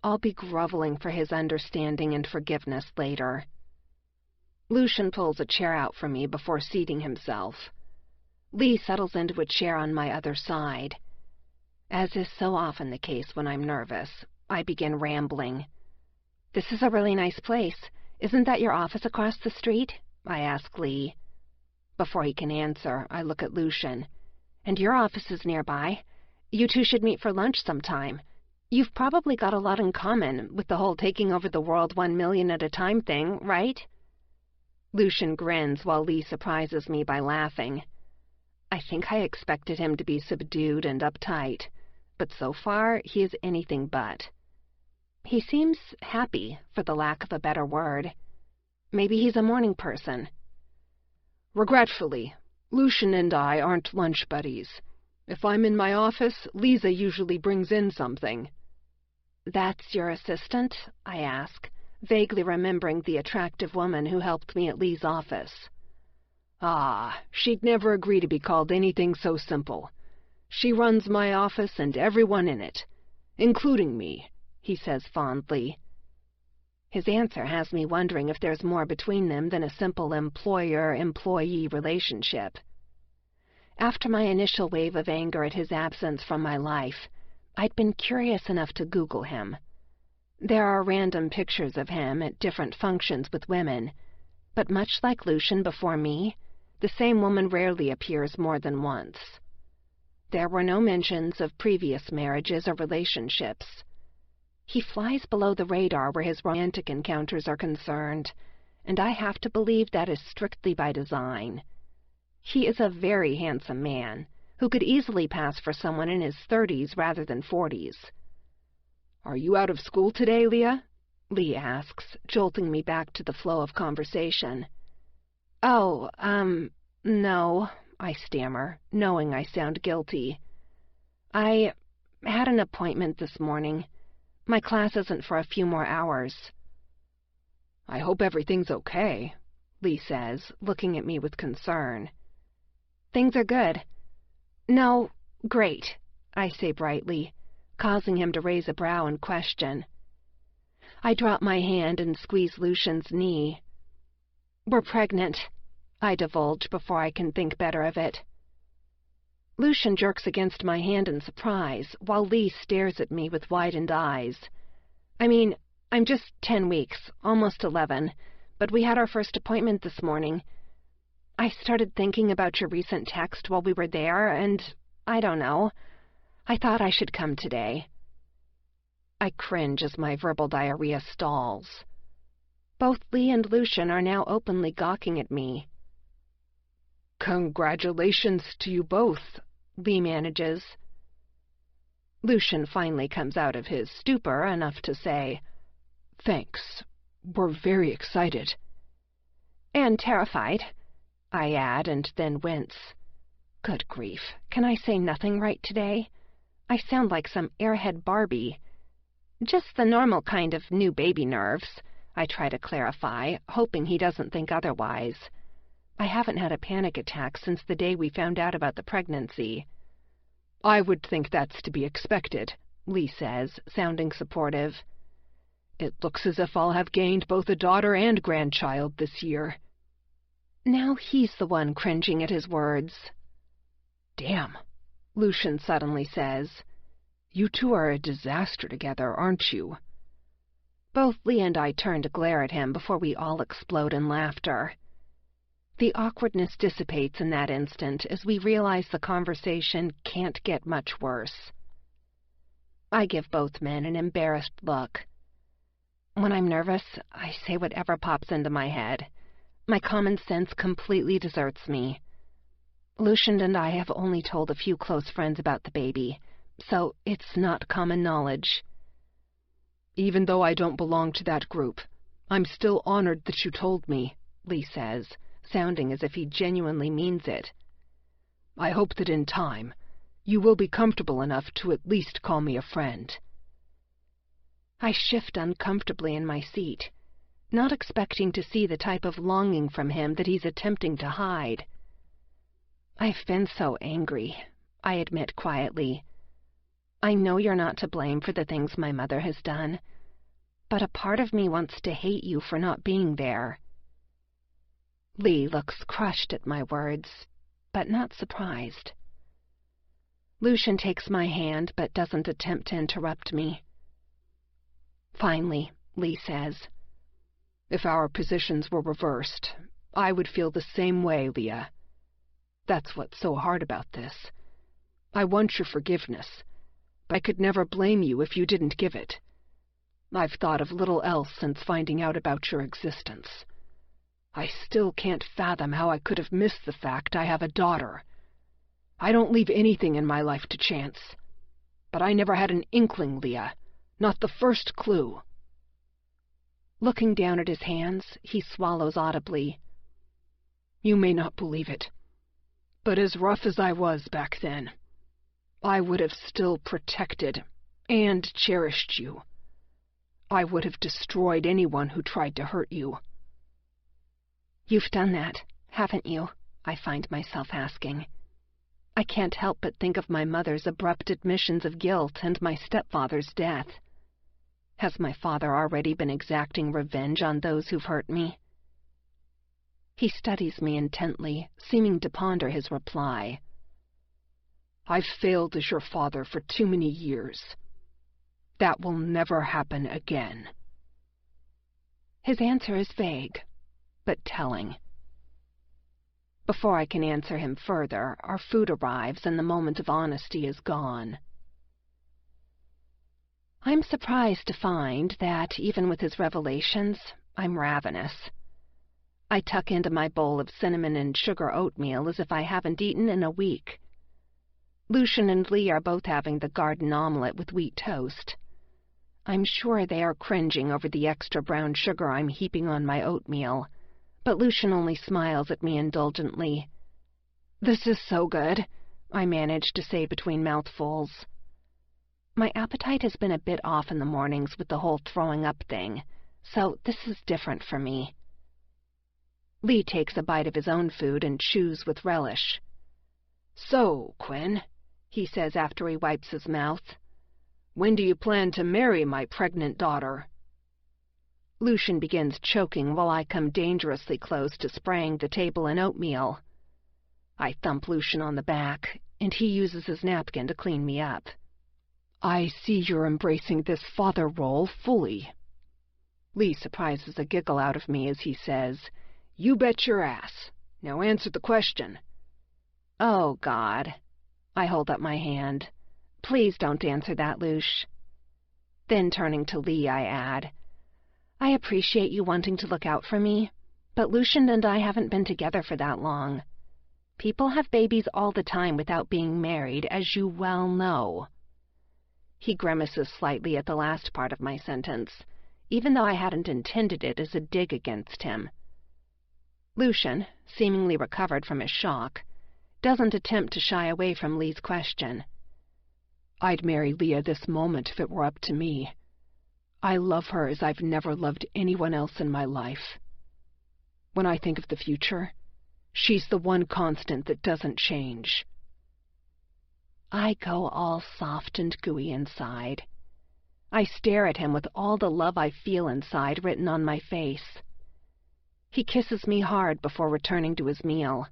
[SPEAKER 3] I'll be groveling for his understanding and forgiveness later. Lucian pulls a chair out for me before seating himself. Lee settles into a chair on my other side. As is so often the case when I'm nervous, I begin rambling. "This is a really nice place. Isn't that your office across the street?" I ask Lee. Before he can answer, I look at Lucian. "And your office is nearby. You two should meet for lunch sometime. You've probably got a lot in common with the whole taking over the world 1 million at a time thing, right?" Lucian grins while Lee surprises me by laughing. I think I expected him to be subdued and uptight, but so far he is anything but. He seems happy, for the lack of a better word. Maybe he's a morning person.
[SPEAKER 4] "Regretfully, Lucian and I aren't lunch buddies. If I'm in my office, Lisa usually brings in something."
[SPEAKER 3] "That's your assistant?" I ask, vaguely remembering the attractive woman who helped me at Lee's office.
[SPEAKER 4] "Ah, she'd never agree to be called anything so simple. She runs my office and everyone in it, including me," he says fondly.
[SPEAKER 3] His answer has me wondering if there's more between them than a simple employer-employee relationship. After my initial wave of anger at his absence from my life, I'd been curious enough to Google him. There are random pictures of him at different functions with women, but much like Lucian before me, the same woman rarely appears more than once. There were no mentions of previous marriages or relationships. He flies below the radar where his romantic encounters are concerned, and I have to believe that is strictly by design. He is a very handsome man, who could easily pass for someone in his 30s rather than 40s.
[SPEAKER 4] "Are you out of school today, Lia?"
[SPEAKER 3] Lee asks, jolting me back to the flow of conversation. "Oh, no," I stammer, knowing I sound guilty. "I had an appointment this morning. My class isn't for a few more hours."
[SPEAKER 4] "I hope everything's okay,"
[SPEAKER 3] Lee says, looking at me with concern. "Things are good." "No, great," I say brightly, causing him to raise a brow and question. I drop my hand and squeeze Lucian's knee. "We're pregnant," I divulge before I can think better of it. Lucian jerks against my hand in surprise, while Lee stares at me with widened eyes. I mean, I'm just 10 weeks, almost 11, but we had our first appointment this morning. I started thinking about your recent text while we were there, and I don't know. I thought I should come today. I cringe as my verbal diarrhea stalls. Both Lee and Lucian are now openly gawking at me.
[SPEAKER 4] "Congratulations to you both,"
[SPEAKER 3] Lee manages. Lucian finally comes out of his stupor enough to say,
[SPEAKER 4] "Thanks. We're very excited."
[SPEAKER 3] "And terrified," I add, and then wince. Good grief, can I say nothing right today? I sound like some airhead Barbie. "Just the normal kind of new baby nerves," I try to clarify, hoping he doesn't think otherwise. I haven't had a panic attack since the day we found out about the pregnancy.
[SPEAKER 4] "I would think that's to be expected,"
[SPEAKER 3] Lee says, sounding supportive.
[SPEAKER 4] It looks as if I'll have gained both a daughter and grandchild this year."
[SPEAKER 3] Now he's the one cringing at his words.
[SPEAKER 4] "Damn," Lucian suddenly says. "You two are a disaster together, aren't you?"
[SPEAKER 3] Both Lia and I turn to glare at him before we all explode in laughter. The awkwardness dissipates in that instant as we realize the conversation can't get much worse. I give both men an embarrassed look. When I'm nervous, I say whatever pops into my head. My common sense completely deserts me. Lucian and I have only told a few close friends about the baby, so it's not common knowledge.
[SPEAKER 4] "Even though I don't belong to that group, I'm still honored that you told me," Lee says, sounding as if he genuinely means it. "I hope that in time, you will be comfortable enough to at least call me a friend."
[SPEAKER 3] I shift uncomfortably in my seat, not expecting to see the type of longing from him that he's attempting to hide. "I've been so angry," I admit quietly. "I know you're not to blame for the things my mother has done, but a part of me wants to hate you for not being there." Lee looks crushed at my words, but not surprised. Lucian takes my hand but doesn't attempt to interrupt me. Finally, Lee says,
[SPEAKER 4] "If our positions were reversed, I would feel the same way, Lia. That's what's so hard about this. I want your forgiveness, but I could never blame you if you didn't give it. I've thought of little else since finding out about your existence. I still can't fathom how I could have missed the fact I have a daughter. I don't leave anything in my life to chance. But I never had an inkling, Lia, not the first clue."
[SPEAKER 3] Looking down at his hands, he swallows audibly.
[SPEAKER 4] "You may not believe it, but as rough as I was back then, I would have still protected and cherished you. I would have destroyed anyone who tried to hurt you."
[SPEAKER 3] "You've done that, haven't you?" I find myself asking. I can't help but think of my mother's abrupt admissions of guilt and my stepfather's death. Has my father already been exacting revenge on those who've hurt me? He studies me intently, seeming to ponder his reply.
[SPEAKER 4] "I've failed as your father for too many years. That will never happen again."
[SPEAKER 3] His answer is vague, but telling. Before I can answer him further, our food arrives and the moment of honesty is gone. I'm surprised to find that, even with his revelations, I'm ravenous. I tuck into my bowl of cinnamon and sugar oatmeal as if I haven't eaten in a week. Lucian and Lee are both having the garden omelet with wheat toast. I'm sure they are cringing over the extra brown sugar I'm heaping on my oatmeal, but Lucian only smiles at me indulgently. "This is so good," I manage to say between mouthfuls. My appetite has been a bit off in the mornings with the whole throwing up thing, so this is different for me. Lee takes a bite of his own food and chews with relish.
[SPEAKER 4] "So, Quinn," he says after he wipes his mouth, "when do you plan to marry my pregnant daughter?"
[SPEAKER 3] Lucian begins choking while I come dangerously close to spraying the table in oatmeal. I thump Lucian on the back, and he uses his napkin to clean me up.
[SPEAKER 4] "I see you're embracing this father role fully." Lee surprises a giggle out of me as he says, "You bet your ass. Now answer the question."
[SPEAKER 3] "Oh, God." I hold up my hand. "Please don't answer that, Luce." Then turning to Lee, I add, "I appreciate you wanting to look out for me, but Lucian and I haven't been together for that long. People have babies all the time without being married, as you well know." He grimaces slightly at the last part of my sentence, even though I hadn't intended it as a dig against him. Lucian, seemingly recovered from his shock, doesn't attempt to shy away from Lee's question.
[SPEAKER 4] "I'd marry Lia this moment if it were up to me. I love her as I've never loved anyone else in my life. When I think of the future, she's the one constant that doesn't change."
[SPEAKER 3] I go all soft and gooey inside. I stare at him with all the love I feel inside written on my face. He kisses me hard before returning to his meal.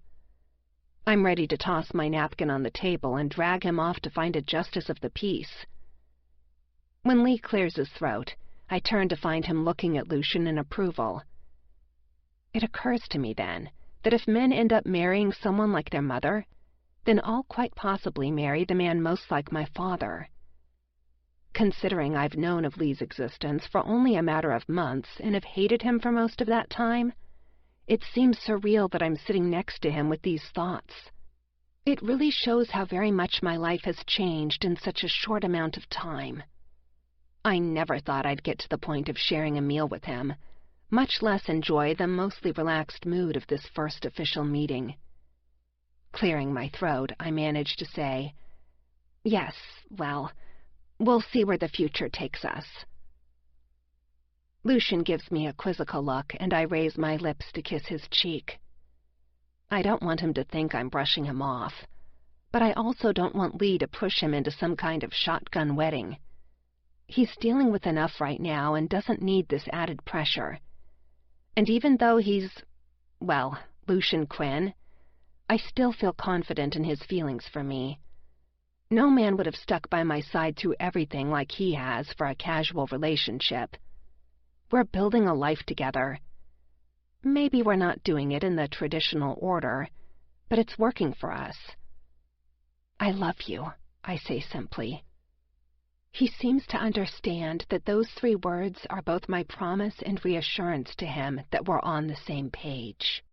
[SPEAKER 3] I'm ready to toss my napkin on the table and drag him off to find a justice of the peace. When Lee clears his throat, I turn to find him looking at Lucian in approval. It occurs to me then that if men end up marrying someone like their mother, then I'll quite possibly marry the man most like my father. Considering I've known of Lee's existence for only a matter of months and have hated him for most of that time, it seems surreal that I'm sitting next to him with these thoughts. It really shows how very much my life has changed in such a short amount of time. I never thought I'd get to the point of sharing a meal with him, much less enjoy the mostly relaxed mood of this first official meeting. Clearing my throat, I managed to say, "Yes, well, we'll see where the future takes us." Lucian gives me a quizzical look, and I raise my lips to kiss his cheek. I don't want him to think I'm brushing him off, but I also don't want Lee to push him into some kind of shotgun wedding. He's dealing with enough right now and doesn't need this added pressure. And even though he's, well, Lucian Quinn, I still feel confident in his feelings for me. No man would have stuck by my side through everything like he has for a casual relationship. We're building a life together. Maybe we're not doing it in the traditional order, but it's working for us. "I love you," I say simply. He seems to understand that those 3 words are both my promise and reassurance to him that we're on the same page.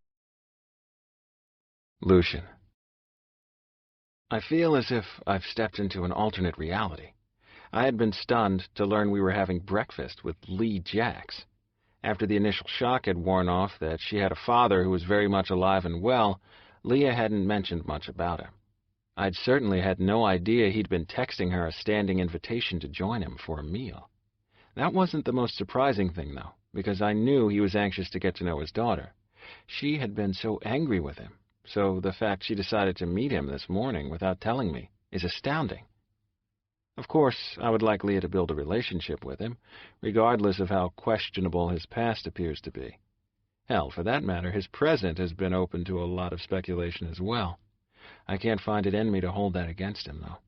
[SPEAKER 1] Lucian. I feel as if I've stepped into an alternate reality. I had been stunned to learn we were having breakfast with Lee Jacks. After the initial shock had worn off that she had a father who was very much alive and well, Lia hadn't mentioned much about him. I'd certainly had no idea he'd been texting her a standing invitation to join him for a meal. That wasn't the most surprising thing, though, because I knew he was anxious to get to know his daughter. She had been so angry with him, so the fact she decided to meet him this morning without telling me is astounding. Of course, I would like Lia to build a relationship with him, regardless of how questionable his past appears to be. Hell, for that matter, his present has been open to a lot of speculation as well. I can't find it in me to hold that against him, though.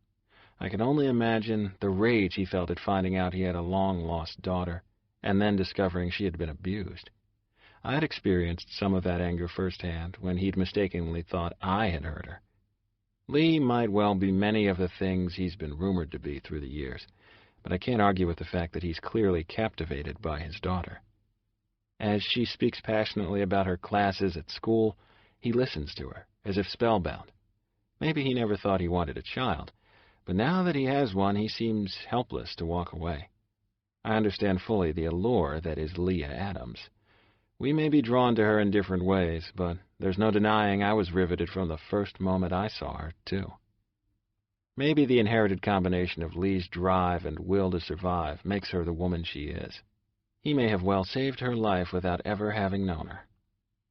[SPEAKER 1] I can only imagine the rage he felt at finding out he had a long-lost daughter, and then discovering she had been abused. I had experienced some of that anger firsthand when he'd mistakenly thought I had hurt her. Lee might well be many of the things he's been rumored to be through the years, but I can't argue with the fact that he's clearly captivated by his daughter. As she speaks passionately about her classes at school, he listens to her, as if spellbound. Maybe he never thought he wanted a child, but now that he has one, he seems helpless to walk away. I understand fully the allure that is Lia Adams. We may be drawn to her in different ways, but there's no denying I was riveted from the first moment I saw her, too. Maybe the inherited combination of Lee's drive and will to survive makes her the woman she is. He may have well saved her life without ever having known her.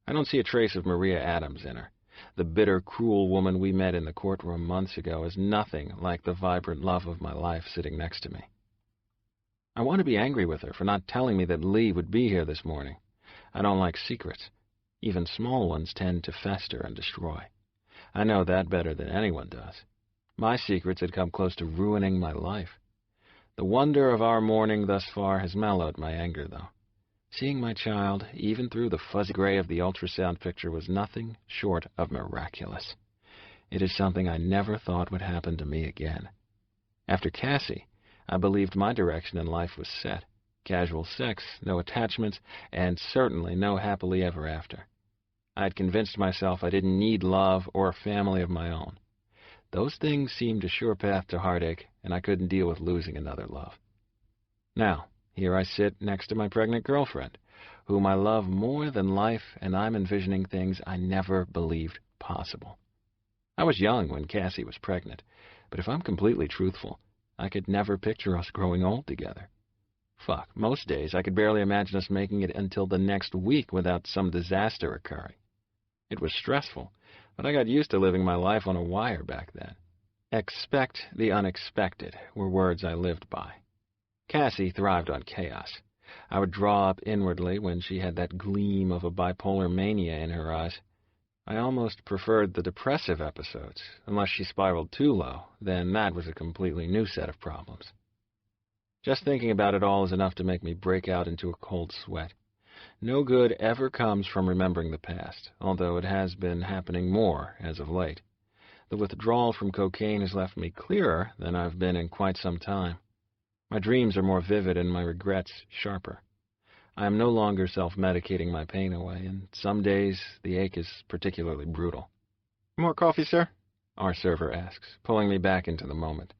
[SPEAKER 1] I don't see a trace of Maria Adams in her. The bitter, cruel woman we met in the courtroom months ago is nothing like the vibrant love of my life sitting next to me. I want to be angry with her for not telling me that Lee would be here this morning. I don't like secrets. Even small ones tend to fester and destroy. I know that better than anyone does. My secrets had come close to ruining my life. The wonder of our morning thus far has mellowed my anger, though. Seeing my child, even through the fuzzy gray of the ultrasound picture, was nothing short of miraculous. It is something I never thought would happen to me again. After Cassie, I believed my direction in life was set. Casual sex, no attachments, and certainly no happily ever after. I had convinced myself I didn't need love or a family of my own. Those things seemed a sure path to heartache, and I couldn't deal with losing another love. Now, here I sit next to my pregnant girlfriend, whom I love more than life, and I'm envisioning things I never believed possible. I was young when Cassie was pregnant, but if I'm completely truthful, I could never picture us growing old together. Fuck, most days I could barely imagine us making it until the next week without some disaster occurring. It was stressful, but I got used to living my life on a wire back then. Expect the unexpected were words I lived by. Cassie thrived on chaos. I would draw up inwardly when she had that gleam of a bipolar mania in her eyes. I almost preferred the depressive episodes. Unless she spiraled too low, then that was a completely new set of problems. Just thinking about it all is enough to make me break out into a cold sweat. No good ever comes from remembering the past, although it has been happening more as of late. The withdrawal from cocaine has left me clearer than I've been in quite some time. My dreams are more vivid and my regrets sharper. I am no longer self-medicating my pain away, and some days the ache is particularly brutal.
[SPEAKER 2] More coffee, sir?
[SPEAKER 1] Our server asks, pulling me back into the moment.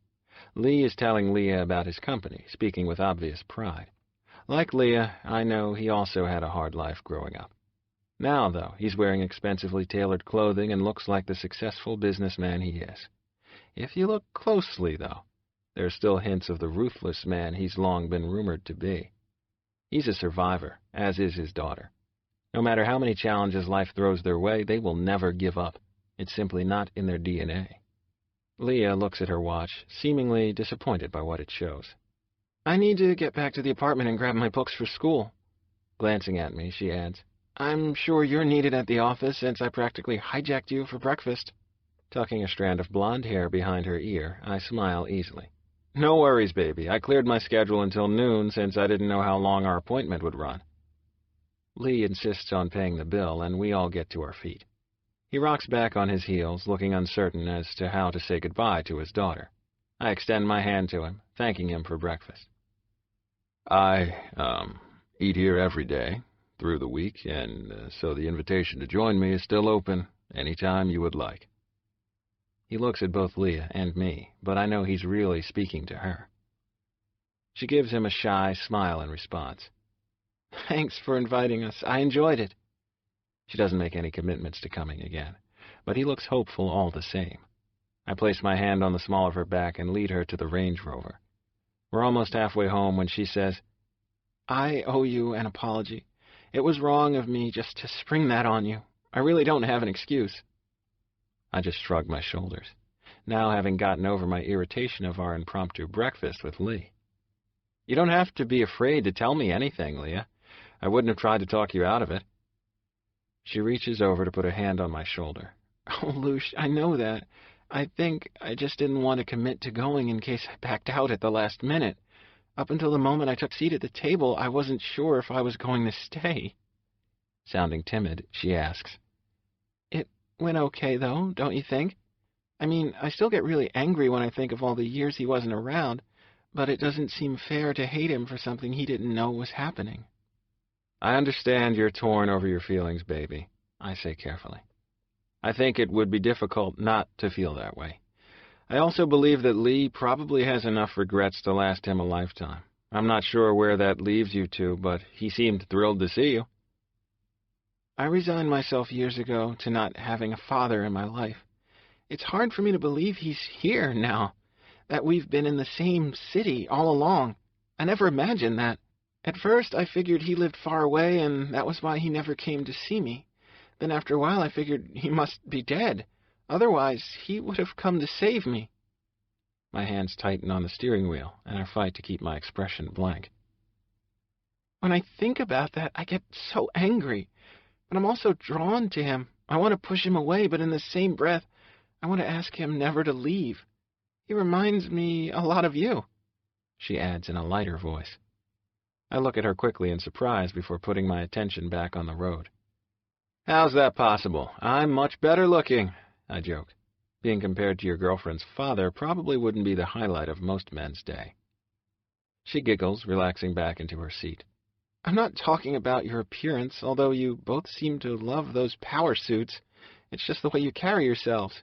[SPEAKER 1] Lee is telling Lia about his company, speaking with obvious pride. Like Lia, I know he also had a hard life growing up. Now, though, he's wearing expensively tailored clothing and looks like the successful businessman he is. If you look closely, though, there's still hints of the ruthless man he's long been rumored to be. He's a survivor, as is his daughter. No matter how many challenges life throws their way, they will never give up. It's simply not in their DNA. Lia looks at her watch, seemingly disappointed by what it shows.
[SPEAKER 2] I need to get back to the apartment and grab my books for school.
[SPEAKER 1] Glancing at me, she adds,
[SPEAKER 2] I'm sure you're needed at the office since I practically hijacked you for breakfast.
[SPEAKER 1] Tucking a strand of blonde hair behind her ear, I smile easily. No worries, baby. I cleared my schedule until noon since I didn't know how long our appointment would run. Lee insists on paying the bill, and we all get to our feet. He rocks back on his heels, looking uncertain as to how to say goodbye to his daughter. I extend my hand to him, thanking him for breakfast. I, eat here every day, through the week, and so the invitation to join me is still open any time you would like. He looks at both Lia and me, but I know he's really speaking to her. She gives him a shy smile in response.
[SPEAKER 2] Thanks for inviting us. I enjoyed it.
[SPEAKER 1] She doesn't make any commitments to coming again, but he looks hopeful all the same. I place my hand on the small of her back and lead her to the Range Rover. We're almost halfway home when she says,
[SPEAKER 2] I owe you an apology. It was wrong of me just to spring that on you. I really don't have an excuse.
[SPEAKER 1] I just shrugged my shoulders, now having gotten over my irritation of our impromptu breakfast with Lee. You don't have to be afraid to tell me anything, Lia. I wouldn't have tried to talk you out of it. She reaches over to put a hand on my shoulder.
[SPEAKER 2] Oh, Luce, I know that. I think I just didn't want to commit to going in case I backed out at the last minute. Up until the moment I took seat at the table, I wasn't sure if I was going to stay.
[SPEAKER 1] Sounding timid, she asks,
[SPEAKER 2] It went okay, though, don't you think? I mean, I still get really angry when I think of all the years he wasn't around, but it doesn't seem fair to hate him for something he didn't know was happening.
[SPEAKER 1] I understand you're torn over your feelings, baby, I say carefully. I think it would be difficult not to feel that way. I also believe that Lee probably has enough regrets to last him a lifetime. I'm not sure where that leaves you two, but he seemed thrilled to see you.
[SPEAKER 2] I resigned myself years ago to not having a father in my life. It's hard for me to believe he's here now, that we've been in the same city all along. I never imagined that. At first, I figured he lived far away, and that was why he never came to see me. Then after a while, I figured he must be dead. Otherwise, he would have come to save me.
[SPEAKER 1] My hands tighten on the steering wheel, and I fight to keep my expression blank.
[SPEAKER 2] When I think about that, I get so angry. But I'm also drawn to him. I want to push him away, but in the same breath, I want to ask him never to leave. He reminds me a lot of you, she adds in a lighter voice.
[SPEAKER 1] I look at her quickly in surprise before putting my attention back on the road. How's that possible? I'm much better looking, I joke. Being compared to your girlfriend's father probably wouldn't be the highlight of most men's day. She giggles, relaxing back into her seat.
[SPEAKER 2] I'm not talking about your appearance, although you both seem to love those power suits. It's just the way you carry yourselves.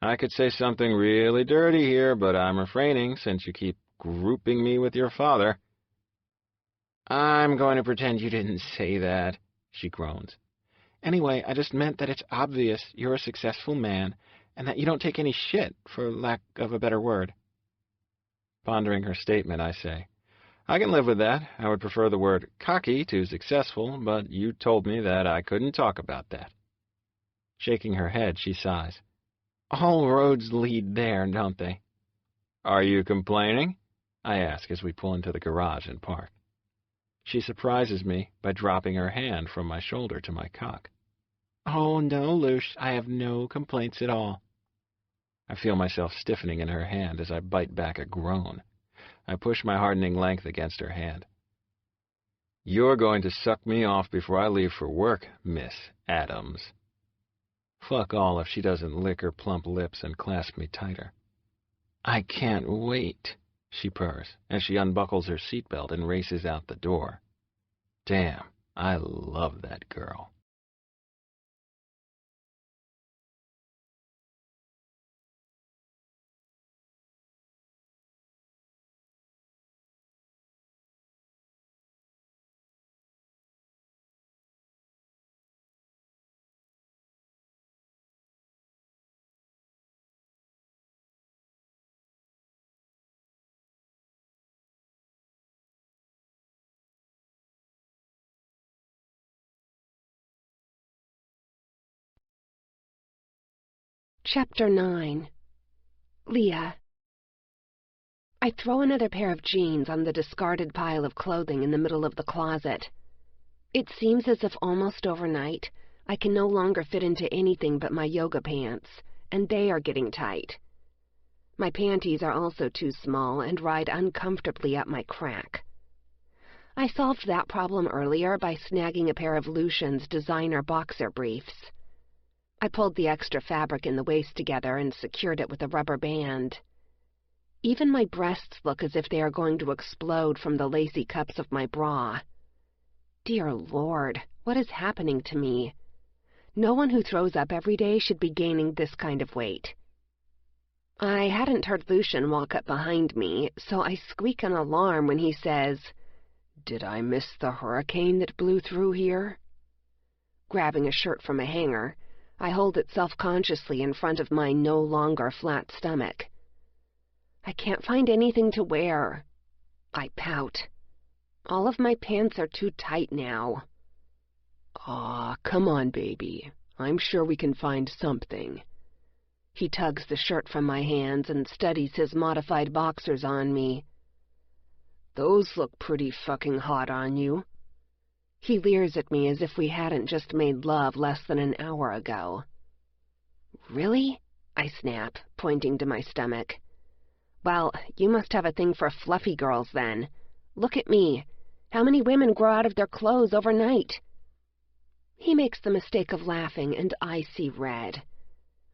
[SPEAKER 1] I could say something really dirty here, but I'm refraining since you keep grouping me with your father.
[SPEAKER 2] I'm going to pretend you didn't say that, she groans. Anyway, I just meant that it's obvious you're a successful man and that you don't take any shit, for lack of a better word.
[SPEAKER 1] Pondering her statement, I say, I can live with that. I would prefer the word cocky to successful, but you told me that I couldn't talk about that. Shaking her head, she sighs.
[SPEAKER 2] All roads lead there, don't they?
[SPEAKER 1] Are you complaining? I ask as we pull into the garage and park. She surprises me by dropping her hand from my shoulder to my cock.
[SPEAKER 2] Oh, no, Luce, I have no complaints at all.
[SPEAKER 1] I feel myself stiffening in her hand as I bite back a groan. I push my hardening length against her hand. You're going to suck me off before I leave for work, Miss Adams. Fuck all if she doesn't lick her plump lips and clasp me tighter.
[SPEAKER 2] I can't wait,
[SPEAKER 1] she purrs as she unbuckles her seatbelt and races out the door. Damn, I love that girl.
[SPEAKER 3] Chapter 9. Lia. I throw another pair of jeans on the discarded pile of clothing in the middle of the closet. It seems as if almost overnight I can no longer fit into anything but my yoga pants, and they are getting tight. My panties are also too small and ride uncomfortably up my crack. I solved that problem earlier by snagging a pair of Lucian's designer boxer briefs. I pulled the extra fabric in the waist together and secured it with a rubber band. Even my breasts look as if they are going to explode from the lacy cups of my bra. Dear Lord, what is happening to me? No one who throws up every day should be gaining this kind of weight. I hadn't heard Lucian walk up behind me, so I squeak an alarm when he says, "Did I miss the hurricane that blew through here?" Grabbing a shirt from a hanger, I hold it self-consciously in front of my no longer flat stomach. I can't find anything to wear. I pout. All of my pants are too tight now.
[SPEAKER 4] Aw, come on, baby. I'm sure we can find something.
[SPEAKER 3] He tugs the shirt from my hands and studies his modified boxers on me.
[SPEAKER 4] Those look pretty fucking hot on you.
[SPEAKER 3] He leers at me as if we hadn't just made love less than an hour ago. Really? I snap, pointing to my stomach. Well, you must have a thing for fluffy girls then. Look at me. How many women grow out of their clothes overnight? He makes the mistake of laughing, and I see red.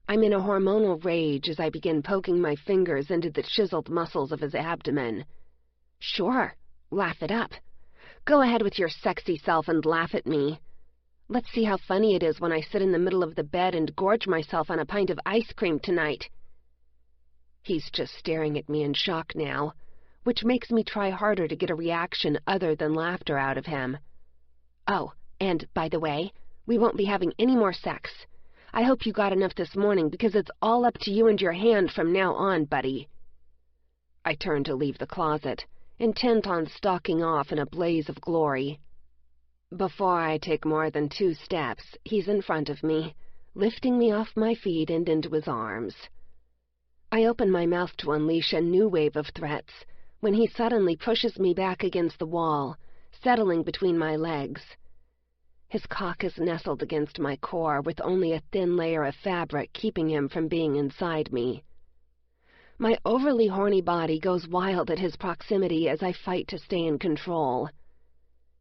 [SPEAKER 3] I'm in a hormonal rage as I begin poking my fingers into the chiseled muscles of his abdomen. Sure, laugh it up. Go ahead with your sexy self and laugh at me. Let's see how funny it is when I sit in the middle of the bed and gorge myself on a pint of ice cream tonight. He's just staring at me in shock now, which makes me try harder to get a reaction other than laughter out of him. Oh, and, by the way, we won't be having any more sex. I hope you got enough this morning because it's all up to you and your hand from now on, buddy. I turn to leave the closet, intent on stalking off in a blaze of glory. Before I take more than 2 steps, he's in front of me, lifting me off my feet and into his arms. I open my mouth to unleash a new wave of threats when he suddenly pushes me back against the wall, settling between my legs. His cock is nestled against my core with only a thin layer of fabric keeping him from being inside me. My overly horny body goes wild at his proximity as I fight to stay in control.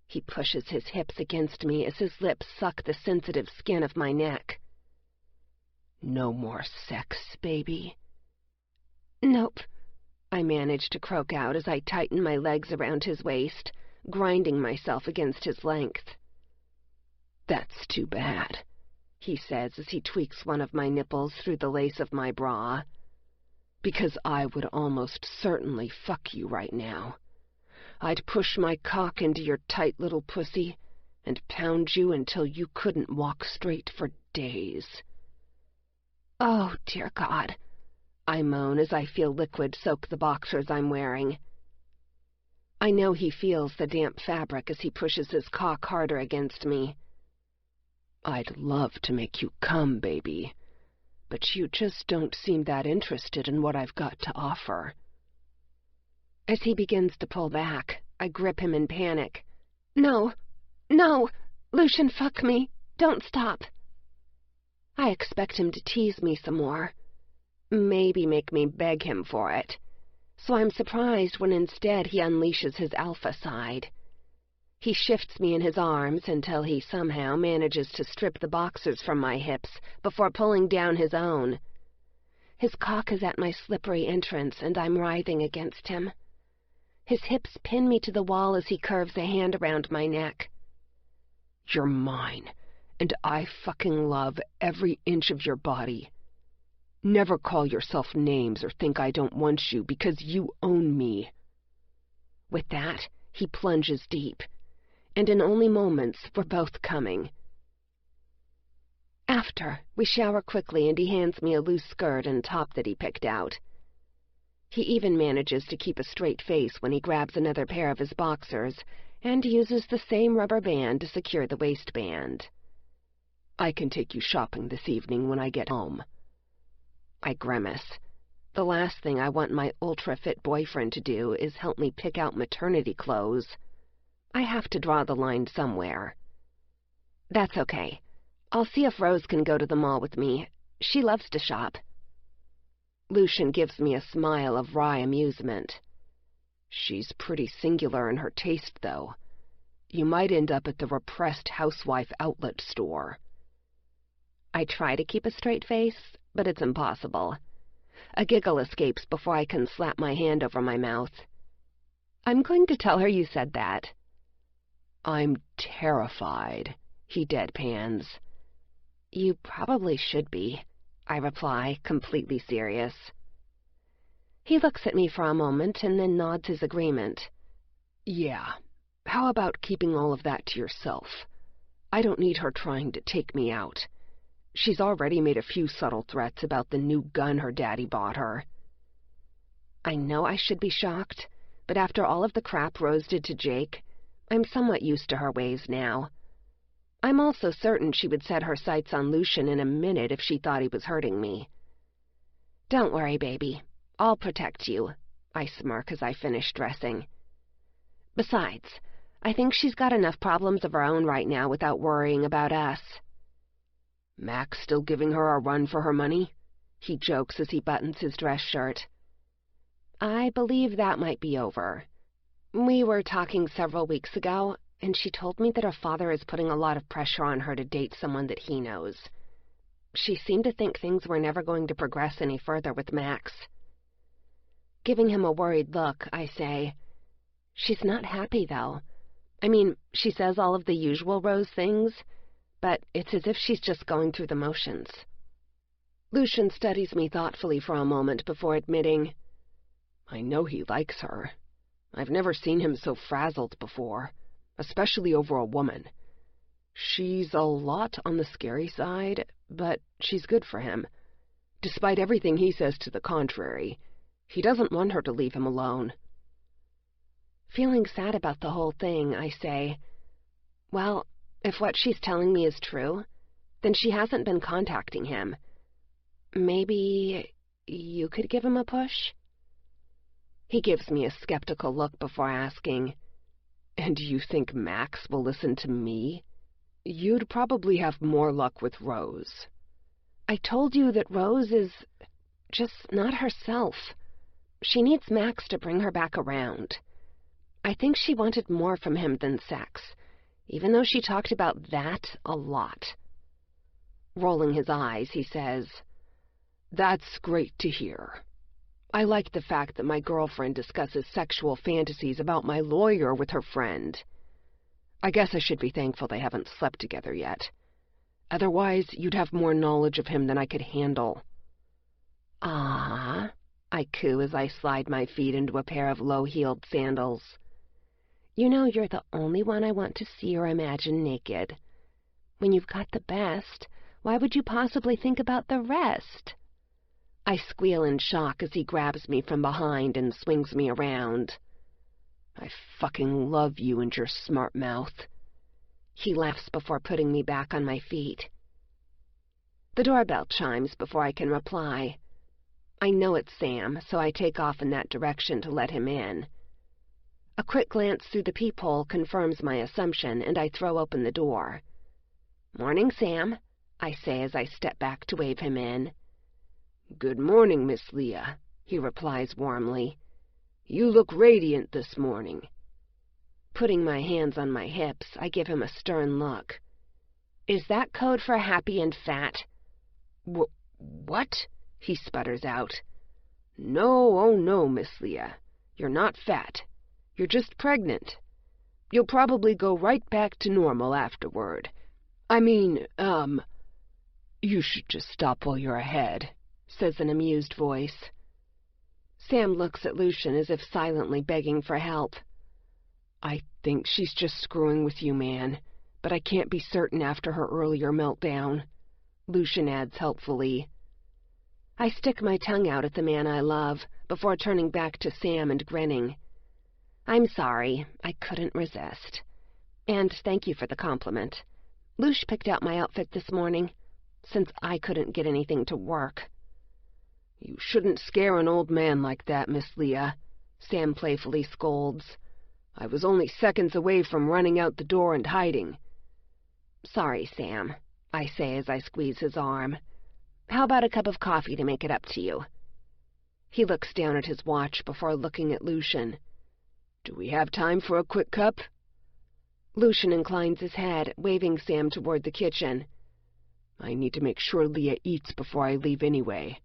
[SPEAKER 3] He pushes his hips against me as his lips suck the sensitive skin of my neck.
[SPEAKER 4] No more sex, baby.
[SPEAKER 3] Nope, I manage to croak out as I tighten my legs around his waist, grinding myself against his length.
[SPEAKER 4] That's too bad,
[SPEAKER 3] he says as he tweaks one of my nipples through the lace of my bra.
[SPEAKER 4] Because I would almost certainly fuck you right now. I'd push my cock into your tight little pussy and pound you until you couldn't walk straight for days.
[SPEAKER 3] Oh, dear God, I moan as I feel liquid soak the boxers I'm wearing. I know he feels the damp fabric as he pushes his cock harder against me.
[SPEAKER 4] I'd love to make you come, baby, but you just don't seem that interested in what I've got to offer.
[SPEAKER 3] As he begins to pull back, I grip him in panic. No, no, Lucian, fuck me. Don't stop. I expect him to tease me some more. Maybe make me beg him for it. So I'm surprised when instead he unleashes his alpha side. He shifts me in his arms until he somehow manages to strip the boxers from my hips before pulling down his own. His cock is at my slippery entrance, and I'm writhing against him. His hips pin me to the wall as he curves a hand around my neck.
[SPEAKER 4] You're mine, and I fucking love every inch of your body. Never call yourself names or think I don't want you, because you own me.
[SPEAKER 3] With that, he plunges deep, and in only moments we're both coming. After, we shower quickly and he hands me a loose skirt and top that he picked out. He even manages to keep a straight face when he grabs another pair of his boxers and uses the same rubber band to secure the waistband.
[SPEAKER 4] I can take you shopping this evening when I get home.
[SPEAKER 3] I grimace. The last thing I want my ultra-fit boyfriend to do is help me pick out maternity clothes. I have to draw the line somewhere. That's okay. I'll see if Rose can go to the mall with me. She loves to shop. Lucian gives me a smile of wry amusement.
[SPEAKER 4] She's pretty singular in her taste, though. You might end up at the repressed housewife outlet store.
[SPEAKER 3] I try to keep a straight face, but it's impossible. A giggle escapes before I can slap my hand over my mouth. I'm going to tell her you said that.
[SPEAKER 4] I'm terrified, he deadpans.
[SPEAKER 3] You probably should be, I reply, completely serious. He looks at me for a moment and then nods his agreement.
[SPEAKER 4] Yeah, how about keeping all of that to yourself? I don't need her trying to take me out. She's already made a few subtle threats about the new gun her daddy bought her.
[SPEAKER 3] I know I should be shocked, but after all of the crap Rose did to Jake, I'm somewhat used to her ways now. I'm also certain she would set her sights on Lucian in a minute if she thought he was hurting me. Don't worry, baby. I'll protect you, I smirk as I finish dressing. Besides, I think she's got enough problems of her own right now without worrying about us.
[SPEAKER 4] Mac's still giving her a run for her money?
[SPEAKER 3] He jokes as he buttons his dress shirt. I believe that might be over. We were talking several weeks ago, and she told me that her father is putting a lot of pressure on her to date someone that he knows. She seemed to think things were never going to progress any further with Max. Giving him a worried look, I say, "She's not happy, though. I mean, she says all of the usual Rose things, but it's as if she's just going through the motions." Lucian studies me thoughtfully for a moment before admitting,
[SPEAKER 4] "I know he likes her. I've never seen him so frazzled before, especially over a woman. She's a lot on the scary side, but she's good for him. Despite everything he says to the contrary, he doesn't want her to leave him alone."
[SPEAKER 3] Feeling sad about the whole thing, I say, "Well, if what she's telling me is true, then she hasn't been contacting him. Maybe you could give him a push?" He gives me a skeptical look before asking,
[SPEAKER 4] "And you think Max will listen to me? You'd probably have more luck with Rose."
[SPEAKER 3] "I told you that Rose is just not herself. She needs Max to bring her back around. I think she wanted more from him than sex, even though she talked about that a lot." Rolling his eyes, he says,
[SPEAKER 4] "That's great to hear. I like the fact that my girlfriend discusses sexual fantasies about my lawyer with her friend. I guess I should be thankful they haven't slept together yet. Otherwise, you'd have more knowledge of him than I could handle."
[SPEAKER 3] "Ah," I coo as I slide my feet into a pair of low-heeled sandals. "You know you're the only one I want to see or imagine naked. When you've got the best, why would you possibly think about the rest?" I squeal in shock as he grabs me from behind and swings me around.
[SPEAKER 4] "I fucking love you and your smart mouth."
[SPEAKER 3] He laughs before putting me back on my feet. The doorbell chimes before I can reply. I know it's Sam, so I take off in that direction to let him in. A quick glance through the peephole confirms my assumption, and I throw open the door. "Morning, Sam," I say as I step back to wave him in.
[SPEAKER 2] "Good morning, Miss Lia," he replies warmly. "You look radiant this morning."
[SPEAKER 3] Putting my hands on my hips, I give him a stern look. "Is that code for happy and fat?"
[SPEAKER 2] What?" he sputters out. "No, oh no, Miss Lia. You're not fat. You're just pregnant. You'll probably go right back to normal afterward. You should just stop while you're ahead," says an amused voice.
[SPEAKER 3] Sam looks at Lucian as if silently begging for help.
[SPEAKER 2] "I think she's just screwing with you, man, but I can't be certain after her earlier meltdown," Lucian adds helpfully.
[SPEAKER 3] I stick my tongue out at the man I love, before turning back to Sam and grinning. "I'm sorry, I couldn't resist. And thank you for the compliment. Luce picked out my outfit this morning, since I couldn't get anything to work."
[SPEAKER 2] "You shouldn't scare an old man like that, Miss Lia," Sam playfully scolds. "I was only seconds away from running out the door and hiding."
[SPEAKER 3] "Sorry, Sam," I say as I squeeze his arm. "How about a cup of coffee to make it up to you?"
[SPEAKER 2] He looks down at his watch before looking at Lucian. "Do we have time for a quick cup?"
[SPEAKER 3] Lucian inclines his head, waving Sam toward the kitchen.
[SPEAKER 2] "I need to make sure Lia eats before I leave anyway.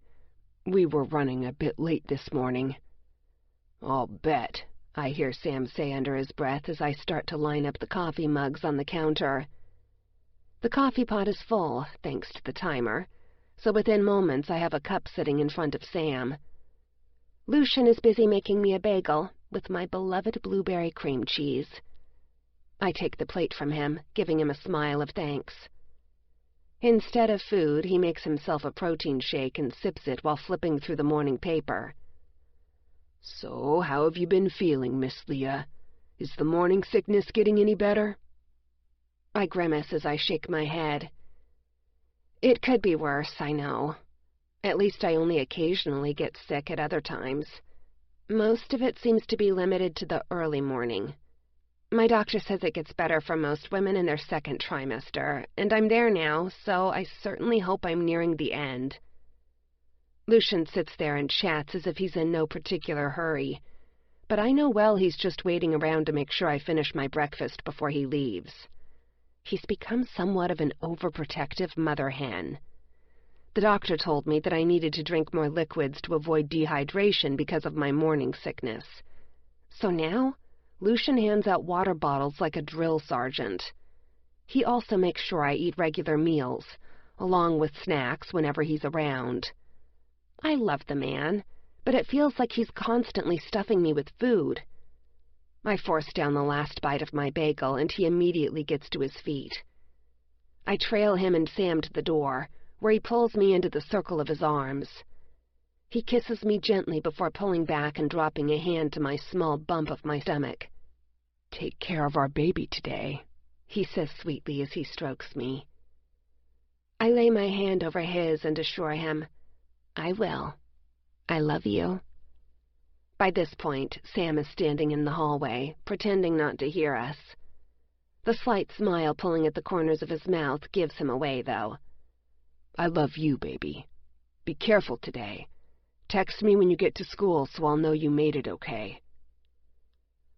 [SPEAKER 2] We were running a bit late this morning."
[SPEAKER 3] "I'll bet," I hear Sam say under his breath as I start to line up the coffee mugs on the counter. The coffee pot is full, thanks to the timer, so within moments I have a cup sitting in front of Sam. Lucian is busy making me a bagel with my beloved blueberry cream cheese. I take the plate from him, giving him a smile of thanks. Instead of food, he makes himself a protein shake and sips it while flipping through the morning paper.
[SPEAKER 2] "So, how have you been feeling, Miss Lia? Is the morning sickness getting any better?"
[SPEAKER 3] I grimace as I shake my head. It could be worse, I know. At least I only occasionally get sick at other times. Most of it seems to be limited to the early morning. My doctor says it gets better for most women in their second trimester, and I'm there now, so I certainly hope I'm nearing the end. Lucian sits there and chats as if he's in no particular hurry, but I know well he's just waiting around to make sure I finish my breakfast before he leaves. He's become somewhat of an overprotective mother hen. The doctor told me that I needed to drink more liquids to avoid dehydration because of my morning sickness. So now, Lucian hands out water bottles like a drill sergeant. He also makes sure I eat regular meals, along with snacks whenever he's around. I love the man, but it feels like he's constantly stuffing me with food. I force down the last bite of my bagel, and he immediately gets to his feet. I trail him and Sam to the door, where he pulls me into the circle of his arms. He kisses me gently before pulling back and dropping a hand to my small bump of my stomach.
[SPEAKER 2] "Take care of our baby today,"
[SPEAKER 3] he says sweetly as he strokes me. I lay my hand over his and assure him, "I will. I love you." By this point, Sam is standing in the hallway, pretending not to hear us. The slight smile pulling at the corners of his mouth gives him away, though.
[SPEAKER 2] "I love you, baby. Be careful today. Text me when you get to school so I'll know you made it okay."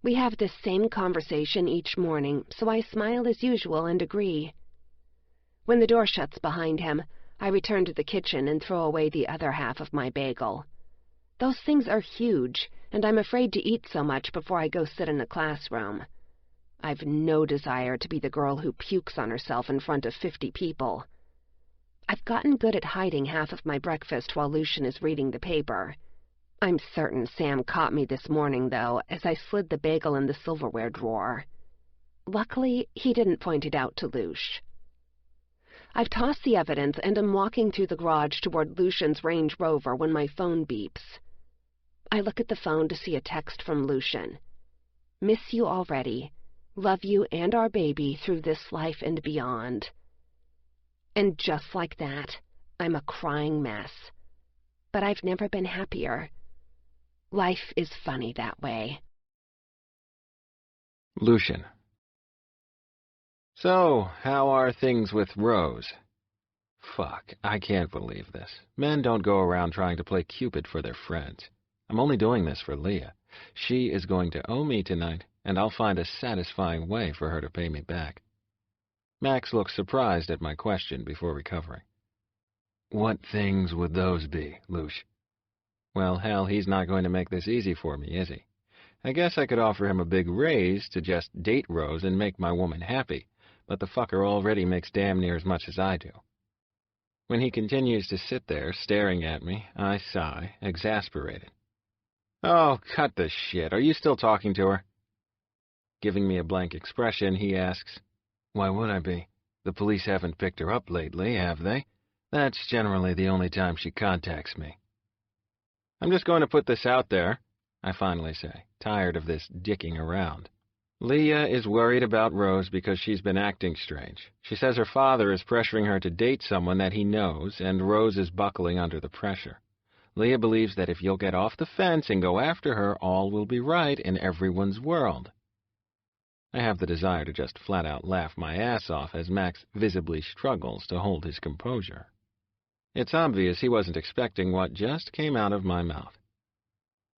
[SPEAKER 3] We have this same conversation each morning, so I smile as usual and agree. When the door shuts behind him, I return to the kitchen and throw away the other half of my bagel. Those things are huge, and I'm afraid to eat so much before I go sit in a classroom. I've no desire to be the girl who pukes on herself in front of 50 people. I've gotten good at hiding half of my breakfast while Lucian is reading the paper. I'm certain Sam caught me this morning, though, as I slid the bagel in the silverware drawer. Luckily, he didn't point it out to Luce. I've tossed the evidence and am walking through the garage toward Lucian's Range Rover when my phone beeps. I look at the phone to see a text from Lucian. "Miss you already. Love you and our baby through this life and beyond." And just like that, I'm a crying mess. But I've never been happier. Life is funny that way.
[SPEAKER 1] Lucian. So, how are things with Rose? Fuck, I can't believe this. Men don't go around trying to play Cupid for their friends. I'm only doing this for Lia. She is going to owe me tonight, and I'll find a satisfying way for her to pay me back. Max looks surprised at my question before recovering. What things would those be, Luce? Well, hell, he's not going to make this easy for me, is he? I guess I could offer him a big raise to just date Rose and make my woman happy, but the fucker already makes damn near as much as I do. When he continues to sit there staring at me, I sigh, exasperated. Oh, cut the shit. Are you still talking to her? Giving me a blank expression, he asks, Why would I be? The police haven't picked her up lately, have they? That's generally the only time she contacts me. I'm just going to put this out there, I finally say, tired of this dicking around. Lia is worried about Rose because she's been acting strange. She says her father is pressuring her to date someone that he knows, and Rose is buckling under the pressure. Lia believes that if you'll get off the fence and go after her, all will be right in everyone's world. I have the desire to just flat-out laugh my ass off as Max visibly struggles to hold his composure. It's obvious he wasn't expecting what just came out of my mouth.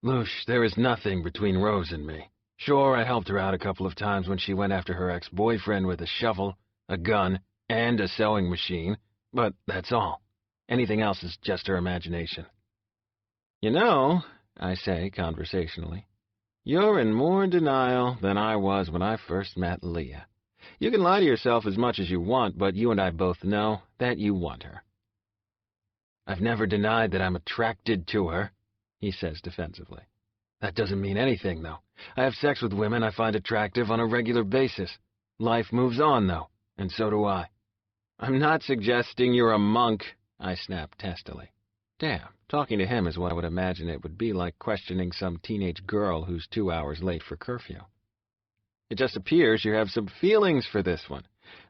[SPEAKER 1] Luce, there is nothing between Rose and me. Sure, I helped her out a couple of times when she went after her ex-boyfriend with a shovel, a gun, and a sewing machine, but that's all. Anything else is just her imagination. You know, I say conversationally, you're in more denial than I was when I first met Lia. You can lie to yourself as much as you want, but you and I both know that you want her. I've never denied that I'm attracted to her, he says defensively. That doesn't mean anything, though. I have sex with women I find attractive on a regular basis. Life moves on, though, and so do I. I'm not suggesting you're a monk, I snap testily. Damn, talking to him is what I would imagine it would be like questioning some teenage girl who's 2 hours late for curfew. It just appears you have some feelings for this one.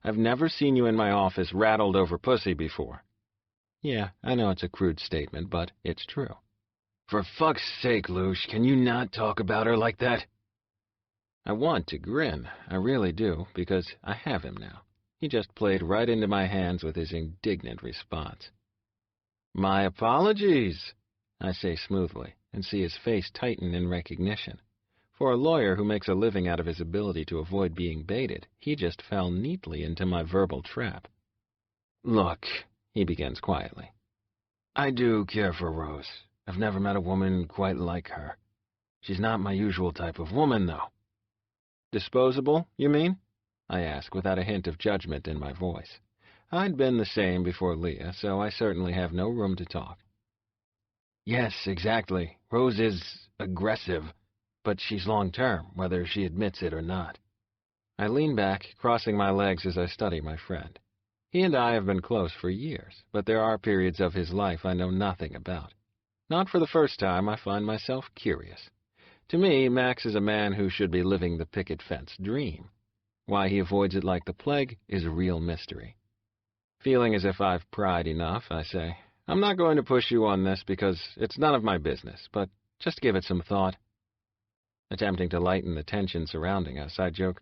[SPEAKER 1] I've never seen you in my office rattled over pussy before. Yeah, I know it's a crude statement, but it's true. For fuck's sake, Luce, can you not talk about her like that? I want to grin, I really do, because I have him now. He just played right into my hands with his indignant response. My apologies, I say smoothly, and see his face tighten in recognition. For a lawyer who makes a living out of his ability to avoid being baited, he just fell neatly into my verbal trap. Look, he begins quietly. I do care for Rose. I've never met a woman quite like her. She's not my usual type of woman, though. Disposable, you mean? I ask, without a hint of judgment in my voice. I'd been the same before Lia, so I certainly have no room to talk. Yes, exactly. Rose is aggressive, but she's long-term, whether she admits it or not. I lean back, crossing my legs as I study my friend. He and I have been close for years, but there are periods of his life I know nothing about. Not for the first time, I find myself curious. To me, Max is a man who should be living the picket fence dream. Why he avoids it like the plague is a real mystery. Feeling as if I've pried enough, I say, I'm not going to push you on this because it's none of my business, but just give it some thought. Attempting to lighten the tension surrounding us, I joke,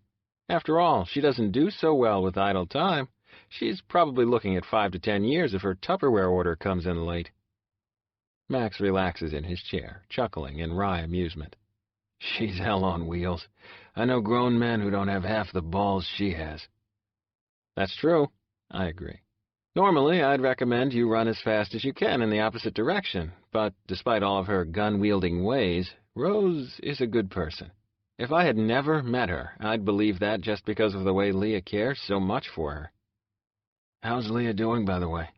[SPEAKER 1] After all, she doesn't do so well with idle time. She's probably looking at 5 to 10 years if her Tupperware order comes in late. Max relaxes in his chair, chuckling in wry amusement. She's hell on wheels. I know grown men who don't have half the balls she has. That's true, I agree. Normally, I'd recommend you run as fast as you can in the opposite direction, but despite all of her gun-wielding ways, Rose is a good person. If I had never met her, I'd believe that just because of the way Lia cares so much for her. How's Lia doing, by the way?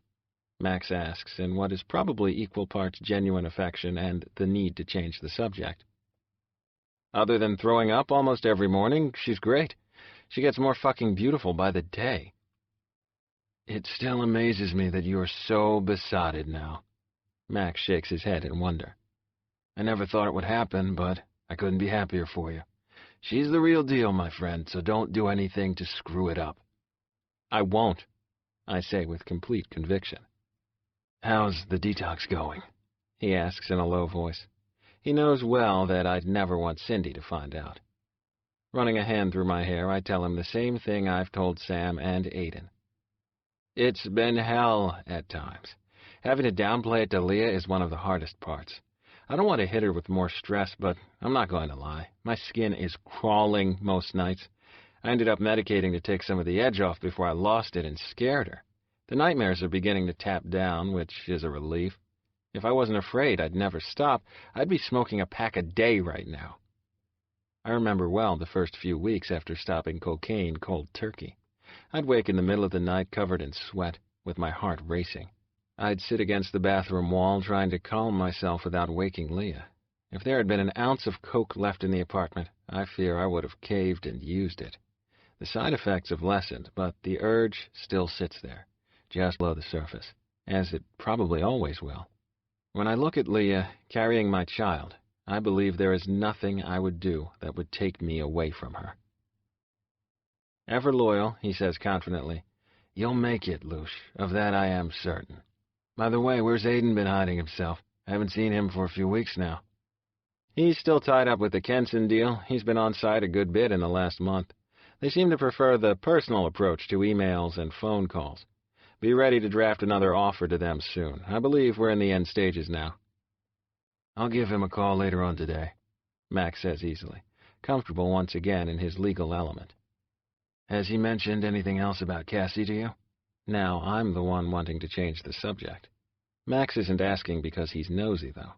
[SPEAKER 1] Max asks, in what is probably equal parts genuine affection and the need to change the subject. Other than throwing up almost every morning, she's great. She gets more fucking beautiful by the day. It still amazes me that you're so besotted now. Max shakes his head in wonder. I never thought it would happen, but I couldn't be happier for you. She's the real deal, my friend, so don't do anything to screw it up. I won't, I say with complete conviction. How's the detox going? He asks in a low voice. He knows well that I'd never want Cindy to find out. Running a hand through my hair, I tell him the same thing I've told Sam and Aiden. It's been hell at times. Having to downplay it to Lia is one of the hardest parts. I don't want to hit her with more stress, but I'm not going to lie. My skin is crawling most nights. I ended up medicating to take some of the edge off before I lost it and scared her. The nightmares are beginning to tap down, which is a relief. If I wasn't afraid I'd never stop, I'd be smoking a pack a day right now. I remember well the first few weeks after stopping cocaine cold turkey. I'd wake in the middle of the night covered in sweat, with my heart racing. I'd sit against the bathroom wall trying to calm myself without waking Lia. If there had been an ounce of coke left in the apartment, I fear I would have caved and used it. The side effects have lessened, but the urge still sits there, just below the surface, as it probably always will. When I look at Lia carrying my child, I believe there is nothing I would do that would take me away from her. Ever loyal, he says confidently. You'll make it, Luce. Of that I am certain. By the way, where's Aiden been hiding himself? I haven't seen him for a few weeks now. He's still tied up with the Kenson deal. He's been on site a good bit in the last month. They seem to prefer the personal approach to emails and phone calls. Be ready to draft another offer to them soon. I believe we're in the end stages now. I'll give him a call later on today, Max says easily, comfortable once again in his legal element. Has he mentioned anything else about Cassie to you? Now I'm the one wanting to change the subject. Max isn't asking because he's nosy, though.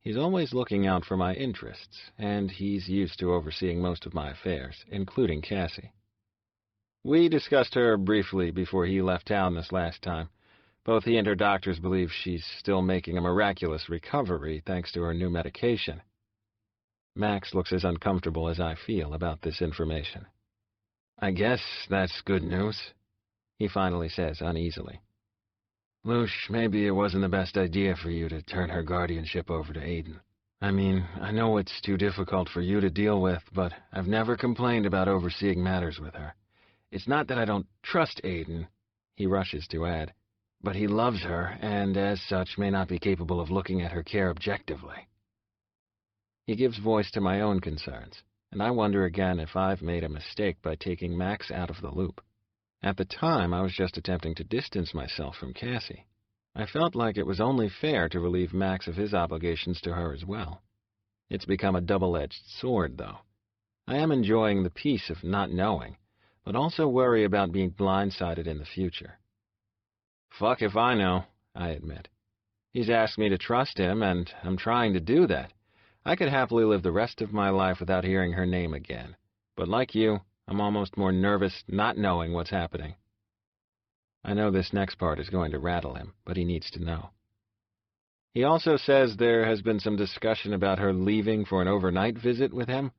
[SPEAKER 1] He's always looking out for my interests, and he's used to overseeing most of my affairs, including Cassie. We discussed her briefly before he left town this last time. Both he and her doctors believe she's still making a miraculous recovery thanks to her new medication. Max looks as uncomfortable as I feel about this information. I guess that's good news, he finally says uneasily. Luce, maybe it wasn't the best idea for you to turn her guardianship over to Aiden. I mean, I know it's too difficult for you to deal with, but I've never complained about overseeing matters with her. It's not that I don't trust Aiden, he rushes to add, but he loves her, and as such may not be capable of looking at her care objectively. He gives voice to my own concerns, and I wonder again if I've made a mistake by taking Max out of the loop. At the time, I was just attempting to distance myself from Cassie. I felt like it was only fair to relieve Max of his obligations to her as well. It's become a double-edged sword, though. I am enjoying the peace of not knowing, but also worry about being blindsided in the future. Fuck if I know, I admit. He's asked me to trust him, and I'm trying to do that. I could happily live the rest of my life without hearing her name again. But like you, I'm almost more nervous not knowing what's happening. I know this next part is going to rattle him, but he needs to know. He also says there has been some discussion about her leaving for an overnight visit with him.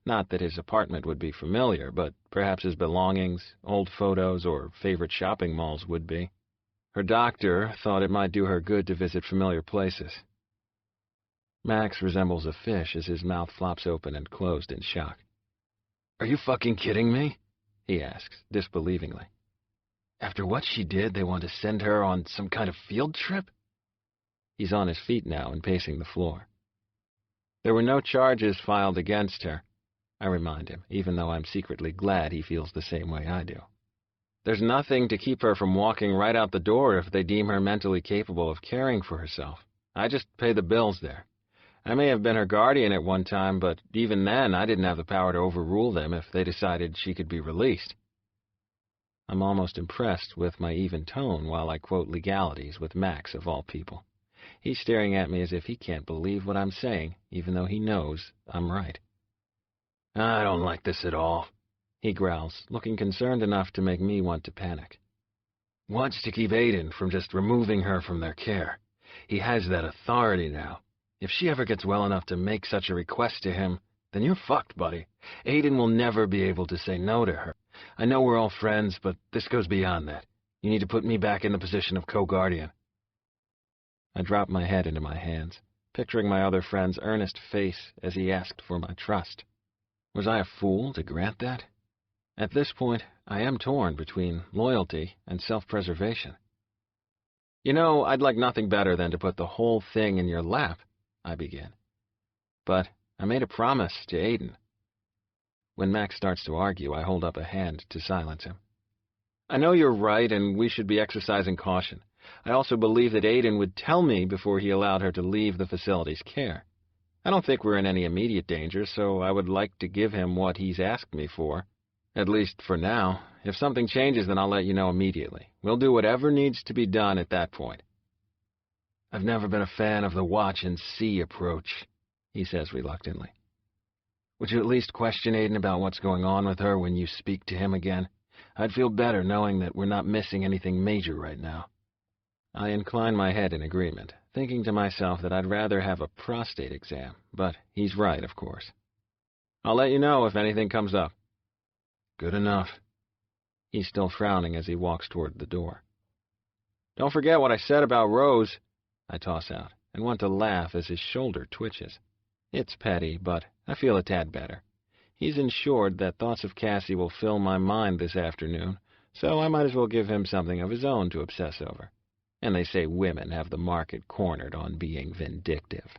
[SPEAKER 1] Not that his apartment would be familiar, but perhaps his belongings, old photos, or favorite shopping malls would be. Her doctor thought it might do her good to visit familiar places. Max resembles a fish as his mouth flops open and closed in shock. Are you fucking kidding me? He asks, disbelievingly. After what she did, they want to send her on some kind of field trip? He's on his feet now and pacing the floor. There were no charges filed against her, I remind him, even though I'm secretly glad he feels the same way I do. There's nothing to keep her from walking right out the door if they deem her mentally capable of caring for herself. I just pay the bills there. I may have been her guardian at one time, but even then I didn't have the power to overrule them if they decided she could be released. I'm almost impressed with my even tone while I quote legalities with Max, of all people. He's staring at me as if he can't believe what I'm saying, even though he knows I'm right. I don't like this at all, he growls, looking concerned enough to make me want to panic. Wants to keep Aiden from just removing her from their care. He has that authority now. If she ever gets well enough to make such a request to him, then you're fucked, buddy. Aiden will never be able to say no to her. I know we're all friends, but this goes beyond that. You need to put me back in the position of co-guardian. I dropped my head into my hands, picturing my other friend's earnest face as he asked for my trust. Was I a fool to grant that? At this point, I am torn between loyalty and self-preservation. You know, I'd like nothing better than to put the whole thing in your lap, I begin. But I made a promise to Aiden. When Max starts to argue, I hold up a hand to silence him. I know you're right, and we should be exercising caution. I also believe that Aiden would tell me before he allowed her to leave the facility's care. I don't think we're in any immediate danger, so I would like to give him what he's asked me for. At least for now. If something changes, then I'll let you know immediately. We'll do whatever needs to be done at that point. I've never been a fan of the watch and see approach, he says reluctantly. Would you at least question Aiden about what's going on with her when you speak to him again? I'd feel better knowing that we're not missing anything major right now. I incline my head in agreement, thinking to myself that I'd rather have a prostate exam, but he's right, of course. I'll let you know if anything comes up. Good enough. He's still frowning as he walks toward the door. Don't forget what I said about Rose, I toss out, and want to laugh as his shoulder twitches. It's petty, but I feel a tad better. He's ensured that thoughts of Cassie will fill my mind this afternoon, so I might as well give him something of his own to obsess over. And they say women have the market cornered on being vindictive.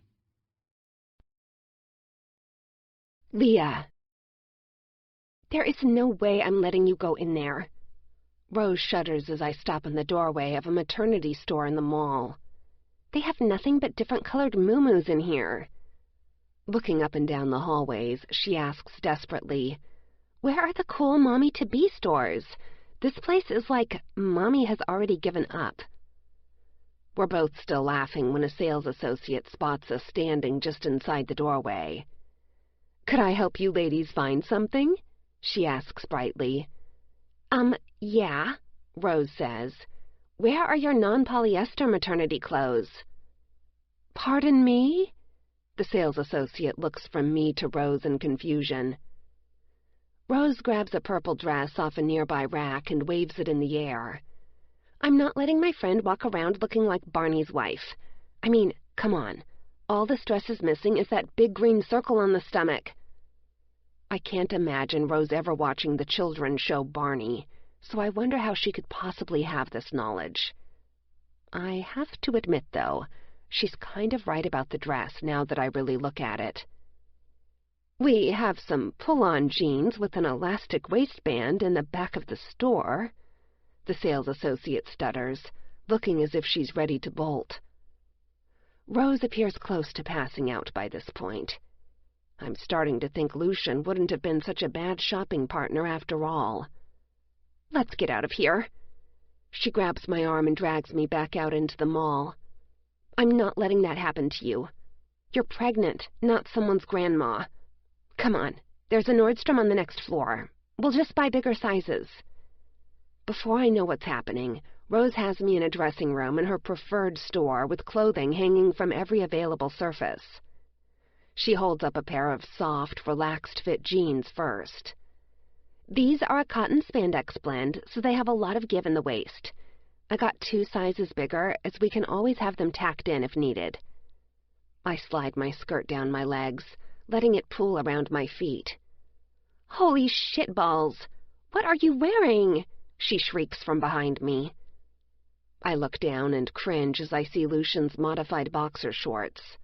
[SPEAKER 3] Lia. There is no way I'm letting you go in there. Rose shudders as I stop in the doorway of a maternity store in the mall. They have nothing but different-colored moo-moos in here. Looking up and down the hallways, she asks desperately, "Where are the cool mommy-to-be stores? This place is like Mommy has already given up." We're both still laughing when a sales associate spots us standing just inside the doorway. "Could I help you ladies find something?" she asks brightly. Yeah," Rose says. "Where are your non-polyester maternity clothes?" "Pardon me?" The sales associate looks from me to Rose in confusion. Rose grabs a purple dress off a nearby rack and waves it in the air. "I'm not letting my friend walk around looking like Barney's wife. I mean, come on. All this dress is missing is that big green circle on the stomach." I can't imagine Rose ever watching the children's show Barney, so I wonder how she could possibly have this knowledge. I have to admit, though, she's kind of right about the dress now that I really look at it. "We have some pull-on jeans with an elastic waistband in the back of the store," the sales associate stutters, looking as if she's ready to bolt. Rose appears close to passing out by this point. I'm starting to think Lucian wouldn't have been such a bad shopping partner after all. "Let's get out of here." She grabs my arm and drags me back out into the mall. "I'm not letting that happen to you. You're pregnant, not someone's grandma. Come on, there's a Nordstrom on the next floor. We'll just buy bigger sizes." Before I know what's happening, Rose has me in a dressing room in her preferred store with clothing hanging from every available surface. She holds up a pair of soft, relaxed-fit jeans first. "These are a cotton spandex blend, so they have a lot of give in the waist. I got 2 sizes bigger, as we can always have them tacked in if needed." I slide my skirt down my legs, letting it pool around my feet. "Holy shitballs! What are you wearing?" she shrieks from behind me. I look down and cringe as I see Lucian's modified boxer shorts.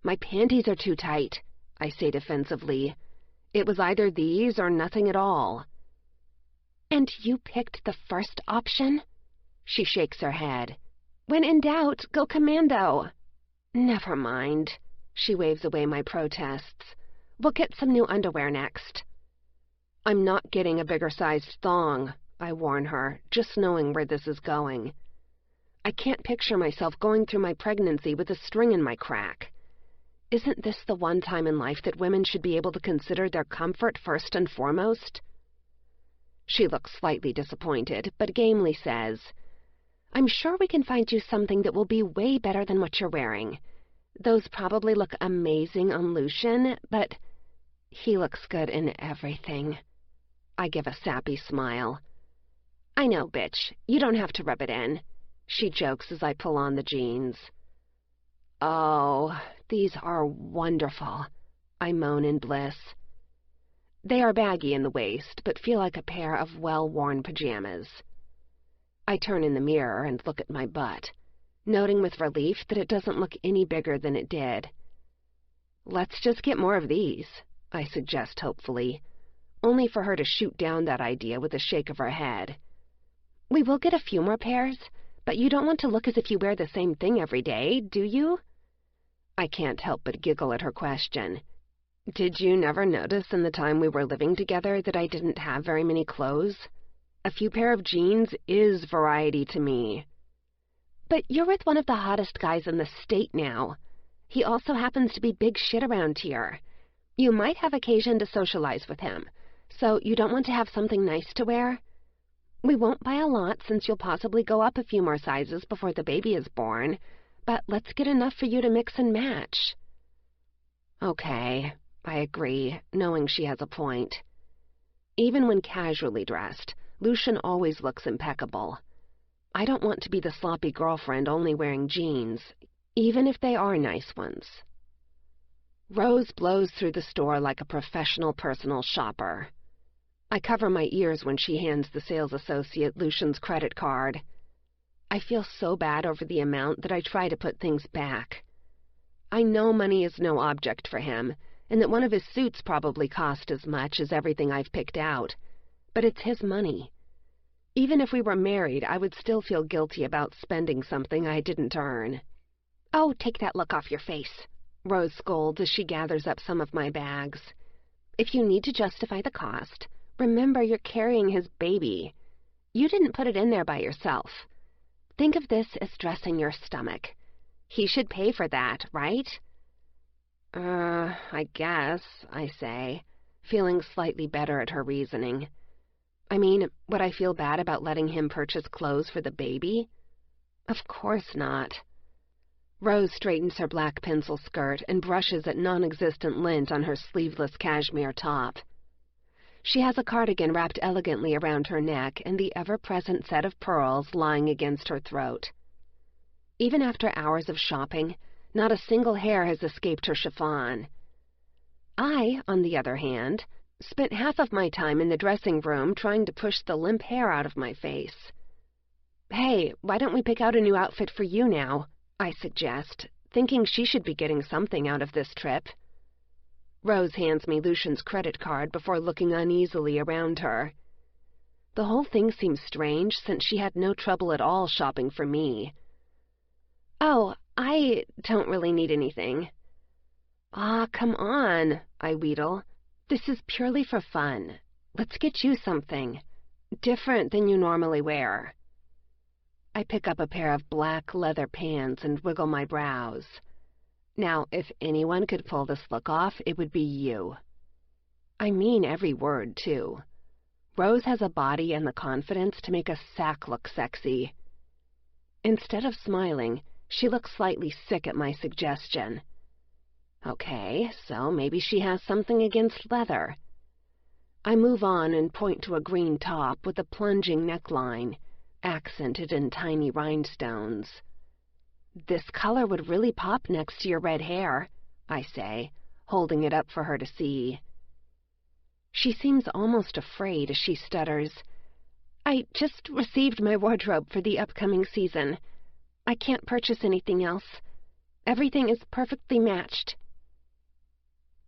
[SPEAKER 3] "My panties are too tight," I say defensively. "It was either these or nothing at all." "And you picked the first option?" She shakes her head. "When in doubt, go commando." "Never mind." She waves away my protests. "We'll get some new underwear next." "I'm not getting a bigger-sized thong," I warn her, just knowing where this is going. I can't picture myself going through my pregnancy with a string in my crack. Isn't this the one time in life that women should be able to consider their comfort first and foremost? She looks slightly disappointed, but gamely says, "I'm sure we can find you something that will be way better than what you're wearing. Those probably look amazing on Lucian, but he looks good in everything." I give a sappy smile. "I know, bitch. You don't have to rub it in," she jokes as I pull on the jeans. "Oh, these are wonderful," I moan in bliss. They are baggy in the waist, but feel like a pair of well-worn pajamas. I turn in the mirror and look at my butt, noting with relief that it doesn't look any bigger than it did. "Let's just get more of these," I suggest hopefully. only for her to shoot down that idea with a shake of her head. We will get a few more pairs, but you don't want to look as if you wear the same thing every day, do you? I can't help but giggle at her question. Did you never notice in the time we were living together that I didn't have very many clothes? A few pair of jeans is variety to me. But you're with one of the hottest guys in the state now. He also happens to be big shit around here. You might have occasion to socialize with him, so you don't want to have something nice to wear? We won't buy a lot since you'll possibly go up a few more sizes before the baby is born, but let's get enough for you to mix and match. Okay, I agree, knowing she has a point. Even when casually dressed, Lucian always looks impeccable. I don't want to be the sloppy girlfriend only wearing jeans, even if they are nice ones. Rose blows through the store like a professional personal shopper. I cover my ears when she hands the sales associate Lucian's credit card. I feel so bad over the amount that I try to put things back. I know money is no object for him, and that one of his suits probably cost as much as everything I've picked out, but it's his money. Even if we were married, I would still feel guilty about spending something I didn't earn. Oh, take that look off your face, Rose scolds as she gathers up some of my bags. If you need to justify the cost, remember you're carrying his baby. You didn't put it in there by yourself. Think of this as dressing your stomach. He should pay for that, right? I guess, I say, feeling slightly better at her reasoning. I mean, would I feel bad about letting him purchase clothes for the baby? Of course not. Rose straightens her black pencil skirt and brushes at non-existent lint on her sleeveless cashmere top. She has a cardigan wrapped elegantly around her neck and the ever-present set of pearls lying against her throat. Even after hours of shopping, not a single hair has escaped her chiffon. I, on the other hand, spent half of my time in the dressing room trying to push the limp hair out of my face. Hey, why don't we pick out a new outfit for you now? I suggest, thinking she should be getting something out of this trip. Rose hands me Lucian's credit card before looking uneasily around her. The whole thing seems strange since she had no trouble at all shopping for me. Oh, I don't really need anything. Ah, come on, I wheedle. This is purely for fun. Let's get you something different than you normally wear. I pick up a pair of black leather pants and wiggle my brows. Now, if anyone could pull this look off, it would be you. I mean every word, too. Rose has a body and the confidence to make a sack look sexy. Instead of smiling, she looks slightly sick at my suggestion. Okay, so maybe she has something against leather. I move on and point to a green top with a plunging neckline, accented in tiny rhinestones. This color would really pop next to your red hair, I say, holding it up for her to see. She seems almost afraid as she stutters. I just received my wardrobe for the upcoming season. I can't purchase anything else. Everything is perfectly matched.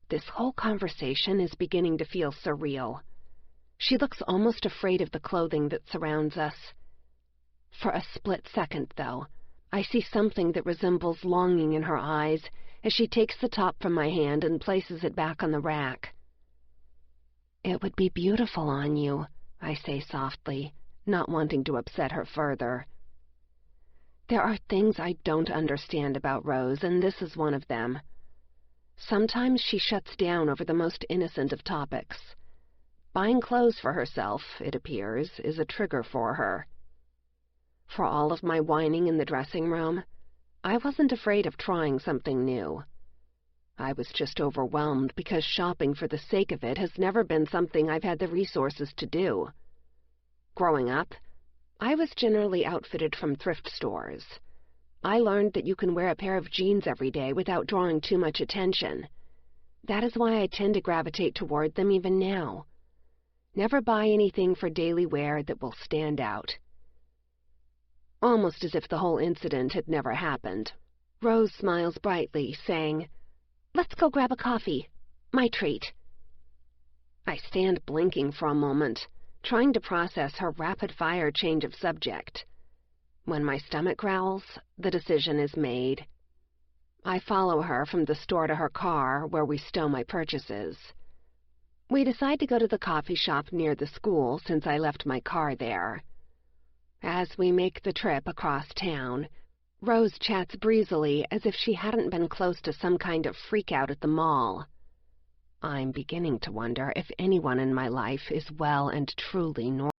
[SPEAKER 3] This whole conversation is beginning to feel surreal. She looks almost afraid of the clothing that surrounds us. For a split second, though, I see something that resembles longing in her eyes as she takes the top from my hand and places it back on the rack. It would be beautiful on you, I say softly, not wanting to upset her further. There are things I don't understand about Rose, and this is one of them. Sometimes she shuts down over the most innocent of topics. Buying clothes for herself, it appears, is a trigger for her. For all of my whining in the dressing room, I wasn't afraid of trying something new. I was just overwhelmed because shopping for the sake of it has never been something I've had the resources to do. Growing up, I was generally outfitted from thrift stores. I learned that you can wear a pair of jeans every day without drawing too much attention. That is why I tend to gravitate toward them even now. Never buy anything for daily wear that will stand out. Almost as if the whole incident had never happened, Rose smiles brightly, saying, "Let's go grab a coffee. My treat." I I stand blinking for a moment, trying to process her rapid-fire change of subject. When my stomach growls, the decision is made. I follow her from the store to her car, where we stow my purchases. We decide to go to the coffee shop near the school since I left my car there. As we make the trip across town, Rose chats breezily as if she hadn't been close to some kind of freak-out at the mall. I'm beginning to wonder if anyone in my life is well and truly normal.